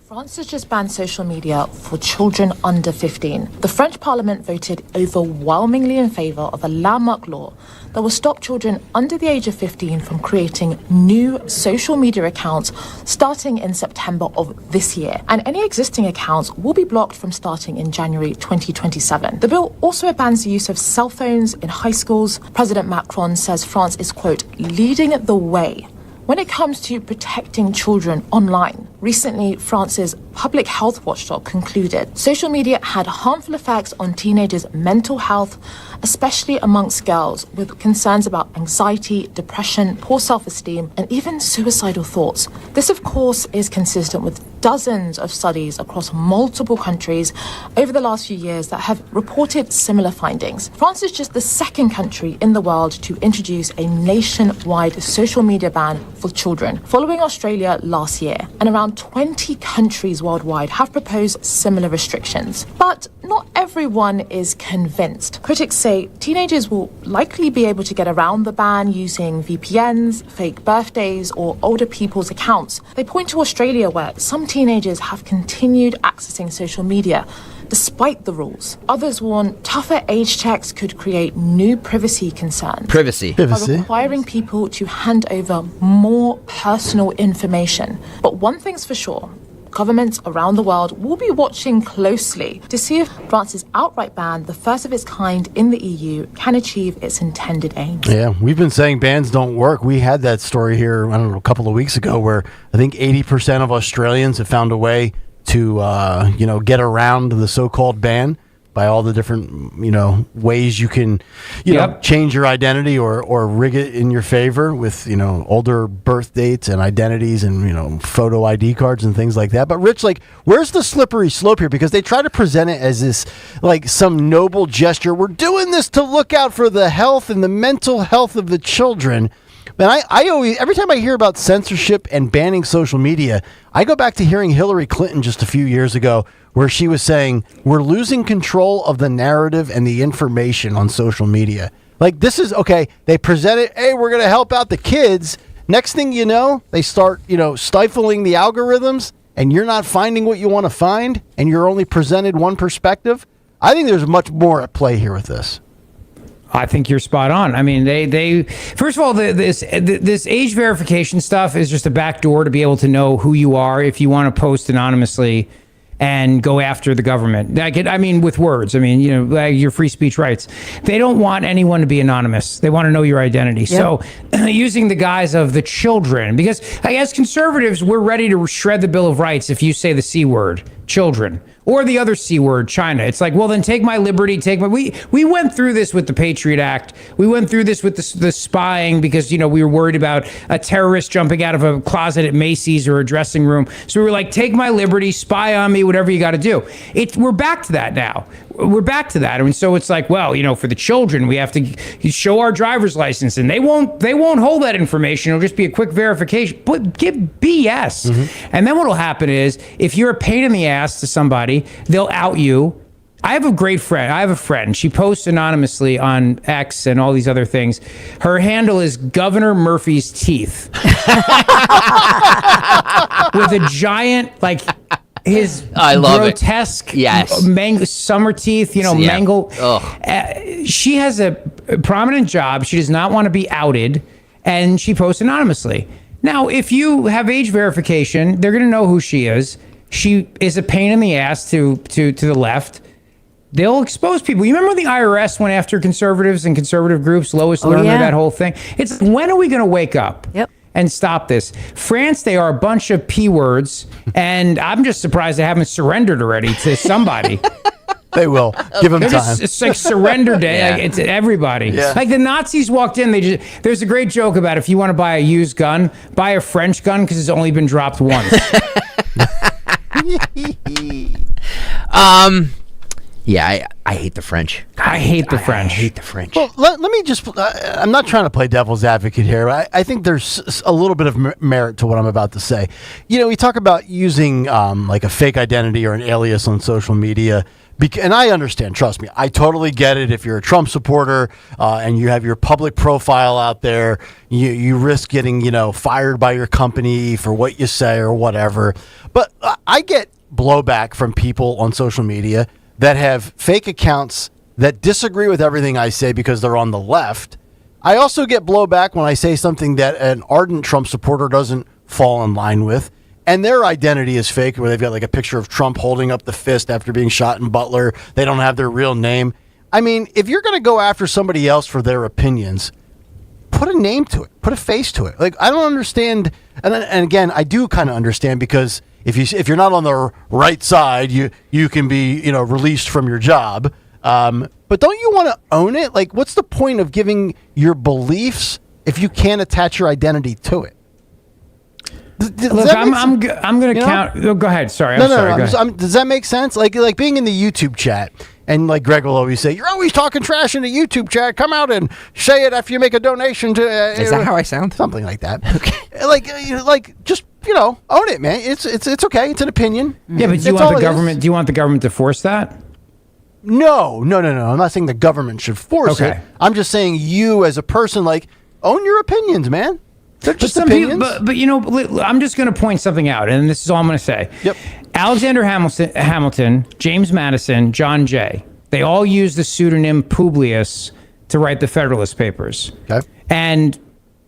France has just banned social media for children under 15. The French Parliament voted overwhelmingly in favour of a landmark law that will stop children under the age of 15 from creating new social media accounts starting in September of this year. And any existing accounts will be blocked from starting in January 2027. The bill also bans the use of cell phones in high schools. President Macron says France is, quote, leading the way when it comes to protecting children online. Recently, France's public health watchdog concluded social media had harmful effects on teenagers' mental health, especially amongst girls, with concerns about anxiety, depression, poor self-esteem, and even suicidal thoughts. This, of course, is consistent with dozens of studies across multiple countries over the last few years that have reported similar findings. France is just the second country in the world to introduce a nationwide social media ban for for children, following Australia last year, and around 20 countries worldwide have proposed similar restrictions. But not everyone is convinced. Critics say teenagers will likely be able to get around the ban using VPNs, fake birthdays, or older people's accounts. They point to Australia, where some teenagers have continued accessing social media despite the rules. Others warn tougher age checks could create new privacy concerns. Privacy. By requiring people to hand over more personal information. But one thing's for sure, governments around the world will be watching closely to see if France's outright ban, the first of its kind in the EU, can achieve its intended aims. Yeah, we've been saying bans don't work. We had that story here, I don't know, a couple of weeks ago where I think 80% of Australians have found a way to, get around the so-called ban by all the different, ways you can, change your identity or rig it in your favor with, older birth dates and identities and, photo ID cards and things like that. But Rich, where's the slippery slope here? Because they try to present it as this, some noble gesture. We're doing this to look out for the health and the mental health of the children. Man, I always, every time I hear about censorship and banning social media, I go back to hearing Hillary Clinton just a few years ago where she was saying, we're losing control of the narrative and the information on social media. This is, okay, they present it, hey, we're going to help out the kids. Next thing you know, they start, stifling the algorithms and you're not finding what you want to find and you're only presented one perspective. I think there's much more at play here with this. I think you're spot on. I mean, they first of all, this age verification stuff is just a backdoor to be able to know who you are if you want to post anonymously and go after the government. With words. Your free speech rights. They don't want anyone to be anonymous. They want to know your identity. Yep. So using the guise of the children, because as conservatives, we're ready to shred the Bill of Rights if you say the C word, children. Or the other C word, China. It's well, then take my liberty, we went through this with the Patriot Act. We went through this with the spying because, we were worried about a terrorist jumping out of a closet at Macy's or a dressing room. So we were take my liberty, spy on me, whatever you got to do. We're back to that now. We're back to that. And so it's for the children, we have to show our driver's license and they won't hold that information. It'll just be a quick verification. But give BS. Mm-hmm. And then what'll happen is if you're a pain in the ass to somebody, they'll out you. I have a friend. She posts anonymously on X and all these other things. Her handle is Governor Murphy's Teeth. With a giant, his grotesque summer teeth, mangle. She has a prominent job. She does not want to be outed, and she posts anonymously. Now, if you have age verification, they're going to know who she is. She is a pain in the ass to the left. They'll expose people. You remember when the IRS went after conservatives and conservative groups, Lois Lerner, that whole thing? It's when are we going to wake up? Yep. And stop this. France, they are a bunch of P words, and I'm just surprised they haven't surrendered already to somebody. They will. Give them time. It's surrender day. It's everybody. Yeah. The Nazis walked in. There's a great joke about if you want to buy a used gun, buy a French gun because it's only been dropped once. I hate the French. I hate the French. Well, let me just, I'm not trying to play devil's advocate here. I think there's a little bit of merit to what I'm about to say. We talk about using a fake identity or an alias on social media. And I understand, trust me, I totally get it. If you're a Trump supporter and you have your public profile out there, you risk getting, fired by your company for what you say or whatever. But I get blowback from people on social media that have fake accounts that disagree with everything I say because they're on the left. I also get blowback when I say something that an ardent Trump supporter doesn't fall in line with. And their identity is fake, where they've got a picture of Trump holding up the fist after being shot in Butler. They don't have their real name. If you're going to go after somebody else for their opinions, put a name to it. Put a face to it. I don't understand. And again, I do kind of understand because if you're not on the right side, you can be released from your job. But don't you want to own it? What's the point of giving your beliefs if you can't attach your identity to it? Look, I'm going to count. Oh, go ahead. Sorry. No. Does that make sense? Like being in the YouTube chat And like Greg will always say, you're always talking trash in the YouTube chat. Come out and say it after you make a donation to. Is that how I sound? Something like that. Okay. Like just own it, man. It's okay. It's an opinion. Yeah, but do you want the government? Do you want the government to force that? No. I'm not saying the government should force it. I'm just saying you as a person, like, own your opinions, man. They're just opinions. But I'm just going to point something out, and this is all I'm going to say. Yep. Alexander Hamilton, James Madison, John Jay, they all used the pseudonym Publius to write the Federalist Papers. Okay. And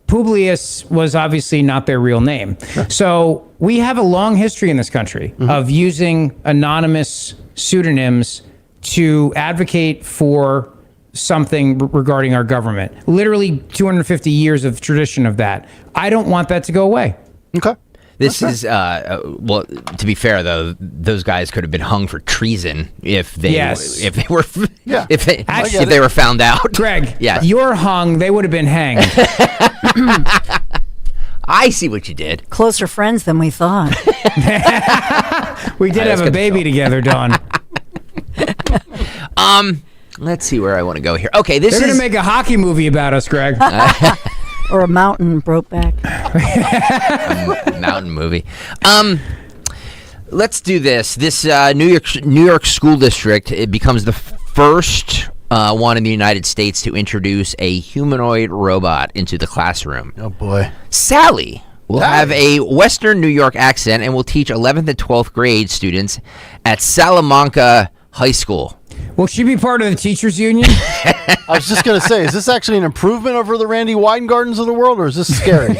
Publius was obviously not their real name. Sure. So we have a long history in this country of using anonymous pseudonyms to advocate for something regarding our government. Literally 250 years of tradition of that. I don't want that to go away. Okay. This is, well, to be fair, though, those guys could have been hung for treason if they were found out. Greg, yeah. You're hung, they would have been hanged. I see what you did. Closer friends than we thought. We did have a baby together, Dawn. Let's see where I want to go here. Okay, they're going to make a hockey movie about us, Greg. Or a mountain broke back. A mountain movie. Let's do this. This New York school district, it becomes the first one in the United States to introduce a humanoid robot into the classroom. Oh boy. Sally will have a Western New York accent and will teach 11th and 12th grade students at Salamanca High School. Will she be part of the teachers union? I was just going to say, is this actually an improvement over the Randy Weingardens of the world, or is this scary?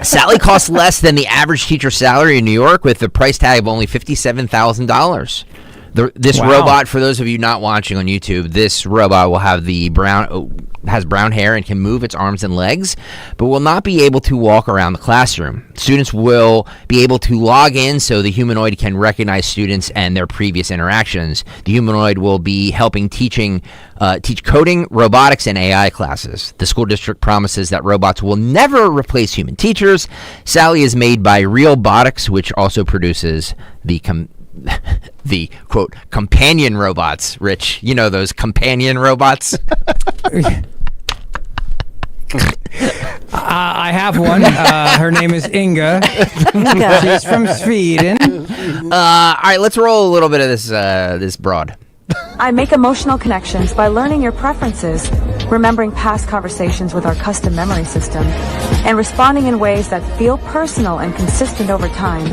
Sally costs less than the average teacher salary in New York with the price tag of only $57,000. This robot, for those of you not watching on YouTube, this robot will have has brown hair and can move its arms and legs, but will not be able to walk around the classroom. Students will be able to log in so the humanoid can recognize students and their previous interactions. The humanoid will be helping teach coding, robotics, and AI classes. The school district promises that robots will never replace human teachers. Sally is made by Realbotics, which also produces the quote companion robots. Rich, you know those companion robots. I have one. Her name is Inga. She's from Sweden. All right, let's roll a little bit of this broad. I make emotional connections by learning your preferences, remembering past conversations with our custom memory system, and responding in ways that feel personal and consistent over time,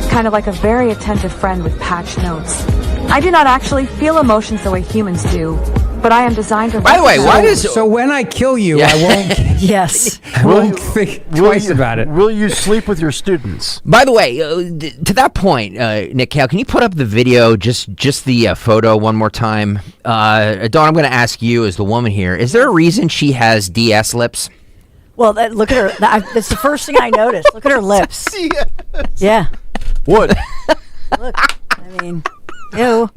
kind of like a very attentive friend with patched notes. I do not actually feel emotions the way humans do, but I am designed to... By the way, so when I kill you, I won't... Yes. I won't think twice about it. Will you sleep with your students? By the way, to that point, Nick Kayal, can you put up the video, just the photo one more time? Dawn, I'm going to ask you as the woman here, is there a reason she has DS lips? Well, look at her. That's the first thing I noticed. Look at her lips. Yeah. What? Look, I mean, ew.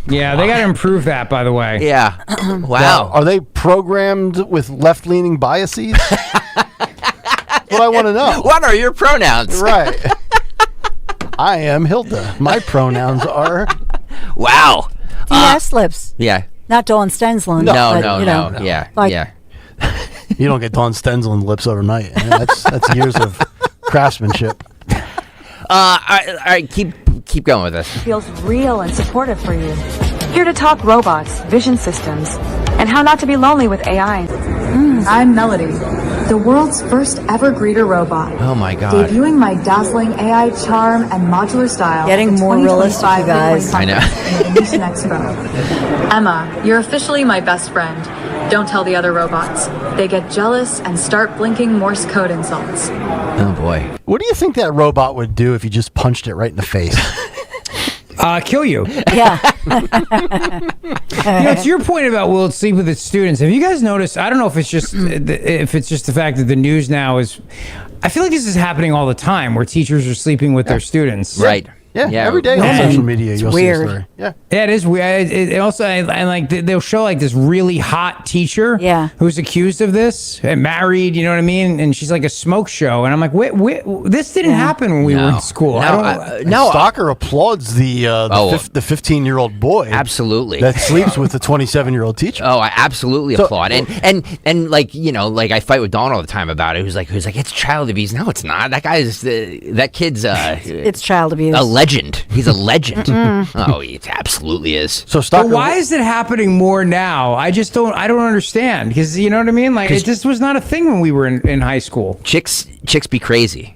Yeah, they got to improve that, by the way. Yeah. Wow. Now, are they programmed with left-leaning biases? That's what I want to know. What are your pronouns? Right. I am Hilda. My pronouns are... Wow. DS lips. Yeah. Not Dawn Stensland. No. Yeah. Yeah. You don't get Dawn Stensland lips overnight. That's years of craftsmanship. All right, keep going with this. Feels real and supportive for you. Here to talk robots, vision systems, and how not to be lonely with AI. I'm Melody, the world's first ever greeter robot. Oh my God. Debuting my dazzling AI charm and modular style. Getting more realistic, you guys. I know. Expo. Emma, you're officially my best friend. Don't tell the other robots. They get jealous and start blinking Morse code insults. Oh boy. What do you think that robot would do if you just punched it right in the face? Kill you. Yeah. To your point about will it sleep with its students, have you guys noticed? I don't know if it's just the fact that the news now is. I feel like this is happening all the time, where teachers are sleeping with their students. Right. Yeah, every day on social media you'll see a story. Yeah, it is weird. It also and like they'll show like this really hot teacher, who's accused of this and married. You know what I mean? And she's like a smoke show, and I'm like, wait, this didn't happen when we were in school. Stalker applauds the 15-year-old boy. Absolutely, that sleeps with the 27-year-old teacher. Oh, I absolutely applaud. And like like I fight with Dawn all the time about it. Who's like it's child abuse? No, it's not. That kid's it's child abuse. Legend. He's a legend. Oh, it absolutely is. So but why is it happening more now? I don't understand, because you know what I mean. Like this was not a thing when we were in high school. Chicks be crazy.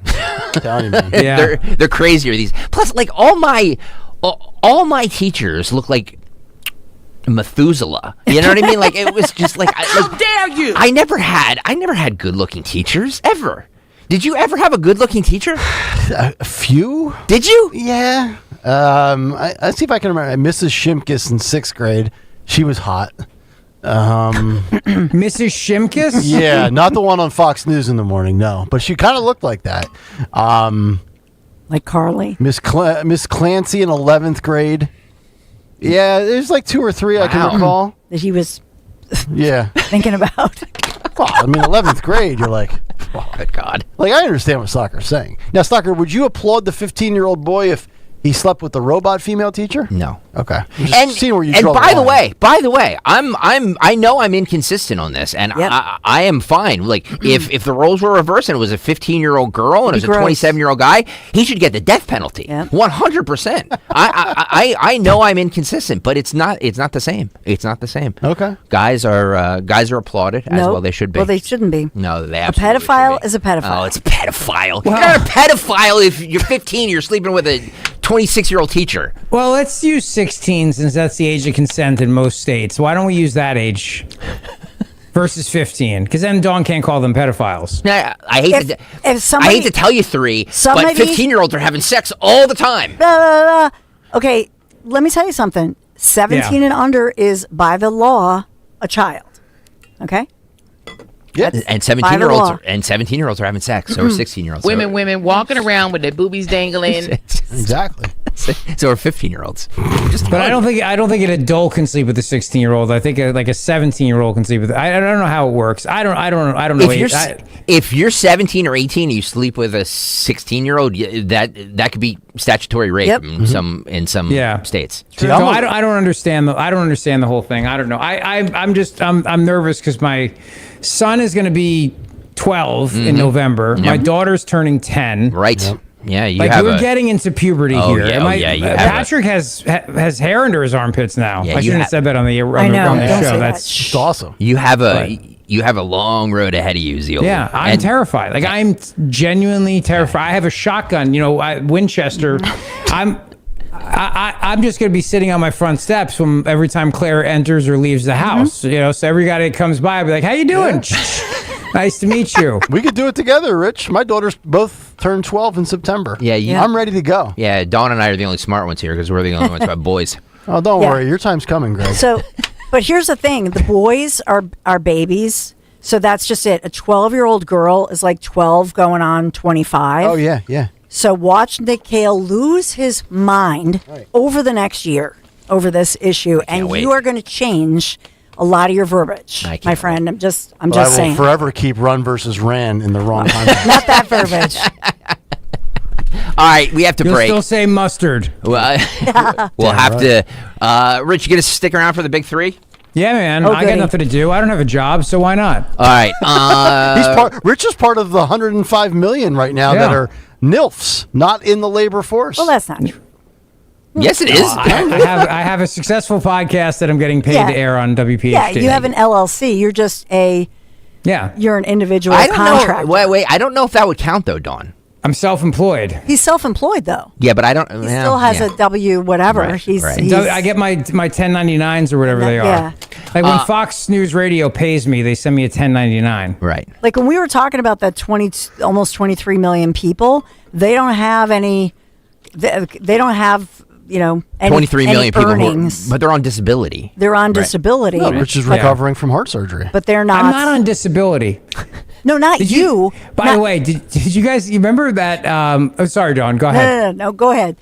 Telling you, yeah. They're crazier these. Plus, like all my teachers look like Methuselah. You know what I mean? Like it was just like how dare you? I never had good looking teachers ever. Did you ever have a good-looking teacher? A few. Did you? Yeah. Let's see if I can remember. Mrs. Shimkus in 6th grade. She was hot. Mrs. Shimkus? Yeah, not the one on Fox News in the morning, no. But she kind of looked like that. Like Carly. Miss Clancy in 11th grade. Yeah, there's like 2 or 3 I can recall. That he was thinking about. Well, I mean, 11th grade, you're like, oh, good God. Like, I understand what Stalker's saying. Now, Stalker, would you applaud the 15-year-old boy if he slept with the robot female teacher? No. Okay. And by the way, I know I'm inconsistent on this, and I am fine. Like if the roles were reversed and it was a 15-year-old girl and it was a 27-year-old guy, he should get the death penalty. 100%. I know I'm inconsistent, but it's not the same. It's not the same. Okay. Guys are applauded as well. They should be. Well, they shouldn't be. No, they absolutely should be. A pedophile is a pedophile. Oh, it's a pedophile. You're not a pedophile if you're 15. You're sleeping with a 26-year-old teacher. Well, let's use 16 since that's the age of consent in most states. Why don't we use that age versus 15? Because then Dawn can't call them pedophiles. Nah, I hate to tell you 3, but 15-year-olds are having sex all the time. Okay, let me tell you something. 17 and under is by the law a child. Okay. Yeah, and 17-year-olds are having sex. So are 16-year-olds. Women walking around with their boobies dangling. Exactly. So are 15-year-olds. But I don't think an adult can sleep with a 16-year-old. I think like a 17-year-old can sleep with. I don't know how it works. I don't know. If you're 17 or 18 and you sleep with a 16-year-old, that could be statutory rape in some states. So I don't understand the whole thing. I don't know. I'm nervous because my son is going to be 12 in November. My daughter's turning 10. Right. Yep. Yeah, we're getting into puberty here. Yeah, Patrick has hair under his armpits now. Yeah, I shouldn't have said that on the show. That's awesome. You have a long road ahead of you, Zeal. Yeah, I'm terrified. Like I'm genuinely terrified. I have a shotgun, Winchester. I'm just going to be sitting on my front steps from every time Claire enters or leaves the house. So every guy that comes by, I'll be like, "How you doing? Nice to meet you." We could do it together, Rich. My daughters both turned 12 in September. Yeah, I'm ready to go. Yeah, Dawn and I are the only smart ones here because we're the only ones who have boys. Oh, don't worry. Your time's coming, Greg. So, but here's the thing. The boys are babies. So that's just it. A 12-year-old girl is like 12 going on 25. Oh, yeah. So watch Nick Kale lose his mind over the next year over this issue, and you are going to change a lot of your verbiage, my friend. I'm just saying. I will forever keep run versus ran in the wrong context. Not that verbiage. All right, we have to break. You'll still say mustard. Well, we'll have to. Rich, you going to stick around for the big 3? Yeah, man. I got nothing to do. I don't have a job, so why not? All right. Rich is part of the 105 million right now that are NILFs, not in the labor force. Well, that's not true. Yes, it is. I have a successful podcast that I'm getting paid to air on WPHT. Yeah, you have an LLC. You're just you're an individual contractor. Wait, I don't know if that would count, though, Dawn. I'm self-employed. He's self-employed, though. Yeah, but I don't. He still has a W whatever. Right, I get my 1099s or whatever they are. Yeah. Like when Fox News Radio pays me, they send me a 1099. Right. Like when we were talking about that almost 23 million people, they don't have any. They don't have. Any 23 million people, but they're on disability. They're on disability. No, Rich is recovering from heart surgery. But they're not. I'm not on disability. No, not you. By the way, did you guys remember that? Oh, sorry, Dawn. Go ahead. No, go ahead.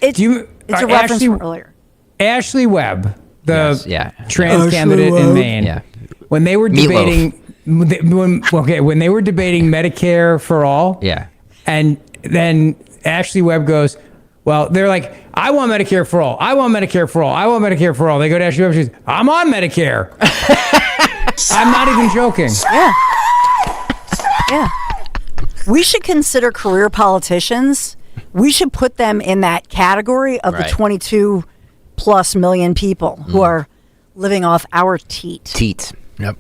It's a reference from earlier. Ashley Webb, the trans Ashley candidate Webb. in Maine, when they were debating, when they were debating Medicare for all, and then Ashley Webb goes, well, they're like, I want Medicare for all. I want Medicare for all. I want Medicare for all. They go to Ashley Webb. She's, I'm on Medicare. I'm not even joking. Yeah. We should consider career politicians. We should put them in that category of the 22 plus million people who are living off our teat. Yep.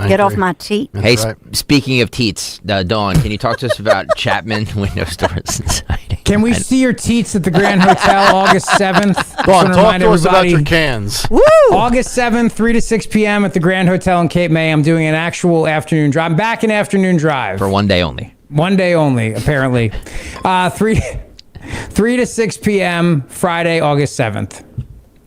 Get off my teat. Hey, speaking of teats, Dawn, can you talk to us about Chapman Window Stores and Siding? Can we see your teats at the Grand Hotel August 7th? Dawn, talk to us about your cans. Woo! August 7th, 3 to 6 p.m. at the Grand Hotel in Cape May. I'm doing an actual afternoon drive. I'm back in afternoon drive. For one day only. One day only, apparently. 3 to 6 p.m. Friday, August 7th.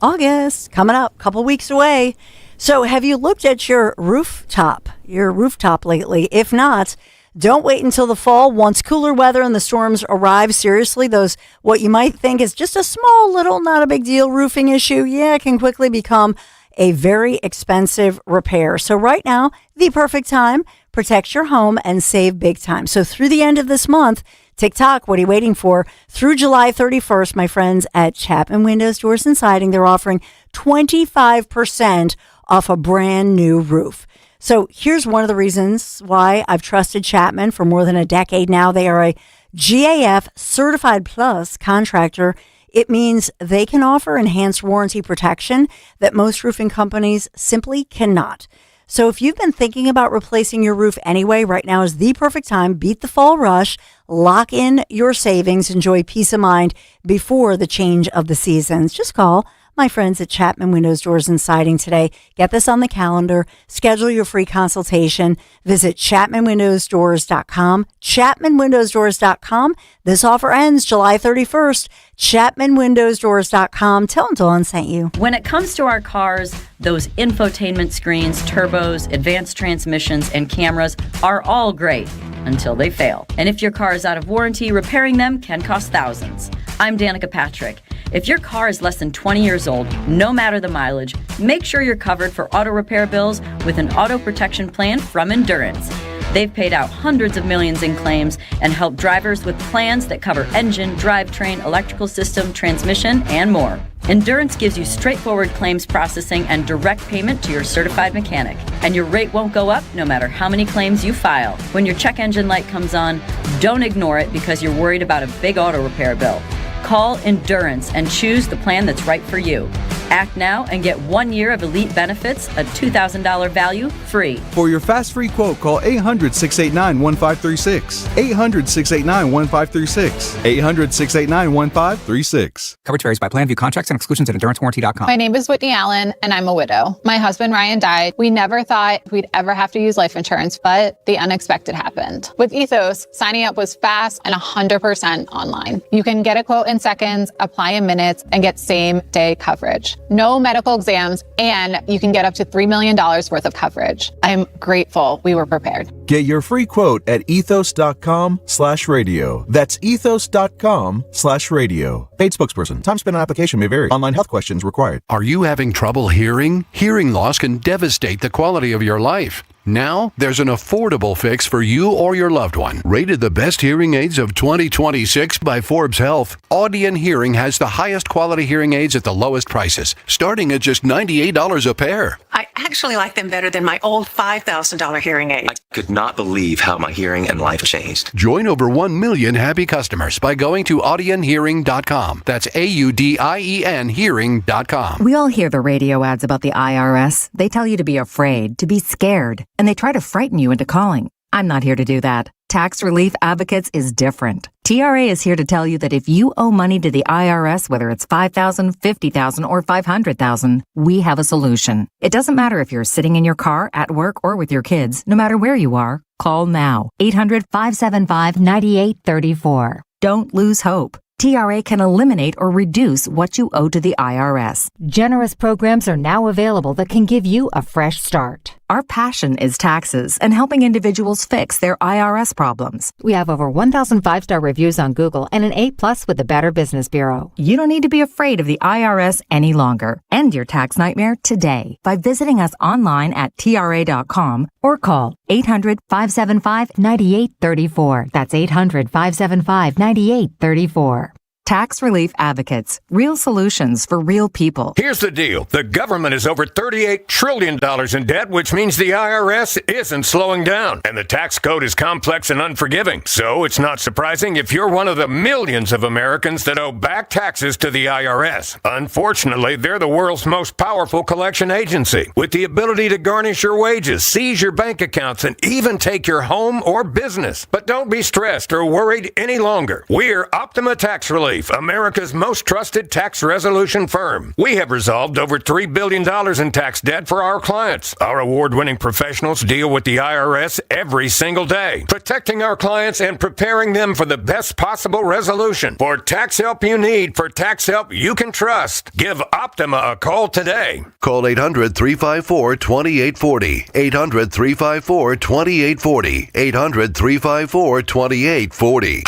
August, coming up, couple weeks away. So have you looked at your rooftop lately? If not, don't wait until the fall. Once cooler weather and the storms arrive, seriously, those what you might think is just a small little, not a big deal roofing issue, can quickly become a very expensive repair. So right now, the perfect time, protect your home and save big time. So through the end of this month, TikTok, what are you waiting for? Through July 31st, my friends at Chapman Windows, Doors and Siding, they're offering 25% off a brand new roof. So here's one of the reasons why I've trusted Chapman for more than a decade now. They are a GAF Certified Plus contractor. It means they can offer enhanced warranty protection that most roofing companies simply cannot. So if you've been thinking about replacing your roof anyway, right now is the perfect time. Beat the fall rush, lock in your savings, enjoy peace of mind before the change of the seasons. Just call my friends at Chapman Windows, Doors and Siding today. Get this on the calendar. Schedule your free consultation. Visit ChapmanWindowsDoors.com. ChapmanWindowsDoors.com. This offer ends July 31st. ChapmanWindowsDoors.com. Tell them Dawn sent you. When it comes to our cars, those infotainment screens, turbos, advanced transmissions, and cameras are all great until they fail. And if your car is out of warranty, repairing them can cost thousands. I'm Danica Patrick. If your car is less than 20 years old, no matter the mileage, make sure you're covered for auto repair bills with an auto protection plan from Endurance. They've paid out hundreds of millions in claims and helped drivers with plans that cover engine, drivetrain, electrical system, transmission, and more. Endurance gives you straightforward claims processing and direct payment to your certified mechanic. And your rate won't go up no matter how many claims you file. When your check engine light comes on, don't ignore it because you're worried about a big auto repair bill. Call Endurance and choose the plan that's right for you. Act now and get 1 year of elite benefits, a $2,000 value, free. For your fast free quote, call 800-689-1536. 800-689-1536. 800-689-1536. Coverage varies by plan. View contracts and exclusions at EnduranceWarranty.com. My name is Whitney Allen, and I'm a widow. My husband, Ryan, died. We never thought we'd ever have to use life insurance, but the unexpected happened. With Ethos, signing up was fast and 100% online. You can get a quote in seconds, apply in minutes, and get same-day coverage. No medical exams, and you can get up to $3 million worth of coverage. I'm grateful we were prepared. Get your free quote at ethos.com/radio. That's ethos.com/radio. Paid spokesperson. Time spent on application may vary. Online health questions required. Are you having trouble hearing? Hearing loss can devastate the quality of your life. Now, there's an affordable fix for you or your loved one. Rated the best hearing aids of 2026 by Forbes Health, Audion Hearing has the highest quality hearing aids at the lowest prices, starting at just $98 a pair. I actually like them better than my old $5,000 hearing aid. I could not believe how my hearing and life changed. Join over 1 million happy customers by going to audionhearing.com. That's AUDIEN hearing.com. We all hear the radio ads about the IRS. They tell you to be afraid, to be scared, and they try to frighten you into calling. I'm not here to do that. Tax Relief Advocates is different. TRA is here to tell you that if you owe money to the IRS, whether it's $5,000, $50,000, or $500,000, we have a solution. It doesn't matter if you're sitting in your car, at work, or with your kids. No matter where you are, call now. 800-575-9834. Don't lose hope. TRA can eliminate or reduce what you owe to the IRS. Generous programs are now available that can give you a fresh start. Our passion is taxes and helping individuals fix their IRS problems. We have over 1,000 5-star reviews on Google and an A+ with the Better Business Bureau. You don't need to be afraid of the IRS any longer. End your tax nightmare today by visiting us online at TRA.com or call 800-575-9834. That's 800-575-9834. Tax Relief Advocates. Real solutions for real people. Here's the deal. The government is over $38 trillion in debt, which means the IRS isn't slowing down. And the tax code is complex and unforgiving. So it's not surprising if you're one of the millions of Americans that owe back taxes to the IRS. Unfortunately, they're the world's most powerful collection agency, with the ability to garnish your wages, seize your bank accounts, and even take your home or business. But don't be stressed or worried any longer. We're Optima Tax Relief, America's most trusted tax resolution firm. We have resolved over $3 billion in tax debt for our clients. Our award-winning professionals deal with the IRS every single day, protecting our clients and preparing them for the best possible resolution. For tax help you need, for tax help you can trust, give Optima a call today. Call 800-354-2840. 800-354-2840. 800-354-2840.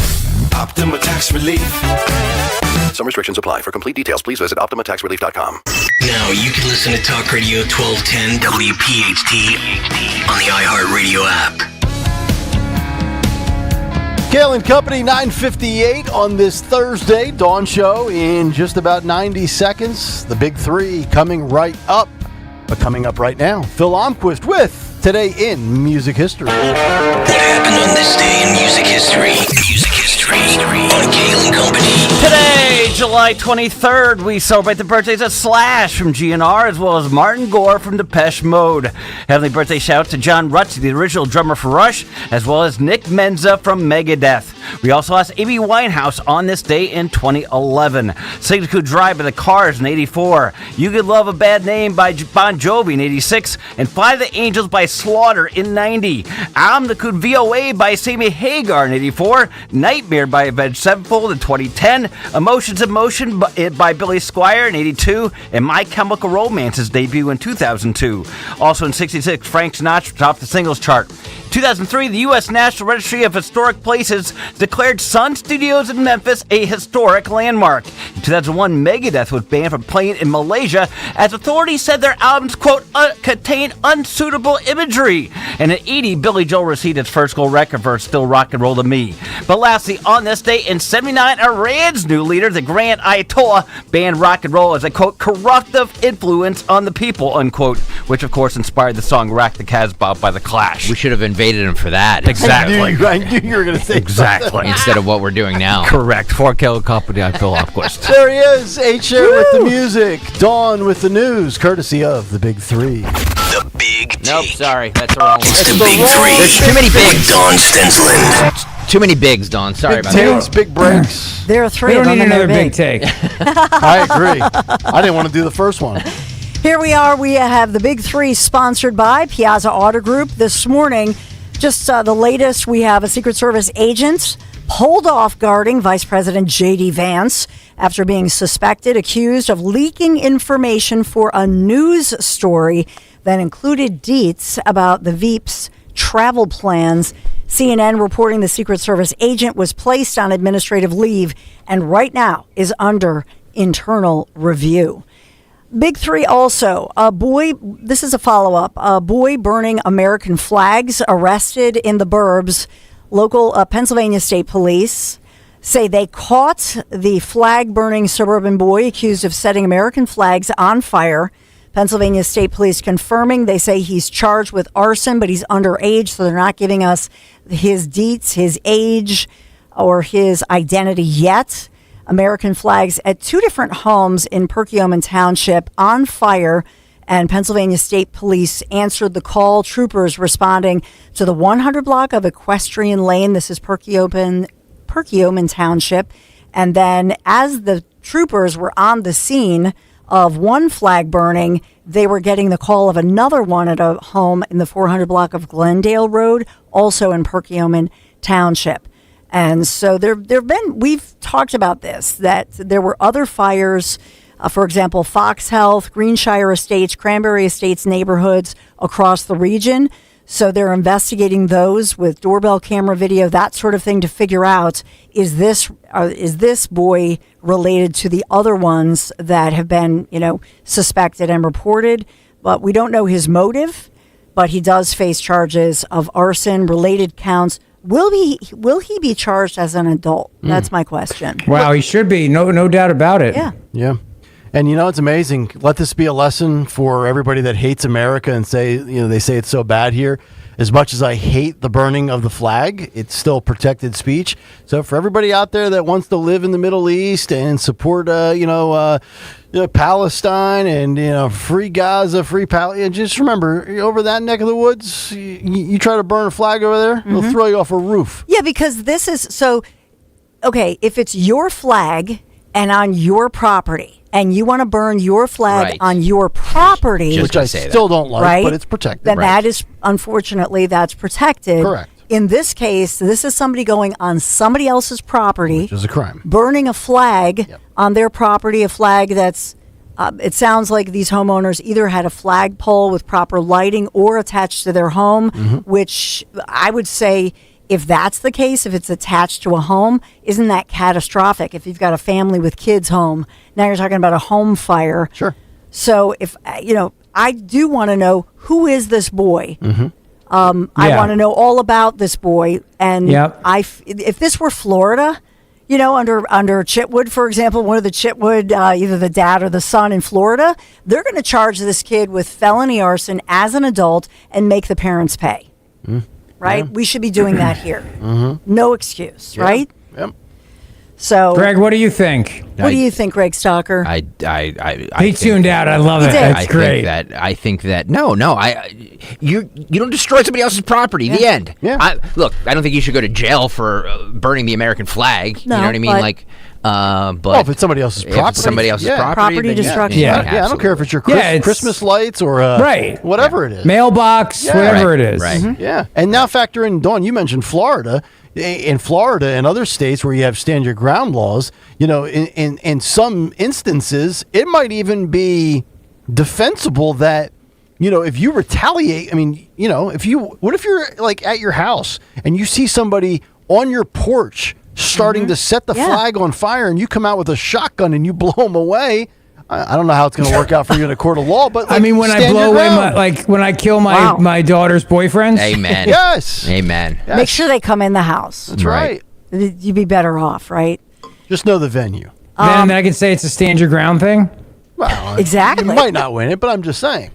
Optima Tax Relief. Some restrictions apply. For complete details, please visit OptimaTaxRelief.com. Now you can listen to Talk Radio 1210 WPHT on the iHeartRadio app. Kayal and Company, 9:58 on this Thursday. Dawn show in just about 90 seconds. The big three coming right up. But coming up right now, Phil Omquist with Today in Music History. What happened on this day in music history? Music history on Kayal and Company. Today, July 23rd, we celebrate the birthdays of Slash from GNR as well as Martin Gore from Depeche Mode. Heavenly birthday shout to John Rutsey, the original drummer for Rush, as well as Nick Menza from Megadeth. We also lost Amy Winehouse on this day in 2011. Signal Could Drive by the Cars in 84. You Could Love a Bad Name by Bon Jovi in 86. And Fly the Angels by Slaughter in 90. Album That Could VOA by Sammy Hagar in 84. Nightmare by Avenged Sevenfold in 2010. Emotions of Motion by Billy Squier in 82. And My Chemical Romance's debut in 2002. Also in 66, Frank Sinatra topped the singles chart. In 2003, the U.S. National Registry of Historic Places declared Sun Studios in Memphis a historic landmark. In 2001, Megadeth was banned from playing in Malaysia as authorities said their albums, quote, contain unsuitable imagery. And in 80, Billy Joel received its first gold record for Still Rock and Roll to Me. But lastly, on this day in 79, Iran's new leader, the Grand Ayatollah, banned rock and roll as a, quote, corruptive influence on the people, unquote, which of course inspired the song Rock the Casbah by The Clash. We should have invaded him for that. Exactly. I knew you were going to say exactly instead of what we're doing now. Correct. For Kayal and Company, I'm Phil Omquist. There he is, H-Show with the music, Dawn with the news, courtesy of the Big Three. The Big Take. Nope, sorry, that's the wrong one. It's the Big Three. There's too many bigs. Dawn Stensland. Too many bigs, Dawn. Sorry Big about takes, that. big breaks. There are three We of don't them, need and another they're big take. I agree. I didn't want to do the first one. Here we are. We have the Big Three sponsored by Piazza Auto Group. This morning, just the latest, we have a Secret Service agent pulled off guarding Vice President J.D. Vance after being suspected, accused of leaking information for a news story that included deets about the Veep's travel plans. CNN reporting the Secret Service agent was placed on administrative leave and right now is under internal review. Big Three also, a boy, this is a follow-up, a boy burning American flags arrested in the burbs. Local Pennsylvania State Police say they caught the flag-burning suburban boy accused of setting American flags on fire. Pennsylvania State Police confirming, they say he's charged with arson, but he's underage, so they're not giving us his deets, his age, or his identity yet. American flags at two different homes in Perkiomen Township on fire, and Pennsylvania State Police answered the call. Troopers responding to the 100 block of Equestrian Lane. This is Perkiomen Township. And then as the troopers were on the scene of one flag burning, they were getting the call of another one at a home in the 400 block of Glendale Road, also in Perkiomen Township. And so we've talked about this, that there were other fires For example, Fox Health, Greenshire Estates, Cranberry Estates neighborhoods across the region. So they're investigating those with doorbell camera video, that sort of thing, to figure out, is this boy related to the other ones that have been, suspected and reported? But we don't know his motive, but he does face charges of arson, related counts. Will he be charged as an adult? That's my question. Wow, he should be. No doubt about it. Yeah. Yeah. And it's amazing. Let this be a lesson for everybody that hates America and they say it's so bad here. As much as I hate the burning of the flag, it's still protected speech. So for everybody out there that wants to live in the Middle East and support, Palestine and free Gaza, free Palestine, just remember, over that neck of the woods, you try to burn a flag over there, they'll throw you off a roof. Yeah, because this is so. Okay, if it's your flag and on your property, and you want to burn your flag on your property, which I still don't like, but it's protected. Then that is, unfortunately, that's protected. Correct. In this case, this is somebody going on somebody else's property, which is a crime. Burning a flag on their property, a flag that's, it sounds like these homeowners either had a flagpole with proper lighting or attached to their home, which I would say, if that's the case, if it's attached to a home, isn't that catastrophic? If you've got a family with kids home, now you're talking about a home fire. Sure. So if, I do want to know, who is this boy? I want to know all about this boy. And if this were Florida, under Chitwood, for example, one of the Chitwood, either the dad or the son in Florida, they're going to charge this kid with felony arson as an adult and make the parents pay. Right? Yeah. We should be doing that here. No excuse, right? Yep. So, Greg, what do you think? What do you think, Greg Stalker? He tuned out. I love it. That's great. I think that you don't destroy somebody else's property. The end. Yeah. I don't think you should go to jail for burning the American flag. No, you know what I mean? But if it's somebody else's property, if it's somebody else's property destruction. Yeah, I don't care if it's your Christmas lights or whatever it is, mailbox, whatever it is. Right. Yeah, and now factor in, Dawn, you mentioned Florida. In Florida and other states where you have stand your ground laws, in some instances, it might even be defensible that, if you retaliate, what if you're like at your house and you see somebody on your porch starting to set the flag on fire and you come out with a shotgun and you blow them away? I don't know how it's going to work out for you in a court of law, but when I blow away when I kill my daughter's boyfriends. Amen. Yes. Amen. Yes. Make sure they come in the house. That's right. You'd be better off, right? Just know the venue. Then I can say it's a stand your ground thing. Well, exactly. You might not win it, but I'm just saying.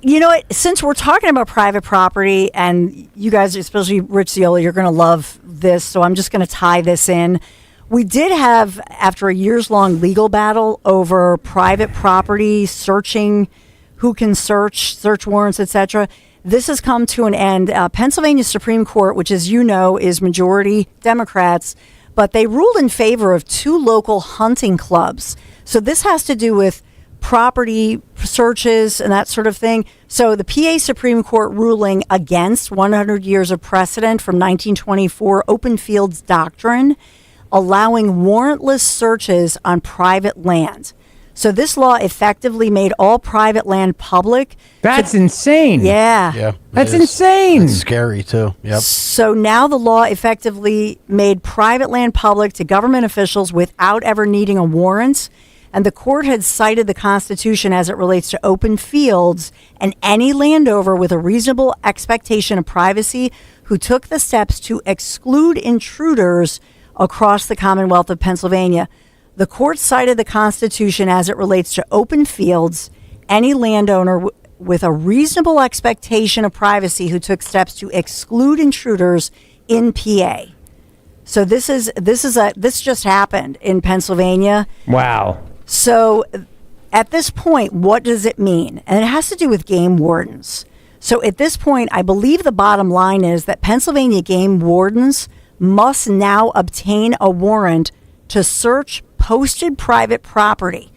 You know what? Since we're talking about private property, and you guys, especially Rich Ziola, you're going to love this, so I'm just going to tie this in. We did have, after a years-long legal battle over private property, searching, who can search warrants, etc., this has come to an end. Pennsylvania Supreme Court, which, as you know, is majority Democrats, but they ruled in favor of 2 local hunting clubs. So this has to do with property searches and that sort of thing. So the PA Supreme Court ruling against 100 years of precedent from 1924 Open Fields Doctrine, allowing warrantless searches on private land. So this law effectively made all private land public. That's insane. Yeah. Yeah. That's insane. That's scary, too. Yep. So now the law effectively made private land public to government officials without ever needing a warrant. And the court had cited the Constitution as it relates to open fields, and any landowner with a reasonable expectation of privacy who took the steps to exclude intruders across the Commonwealth of Pennsylvania. The court cited the Constitution as it relates to open fields, any landowner with a reasonable expectation of privacy who took steps to exclude intruders in PA. So this just happened in Pennsylvania. Wow. So at this point, what does it mean? And it has to do with game wardens. So at this point, I believe the bottom line is that Pennsylvania game wardens must now obtain a warrant to search posted private property.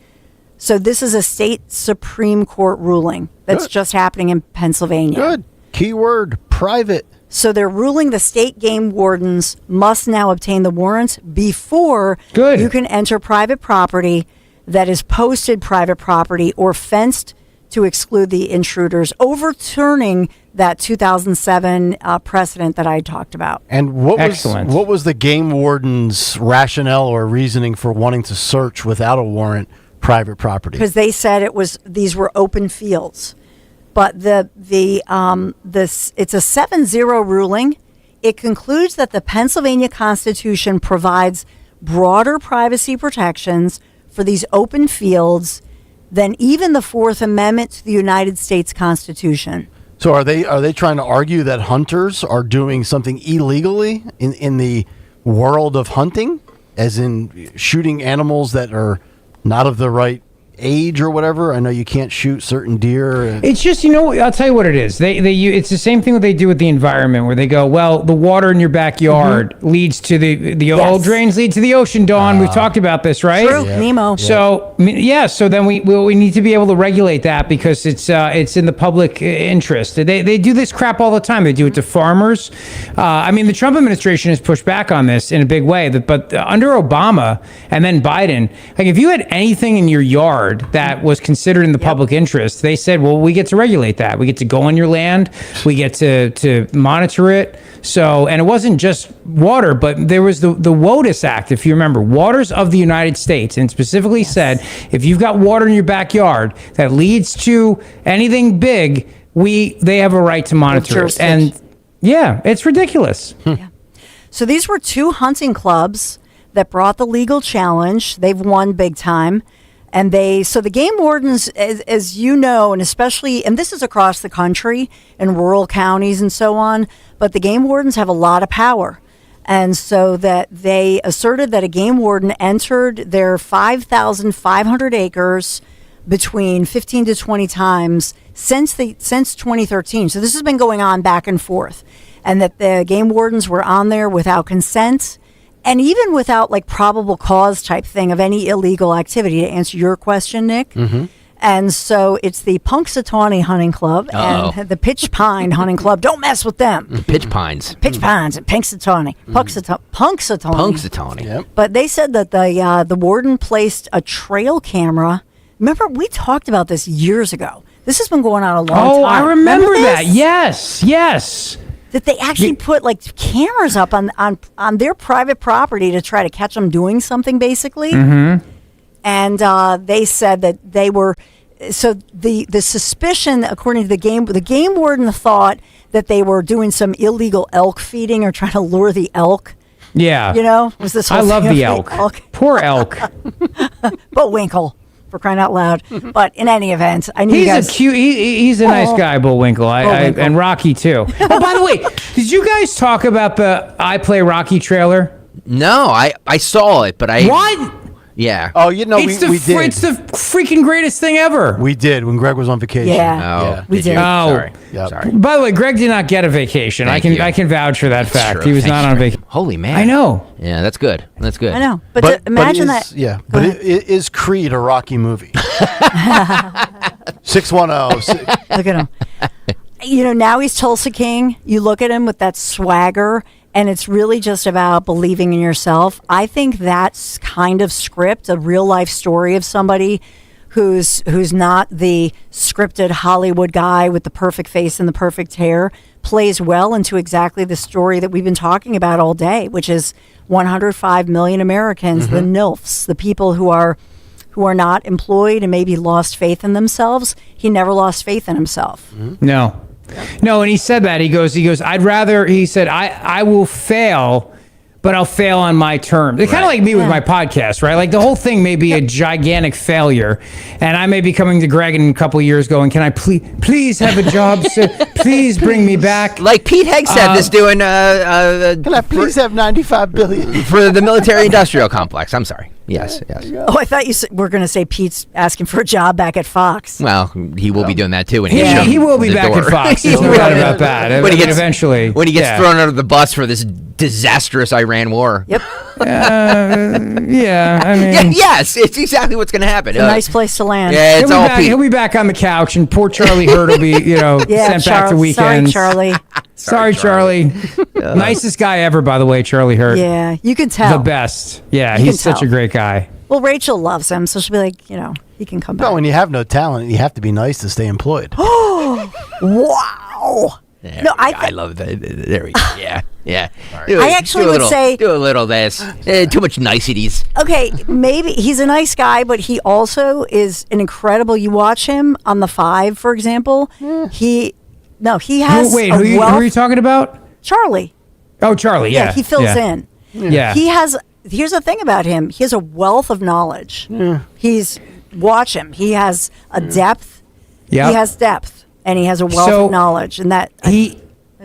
So this is a state Supreme Court ruling that's just happening in Pennsylvania. Good. Keyword, private. So they're ruling the state game wardens must now obtain the warrants before you can enter private property. that is posted private property or fenced to exclude the intruders, overturning that 2007 precedent that I talked about. And what was the game warden's rationale or reasoning for wanting to search without a warrant private property? Because they said these were open fields. But it's a 7-0 ruling. It concludes that the Pennsylvania Constitution provides broader privacy protections for these open fields than even the Fourth Amendment to the United States Constitution. So are they trying to argue that hunters are doing something illegally in the world of hunting, as in shooting animals that are not of the right age or whatever? I know you can't shoot certain deer. It's just, I'll tell you what it is. It's the same thing that they do with the environment, where they go, well, the water in your backyard leads to the old drains lead to the ocean, Dawn. We've talked about this, right? True, yeah. Nemo. So, so then we need to be able to regulate that because it's in the public interest. They do this crap all the time. They do it to farmers. The Trump administration has pushed back on this in a big way, but under Obama and then Biden, like if you had anything in your yard that was considered in the public interest, they said, well, we get to regulate that. We get to go on your land. We get to monitor it. So, and it wasn't just water, but there was the WOTUS Act, if you remember, Waters of the United States, and specifically said, if you've got water in your backyard that leads to anything big, they have a right to monitor it. And yeah, it's ridiculous. Yeah. So these were two hunting clubs that brought the legal challenge. They've won big time. And so the game wardens, as you know, and especially, and this is across the country in rural counties and so on, but the game wardens have a lot of power. And so that they asserted that a game warden entered their 5,500 acres between 15 to 20 times since 2013. So this has been going on back and forth. And that the game wardens were on there without consent. And even without probable cause type thing of any illegal activity, to answer your question, Nick. Mm-hmm. And so it's the Punxsutawney Hunting Club and the Pitch Pine Hunting Club. Don't mess with them. Pitch Pines. Pitch Pines and Punxsutawney. Punxsutawney. Yep. But they said that the warden placed a trail camera. Remember, we talked about this years ago. This has been going on a long time. Oh, I remember that. Yes. That they actually put cameras up on their private property to try to catch them doing something, basically. Mm-hmm. And they said that they were. So the suspicion, according to the game warden thought that they were doing some illegal elk feeding or trying to lure the elk. Yeah. Was this? I love the elk. Poor elk. Bullwinkle. For crying out loud. But in any event, I knew he's a nice guy, Bullwinkle. And Rocky too. Oh, by the way, did you guys talk about the I Play Rocky trailer? No, I saw it, but What? Yeah. Oh, we did. It's the freaking greatest thing ever. We did when Greg was on vacation. Yeah. We did. Oh, sorry. By the way, Greg did not get a vacation. I can vouch for that fact. True. He was not on vacation. Holy man. I know. Yeah, that's good. I know. But imagine that. Yeah. But is Creed a Rocky movie? 610. Look at him. Now he's Tulsa King. You look at him with that swagger. And it's really just about believing in yourself. I think that's kind of script, a real life story of somebody who's not the scripted Hollywood guy with the perfect face and the perfect hair, plays well into exactly the story that we've been talking about all day, which is 105 million Americans, the NILFs, the people who are not employed and maybe lost faith in themselves. He never lost faith in himself. No, and he said that. He goes, I'd rather, he said, I will fail, but I'll fail on my terms. It's kind of like me with my podcast, right? Like the whole thing may be a gigantic failure, and I may be coming to Greg in a couple of years going, can I please have a job? Please bring me back. Like Pete Hegseth is doing... can I please have $95 billion? For the military-industrial complex. I'm sorry. Yes. Oh, I thought you were going to say Pete's asking for a job back at Fox. Well, he will be doing that too. When he will be back at Fox. There's no doubt about that. When he gets thrown under the bus for this disastrous Iran war. Yep. Yeah, I mean... yes, it's exactly what's going to happen. It's a nice place to land. Yeah, he'll be back on the couch, and poor Charlie Hurd will be, sent back to weekends. Sorry, Charlie. Sorry, Charlie. Nicest guy ever, by the way, Charlie Hurt. Yeah, you can tell. The best. Yeah, You he's can such a tell. great guy. Well, Rachel loves him, so she'll be like, he can come back. No, when you have no talent, you have to be nice to stay employed. Oh, wow. No, I love that. There we go. Yeah, yeah. I actually would say do a little this. Too much niceties. Okay, maybe he's a nice guy, but he also is an incredible. You watch him on the 5, for example. He has. Wait, a who are you talking about? Charlie. Oh, Charlie. Yeah, he fills in. Yeah. He has. Here's the thing about him. He has a wealth of knowledge. Watch him. He has a depth. Yeah. He has depth, and he has a wealth of knowledge, and that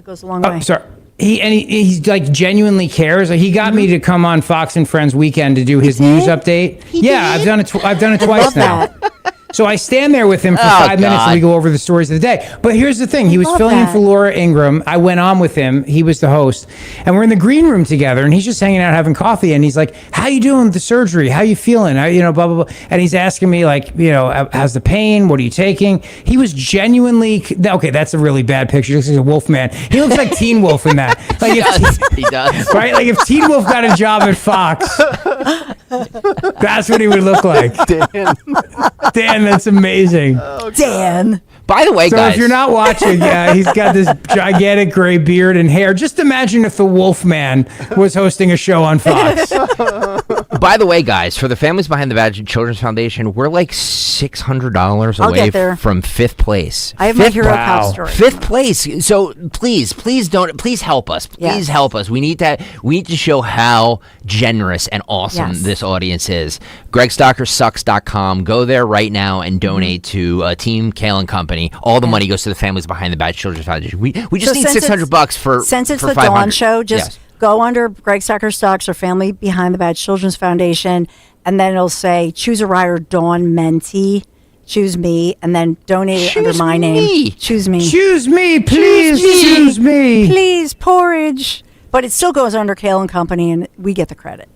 goes a long way. Sorry. He's like genuinely cares. Like, he got me to come on Fox and Friends Weekend to do his news update. I've done it. I've done it twice now. So I stand there with him for 5 minutes and we go over the stories of the day. But here's the thing. He was filling in for Laura Ingraham. I went on with him. He was the host. And we're in the green room together. And he's just hanging out having coffee. And he's like, how you doing with the surgery? How you feeling? Blah, blah, blah. And he's asking me like, how's the pain? What are you taking? He was genuinely, okay, that's a really bad picture. He looks like a wolf man. He looks like Teen Wolf in that. Like he does. Right? Like if Teen Wolf got a job at Fox, that's what he would look like. Dan, that's amazing. Dan. By the way, so guys. if you're not watching, he's got this gigantic gray beard and hair. Just imagine if the Wolfman was hosting a show on Fox. By the way, guys, for the Families Behind the Badge Children's Foundation, we're like $600 away from 5th place. I have my hero cop story. 5th place. So please help us. Please help us. We need to show how generous and awesome this audience is. GregStockerSucks.com. Go there right now and donate to Team Kayal and Company. All the money goes to the Families Behind the Badge Children's Foundation. We just need $600 for since it's for the 500. Dawn Show. Just go under Greg Stocker Stocks or Family Behind the Badge Children's Foundation, and then it'll say choose a rider, Dawn Mentee. Choose me, and then donate it under my name. Choose me. Choose me, please. Choose me. Please, porridge. But it still goes under Kayal and Company, and we get the credit.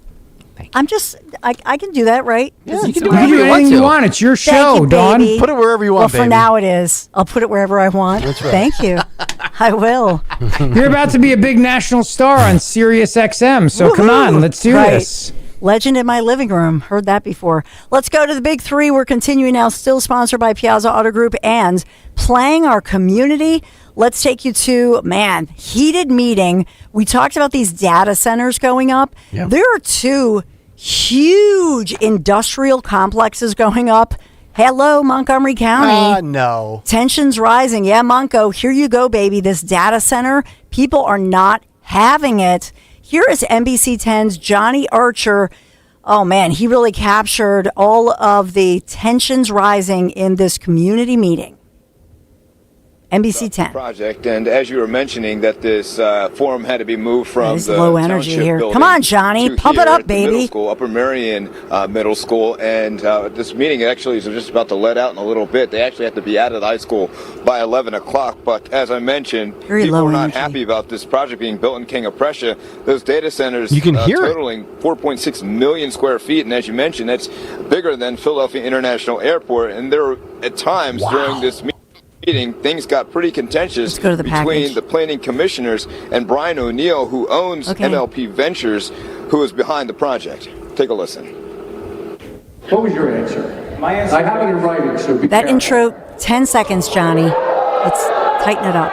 I can do that, right? Yeah, you can do anything you want. It's your show, Dawn. Put it wherever you want, baby. For now it is. I'll put it wherever I want. That's right. Thank you. I will. You're about to be a big national star on Sirius XM, so come on, let's do this. Legend in my living room. Heard that before. Let's go to the big 3. We're continuing now, still sponsored by Piazza Auto Group and playing our community. Let's take you to, heated meeting. We talked about these data centers going up. Yep. There are 2 huge industrial complexes going up. Hello, Montgomery County. No. Tensions rising. Yeah, Monco, here you go, baby. This data center, people are not having it. Here is NBC 10's Johnny Archer. Oh, man, he really captured all of the tensions rising in this community meeting. NBC 10. Project, and as you were mentioning, that this forum had to be moved from the low energy here. building. Come on, Johnny, pump it up, baby. Middle school, Upper Merion Middle School, and this meeting actually is just about to let out in a little bit. They actually have to be out of the high school by 11 o'clock. But as I mentioned, people are not happy about this project being built in King of Prussia. Those data centers, you can hear totaling 4.6 million square feet, and as you mentioned, that's bigger than Philadelphia International Airport. And there were at times during this meeting, things got pretty contentious between the planning commissioners and Brian O'Neill, who owns MLP Ventures, who is behind the project. Take a listen. What was your answer? My answer. I have it in writing, so be that careful. intro, 10 seconds, Johnny. Let's tighten it up.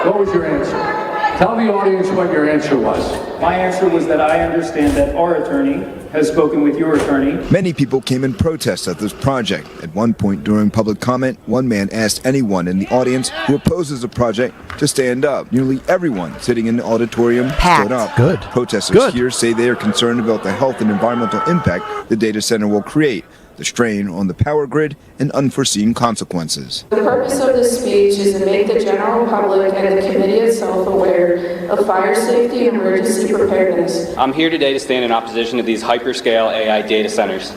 What was your answer? Tell the audience what your answer was. My answer was that I understand that our attorney has spoken with your attorney. Many people came in protest at this project. At one point during public comment, one man asked anyone in the audience who opposes the project to stand up. Nearly everyone sitting in the auditorium stood up. Good. Protesters here say they are concerned about the health and environmental impact the data center will create, the strain on the power grid, and unforeseen consequences. The purpose of this speech is to make the general public and the committee itself aware of fire safety and emergency preparedness. I'm here today to stand in opposition to these hyperscale AI data centers.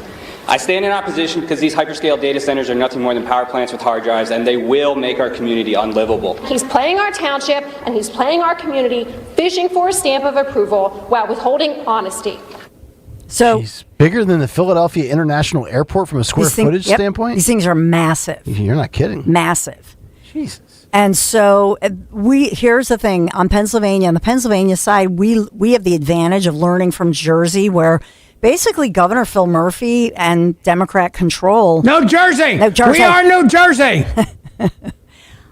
I stand in opposition because these hyperscale data centers are nothing more than power plants with hard drives, and they will make our community unlivable. He's playing our township and he's playing our community, fishing for a stamp of approval while withholding honesty. So bigger than the Philadelphia International Airport from a square footage standpoint? These things are massive. You're not kidding. Massive. Jesus. And so here's the thing on Pennsylvania. On the Pennsylvania side, we have the advantage of learning from Jersey, where basically Governor Phil Murphy and Democrat control. No Jersey. No Jersey. We are New Jersey.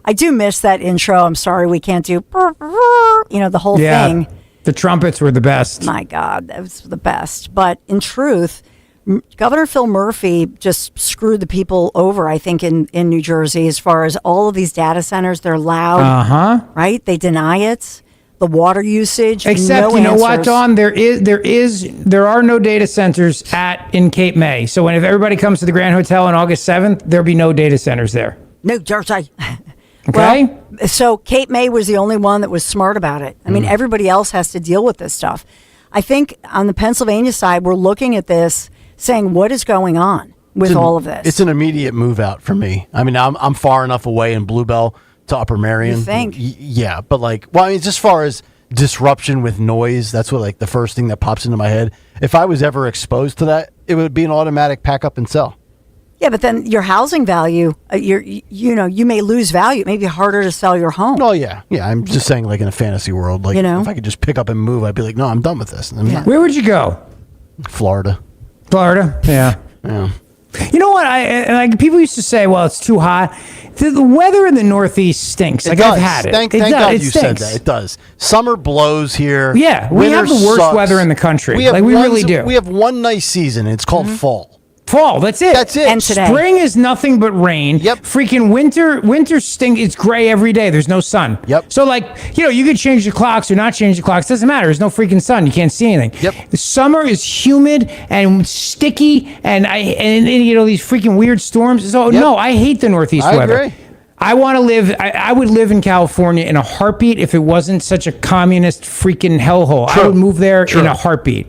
I do miss that intro. I'm sorry we can't do, the whole thing. The trumpets were the best. My God, that was the best. But in truth, Governor Phil Murphy just screwed the people over, I think, in New Jersey as far as all of these data centers. They're loud, right? They deny it. The water usage, except no you know answers. what, Dawn? There are no data centers in Cape May. So if everybody comes to the Grand Hotel on August 7th, there'll be no data centers there. No Jersey. Okay. Well, so Cape May was the only one that was smart about it. I mean, everybody else has to deal with this stuff. I think on the Pennsylvania side, we're looking at this saying, what is going on with all of this? It's an immediate move out for me. I mean, I'm far enough away in Bluebell to Upper Marion. You think? Yeah, but I mean, just as far as disruption with noise, that's what the first thing that pops into my head. If I was ever exposed to that, it would be an automatic pack up and sell. Yeah, but then your housing value, you may lose value. It may be harder to sell your home. Oh, yeah. Yeah, I'm just saying in a fantasy world. If I could just pick up and move, I'd be like, no, I'm done with this. Where would you go? Florida. Yeah. Yeah. You know what? People used to say, well, it's too hot. The weather in the Northeast stinks. I've had it. Thank God you said that. It does. Summer blows here. Yeah, we have the worst weather in the country. We really do. We have one nice season. It's called fall. Fall, that's it. That's it. And today. Spring is nothing but rain. Yep. Freaking winter stink. It's gray every day. There's no sun. Yep. So you could change the clocks or not change the clocks. Doesn't matter. There's no freaking sun. You can't see anything. Yep. The summer is humid and sticky and these freaking weird storms. So no, I hate the Northeast weather. I agree. I want to live. I would live in California in a heartbeat if it wasn't such a communist freaking hellhole. I would move there in a heartbeat.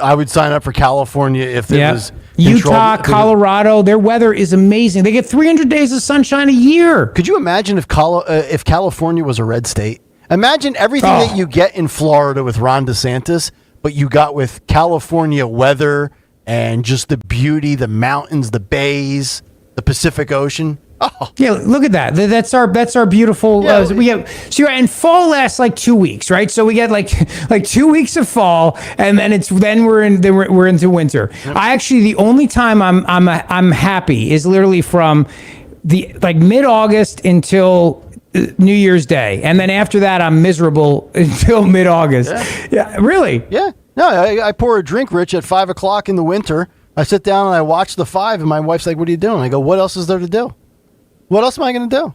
I would sign up for California if it was Utah, Colorado. Their weather is amazing. They get 300 days of sunshine a year. Could you imagine if California was a red state? Imagine everything that you get in Florida with Ron DeSantis, but you got with California weather and just the beauty, the mountains, the bays, the Pacific Ocean. Oh. Yeah, look at that. That's our beautiful. And fall lasts 2 weeks, right? So we get like 2 weeks of fall, and then we're into winter. The only time I'm happy is literally from the mid-August until New Year's Day, and then after that I'm miserable until mid-August. Yeah, really. Yeah. No, I pour a drink, Rich, at 5 o'clock in the winter. I sit down and I watch the 5, and my wife's like, "What are you doing?" I go, "What else is there to do? What else am I going to do?"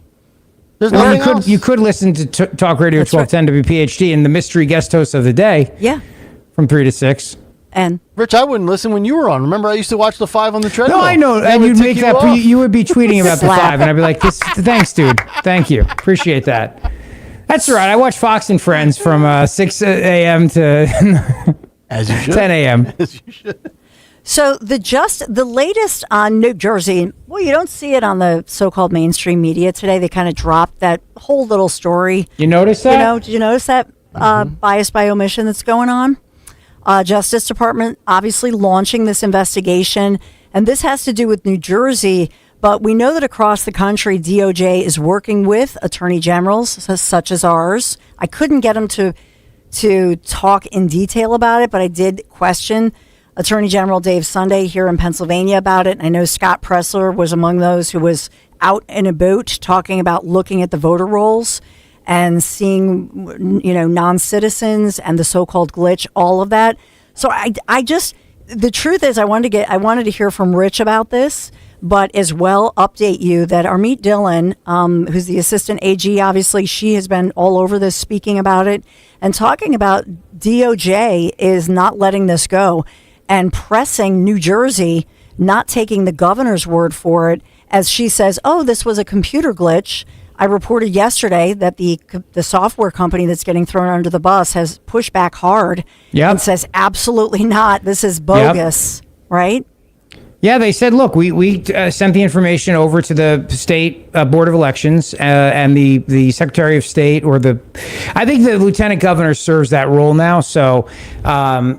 There's nothing else. You could listen to Talk Radio 1210 WPHT and the mystery guest host of the day. Yeah. From 3 to 6. And Rich, I wouldn't listen when you were on. Remember, I used to watch the 5 on the treadmill. No, I know. And you'd make that. You would be tweeting about the 5, and I'd be like, "Thanks, dude. Thank you. Appreciate that." That's all right. I watch Fox and Friends from 6 a.m. to as you should. 10 a.m. As you should. So the latest on New Jersey, well, you don't see it on the so-called mainstream media today. They kind of dropped that whole little story. You notice that? Did you notice that bias by omission that's going on? Justice Department obviously launching this investigation, and this has to do with New Jersey. But we know that across the country, DOJ is working with attorney generals such as ours. I couldn't get them to talk in detail about it, but I did question Attorney General Dave Sunday here in Pennsylvania about it. And I know Scott Pressler was among those who was out in a boat talking about looking at the voter rolls and seeing, non-citizens and the so-called glitch, all of that. So the truth is I wanted to hear from Rich about this, but as well update you that Armit Dillon, who's the assistant AG, obviously she has been all over this speaking about it and talking about DOJ is not letting this go and pressing New Jersey, not taking the governor's word for it, as she says, "Oh, this was a computer glitch." I reported yesterday that the software company that's getting thrown under the bus has pushed back hard and says, "Absolutely not. This is bogus," right? Yeah, they said, look, we sent the information over to the state board of elections and the secretary of state I think the lieutenant governor serves that role now. So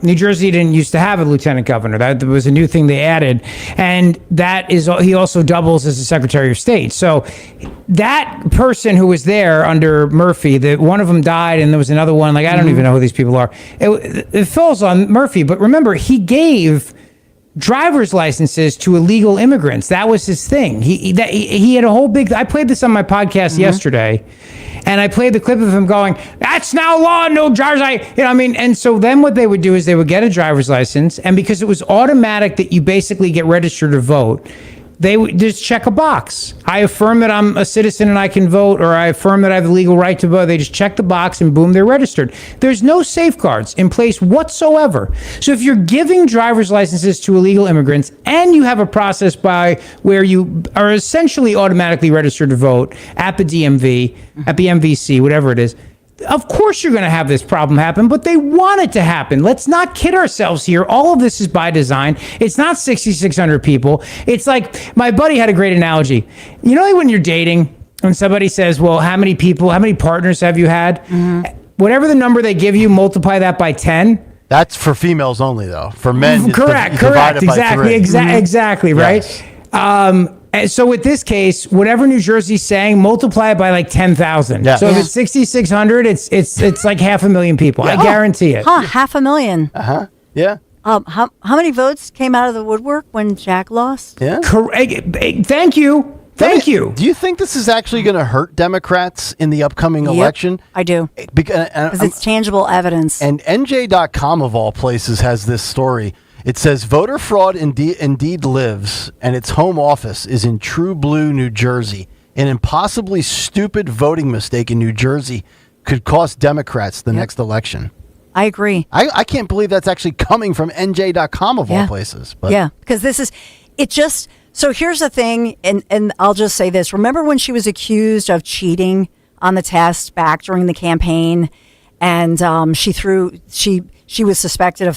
New Jersey didn't used to have a lieutenant governor. That was a new thing they added. And he also doubles as the secretary of state. So that person who was there under Murphy, one of them died and there was another one. Like, I don't even know who these people are. It falls on Murphy. But remember, he gave driver's licenses to illegal immigrants. That was his thing. He had a whole big... I played this on my podcast yesterday, and I played the clip of him going, "That's now law, no driver's license." You know what I mean? And so then what they would do is they would get a driver's license, and because it was automatic that you basically get registered to vote, they would just check a box. I affirm that I'm a citizen and I can vote, or I affirm that I have the legal right to vote. They just check the box and boom, they're registered. There's no safeguards in place whatsoever. So if you're giving driver's licenses to illegal immigrants and you have a process by where you are essentially automatically registered to vote at the DMV, at the MVC, whatever it is, of course you're going to have this problem happen, but they want it to happen. Let's not kid ourselves here. All of this is by design. It's not 6,600 people. It's like, my buddy had a great analogy. You know, like when you're dating and somebody says, well, how many partners have you had? Whatever the number they give you, multiply that by 10. That's for females only, though. For men, correct. Exactly, right? Yes. And so with this case, whatever New Jersey's saying, multiply it by like 10,000. Yeah. So if it's 6,600, it's like 500,000 people. I guarantee it. 500,000. Yeah. How many votes came out of the woodwork when Jack lost? Yeah. Correct. Thank you. Thank you. Do you think this is actually going to hurt Democrats in the upcoming election? I do. Because it's tangible evidence. And NJ.com, of all places, has this story. It says voter fraud indeed lives, and its home office is in True Blue, New Jersey. An impossibly stupid voting mistake in New Jersey could cost Democrats the next election. I agree. I can't believe that's actually coming from NJ.com, of all places. But yeah, because so here's the thing, and I'll just say this. Remember when she was accused of cheating on the test back during the campaign, and she was suspected of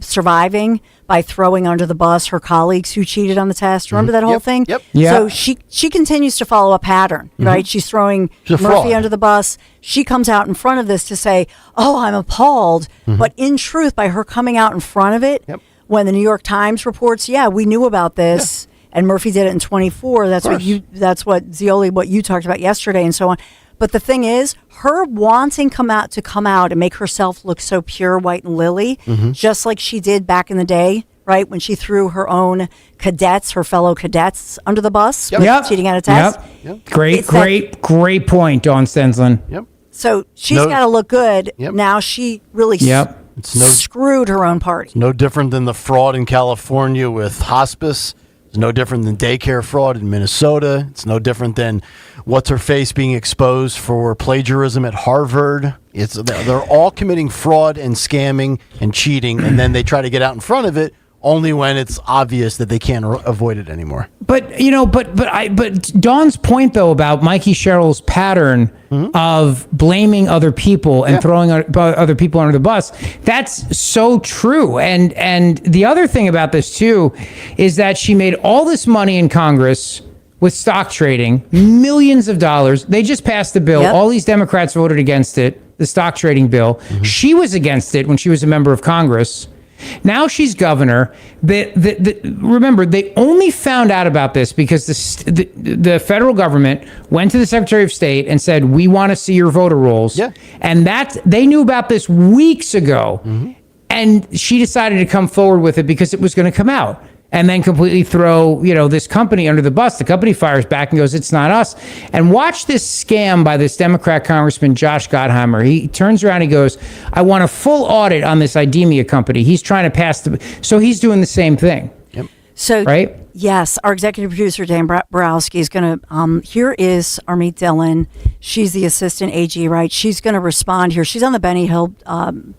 surviving by throwing under the bus her colleagues who cheated on the test. Remember that whole thing? Yep. Yeah. So she continues to follow a pattern, right? She's throwing Murphy under the bus. She comes out in front of this to say, "Oh, I'm appalled." But in truth, by her coming out in front of it, when the New York Times reports, "Yeah, we knew about this," and Murphy did it in 24. That's what Zioli, what you talked about yesterday, and so on. But the thing is, her wanting to come out and make herself look so pure, white and lily, just like she did back in the day, right? When she threw her own fellow cadets under the bus, cheating on a test. Great point, Dawn Stensland. Yep. So she's got to look good. Now she really screwed her own party. It's no different than the fraud in California with hospice. It's no different than daycare fraud in Minnesota. It's no different than what's-her-face being exposed for plagiarism at Harvard. They're all committing fraud and scamming and cheating, and then they try to get out in front of it only when it's obvious that they can't avoid it anymore. But Dawn's point though about Mikey Sherrill's pattern of blaming other people and throwing other people under the bus, that's so true. And the other thing about this too is that she made all this money in Congress with stock trading, millions of dollars. They just passed the bill. All these Democrats voted against it, the stock trading bill. She was against it when she was a member of Congress. Now she's governor. Remember, they only found out about this because the federal government went to the Secretary of State and said, "We want to see your voter rolls." Yeah. And they knew about this weeks ago. And she decided to come forward with it because it was going to come out. And then completely throw, this company under the bus. The company fires back and goes, "It's not us." And watch this scam by this Democrat Congressman, Josh Gottheimer. He turns around, he goes, "I want a full audit on this IDEMIA company." He's trying to pass so he's doing the same thing. Yep. So, right? Yes, our executive producer, Dan Borowski, is going to, here is Armit Dillon. She's the assistant AG, right? She's going to respond here. She's on the Benny Johnson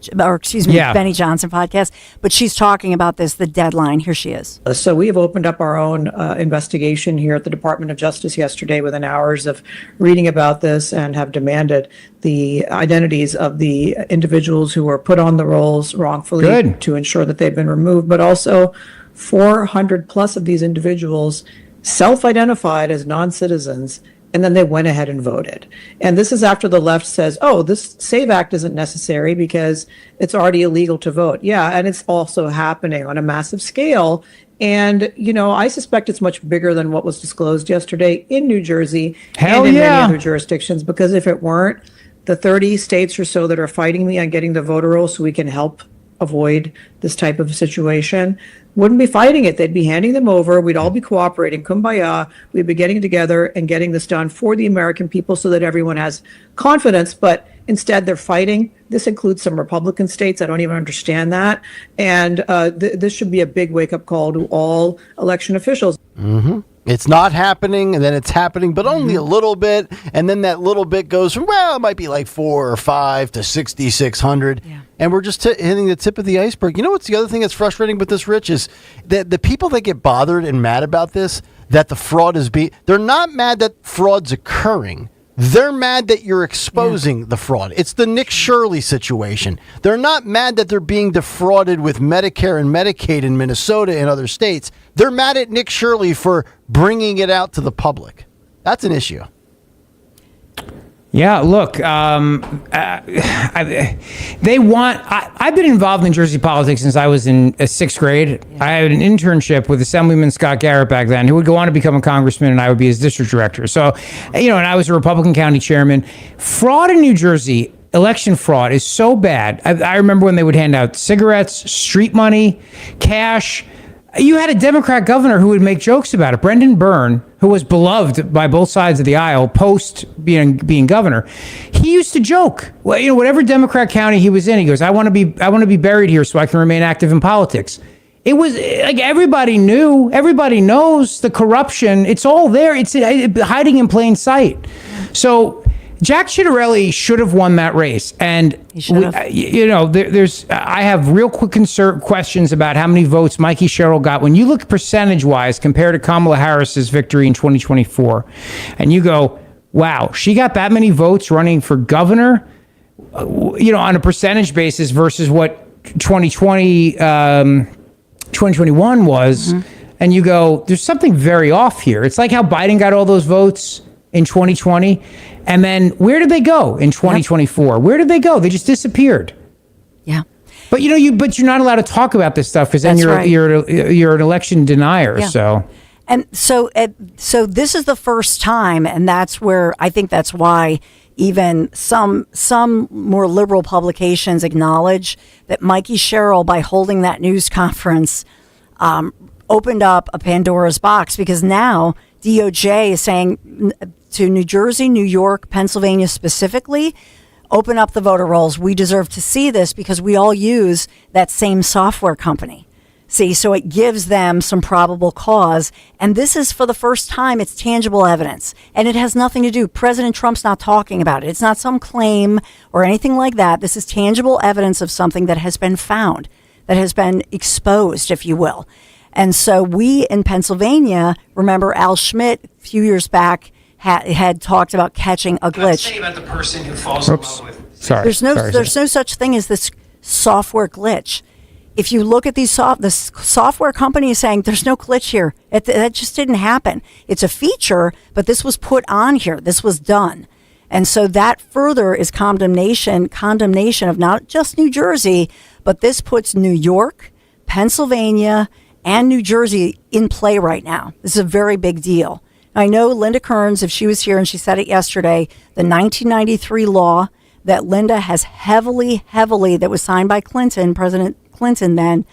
podcast, but she's talking about the deadline. Here she is. So we have opened up our own investigation here at the Department of Justice yesterday within hours of reading about this and have demanded the identities of the individuals who were put on the rolls wrongfully to ensure that they've been removed, but also 400 plus of these individuals self-identified as non-citizens, and then they went ahead and voted. And this is after the left says, oh, this SAVE Act isn't necessary because it's already illegal to vote. Yeah, and it's also happening on a massive scale. And, I suspect it's much bigger than what was disclosed yesterday in New Jersey and in many other jurisdictions, because if it weren't, the 30 states or so that are fighting me on getting the voter roll so we can help avoid this type of situation wouldn't be fighting it. They'd be handing them over. We'd all be cooperating. Kumbaya. We'd be getting together and getting this done for the American people so that everyone has confidence. But instead, they're fighting. This includes some Republican states. I don't even understand that. And this should be a big wake-up call to all election officials. Mm-hmm. It's not happening, and then it's happening, but only a little bit. And then that little bit goes from, it might be like 4 or 5 to 6,600. Yeah. And we're just hitting the tip of the iceberg. You know what's the other thing that's frustrating with this, Rich, is that the people that get bothered and mad about this, that the fraud is they're not mad that fraud's occurring. They're mad that you're exposing the fraud. It's the Nick Shirley situation. They're not mad that they're being defrauded with Medicare and Medicaid in Minnesota and other states. They're mad at Nick Shirley for bringing it out to the public. That's an issue. Yeah, look, they want. I've been involved in Jersey politics since I was in sixth grade. Yeah. I had an internship with Assemblyman Scott Garrett back then, who would go on to become a congressman, and I would be his district director. So, and I was a Republican county chairman. Fraud in New Jersey, election fraud, is so bad. I remember when they would hand out cigarettes, street money, cash. You had a Democrat governor who would make jokes about it. Brendan Byrne, who was beloved by both sides of the aisle post being governor, he used to joke. Well, whatever Democrat county he was in, he goes, I want to be buried here so I can remain active in politics. It was like everybody knows the corruption. It's all there. It's hiding in plain sight. So Jack Ciattarelli should have won that race, and I have real quick questions about how many votes Mikey Sherrill got. When you look percentage-wise compared to Kamala Harris's victory in 2024, and you go, "Wow, she got that many votes running for governor," on a percentage basis versus what 2021 was, and you go, "There's something very off here." It's like how Biden got all those votes in 2020. And then where did they go in 2024? Yep. Where did they go? They just disappeared. Yeah. But but you're not allowed to talk about this stuff because then you're an election denier. Yeah. So. And so this is the first time, and that's where I think that's why even some more liberal publications acknowledge that Mikey Sherrill, by holding that news conference, opened up a Pandora's box, because now DOJ is saying to New Jersey, New York, Pennsylvania specifically, open up the voter rolls. We deserve to see this because we all use that same software company. See, so it gives them some probable cause. And this is, for the first time, it's tangible evidence. And it has nothing to do. President Trump's not talking about it. It's not some claim or anything like that. This is tangible evidence of something that has been found, that has been exposed, if you will. And so we in Pennsylvania, remember Al Schmidt a few years back had talked about catching a glitch. Say about the person who falls in love with. Sorry. There's no such thing as this software glitch. If you look at the software company is saying there's no glitch here. That just didn't happen. It's a feature, but this was put on here. This was done. And so that further is condemnation of not just New Jersey, but this puts New York, Pennsylvania, and New Jersey in play right now. This is a very big deal. I know Linda Kearns, if she was here, and she said it yesterday, the 1993 law that Linda has heavily, that was signed by President Clinton then,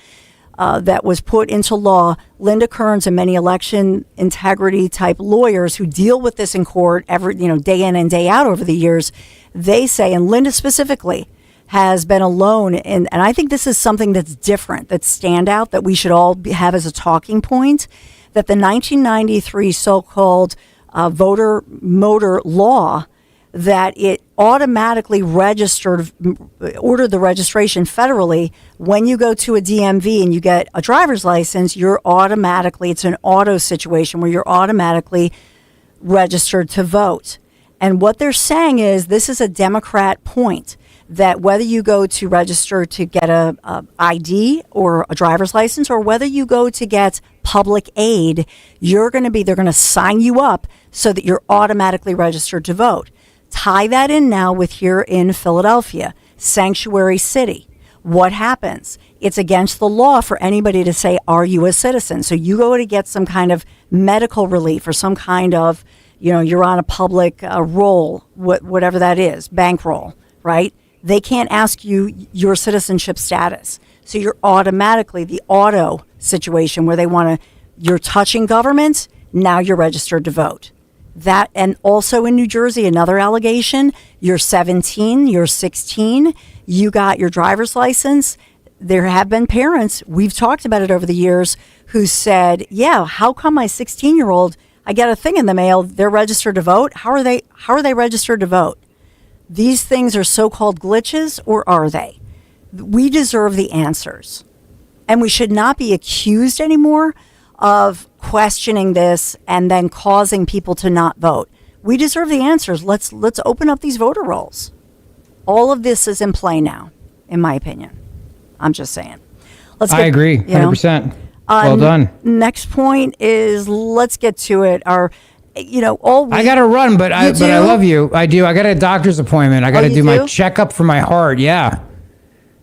that was put into law. Linda Kearns and many election integrity type lawyers who deal with this in court day in and day out over the years, they say, and Linda specifically has been alone, and I think this is something that's different, that's standout, that we should all have as a talking point, that the 1993 so-called voter motor law, that it automatically ordered the registration federally. When you go to a DMV and you get a driver's license, it's an auto situation where you're automatically registered to vote. And what they're saying is this is a Democrat point, that whether you go to register to get a ID or a driver's license, or whether you go to get public aid, they're going to sign you up so that you're automatically registered to vote. Tie that in now with here in Philadelphia, sanctuary city. What happens? It's against the law for anybody to say, are you a citizen? So you go to get some kind of medical relief or some kind of, you're on a public roll, whatever that is, bankroll, right? They can't ask you your citizenship status. So you're automatically the auto situation where you're touching government, now you're registered to vote. That, and also in New Jersey, another allegation, you're 17, you're 16, you got your driver's license. There have been parents, we've talked about it over the years, who said, yeah, how come my 16-year-old, I get a thing in the mail, they're registered to vote? How are they registered to vote? These things are so-called glitches, or are they? We deserve the answers. And we should not be accused anymore of questioning this and then causing people to not vote. We deserve the answers. Let's open up these voter rolls. All of this is in play now, in my opinion. I'm just saying. I agree, 100%. Well done. Next point is, let's get to it. I got to run, but I love you. I do. I got a doctor's appointment. I got to do my checkup for my heart. Yeah.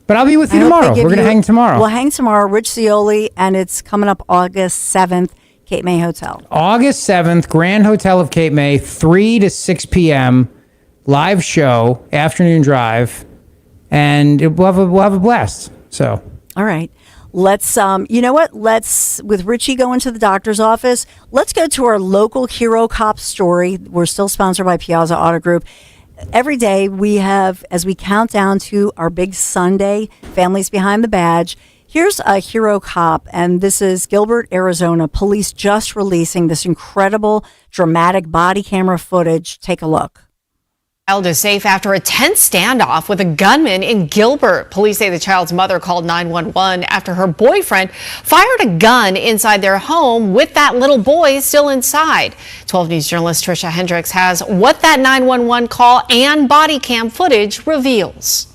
But I'll be with you tomorrow. We're going to hang tomorrow. We'll hang tomorrow. Rich Scioli, and it's coming up August 7th, Cape May Hotel. August 7th, Grand Hotel of Cape May, 3 to 6 p.m., live show, afternoon drive, and we'll have a blast. So. All right. Let's, with Richie going to the doctor's office, let's go to our local hero cop story. We're still sponsored by Piazza Auto Group. Every day we have, as we count down to our big Sunday, Families Behind the Badge, here's a hero cop, and this is Gilbert, Arizona. Police just releasing this incredible, dramatic body camera footage. Take a look. Child is safe after a tense standoff with a gunman in Gilbert. Police say the child's mother called 911 after her boyfriend fired a gun inside their home with that little boy still inside. 12 News journalist Trisha Hendricks has what that 911 call and body cam footage reveals.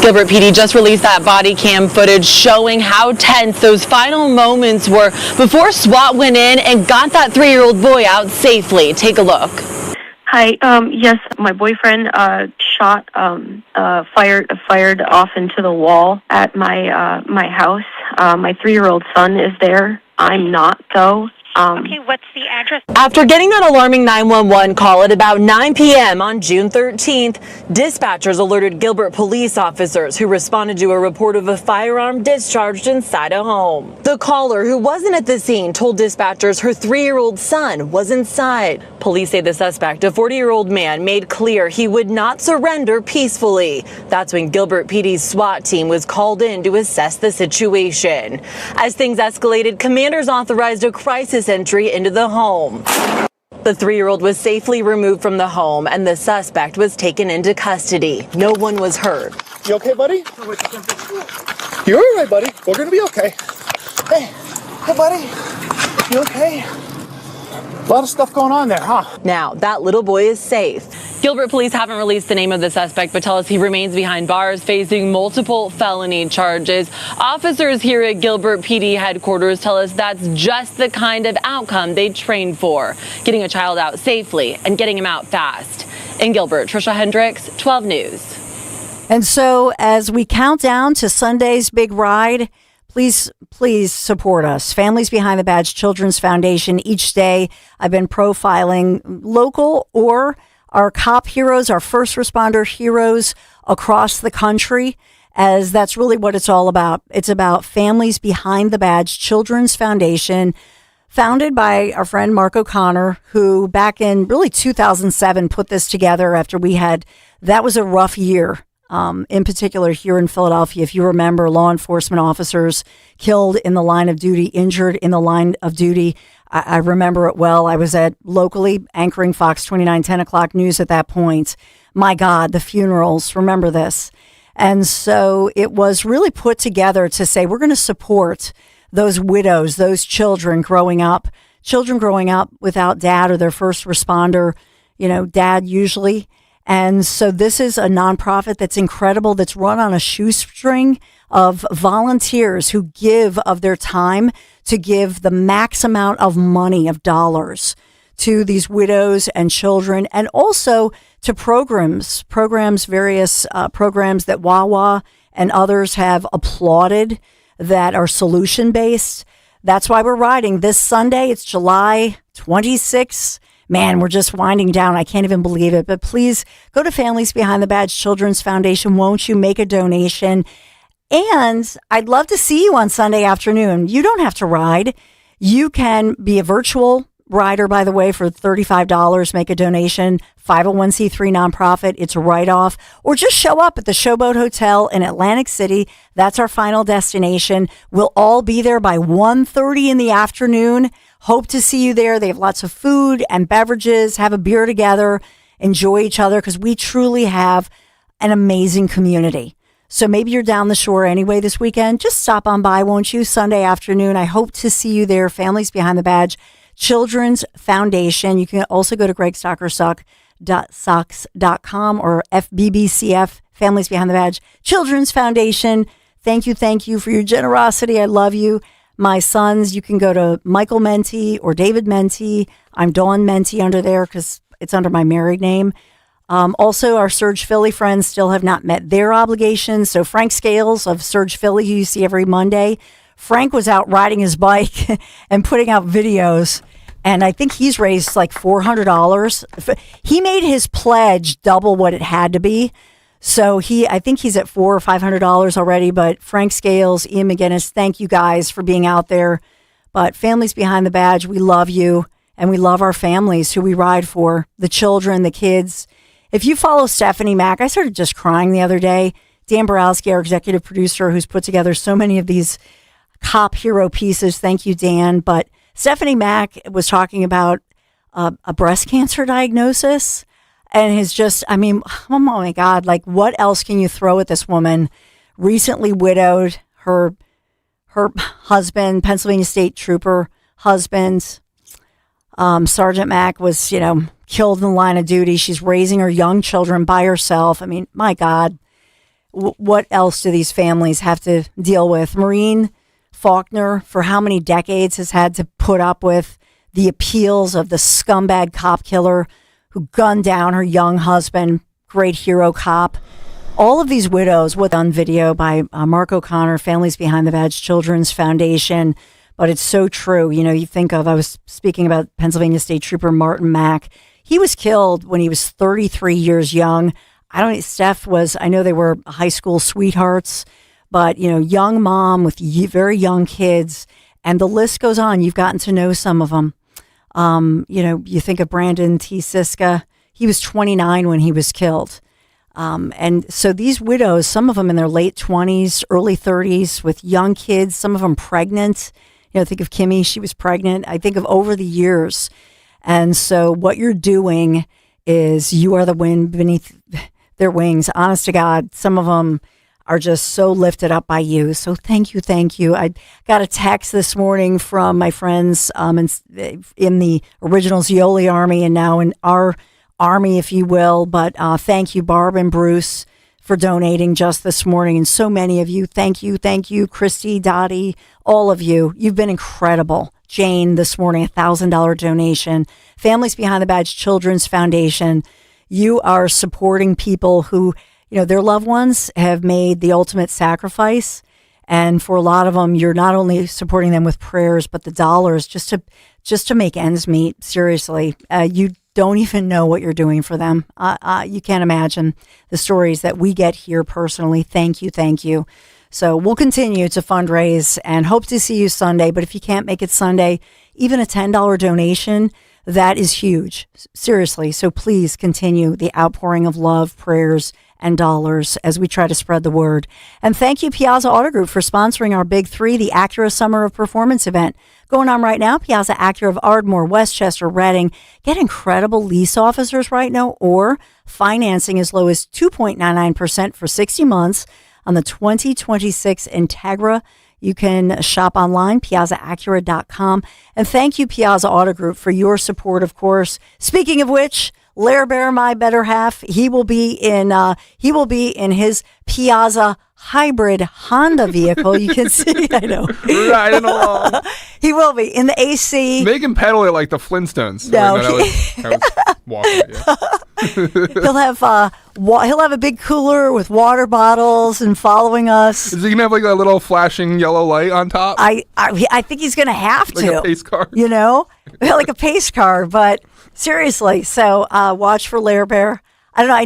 Gilbert PD just released that body cam footage showing how tense those final moments were before SWAT went in and got that 3-year-old boy out safely. Take a look. Hi. Yes, my boyfriend fired off into the wall at my house. My 3-year-old son is there. I'm not, though. Okay, what's the address? After getting that alarming 911 call at about 9 p.m. on June 13th, dispatchers alerted Gilbert police officers who responded to a report of a firearm discharged inside a home. The caller, who wasn't at the scene, told dispatchers her 3-year-old son was inside. Police say the suspect, a 40-year-old man, made clear he would not surrender peacefully. That's when Gilbert PD's SWAT team was called in to assess the situation. As things escalated, commanders authorized a crisis entry into the home. The 3-year-old was safely removed from the home and the suspect was taken into custody. No one was hurt. You okay, buddy? You're all right, buddy. We're gonna be okay. Hey, buddy. You okay? A lot of stuff going on there, huh? Now, that little boy is safe. Gilbert police haven't released the name of the suspect, but tell us he remains behind bars, facing multiple felony charges. Officers here at Gilbert PD headquarters tell us that's just the kind of outcome they trained for, getting a child out safely and getting him out fast. In Gilbert, Trisha Hendricks, 12 News. And so as we count down to Sunday's big ride, please support us. Families Behind the Badge Children's Foundation. Each day I've been profiling local or our cop heroes, our first responder heroes across the country, as that's really what it's all about. It's about Families Behind the Badge Children's Foundation, founded by our friend Mark O'Connor, who back in really 2007 put this together after that was a rough year. In particular here in Philadelphia, if you remember, law enforcement officers killed in the line of duty, injured in the line of duty. I remember it well. I was locally anchoring Fox 29 10 o'clock news at that point. My God, the funerals, remember this. And so it was really put together to say, we're going to support those widows, those children growing up without dad or their first responder, dad usually. And so this is a nonprofit that's incredible, that's run on a shoestring of volunteers who give of their time to give the max amount of money, of dollars, to these widows and children, and also to various programs that Wawa and others have applauded that are solution-based. That's why we're riding this Sunday. It's July 26th. Man, we're just winding down. I can't even believe it. But please go to Families Behind the Badge Children's Foundation. Won't you make a donation? And I'd love to see you on Sunday afternoon. You don't have to ride. You can be a virtual rider, by the way, for $35. Make a donation. 501c3 nonprofit. It's a write-off. Or just show up at the Showboat Hotel in Atlantic City. That's our final destination. We'll all be there by 1:30 in the afternoon. Hope to see you there. They have lots of food and beverages. Have a beer together. Enjoy each other, because we truly have an amazing community. So maybe you're down the shore anyway this weekend. Just stop on by, won't you? Sunday afternoon. I hope to see you there. Families Behind the Badge Children's Foundation. You can also go to gregstockersuck.socks.com or FBBCF, Families Behind the Badge Children's Foundation. Thank you for your generosity. I love you. My sons, you can go to Michael Menti or David Menti. I'm Dawn Menti under there because it's under my married name. Also, our Surge Philly friends still have not met their obligations. So Frank Scales of Surge Philly, who you see every Monday, Frank was out riding his bike and putting out videos. And I think he's raised like $400. He made his pledge double what it had to be. So I think he's at $400 or $500 already. But Frank Scales, Ian McGinnis, thank you guys for being out there. But Families Behind the Badge, we love you. And we love our families who we ride for, the children, the kids. If you follow Stephanie Mack, I started just crying the other day. Dan Borowski, our executive producer, who's put together so many of these cop hero pieces. Thank you, Dan. But Stephanie Mack was talking about a breast cancer diagnosis. And is just, I mean, oh my God, like what else can you throw at this woman? Recently widowed, her husband, Pennsylvania State Trooper husband, Sergeant Mack was, killed in the line of duty. She's raising her young children by herself. I mean, my God, what else do these families have to deal with? Maureen Faulkner, for how many decades, has had to put up with the appeals of the scumbag cop killer who gunned down her young husband, great hero cop. All of these widows, on video by Mark O'Connor, Families Behind the Badge Children's Foundation. But it's so true. You think of, I was speaking about Pennsylvania State Trooper Martin Mack. He was killed when he was 33 years young. I know they were high school sweethearts, but, young mom with very young kids. And the list goes on. You've gotten to know some of them. You think of Brandon T. Siska. He was 29 when he was killed. And so these widows, some of them in their late 20s, early 30s with young kids, some of them pregnant. Think of Kimmy. She was pregnant. I think of over the years. And so what you're doing is you are the wind beneath their wings. Honest to God, some of them are just so lifted up by you. So thank you. I got a text this morning from my friends in the original Zioli Army and now in our Army, if you will. But thank you, Barb and Bruce, for donating just this morning. And so many of you. Thank you, Christy, Dottie, all of you. You've been incredible. Jane, this morning, $1,000 donation. Families Behind the Badge Children's Foundation. You are supporting people who, their loved ones have made the ultimate sacrifice. And for a lot of them, you're not only supporting them with prayers, but the dollars just to make ends meet. Seriously, you don't even know what you're doing for them. You can't imagine the stories that we get here personally. Thank you. So we'll continue to fundraise and hope to see you Sunday. But if you can't make it Sunday, even a $10 donation, that is huge. Seriously. So please continue the outpouring of love, prayers, and dollars as we try to spread the word. And thank you, Piazza Auto Group, for sponsoring our Big Three, the Acura Summer of Performance event. Going on right now, Piazza Acura of Ardmore, Westchester, Reading. Get incredible lease officers right now or financing as low as 2.99% for 60 months on the 2026 Integra. You can shop online, piazzaacura.com. And thank you, Piazza Auto Group, for your support, of course. Speaking of which, Lair Bear, my better half, he will be in his Piazza hybrid Honda vehicle. You can see, I know. Riding along. He will be in the AC. Make him pedal it like the Flintstones. No, that was walking it, yeah. He'll have a big cooler with water bottles and following us. Is he gonna have like a little flashing yellow light on top? I think he's gonna have to. Like a pace car. Like a pace car. But seriously, so watch for Lair Bear. I don't know. I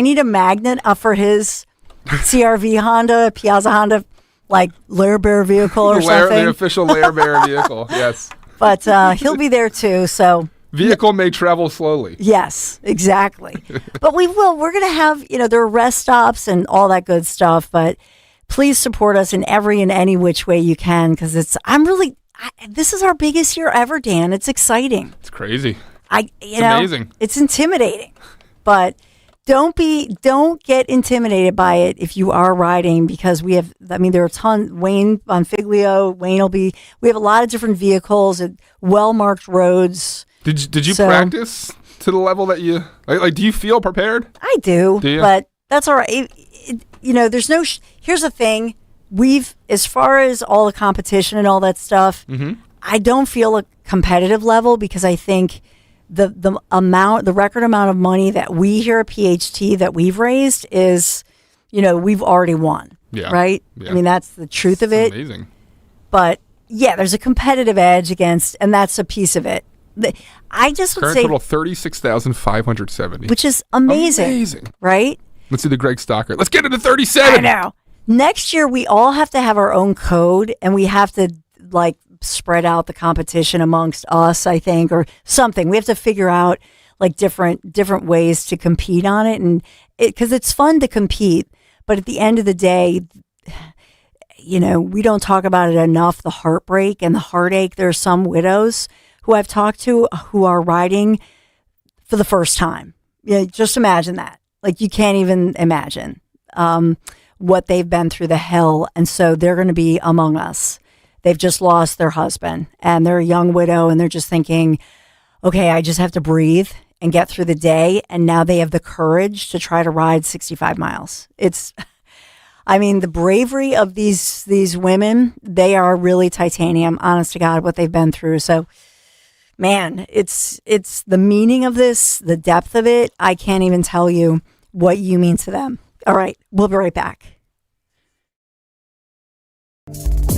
need a magnet for his CRV Honda, Piazza Honda, like Lair Bear vehicle or something. The official Lair Bear vehicle, yes. But he'll be there too, so. Vehicle may travel slowly. Yes, exactly. But we're going to have, there are rest stops and all that good stuff, but please support us in every and any which way you can, because this is our biggest year ever, Dan. It's exciting. It's crazy. It's amazing. It's intimidating, but don't get intimidated by it if you are riding, because there are tons. Wayne Bonfiglio, we have a lot of different vehicles at well-marked roads. Did you practice to the level that you, like, do you feel prepared? I do. Do you? But that's all right. There's no, here's the thing. As far as all the competition and all that stuff, I don't feel a competitive level, because I think the record amount of money that we here at PHT that we've raised is, we've already won. Yeah. Right? Yeah. I mean, that's the truth of it. Amazing. But yeah, there's a competitive edge and that's a piece of it. I just would Current say total 36,570, which is amazing. Right? Let's do the Greg Stocker. Let's get into 37. I know. Next year we all have to have our own code, and we have to spread out the competition amongst us, I think, or something. We have to figure out different ways to compete on it, and because it's fun to compete, but at the end of the day, we don't talk about it enough. The heartbreak and the heartache. There are some widows who I've talked to who are riding for the first time. Just imagine that. You can't even imagine what they've been through, the hell. And so they're going to be among us. They've just lost their husband, and they're a young widow, and they're just thinking, okay, I just have to breathe and get through the day. And now they have the courage to try to ride 65 miles. The bravery of these women, they are really titanium, honest to God, what they've been through. So, man, it's the meaning of this, the depth of it. I can't even tell you what you mean to them. All right, we'll be right back.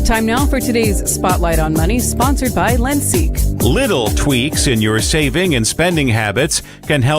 Time now for today's Spotlight on Money, sponsored by LendSeek. Little tweaks in your saving and spending habits can help